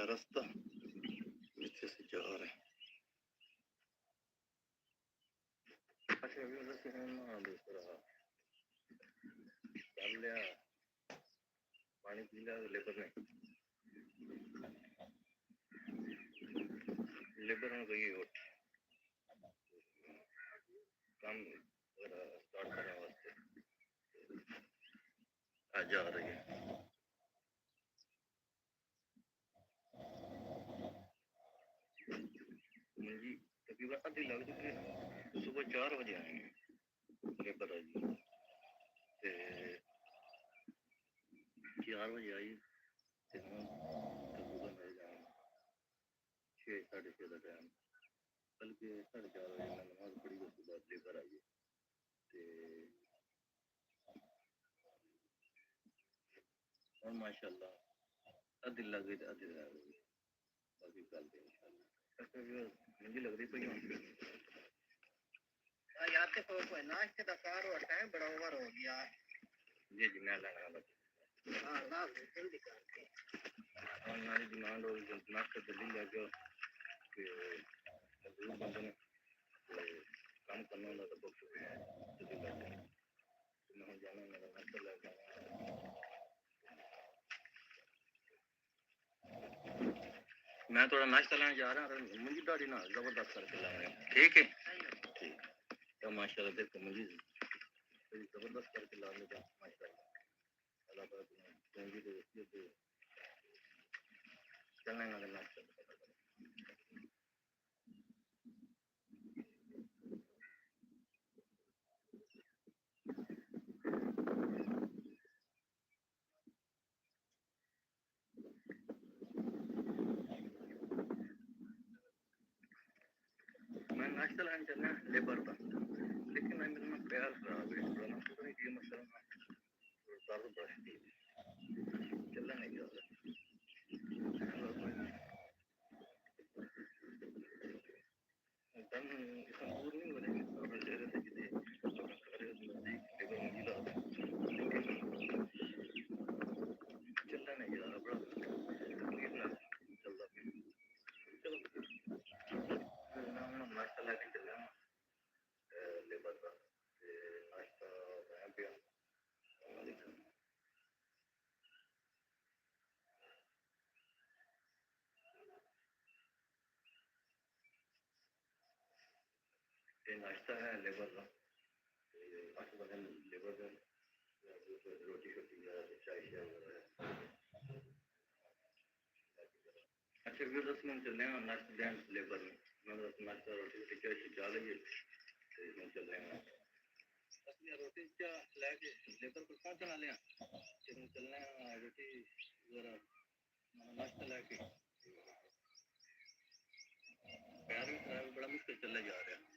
रास्ता पीछे से जा रहे हैं अच्छा अभी उधर से ना दूसरा कर लिया पानी पी लिया लेबर ने लेबर में गई उठ काम स्टार्ट करने वास्ते आ जा रही है जी तकरीबन आधी लग चुकी है सुबह 4 बजे आए हैं लेबर आई 4 बजे आई तकरीबन मेरे टाइम 6 साढ़े 6 का टाइम बल्कि 4:30 बजे मैं नमाज पढ़ी उसके बाद लेकर आई और माशाल्लाह आधी लग गई आधी रह गई बाकी कल इंशाल्लाह मुझे लग रही कोई याद से कोई नाश्ते का कार और टाइम बड़ा ओवर हो गया जी जी मैं लेना बस हां ना जल्दी करके और हमारी डिमांड हो नाश्ते जल्दी लगे कि मजदूर बंदे ने काम करना होता तो बहुत जल्दी लगे मैं जाना मेरा नाश्ता लेके मैं थोड़ा नाश्ता लेने जा रहा हूँ मुझे दाढ़ी ना जबरदस्त करके लाएंगे ठीक है ठीक तो माशाल्लाह देखो मुझे जबरदस्त करके लाने का माशाल्लाह अल्लाह पाक ने दे चलने का नाश्ता चलान चलना लेबर का, लेकिन मैं मेरा पैर खराब है, थोड़ा ना पता नहीं क्यों मसला ना, दर्द बढ़ती है, चलना नहीं जा रहा। दम इतना दूर नहीं हो रहे, अपने चेहरे से जितने अपने खड़े नजदीक लेबर मौजूद आता है, चलना नहीं जा रहा, बड़ा तकलीफ ना चलता है। चलो मैं नाश्ता लेके चल रहा हूँ लेबर का, नाश्ता मैं पिया ये नाश्ता है लेबर का, नाश्ता बने लेबर का, रोटी शोटी या चाय शाय वगैरह। अच्छा फिर 10 मिनट चल रहे हैं नाश्ता दें लेबर में, मैं नाश्ता रोटी शोटी चाय से जा लेंगे तो इसमें चल रहे हैं असली रोटी क्या लेके लेबर को कहाँ चला लें, इसमें चलना है रोटी वगैरह नाश्ता लेके, पैर भी खराब बड़ा मुश्किल चला जा रहा है।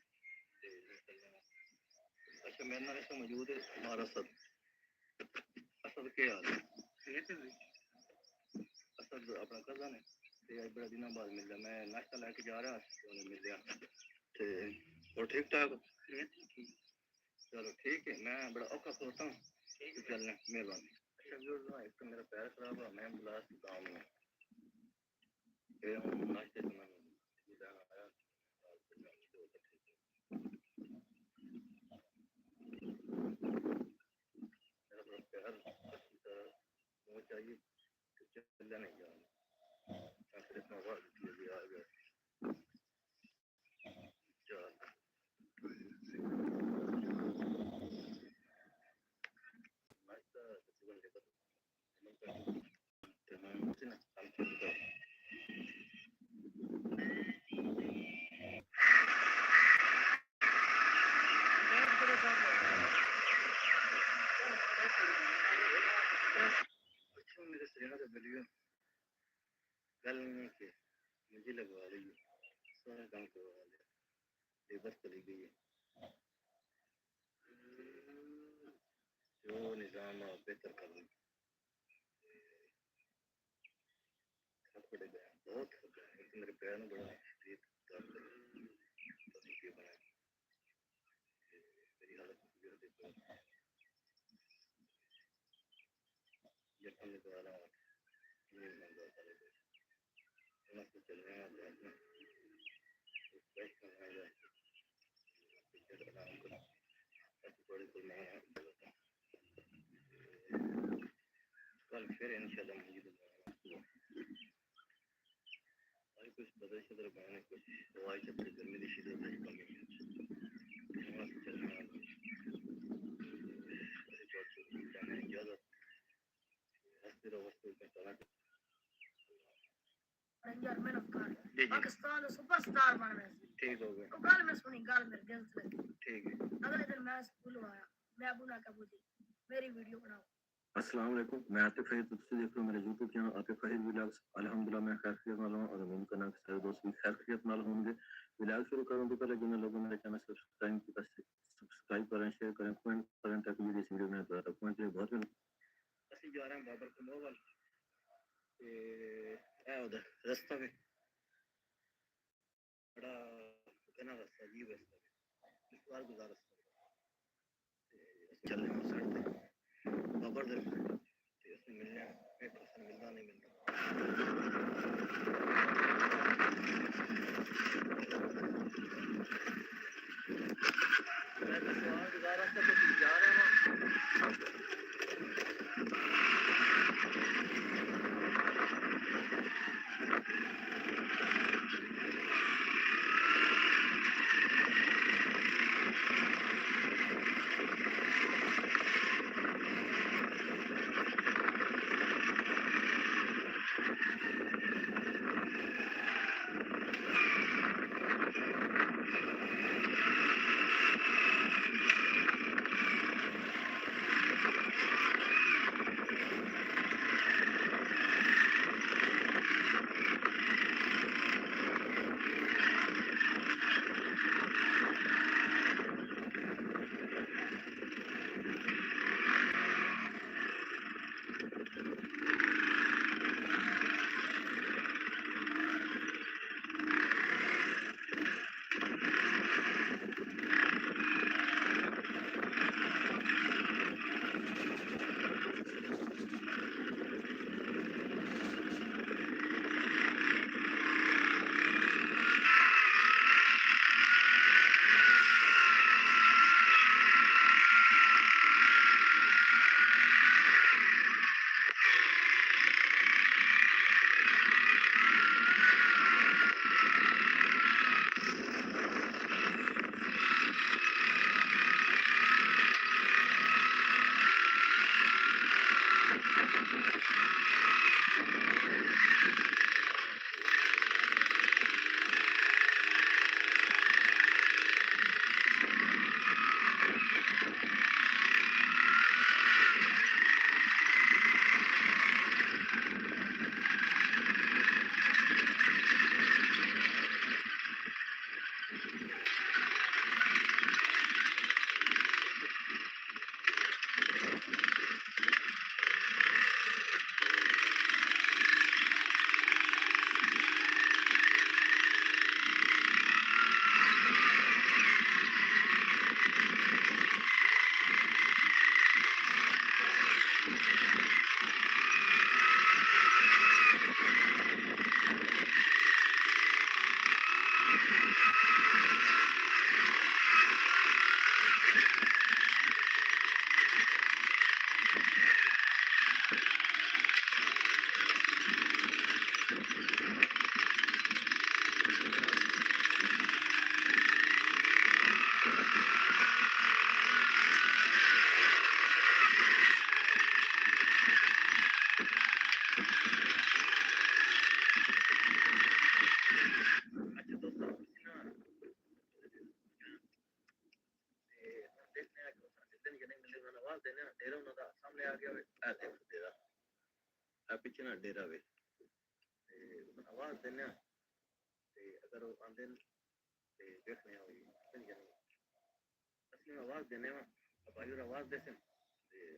अच्छा मेरे नाल ऐसा मौजूद है हमारा असद, असद के हाल है, असद अपना कज़न है, ते आज बड़ा दिनों बाद मिल गया, मैं नाश्ता लेके जा रहा तो मिल गया, ते और ठीक ठाक, चलो ठीक है, मैं बड़ा औखा सोचता हूँ, चलना मेहरबानी। अच्छा एक तो मेरा पैर खराब है, मैं बुलास गाँव में नाश्ते से मैं आया वो चाहिए चलना नहीं जाना आखिर इतना वक्त भी आ गया नाश्ता तकरीबन लेकर मेरे सेना का वीडियो कल नहीं के मुझे लगवा रही है, सारा काम करवा लिया, लेबर चली गई है, जो निज़ाम बेहतर कर रही थक पड़े गए, बहुत थक गए, मेरे पैर में बड़ा शदीद दर्द है, तकलीफ बना मेरी हालत जब हम दोबारा चल रहे हैं कल फिर इंशाल्लाह कुछ बदल शदर बनाने कुछ हवाई चक्कर गर्मी की शिदत है कमी चल रहे हैं इजाजत हंसते रहो में चला पाकिस्तान का सुपरस्टार बन रहे ठीक हो गया तो कल मैं सुनी गाल मेरे दिल से ठीक है अगले दिन मैं स्कूल आया मैं अबू ना का बोली मेरी वीडियो बनाओ। अस्सलाम वालेकुम, मैं आतिफ फहीद, तुझसे देख रहा हूँ मेरे YouTube channel Atif Fahid vlogs. अल्हम्दुलिल्लाह मैं खैरियत नाल हूं और उम्मीद करना कि सारे दोस्त भी खैरियत नाल होंगे। व्लॉग शुरू करने से पहले जिन लोगों ने मेरे चैनल सब्सक्राइब करें, शेयर करें, कमेंट करें ताकि वीडियो वीडियो में आता कमेंट लिए बहुत ਅਸੀਂ ਜਾ ਰਹੇ ਹਾਂ ਬਾਬਰ ਕਲੋਹ ਵੱਲ ਤੇ ਇਹ ਉਧਰ ਰਸਤਾ ਵੀ ਬੜਾ ਘਣਾ ਰਸਤਾ ਜੀ ਰਸਤਾ ਇਸ ਵਾਰ ਗੁਜ਼ਾਰ ਰਸਤਾ ਤੇ ਚੱਲ ਰਹੇ ਹਾਂ ਸੜਕ ਤੇ ਬਾਬਰ ਦੇ ਤੇ ਅਸੀਂ ਮਿਲਨੇ ਇੱਕ ਪਰਸਨ ਮਿਲਦਾ ਨਹੀਂ ਮਿਲਦਾ मैं तो सवाल गुजार रहा था तो जा रहे हैं ਪਿੱਛੇ ਨਾ ਡੇਰਾ ਵੇ ਤੇ ਆਵਾਜ਼ ਦਿੰਦੇ ਆ ਤੇ ਅਗਰ ਉਹ ਆਉਂਦੇ ਨੇ ਤੇ ਦੇਖਣੇ ਆ ਵੀ ਕਿੰਨੇ ਅਸੀਂ ਆਵਾਜ਼ ਦਿੰਦੇ ਆ ਭਾਈ ਉਹ ਆਵਾਜ਼ ਦੇ ਤੇ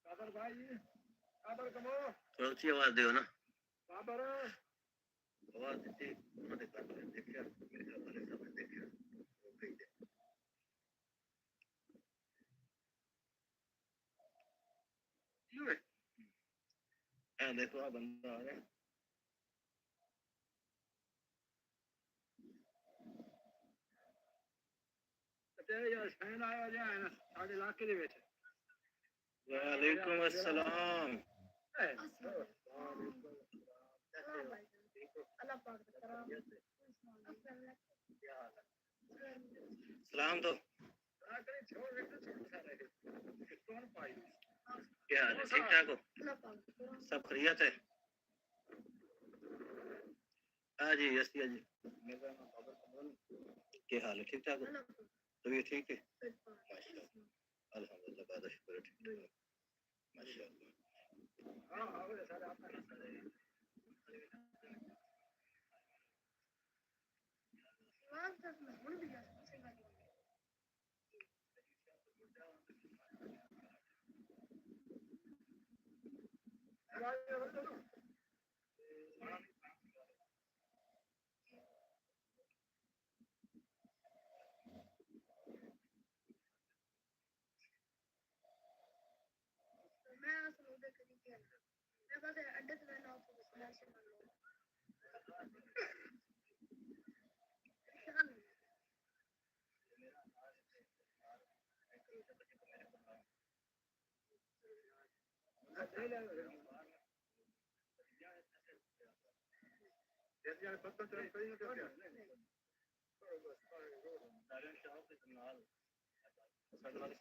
ਕਾਦਰ ਭਾਈ ਕਾਦਰ ਕਮੋ ਥੋੜੀ ਉੱਚੀ ਆਵਾਜ਼ ਦਿਓ ਨਾ ਕਾਦਰ ਆਵਾਜ਼ ਦਿੱਤੀ ਉਹਨਾਂ ਦੇ ਘਰ ਵਾਲੇ ਦੇਖਿਆ ਮੇਰੇ ਘਰ ਵਾਲੇ ਸਭ ਨੇ ਦੇਖਿਆ ਉਹ ਗਈ ਦੇ देखो आ बंदा आ रहा है यार फैन आया जाए ना साढ़े इलाके दे विच वालेकुम अस्सलाम सलाम तो क्या हाल है ठीक ठाक हो सब खैरियत है हाँ जी यस जी क्या हाल है ठीक ठाक हो तबीयत ठीक है माशाल्लाह अल्हम्दुलिल्लाह बाद शुक्र है ठीक है माशाल्लाह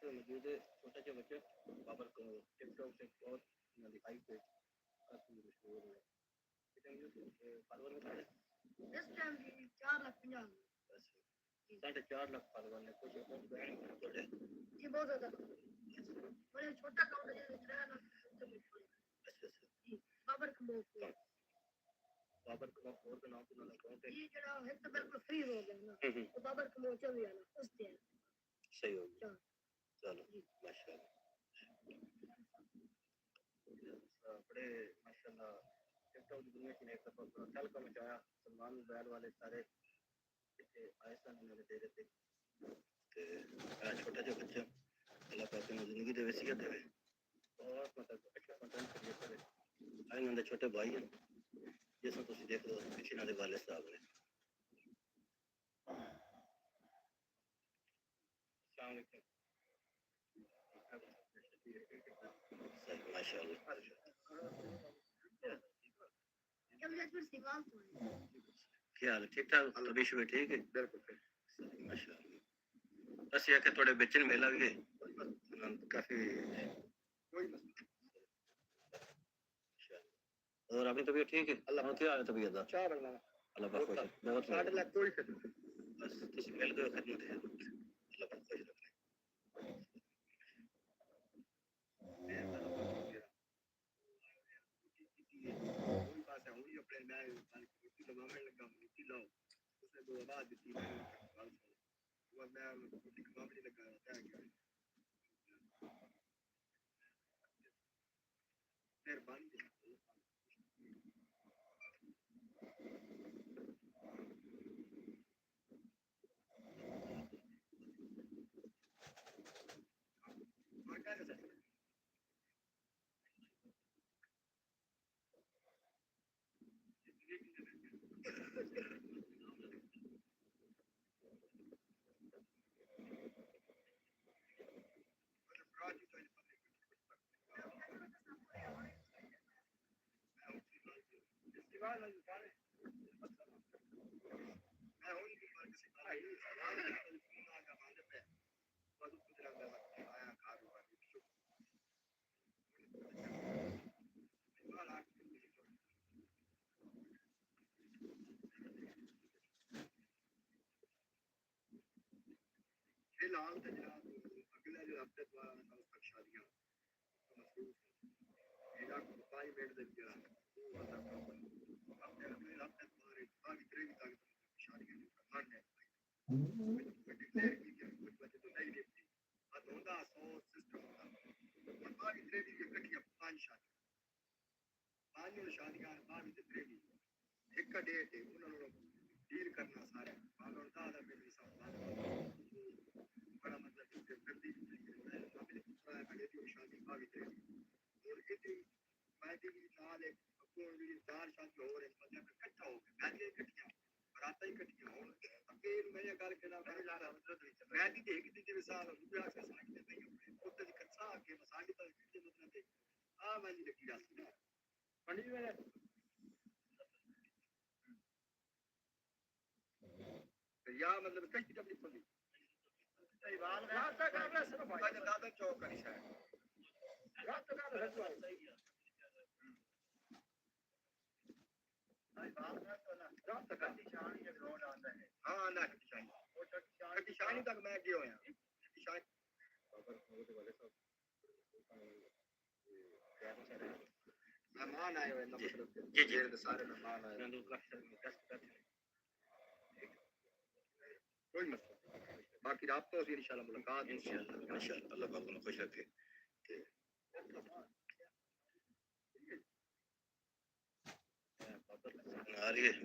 मौजूद है छोटा सा बच्चा बाबर को टिकटॉक से बहुत दिखाई पे काफी मशहूर है फॉलोवर में इस टाइम 4,50,000 4.5 लाख फॉलोवर ने कुछ अकाउंट बैन छोटे ये बहुत ज्यादा बड़े छोटा अकाउंट है 3 लाख जी बाबर कमो बाबर को और का नाम सुना अकाउंट है ये जरा है तो बिल्कुल फ्री हो गया ना तो बाबर कमो चल गया ना उस दिन सही हो गया चलो माशाल्लाह बड़े माशाल्लाह टिकटॉक की दुनिया की ने एक कल का मचाया सलमान बैल वाले सारे इतने आए सन मेरे दे रहे थे ते छोटा जो बच्चा अल्लाह पाक ने जिंदगी दे वसीयत देवे बहुत मतलब अच्छा कंटेंट क्रिएट करे आए नंदे छोटे भाई हैं जैसा तुम देख लो पीछे नाले वाले साहब ने अस्सलाम वालेकुम माशाल्लाह क्या हाल है ठीक ठाक तबीयत शुभ ठीक है बिल्कुल माशाल्लाह बस ये कि थोड़े बेचन मेला भी है काफी और आपकी तबीयत ठीक है अल्लाह क्या हाल है तबीयत दा चार अल्लाह अल्लाह पाक खुश बहुत 8 लाख कोई फिर बस तुम मिल गए खिदमत है अल्लाह पाक खुश रखे कोई पास है हुई अपने मैं मिट्टी लगाने लगा मिट्टी लाओ उसने दो आवाज दी वो मैं मिट्टी लगाने लगा क्या क्या मेहरबानी फिलहाल तो जनाब अगला जो हफ्ते तक शादियां मसरूफ 5 मिनट ਦੇ ਗਿਆ ਉਹ ਅਸਾਂ ਆਪਣੇ ਆਪਣੇ ਰੱਬ ਦੇ ਮਾਰੇ ਆ ਵਿਤਰੇ ਦੀ ਤੱਕ ਸ਼ਾਦੀ ਨੂੰ ਕਰਨੇ ਵੱਡੀ ਦੇਰ ਕੀ ਕੁਝ ਬੱਚੇ ਤੋਂ ਨਹੀਂ ਦਿੱਤੀ ਆ ਦੋਂਦਾ 100 ਸਿਸਟਮ ਹੁਣ ਆ ਵਿਤਰੇ ਦੀ ਇਕੱਠੀਆਂ 5 ਸ਼ਾਦੀਆਂ ਆ ਵਿਤਰੇ ਦੀ ਇੱਕ ਡੇਟ ਹੈ ਉਹਨਾਂ ਨੂੰ ਡੀਲ ਕਰਨਾ ਸਾਰੇ ਉਹਨਾਂ ਦਾ ਮੇਰੀ ਸਾਹਮਣੇ ਬੜਾ ਮਤਲਬ ਕਰਦੀ ਹੈ ਆਪਣੇ ਪੁੱਤਰਾ ਬੜੇ ਦੀ ਸ਼ਾਦੀ ਆ ਵਿਤਰੇ और इतनी मैदी की दाल है कोई भी दाल शादी हो रही मतलब इकट्ठा हो गया मैदी इकट्ठियां बराता इकट्ठियां हो अकेले मैं ये गल कहना मैं ला रहा मतलब मैदी दे एक दिन साल रुपया से साथ में नहीं होते दी कच्चा के मसाले तो के मतलब है आ मैदी लगी रात में पंडित मेरे या मतलब कच्ची तकलीफ होगी सही बात है रात तक आपने सिर्फ भाई दादा चौक करी शायद रात तक आपने हर बात सही है रात तक निशानी जब रोड आता है हां ना निशानी और निशानी तक मैं गया हूं निशानी बाबर होते वाले सब मेहमान आए हुए ना मतलब जी सारे मेहमान आए हैं कोई मसला बाकी रात तो इंशाल्लाह मुलाकात इंशाल्लाह अल्लाह पाक को खुश रखे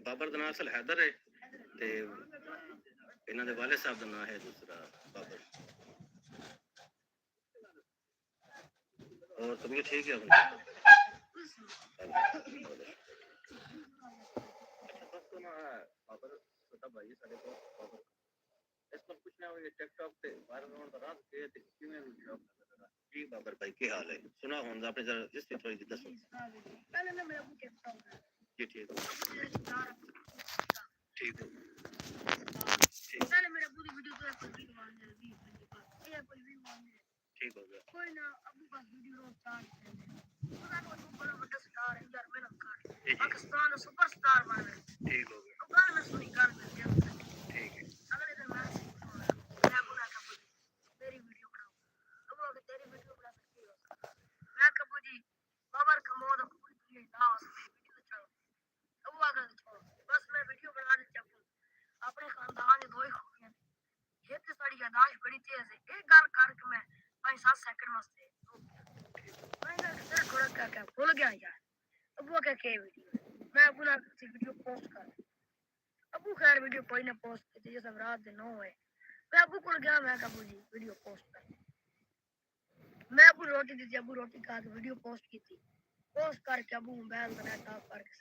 बाबर का नाम असल हैदर है ते इन्हां दे वाले साहब का नाम है दूसरा बाबर और तबीयत ठीक है बाबर छोटा भाई साडे को बाबर इसको कुछ ना हो टिकटॉक पे वायरल होने का रात के ते किवें वीडियो जी बाबर भाई क्या हाल है सुना होंगे आपने जरा हिस्ट्री थोड़ी सी दसो पहले ना मेरा टिकटॉक है जी ठीक हो ठीक हो पहले मेरा पूरी वीडियो तो कोई भी मान जल्दी ये कोई भी मान ठीक हो गया कोई ना अबू का वीडियो रोज स्टार्ट करने पता नहीं वो बड़ा बड़ा स्टार है यार मेरा कार्ड पाकिस्तान सुपरस्टार बन गए ठीक हो गया गाल में सुनी गाल में ठीक है अगले दिन मैं बुला का मेरी वीडियो बनाओ अब अगर तेरी वीडियो बना सकती हो मैं कबू जी बाबर कमोद पूरी दुनिया ना वीडियो चलो अब अगर छोड़ो बस मैं वीडियो बना दे चप्पू अपने खानदान की दो ही खूबियां एक साड़ी यादाश्त बड़ी तेज है एक गल करके मैं 5-7 सेकंड वास्ते मैं तेरा थोड़ा क्या भूल गया यार अब वो क्या वीडियो मैं अपना वीडियो पोस्ट कर अबू खैर वीडियो कोई ना पोस्ट की जैसे रात दिन 9 है मैं अबू को गया मैं कबू जी वीडियो पोस्ट कर मैं अबू रोटी दी अबू रोटी खा के वीडियो पोस्ट की थी पोस्ट करके अबू मोबाइल बनाया करके